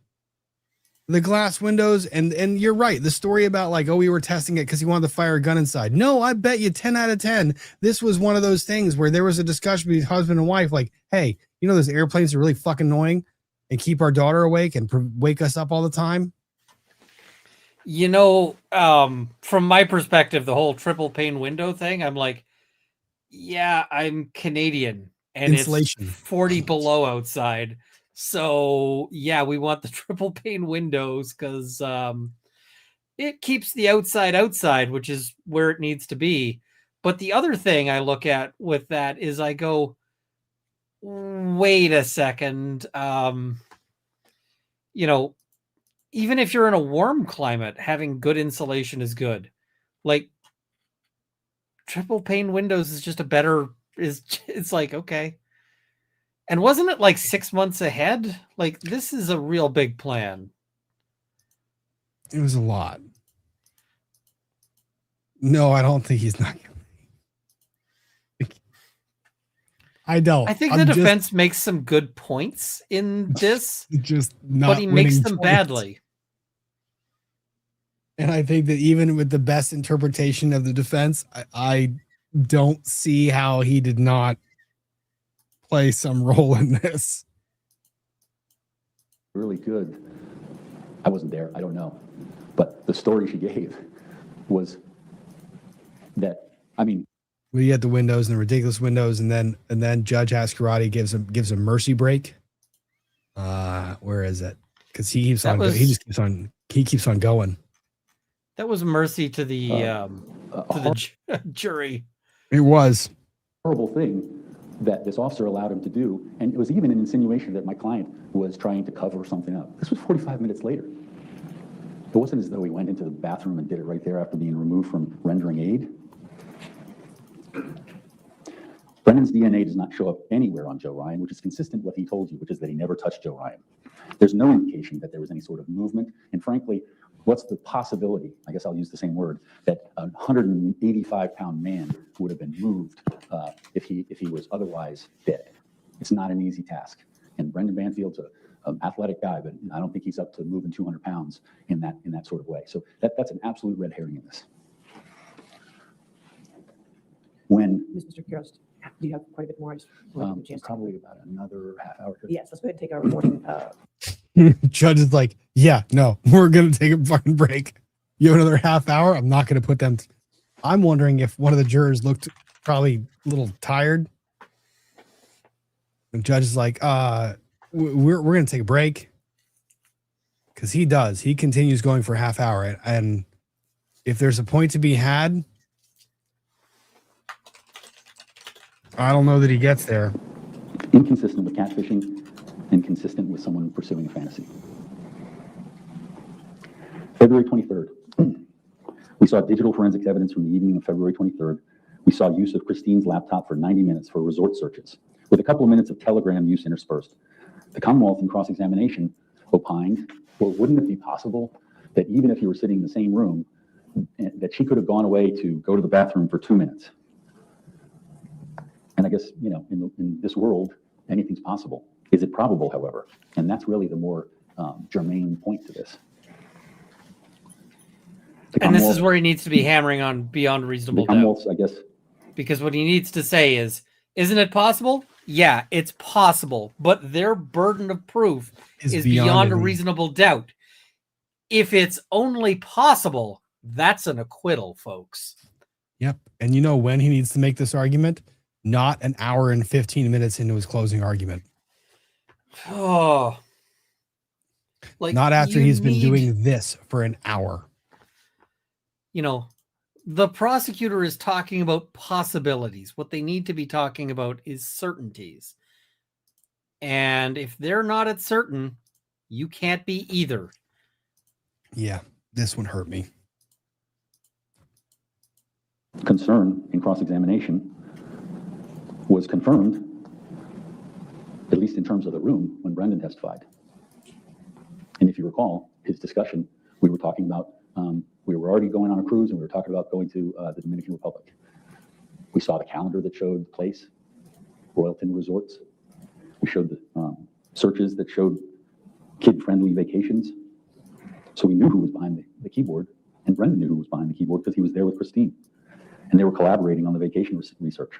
The glass windows, and you're right. The story about like, oh, we were testing it because he wanted to fire a gun inside. No, I bet you 10 out of 10. This was one of those things where there was a discussion between husband and wife, like, hey, you know, those airplanes are really fucking annoying and keep our daughter awake and wake us up all the time. You know, from my perspective, the whole triple pane window thing, I'm like, yeah, I'm Canadian and Insulation. It's 40 below outside. So yeah, we want the triple pane windows because it keeps the outside, which is where it needs to be. But the other thing I look at with that is I go, wait a second. You know, even if you're in a warm climate, having good insulation is good. Like triple pane windows is just it's like, okay. And wasn't it like 6 months ahead? Like, this is a real big plan. It was a lot. No, I don't think he's not. I don't. I think I'm the just- defense makes some good points in this, just not but he makes winning them points. badly. And I think that even with the best interpretation of the defense, I don't see how he did not play some role in this. Really good. I wasn't there. I don't know. But the story she gave was that, I mean, We had the windows and the ridiculous windows, and then Judge Ascarati gives a mercy break. Where is it? Because he keeps on. He keeps on going. That was mercy to the jury. It was horrible thing that this officer allowed him to do, and it was even an insinuation that my client was trying to cover something up. This was 45 minutes later. It wasn't as though he went into the bathroom and did it right there after being removed from rendering aid. Brendon's DNA does not show up anywhere on Joe Ryan, which is consistent with what he told you, which is that he never touched Joe Ryan. There's no indication that there was any sort of movement, and frankly, what's the possibility, I guess I'll use the same word, that a 185-pound man would have been moved if he was otherwise dead? It's not an easy task. And Brendon Banfield's an athletic guy, but I don't think he's up to moving 200 pounds in that sort of way. So that's an absolute red herring in this. When Mr. Kuros, do you have quite a bit more? probably about another half hour. Yes, let's go ahead and take our morning. Judge is like, yeah, no, we're gonna take a fucking break. You have another half hour. I'm not gonna put them. I'm wondering if one of the jurors looked probably a little tired. The judge is like, we're gonna take a break, because he does. He continues going for a half hour, and if there's a point to be had, I don't know that he gets there. Inconsistent with catfishing, inconsistent with someone pursuing a fantasy. February 23rd. We saw digital forensics evidence from the evening of February 23rd. We saw use of Christine's laptop for 90 minutes for resort searches, with a couple of minutes of Telegram use interspersed. The Commonwealth in cross-examination opined, well, wouldn't it be possible that even if you were sitting in the same room, that she could have gone away to go to the bathroom for 2 minutes? And I guess, in this world, anything's possible. Is it probable, however? And that's really the more germane point to this. And this is where he needs to be hammering on beyond reasonable doubt. I guess. Because what he needs to say is, isn't it possible? Yeah, it's possible. But their burden of proof is beyond a reasonable doubt. If it's only possible, that's an acquittal, folks. Yep. And you know when he needs to make this argument? Not an hour and 15 minutes into his closing argument. Oh. Not after he's been doing this for an hour. The prosecutor is talking about possibilities. What they need to be talking about is certainties. And if they're not at certain, you can't be either. Yeah, this one hurt me. Concern in cross-examination was confirmed, at least in terms of the room, when Brendon testified. And if you recall his discussion, we were talking about, we were already going on a cruise and we were talking about going to the Dominican Republic. We saw the calendar that showed the place, Royalton Resorts. We showed the searches that showed kid-friendly vacations. So we knew who was behind the keyboard, and Brendon knew who was behind the keyboard because he was there with Christine. And they were collaborating on the vacation research.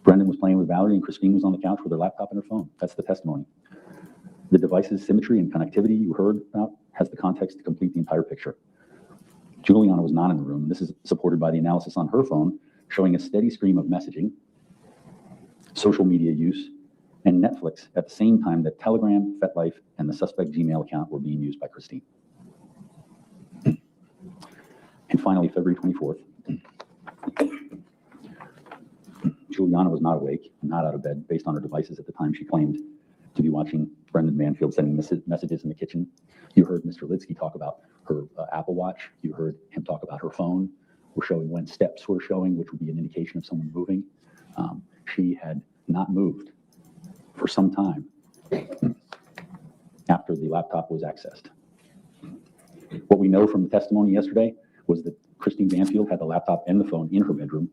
Brendon was playing with Valerie and Christine was on the couch with her laptop and her phone. That's the testimony. The device's symmetry and connectivity you heard about has the context to complete the entire picture. Juliana was not in the room. This is supported by the analysis on her phone, showing a steady stream of messaging, social media use, and Netflix at the same time that Telegram, FetLife, and the suspect Gmail account were being used by Christine. And finally, February 24th. Juliana was not awake, not out of bed, based on her devices at the time she claimed to be watching Brendon Banfield sending messages in the kitchen. You heard Mr. Lidsky talk about her Apple Watch. You heard him talk about her phone. We're showing when steps were showing, which would be an indication of someone moving. She had not moved for some time after the laptop was accessed. What we know from the testimony yesterday was that Christine Banfield had the laptop and the phone in her bedroom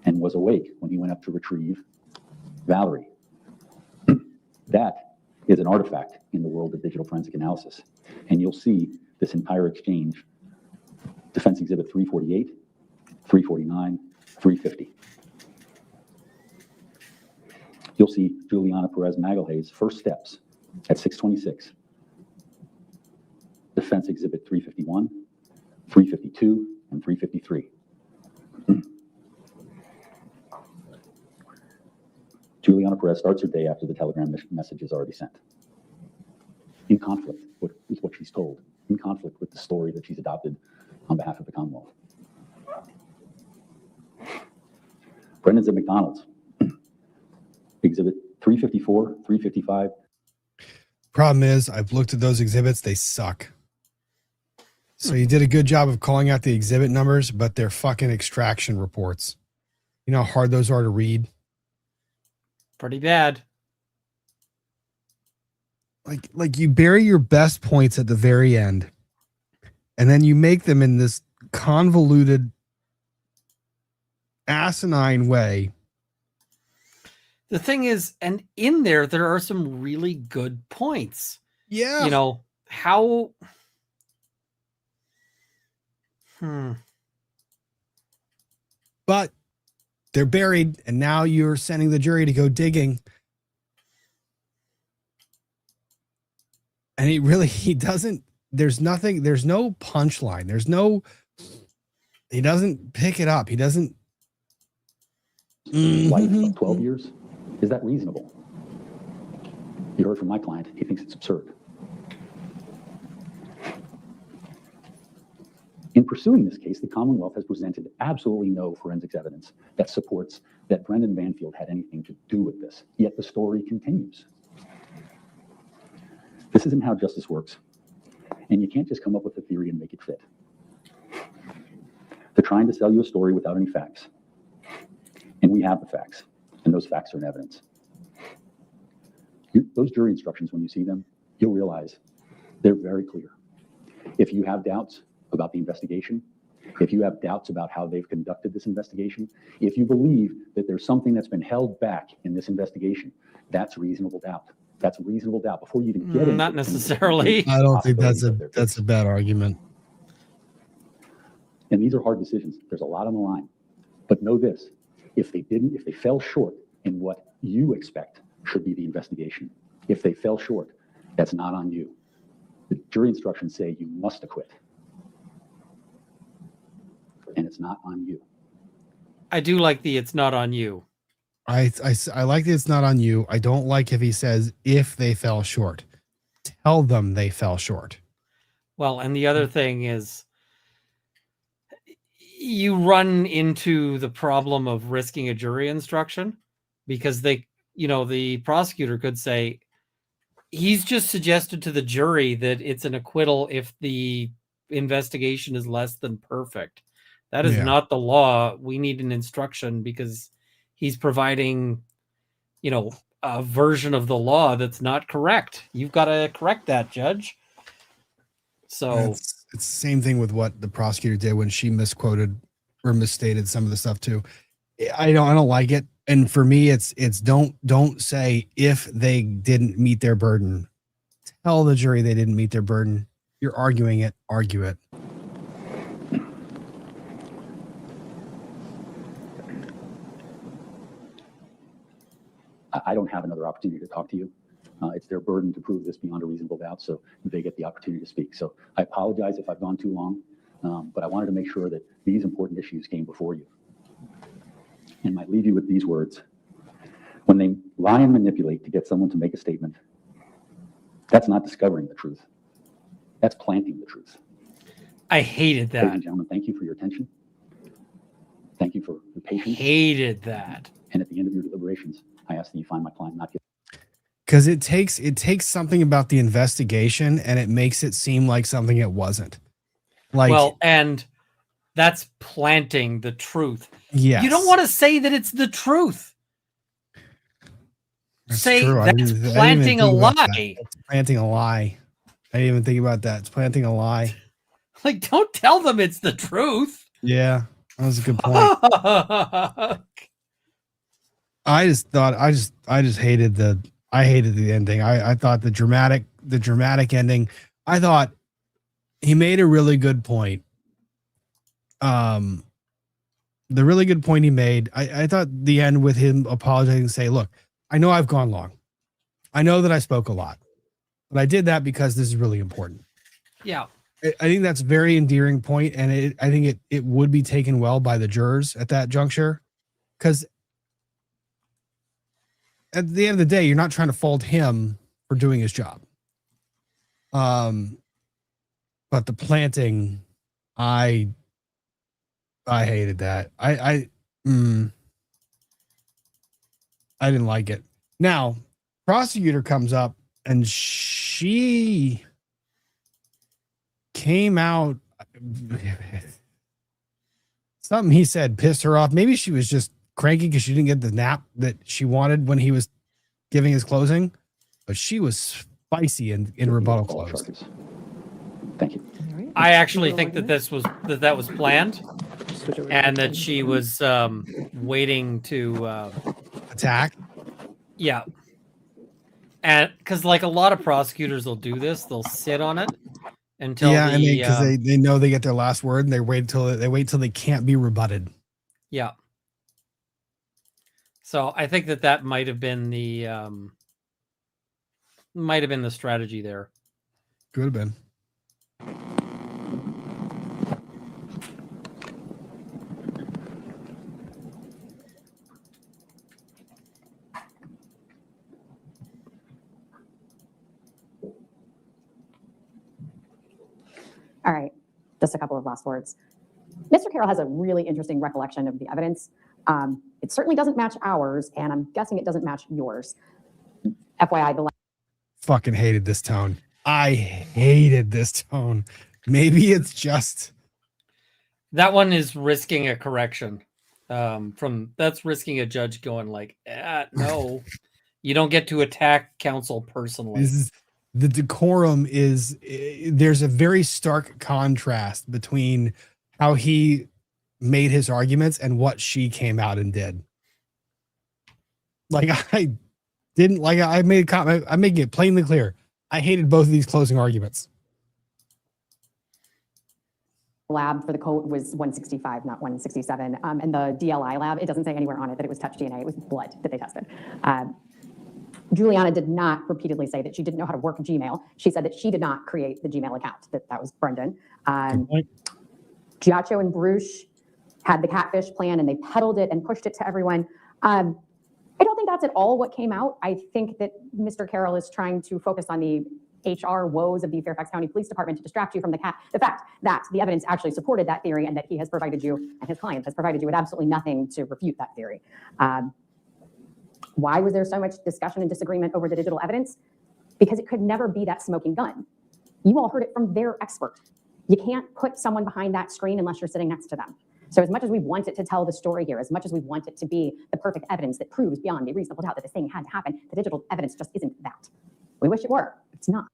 and was awake when he went up to retrieve Valerie. That is an artifact in the world of digital forensic analysis. And you'll see this entire exchange, Defense Exhibit 348, 349, 350. You'll see Juliana Peres Magalhães' first steps at 626. Defense Exhibit 351, 352, and 353. Juliana Peres starts her day after the telegram message is already sent. In conflict with what she's told, in conflict with the story that she's adopted on behalf of the Commonwealth. Brendon's at McDonald's. Exhibit 354, 355. Problem is, I've looked at those exhibits, they suck. So you did a good job of calling out the exhibit numbers, but they're fucking extraction reports. You know how hard those are to read? Pretty bad. Like you bury your best points at the very end, and then you make them in this convoluted, asinine way. The thing is, and in there are some really good points. Yeah. You know, how... But they're buried, and now you're sending the jury to go digging. And he doesn't, there's no punchline. He doesn't pick it up. He doesn't. Life of 12 years? Is that reasonable? You heard from my client. He thinks it's absurd. In pursuing this case, the Commonwealth has presented absolutely no forensics evidence that supports that Brendon Banfield had anything to do with this, yet the story continues. This isn't how justice works, and you can't just come up with a theory and make it fit. They're trying to sell you a story without any facts, and we have the facts, and those facts are in evidence. Those jury instructions, when you see them, you'll realize they're very clear. If you have doubts about the investigation, if you have doubts about how they've conducted this investigation, if you believe that there's something that's been held back in this investigation, that's reasonable doubt. That's reasonable doubt before you even get into not necessarily. I don't think that's a bad argument. And these are hard decisions. There's a lot on the line. But know this, if they fell short in what you expect should be the investigation, if they fell short, that's not on you. The jury instructions say you must acquit. And it's not on you. I do like the it's not on you. I like that it's not on you. I don't like if he says if they fell short. Tell them they fell short. Well, and the other thing is you run into the problem of risking a jury instruction because the prosecutor could say he's just suggested to the jury that it's an acquittal if the investigation is less than perfect. That is not the law. We need an instruction because he's providing, a version of the law that's not correct. You've got to correct that, Judge. So it's the same thing with what the prosecutor did when she misquoted or misstated some of the stuff too. I don't like it. And for me, it's don't say if they didn't meet their burden. Tell the jury they didn't meet their burden. You're arguing it, argue it. I don't have another opportunity to talk to you. It's their burden to prove this beyond a reasonable doubt, so they get the opportunity to speak. So I apologize if I've gone too long, but I wanted to make sure that these important issues came before you. And might leave you with these words. When they lie and manipulate to get someone to make a statement, that's not discovering the truth. That's planting the truth. I hated that. Ladies and gentlemen, thank you for your attention. Thank you for your patience. Hated that. And at the end of your deliberations, I ask that you find my client not guilty. Because it takes something about the investigation and it makes it seem like something it wasn't. And that's planting the truth. Yes. You don't want to say that it's the truth. That's say true. that's planting a lie. It's planting a lie. I didn't even think about that. It's planting a lie. Like, don't tell them it's the truth. Yeah, that was a good point. I just hated the ending. I thought the dramatic ending. I thought he made a really good point. The really good point he made, I thought the end with him apologizing and say, look, I know I've gone long. I know that I spoke a lot, but I did that because this is really important. Yeah. I think that's a very endearing point, and I think it would be taken well by the jurors at that juncture, because at the end of the day, you're not trying to fault him for doing his job. But the planting, I hated that. I didn't like it. Now, prosecutor comes up and she came out. Something he said pissed her off. Maybe she was just cranky because she didn't get the nap that she wanted when he was giving his closing, but she was spicy in rebuttal close. Thank you. I actually think that that was planned, and that she was waiting to attack. Yeah, and because like a lot of prosecutors will do this, they'll sit on it until because they know they get their last word, and they wait till they can't be rebutted. Yeah. So I think that might have been the strategy there. Could have been. All right, just a couple of last words. Mr. Carroll has a really interesting recollection of the evidence. It certainly doesn't match ours, and I'm guessing it doesn't match yours. FYI, the fucking hated this tone. I hated this tone. Maybe it's just that one is risking a correction. That's risking a judge going like, no, you don't get to attack counsel personally. The decorum is, there's a very stark contrast between how he made his arguments and what she came out and did. Like I made a comment. I'm making it plainly clear. I hated both of these closing arguments. lab for the coat was 165, not 167. And the DLI lab, it doesn't say anywhere on it that it was touch DNA. It was blood that they tested. Juliana did not repeatedly say that she didn't know how to work Gmail. She said that she did not create the Gmail account, that was Brendon. Giaccio and Bruce had the catfish plan and they peddled it and pushed it to everyone. I don't think that's at all what came out. I think that Mr. Carroll is trying to focus on the HR woes of the Fairfax County Police Department to distract you from the fact that the evidence actually supported that theory and that he has provided you and his client has provided you with absolutely nothing to refute that theory. Why was there so much discussion and disagreement over the digital evidence? Because it could never be that smoking gun. You all heard it from their expert. You can't put someone behind that screen unless you're sitting next to them. So as much as we want it to tell the story here, as much as we want it to be the perfect evidence that proves beyond a reasonable doubt that this thing had to happen, the digital evidence just isn't that. We wish it were. It's not.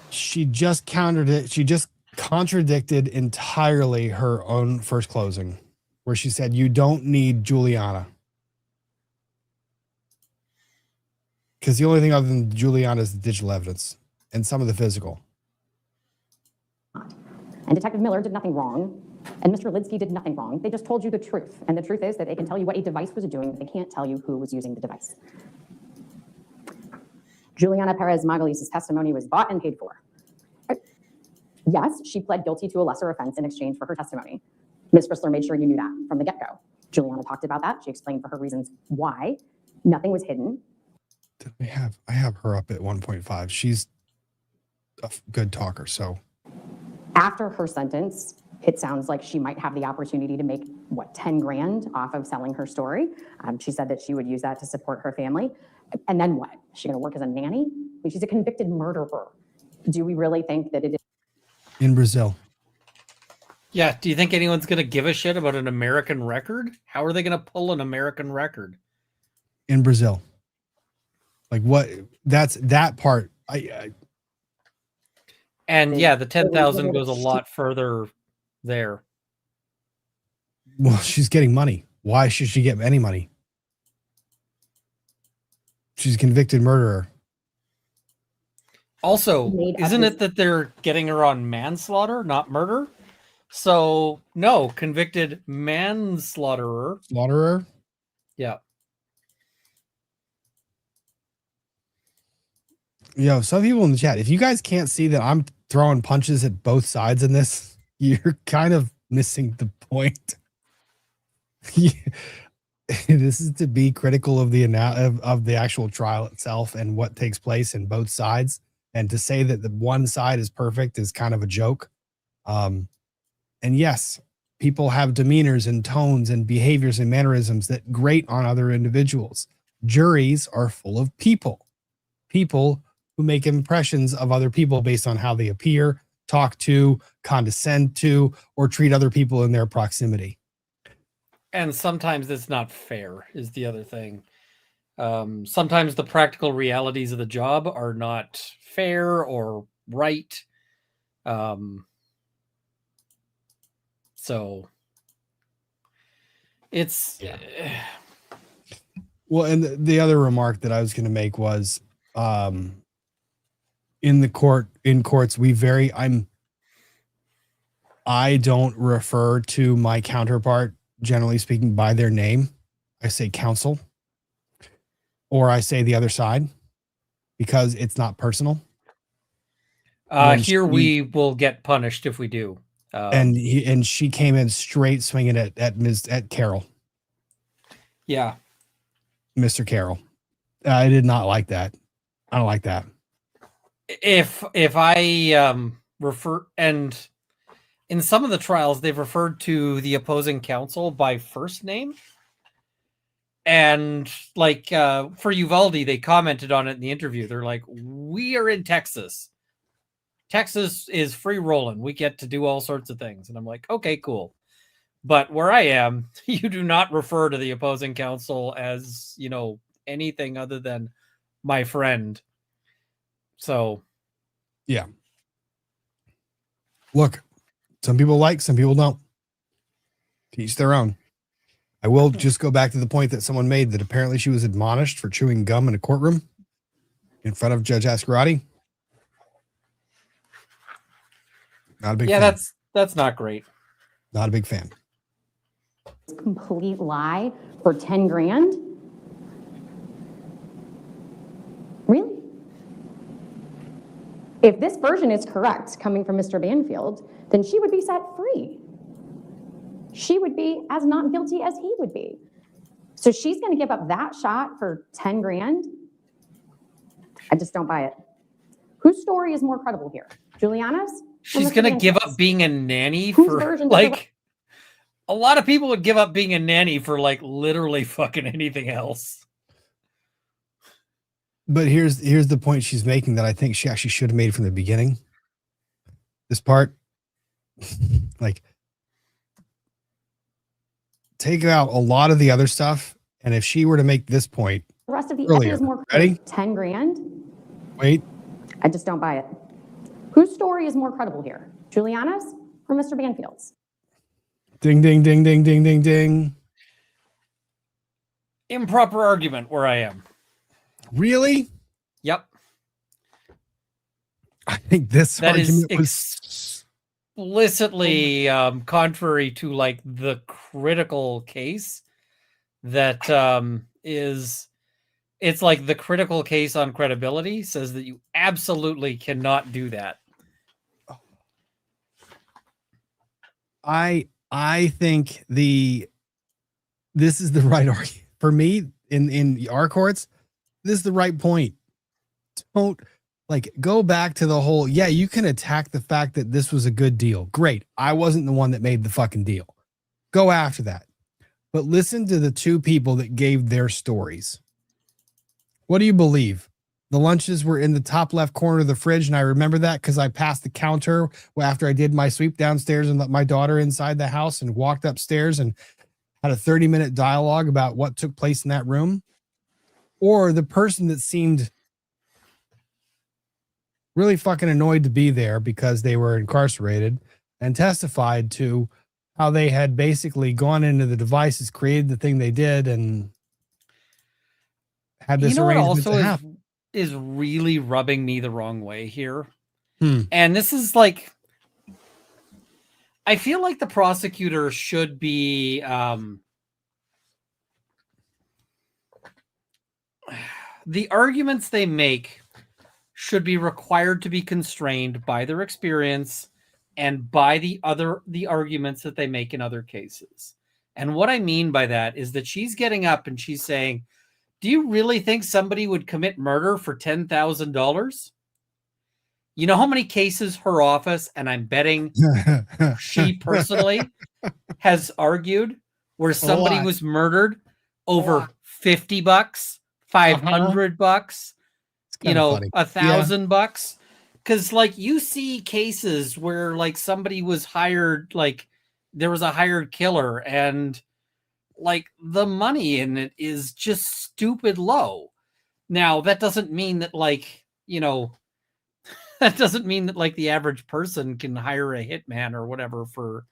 She just countered it. She just contradicted entirely her own first closing, where she said, you don't need Juliana. Because the only thing other than Juliana is the digital evidence and some of the physical. And Detective Miller did nothing wrong. And Mr. Lidsky did nothing wrong. They just told you the truth. And the truth is that they can tell you what a device was doing, but they can't tell you who was using the device. Juliana Peres Magalhães' testimony was bought and paid for. Yes, she pled guilty to a lesser offense in exchange for her testimony. Ms. Chrysler made sure you knew that from the get-go. Juliana talked about that. She explained for her reasons why. Nothing was hidden. I have her up at 1.5. She's a good talker, so. After her sentence, it sounds like she might have the opportunity to make, 10 grand off of selling her story. She said that she would use that to support her family. And then what? Is she going to work as a nanny? I mean, she's a convicted murderer. Do we really think that it is? In Brazil. Yeah. Do you think anyone's going to give a shit about an American record? How are they going to pull an American record? In Brazil. Like what? That's that part. And yeah, the 10,000 goes a lot further there. Well, she's getting money. Why should she get any money? She's a convicted murderer. Also, isn't it that they're getting her on manslaughter, not murder? So, no, convicted manslaughterer. Slaughterer? Yeah. Yo, some people in the chat, if you guys can't see that I'm throwing punches at both sides in this, you're kind of missing the point. This is to be critical of the actual trial itself and what takes place in both sides. And to say that the one side is perfect is kind of a joke. And yes, people have demeanors and tones and behaviors and mannerisms that grate on other individuals. Juries are full of people who make impressions of other people based on how they appear, talk to, condescend to, or treat other people in their proximity. And sometimes it's not fair is the other thing. Sometimes the practical realities of the job are not fair or right. So it's well, and the other remark that I was going to make was in courts I don't refer to my counterpart, generally speaking, by their name. I say counsel, or I say the other side, because it's not personal. We will get punished if we do. And she came in straight swinging at Carol. Yeah, Mr. Carroll. I did not like that. I don't like that. If I refer, and in some of the trials, they've referred to the opposing counsel by first name. And like for Uvalde, they commented on it in the interview. They're like, we are in Texas. Texas is free rolling. We get to do all sorts of things. And I'm like, okay, cool. But where I am, you do not refer to the opposing counsel as, anything other than my friend. So, yeah. Look, some people like, some people don't. To each their own. I will just go back to the point that someone made that apparently she was admonished for chewing gum in a courtroom in front of Judge Ascarati. Not a big fan. That's not great. Not a big fan. Complete lie for 10 grand? Really? If this version is correct, coming from Mr. Banfield, then she would be set free. She would be as not guilty as he would be. So she's going to give up that shot for 10 grand? I just don't buy it. Whose story is more credible here? Juliana's? She's going to give up being a nanny for like, a lot of people would give up being a nanny for like literally fucking anything else. But here's the point she's making that I think she actually should have made from the beginning. This part, like, take out a lot of the other stuff, and if she were to make this point, the rest of the earlier, is more ready? 10 grand? Wait. I just don't buy it. Whose story is more credible here? Juliana's or Mr. Banfield's? Ding, ding, ding, ding, ding, ding, ding. Improper argument where I am. Really? Yep. I think this that argument is explicitly contrary to like the critical case that it's like the critical case on credibility says that you absolutely cannot do that. I think this is the right argument for me in our courts. This is the right point. Don't go back to the whole, yeah, you can attack the fact that this was a good deal. Great. I wasn't the one that made the fucking deal. Go after that. But listen to the two people that gave their stories. What do you believe? The lunches were in the top left corner of the fridge, and I remember that because I passed the counter after I did my sweep downstairs and let my daughter inside the house and walked upstairs and had a 30-minute dialogue about what took place in that room. Or the person that seemed really fucking annoyed to be there because they were incarcerated and testified to how they had basically gone into the devices, created the thing they did, and had this what arrangement also to happen. is really rubbing me the wrong way here. Hmm. And this is like, I feel like the prosecutor should be the arguments they make should be required to be constrained by their experience and by the arguments that they make in other cases. And what I mean by that is that she's getting up and she's saying, do you really think somebody would commit murder for $10,000? You know how many cases her office, and I'm betting she personally has argued where somebody was murdered over $50, $500, $1,000? Because like you see cases where like somebody was hired, like there was a hired killer, and like the money in it is just stupid low. Now that doesn't mean that like, that doesn't mean that like the average person can hire a hitman or whatever for,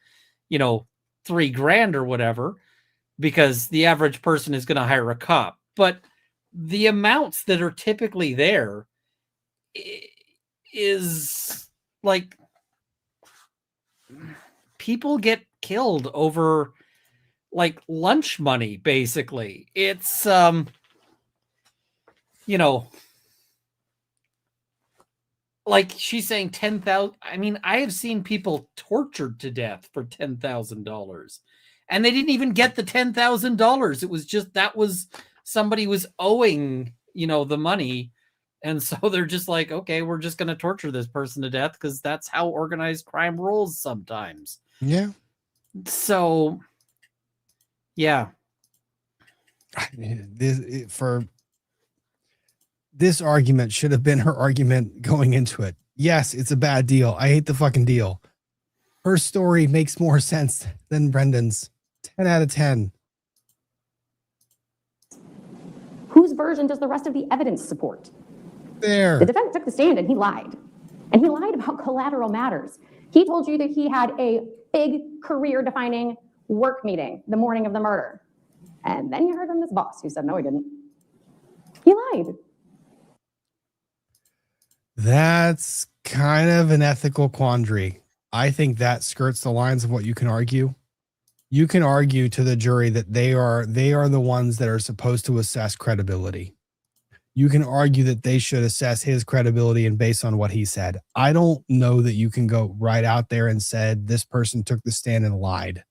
$3,000 or whatever, because the average person is going to hire a cop. But the amounts that are typically there is like people get killed over like lunch money, basically. It's, like she's saying 10,000. I mean, I have seen people tortured to death for $10,000 and they didn't even get the $10,000. It was just, somebody was owing, the money. And so they're just like, okay, we're just going to torture this person to death because that's how organized crime rolls sometimes. Yeah. So, yeah. This argument should have been her argument going into it. Yes, it's a bad deal. I hate the fucking deal. Her story makes more sense than Brendon's. 10 out of 10. Whose version does the rest of the evidence support? There. The defendant took the stand and he lied. And he lied about collateral matters. He told you that he had a big career-defining work meeting the morning of the murder. And then you heard from his boss who said, no, he didn't. He lied. That's kind of an ethical quandary. I think that skirts the lines of what you can argue. You can argue to the jury that they are the ones that are supposed to assess credibility. You can argue that they should assess his credibility and based on what he said. I don't know that you can go right out there and said this person took the stand and lied.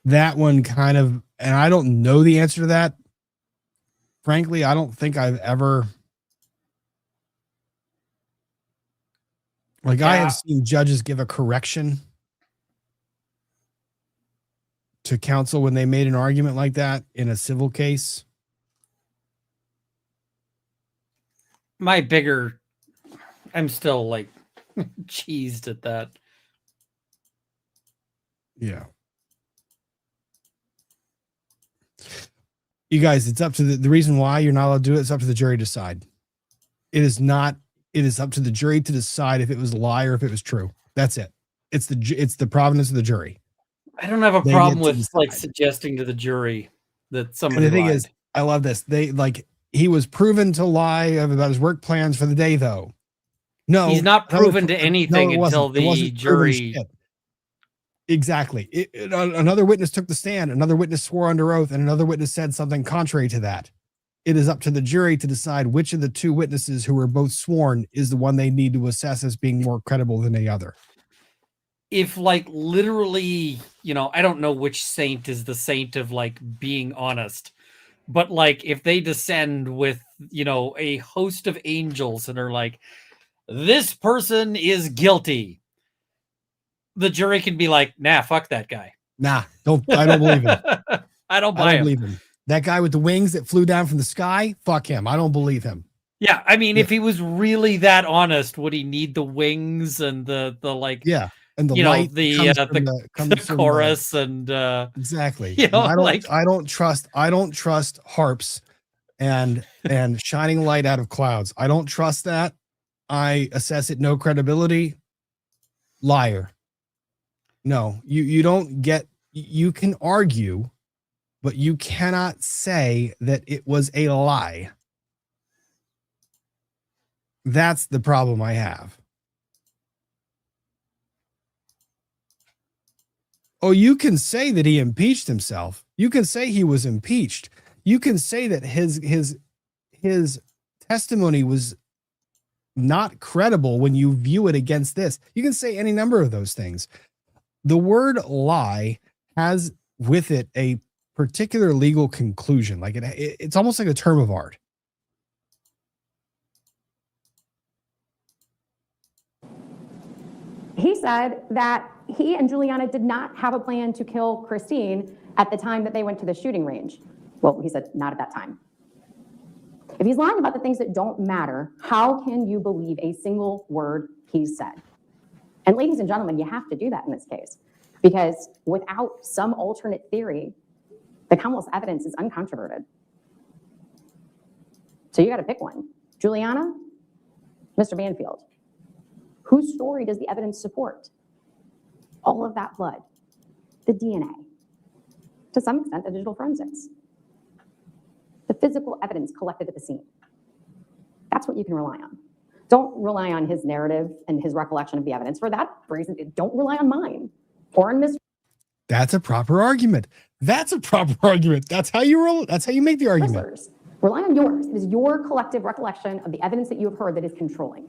That one kind of, and I don't know the answer to that. Frankly, I don't think I've ever, I have seen judges give a correction to counsel when they made an argument like that in a civil case. I'm still like cheesed at that. Yeah. You guys, it's up to the reason why you're not allowed to do it. It's up to the jury to decide. It is up to the jury to decide if it was a lie or if it was true. That's it. It's the providence of the jury. I don't have a problem with like suggesting to the jury that somebody And the thing lied. is, I love this. He was proven to lie about his work plans for the day, though. No, he's not proven to anything until the jury. Exactly. Another witness took the stand. Another witness swore under oath, and another witness said something contrary to that. It is up to the jury to decide which of the two witnesses who were both sworn is the one they need to assess as being more credible than the other. If like literally, I don't know which saint is the saint of like being honest, but like if they descend with, a host of angels and are like, this person is guilty, the jury can be like, nah, fuck that guy. Nah, I don't believe him. I don't believe him. That guy with the wings that flew down from the sky, fuck him. I don't believe him. Yeah, I mean, if he was really that honest, would he need the wings and the like? Yeah, and the light, the chorus, and exactly. I don't trust harps and shining light out of clouds. I don't trust that. I assess it no credibility. Liar. No, you don't get, you can argue, but you cannot say that it was a lie. That's the problem I have. Oh, you can say that he impeached himself. You can say he was impeached. You can say that his testimony was not credible when you view it against this. You can say any number of those things. The word lie has with it a particular legal conclusion. Like it's almost like a term of art. He said that he and Juliana did not have a plan to kill Christine at the time that they went to the shooting range. Well, he said not at that time. If he's lying about the things that don't matter, how can you believe a single word he said? And ladies and gentlemen, you have to do that in this case, because without some alternate theory, the Commonwealth's evidence is uncontroverted. So you got to pick one. Juliana, Mr. Banfield. Whose story does the evidence support? All of that blood, the DNA, to some extent, the digital forensics, the physical evidence collected at the scene. That's what you can rely on. Don't rely on his narrative and his recollection of the evidence. For that reason, don't rely on mine or on Mr. That's a proper argument. That's a proper argument. That's how you roll. That's how you make the argument. Rely on yours. It is your collective recollection of the evidence that you have heard that is controlling.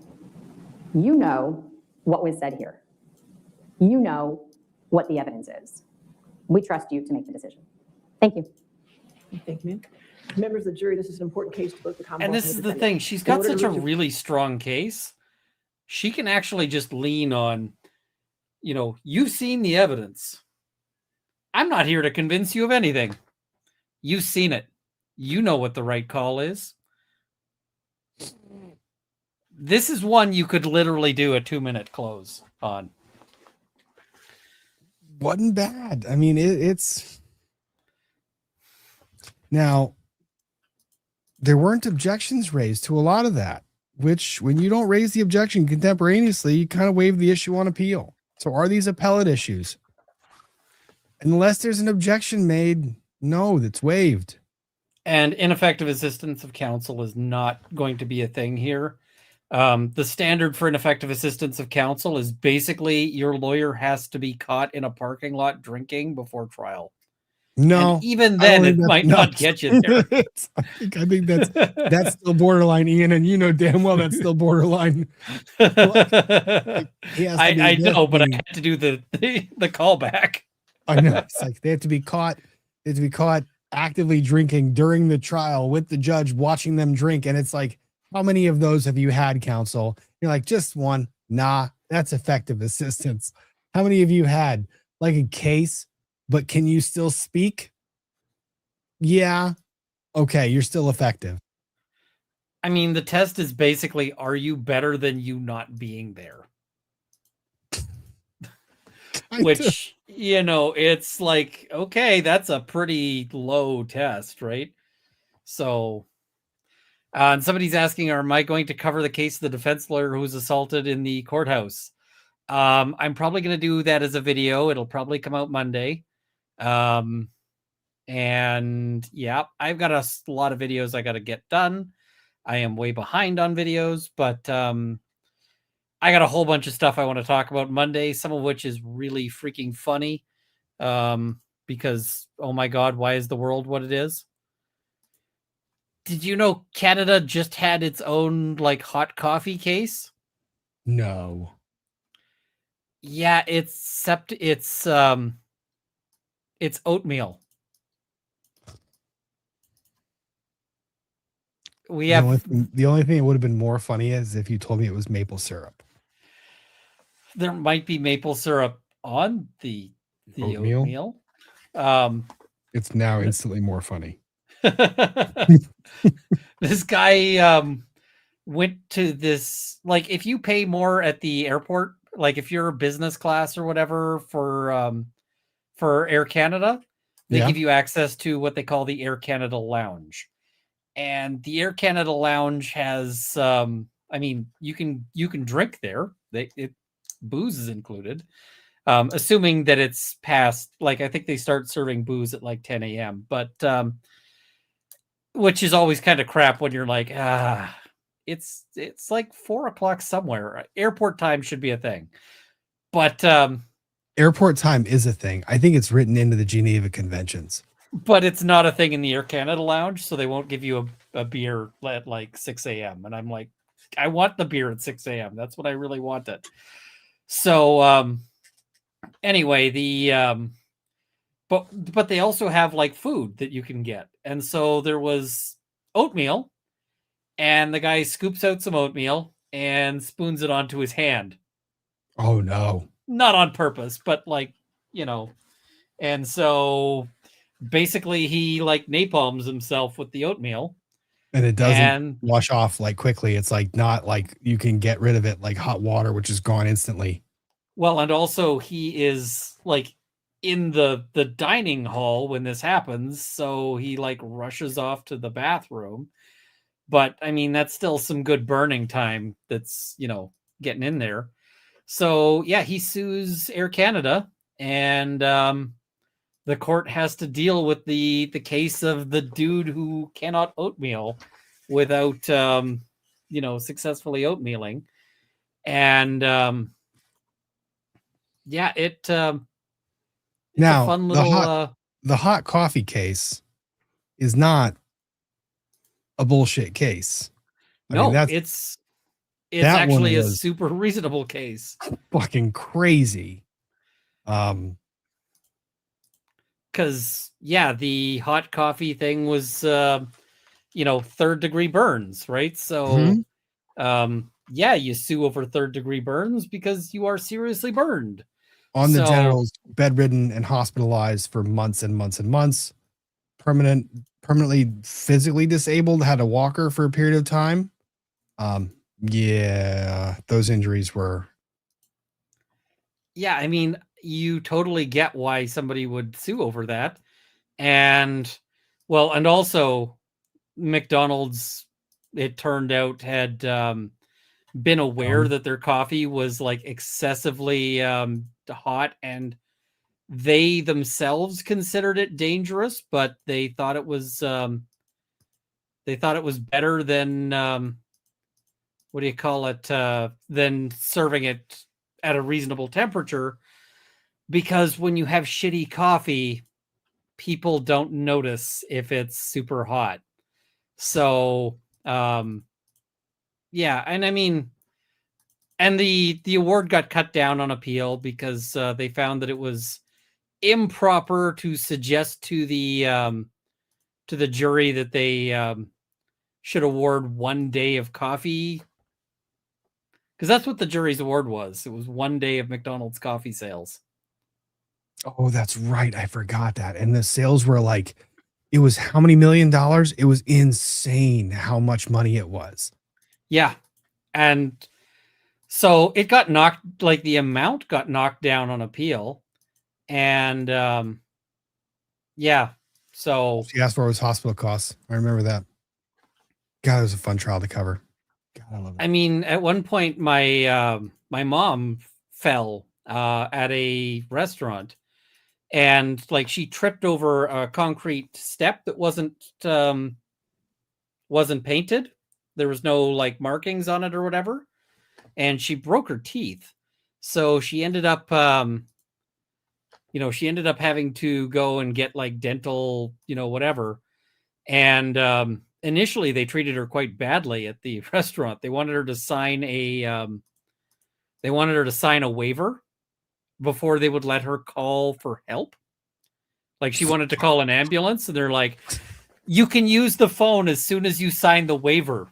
You know what was said here. You know what the evidence is. We trust you to make the decision. Thank you. Thank you, ma'am. Members of the jury, this is an important case to both the Commonwealth And this is the thing. She's got such a really strong case. She can actually just lean on, you know, you've seen the evidence. I'm not here to convince you of anything. You've seen it. You know what the right call is. This is one you could literally do a 2-minute close on. Wasn't bad. I mean, it's now there weren't objections raised to a lot of that, which when you don't raise the objection contemporaneously, you kind of waive the issue on appeal. So are these appellate issues? Unless there's an objection made, no, that's waived. And ineffective assistance of counsel is not going to be a thing here. The standard for ineffective assistance of counsel is basically your lawyer has to be caught in a parking lot drinking before trial. No, and even then it might not get you there. I think that's still borderline, Ian, and you know damn well that's still borderline. I know, but I had to do the callback. I know. It's like they have to be caught. They have to be caught actively drinking during the trial with the judge watching them drink, and it's like, how many of those have you had, counsel? You're like, just one. Nah, that's effective assistance. How many of you had like a case, but can you still speak? Yeah. Okay, you're still effective. I mean, the test is basically, are you better than you not being there? Which, you know, it's like, okay, that's a pretty low test, right? So... and somebody's asking, am I going to cover the case of the defense lawyer who was assaulted in the courthouse? I'm probably going to do that as a video. It'll probably come out Monday. And yeah, I've got a lot of videos I got to get done. I am way behind on videos, but I got a whole bunch of stuff I want to talk about Monday, some of which is really freaking funny. Because, oh my God, why is the world what it is? Did you know Canada just had its own like hot coffee case? No. Yeah, it's oatmeal. We have the only thing that would have been more funny is if you told me it was maple syrup. There might be maple syrup on the oatmeal. It's now instantly more funny. This guy went to this, like, if you pay more at the airport, like if you're business class or whatever for Air Canada, they give you access to what they call the Air Canada Lounge. And the Air Canada Lounge has I mean, you can drink there. booze is included. Assuming that it's past, like, I think they start serving booze at like 10 a.m., but which is always kind of crap when you're like, it's like 4 o'clock somewhere. Airport time should be a thing. But airport time is a thing. I think it's written into the Geneva Conventions. But it's not a thing in the Air Canada lounge, so they won't give you a beer at like 6 a.m. And I'm like, I want the beer at 6 a.m. That's what I really wanted. So anyway, but they also have like food that you can get. And so there was oatmeal, and the guy scoops out some oatmeal and spoons it onto his hand. Oh no. Not on purpose, but like, and so basically he like napalms himself with the oatmeal. And it doesn't wash off like quickly. It's like not like you can get rid of it like hot water, which is gone instantly. Well, and also he is like in the dining hall when this happens, so he like rushes off to the bathroom. But I mean, that's still some good burning time that's, getting in there. So yeah, he sues Air Canada, and the court has to deal with the case of the dude who cannot oatmeal without successfully oatmealing. And yeah, it's now a fun little the hot coffee case is not a bullshit case. No, it's actually a super reasonable case. Fucking crazy. Because the hot coffee thing was third degree burns, right? So you sue over third degree burns because you are seriously burned on the genitals, bedridden and hospitalized for months and months and months, permanently physically disabled, had a walker for a period of time. Those injuries were. Yeah, I mean, you totally get why somebody would sue over that. And also McDonald's, it turned out, had been aware that their coffee was like excessively hot, and they themselves considered it dangerous, but they thought it was better than than serving it at a reasonable temperature, because when you have shitty coffee, people don't notice if it's super hot. So and I mean, and the award got cut down on appeal because they found that it was improper to suggest to the jury that they should award 1 day of coffee, because that's what the jury's award was. It was 1 day of McDonald's coffee sales. Oh, that's right. I forgot that. And the sales were like, it was how many $1 million? It was insane how much money it was. Yeah. And so it got knocked, like the amount got knocked down on appeal. And so she asked for was hospital costs. I remember that. God, it was a fun trial to cover. God, I love it. I mean, at one point, my mom fell at a restaurant, and like she tripped over a concrete step that wasn't painted. There was no like markings on it or whatever, and she broke her teeth. So she ended up, having to go and get like dental, whatever. And initially they treated her quite badly at the restaurant. They wanted her to sign a waiver before they would let her call for help. Like she wanted to call an ambulance, and they're like, you can use the phone as soon as you sign the waiver.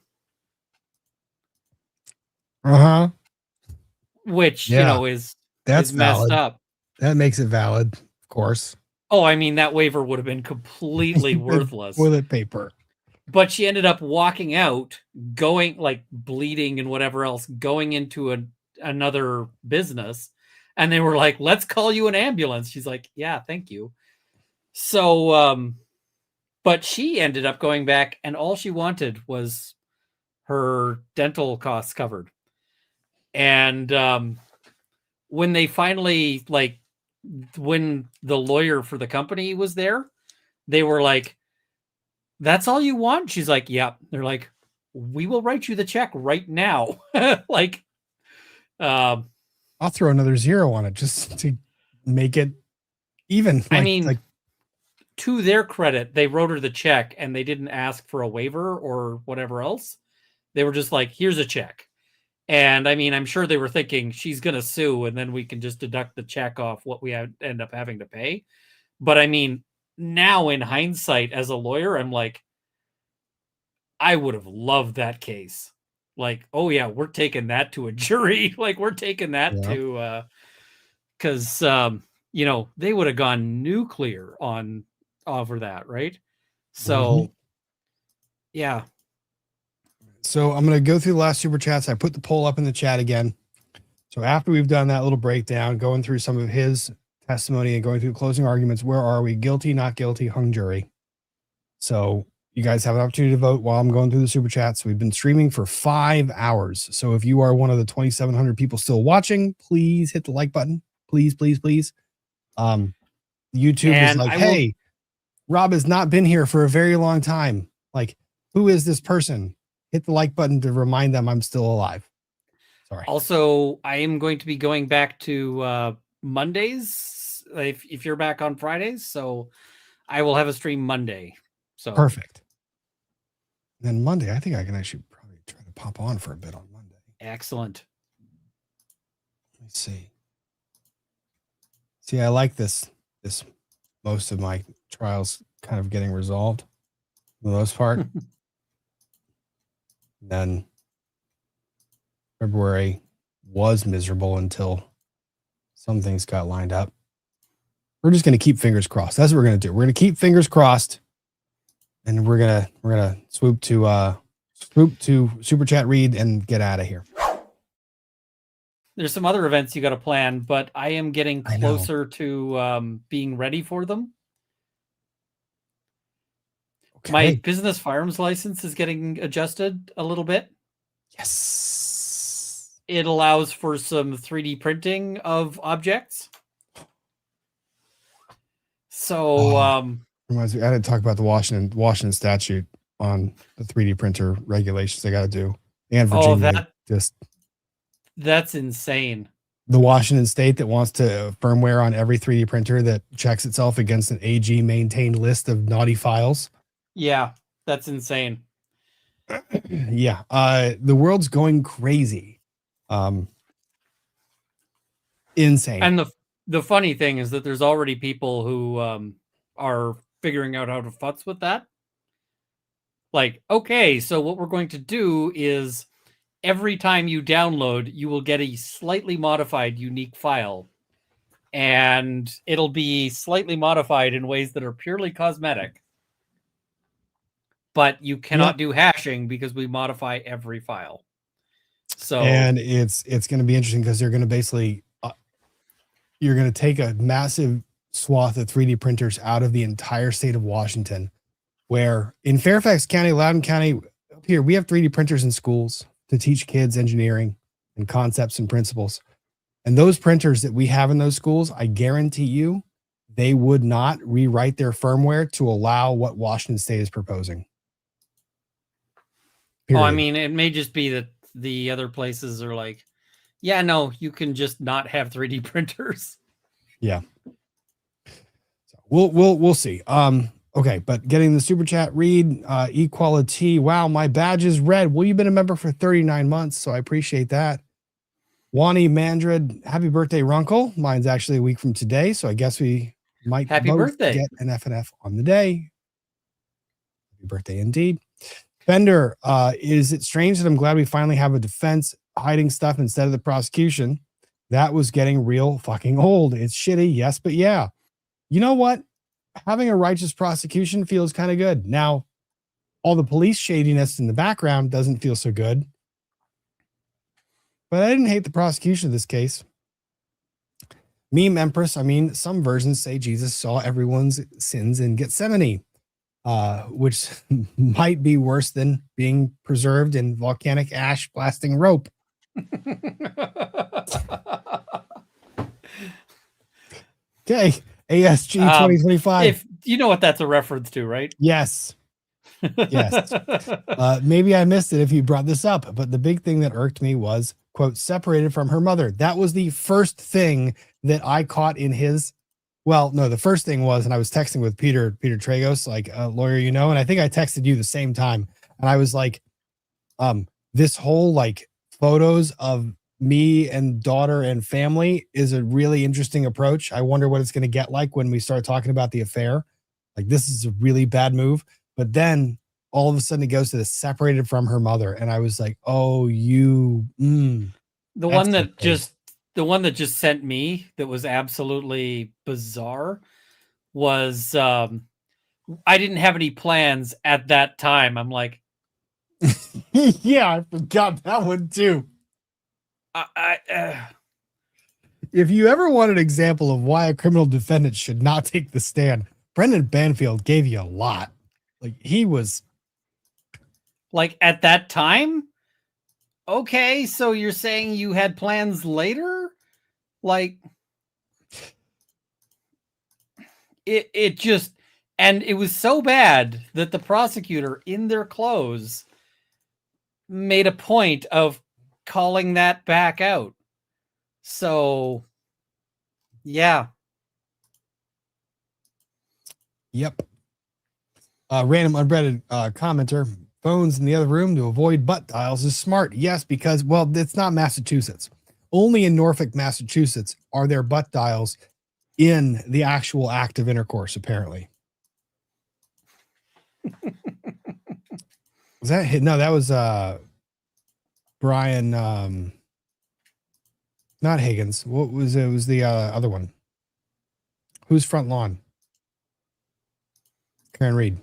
Which, is messed valid. up. That makes it valid, of course. Oh, I mean, that waiver would have been completely worthless. Toilet paper. But she ended up walking out, going like bleeding and whatever else, going into another business. And they were like, let's call you an ambulance. She's like, yeah, thank you. So, but she ended up going back, and all she wanted was her dental costs covered. And when they finally, like, when the lawyer for the company was there, they were like, "That's all you want?" She's like, "Yeah." They're like, "We will write you the check right now." Like, I'll throw another 0 on it just to make it even. I mean, to their credit, they wrote her the check and they didn't ask for a waiver or whatever else. They were just like, "Here's a check." And I mean, I'm sure they were thinking she's going to sue and then we can just deduct the check off what we end up having to pay. But I mean, now in hindsight, as a lawyer, I'm like, I would have loved that case. Like, oh yeah, we're taking that to a jury. Like, we're taking that to, because, you know, they would have gone nuclear over that, right? So, yeah. So I'm going to go through the last super chats. I put the poll up in the chat again. So after we've done that little breakdown, going through some of his testimony and going through closing arguments, where are we? Guilty, not guilty, hung jury. So you guys have an opportunity to vote while I'm going through the super chats. We've been streaming for 5 hours. So if you are one of the 2,700 people still watching, please hit the like button. Please, please, please. YouTube is like, hey, Rob has not been here for a very long time. Like, who is this person? Hit the like button to remind them I'm still alive. Sorry. Also, I am going to be going back to Mondays if you're back on Fridays. So I will have a stream Monday. So perfect. And then Monday, I think I can actually probably try to pop on for a bit on Monday. Excellent. Let me see. See, I like this most of my trials kind of getting resolved for the most part. Then February was miserable until some things got lined up. We're just going to keep fingers crossed. That's what we're going to do. We're going to keep fingers crossed, and we're gonna swoop to super chat read and get out of here. There's some other events you got to plan, but I am getting closer to being ready for them. Okay. My business firearms license is getting adjusted a little bit. Yes. It allows for some 3D printing of objects. So, reminds me, I didn't talk about the Washington statute on the 3D printer regulations they got to do. And Virginia, that's insane. The Washington state that wants to firmware on every 3D printer that checks itself against an AG maintained list of naughty files. Yeah, that's insane. Yeah. The world's going crazy. Insane. And the funny thing is that there's already people who are figuring out how to futz with that. Like, okay, so what we're going to do is every time you download, you will get a slightly modified unique file. And it'll be slightly modified in ways that are purely cosmetic. But you cannot do hashing because we modify every file. So, and it's going to be interesting because they're going to basically you're going to take a massive swath of 3D printers out of the entire state of Washington, where in Fairfax County, Loudoun County, up here, we have 3D printers in schools to teach kids engineering and concepts and principles. And those printers that we have in those schools, I guarantee you, they would not rewrite their firmware to allow what Washington State is proposing. Period. Oh, I mean, it may just be that the other places are like, yeah, no, you can just not have 3D printers. Yeah. So we'll see. Okay, but getting the super chat read, equality. Wow, my badge is red. Well, you've been a member for 39 months, so I appreciate that. Wani Mandred, happy birthday, Runkle. Mine's actually a week from today, so I guess we might happy birthday. Get an FNF on the day. Happy birthday indeed. Fender, is it strange that I'm glad we finally have a defense hiding stuff instead of the prosecution? That was getting real fucking old. It's shitty, yes, but yeah. You know what? Having a righteous prosecution feels kind of good. Now, all the police shadiness in the background doesn't feel so good. But I didn't hate the prosecution of this case. Meme Empress, I mean, some versions say Jesus saw everyone's sins in Gethsemane, which might be worse than being preserved in volcanic ash blasting rope. Okay. ASG 2025. If you know what that's a reference to, right? Yes. Yes. Maybe I missed it if you brought this up, but the big thing that irked me was, quote, separated from her mother. That was the first thing that I caught in his. Well, no, the first thing was, and I was texting with Peter Tragos, like a lawyer, you know, and I think I texted you the same time. And I was like, this whole like photos of me and daughter and family is a really interesting approach. I wonder what it's going to get like when we start talking about the affair. Like, this is a really bad move. But then all of a sudden it goes to the separated from her mother. And I was like, oh, the one that just sent me that was absolutely bizarre was, I didn't have any plans at that time. I'm like, yeah, I forgot that one too. If you ever want an example of why a criminal defendant should not take the stand, Brendan Banfield gave you a lot. Like, he was like, at that time. Okay, so you're saying you had plans later? Like, it just, and it was so bad that the prosecutor in their close made a point of calling that back out. So, yeah. Yep. Random unbreaded commenter, phones in the other room to avoid butt dials is smart. Yes, because, well, it's not Massachusetts. Only in Norfolk, Massachusetts are there butt dials in the actual act of intercourse, apparently. Was that hit? No, that was Brian, not Higgins. What was it? It was the other one. Who's front lawn? Karen Reed.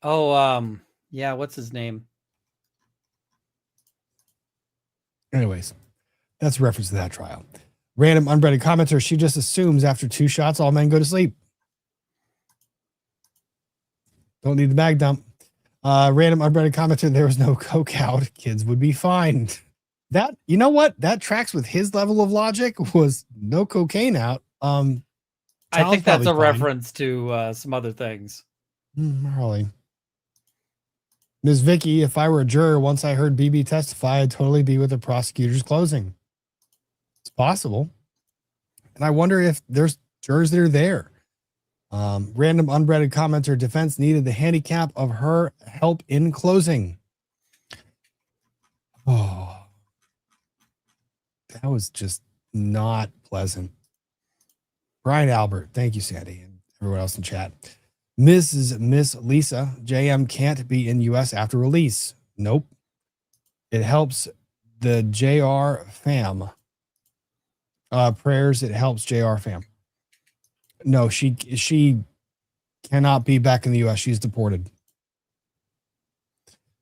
Oh, yeah, what's his name? Anyways, that's a reference to that trial. Random unbreaded commenter, she just assumes after 2 shots, all men go to sleep. Don't need the bag dump. Random unbreaded commenter, there was no coke out. Kids would be fine. That, you know what? That tracks with his level of logic, was no cocaine out. I think that's a reference to some other things. Probably. Ms. Vicky, if I were a juror, once I heard BB testify, I'd totally be with the prosecutor's closing. It's possible. And I wonder if there's jurors that are there. Random unbreaded commenter, defense needed the handicap of her help in closing. Oh, that was just not pleasant. Brian Albert, thank you, Sandy, and everyone else in chat. Miss Lisa, JM can't be in U.S. after release. Nope. It helps the JR fam. Prayers, it helps JR fam. No, she cannot be back in the U.S. She's deported.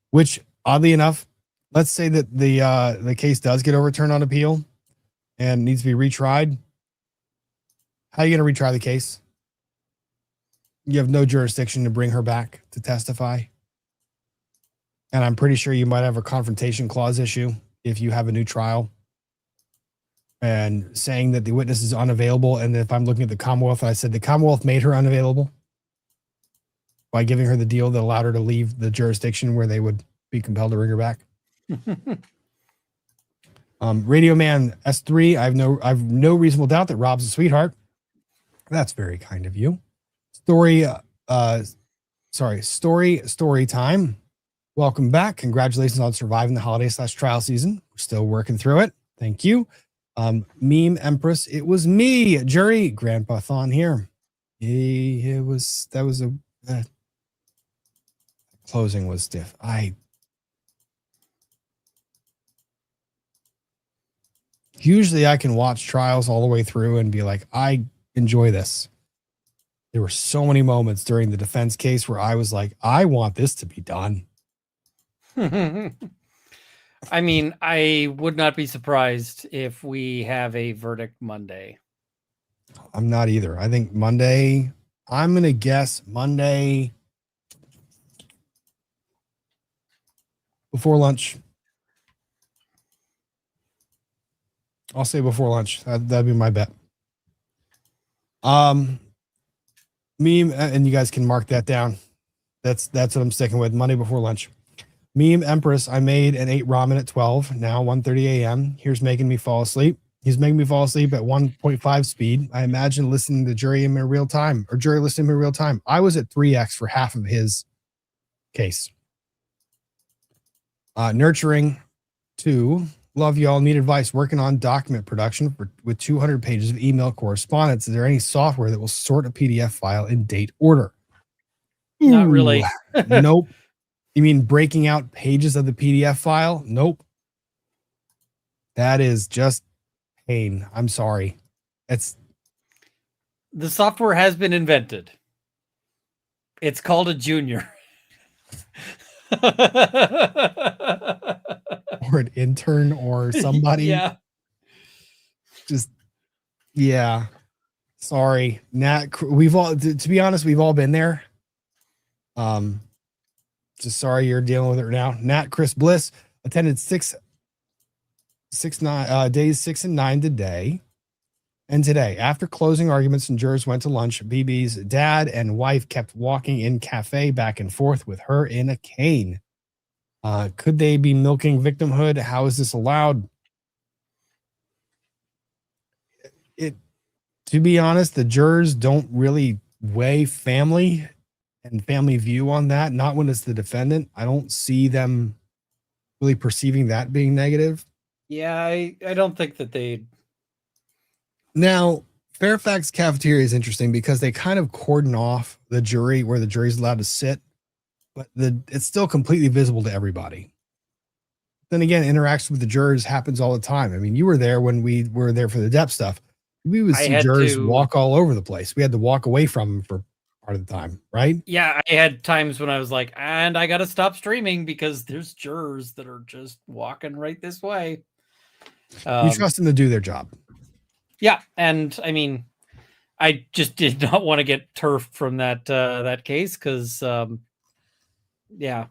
Which, oddly enough, let's say that the case does get overturned on appeal and needs to be retried. How are you going to retry the case? You have no jurisdiction to bring her back to testify. And I'm pretty sure you might have a confrontation clause issue if you have a new trial. And saying that the witness is unavailable. And if I'm looking at the Commonwealth, and I said the Commonwealth made her unavailable by giving her the deal that allowed her to leave the jurisdiction where they would be compelled to bring her back. Radio Man S3, I've no reasonable doubt that Rob's a sweetheart. That's very kind of you. Story time. Welcome back. Congratulations on surviving the holiday/trial season. We're still working through it. Thank you. Meme Empress, it was me, jury. Grandpa Thon here. Closing was stiff. Usually I can watch trials all the way through and be like, I enjoy this. There were so many moments during the defense case where I was like, I want this to be done. I mean, I would not be surprised if we have a verdict Monday. I'm not either. I think Monday, I'm going to guess Monday before lunch. I'll say before lunch. That'd be my bet. Meme, and you guys can mark that down. That's what I'm sticking with. Monday before lunch. Meme Empress, I made and ate ramen at 12, now 1:30 a.m. Here's making me fall asleep. He's making me fall asleep at 1.5 speed. I imagine listening to jury in real time, or jury listening in real time. I was at 3x for half of his case. Nurturing 2. Love y'all. Need advice working on document production with 200 pages of email correspondence. Is there any software that will sort a PDF file in date order? Not really. Nope. You mean breaking out pages of the PDF file? Nope. That is just pain. I'm sorry. The software has been invented. It's called a junior. Or an intern or somebody. Yeah. Just, yeah. Sorry. Nat, we've all, to be honest, we've all been there. Just sorry you're dealing with it now. Nat Chris Bliss attended days 6 and 9 today. And today, after closing arguments and jurors went to lunch, BB's dad and wife kept walking in cafe back and forth with her in a cane. Could they be milking victimhood? How is this allowed? To be honest, the jurors don't really weigh family and family view on that. Not when it's the defendant. I don't see them really perceiving that being negative. Yeah, I don't think that they. Now, Fairfax cafeteria is interesting because they kind of cordon off the jury where the jury's allowed to sit, but it's still completely visible to everybody. Then again, interaction with the jurors happens all the time. I mean, you were there when we were there for the depth stuff. We would see jurors walk all over the place. We had to walk away from them for part of the time, right? Yeah, I had times when I was like, and I got to stop streaming because there's jurors that are just walking right this way. We trust them to do their job. Yeah, and I mean, I just did not want to get turfed from that case because, yeah,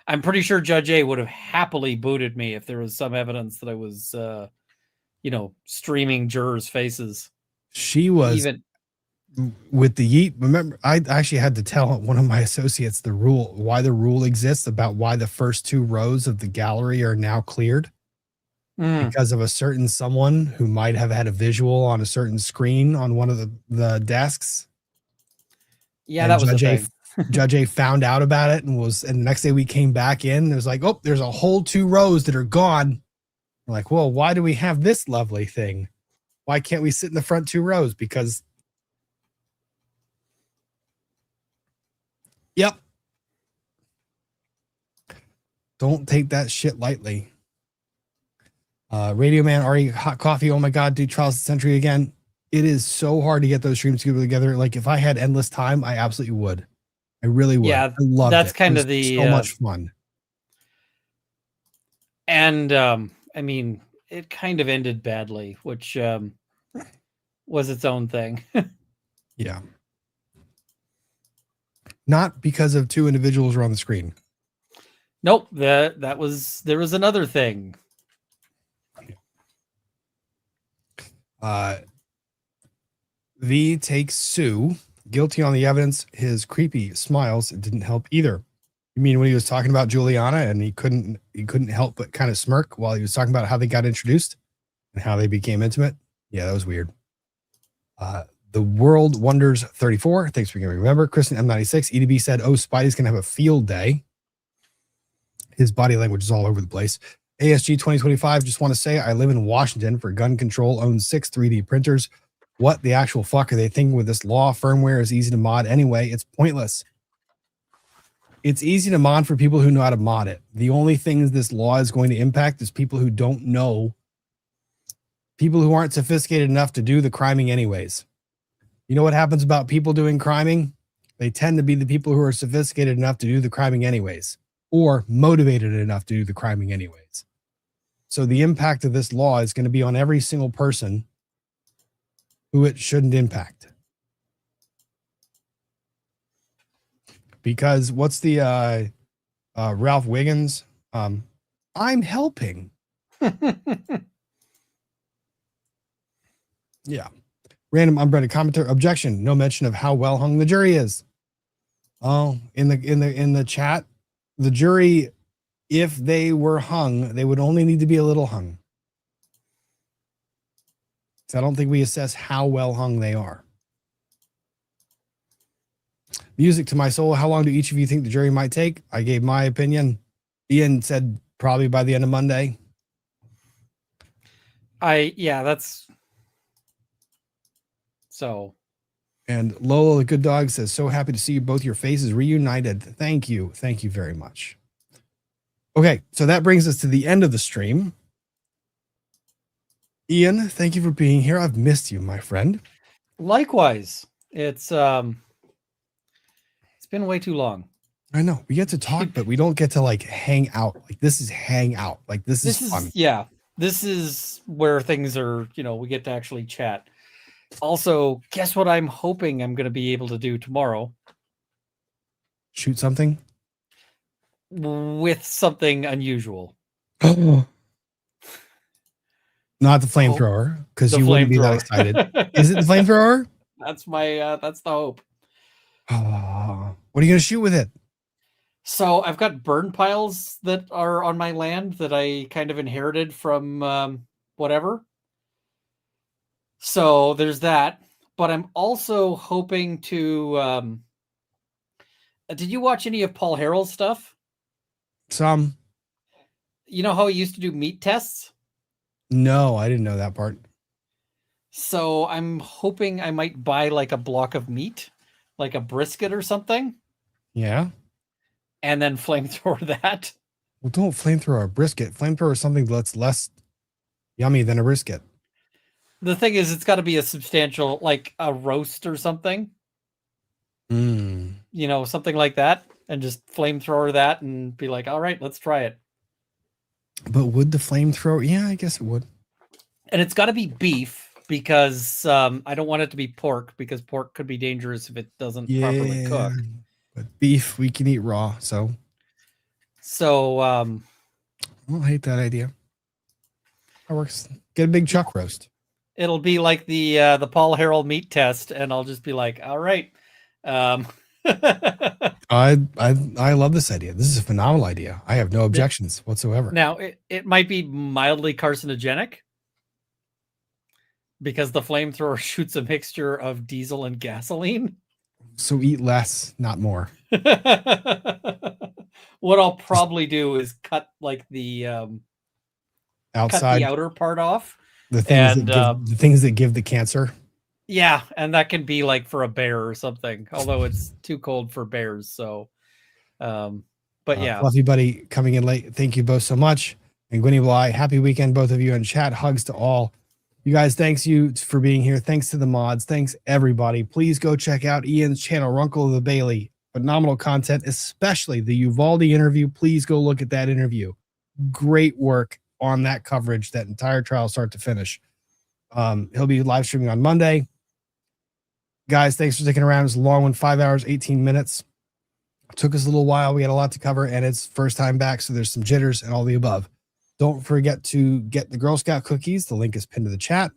I'm pretty sure Judge A would have happily booted me if there was some evidence that I was, streaming jurors' faces. She was even with the yeet. Remember, I actually had to tell one of my associates why the rule exists about why the first 2 rows of the gallery are now cleared. Because of a certain someone who might have had a visual on a certain screen on one of the desks. Yeah, and that was the thing. Judge A found out about it and the next day we came back in. It was like, oh, there's a whole 2 rows that are gone. We're like, well, why do we have this lovely thing? Why can't we sit in the front 2 rows? Because, yep. Don't take that shit lightly. Radio Man, Ari, hot coffee. Oh my God, do Trials of the Century again. It is so hard to get those streams together. Like if I had endless time, I absolutely would. I really would. Yeah, I love that's it. kind It of was the so much fun. And I mean, it kind of ended badly, which was its own thing. Yeah. Not because of 2 individuals were on the screen. Nope, there was another thing. V takes Sue guilty on the evidence. His creepy smiles didn't help either. You mean when he was talking about Juliana and he couldn't help but kind of smirk while he was talking about how they got introduced and how they became intimate? Yeah, that was weird. The World Wonders 34. Thanks for giving me. Remember, Kristen M96. EDB said, oh, Spidey's going to have a field day. His body language is all over the place. ASG 2025, just want to say I live in Washington for gun control, owns 6 3D printers. What the actual fuck are they thinking with this law? Firmware is easy to mod anyway. It's pointless. It's easy to mod for people who know how to mod it. The only things this law is going to impact is people who don't know, people who aren't sophisticated enough to do the criming anyways. You know what happens about people doing criming? They tend to be the people who are sophisticated enough to do the criming anyways, or motivated enough to do the criming anyways. So the impact of this law is going to be on every single person who it shouldn't impact. Because what's the Ralph Wiggins? I'm helping. Yeah. Random unbreaded commentary. Objection. No mention of how well hung the jury is. Oh, in the chat, the jury, if they were hung, they would only need to be a little hung. So I don't think we assess how well hung they are. Music to my soul. How long do each of you think the jury might take? I gave my opinion. Ian said probably by the end of Monday. That's so. And Lola, the good dog, says, so happy to see you both your faces reunited. Thank you. Thank you very much. Okay, so that brings us to the end of the stream. Ian, thank you for being here. I've missed you, my friend. Likewise. It's been way too long. I know. We get to talk, but we don't get to like hang out. Like this is hang out. Like this is fun. Yeah. This is where things are, we get to actually chat. Also, guess what I'm hoping I'm going to be able to do tomorrow? Shoot something? With something unusual. Not the flamethrower, because you wouldn't be that excited. Is it the flamethrower? That's the hope. What are you going to shoot with it? So I've got burn piles that are on my land that I kind of inherited from whatever. So there's that. But I'm also hoping to... did you watch any of Paul Harrell's stuff? Some. You know how he used to do meat tests? No, I didn't know that part. So I'm hoping I might buy like a block of meat, like a brisket or something. Yeah. And then flamethrower that. Well, don't flamethrower a brisket. Flamethrower is something that's less yummy than a brisket. The thing is, it's got to be a substantial, like a roast or something. Something like that. And just flamethrower that and be like, all right, let's try it. But would the flamethrower? Yeah, I guess it would. And it's got to be beef because I don't want it to be pork because pork could be dangerous if it doesn't properly cook. But beef, we can eat raw. So I don't hate that idea. That works. Get a big chuck roast. It'll be like the Paul Harrell meat test, and I'll just be like, all right. I love this idea. This is a phenomenal idea. I have no objections whatsoever. Now it might be mildly carcinogenic because the flamethrower shoots a mixture of diesel and gasoline. So eat less, not more. What I'll probably do is cut like the outside, cut the outer part off. The things that give the cancer. Yeah, and that can be like for a bear or something, although it's too cold for bears. So, but yeah. Fluffy Buddy coming in late. Thank you both so much. And Gwynny Bly, happy weekend, both of you in chat. Hugs to all. You guys, thanks you for being here. Thanks to the mods. Thanks, everybody. Please go check out Ian's channel, Runkle of the Bailey. Phenomenal content, especially the Uvalde interview. Please go look at that interview. Great work on that coverage, that entire trial start to finish. He'll be live streaming on Monday. Guys, thanks for sticking around. It was a long one, 5 hours, 18 minutes. It took us a little while. We had a lot to cover, and it's first time back, so there's some jitters and all the above. Don't forget to get the Girl Scout cookies. The link is pinned to the chat.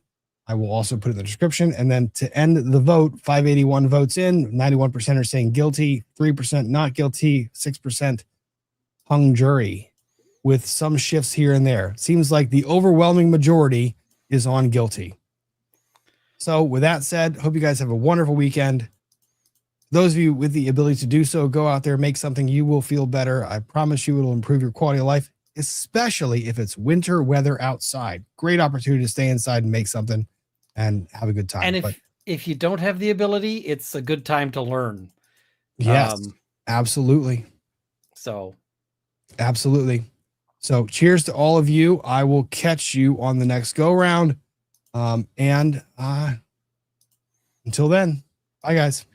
I will also put it in the description. And then to end the vote, 581 votes in, 91% are saying guilty, 3% not guilty, 6% hung jury, with some shifts here and there. Seems like the overwhelming majority is on guilty. So with that said, hope you guys have a wonderful weekend. Those of you with the ability to do so, go out there, make something. You will feel better. I promise you it'll improve your quality of life, especially if it's winter weather outside. Great opportunity to stay inside and make something and have a good time. And if you don't have the ability, it's a good time to learn. Yes, absolutely. So absolutely. So cheers to all of you. I will catch you on the next go round. Until then, bye guys.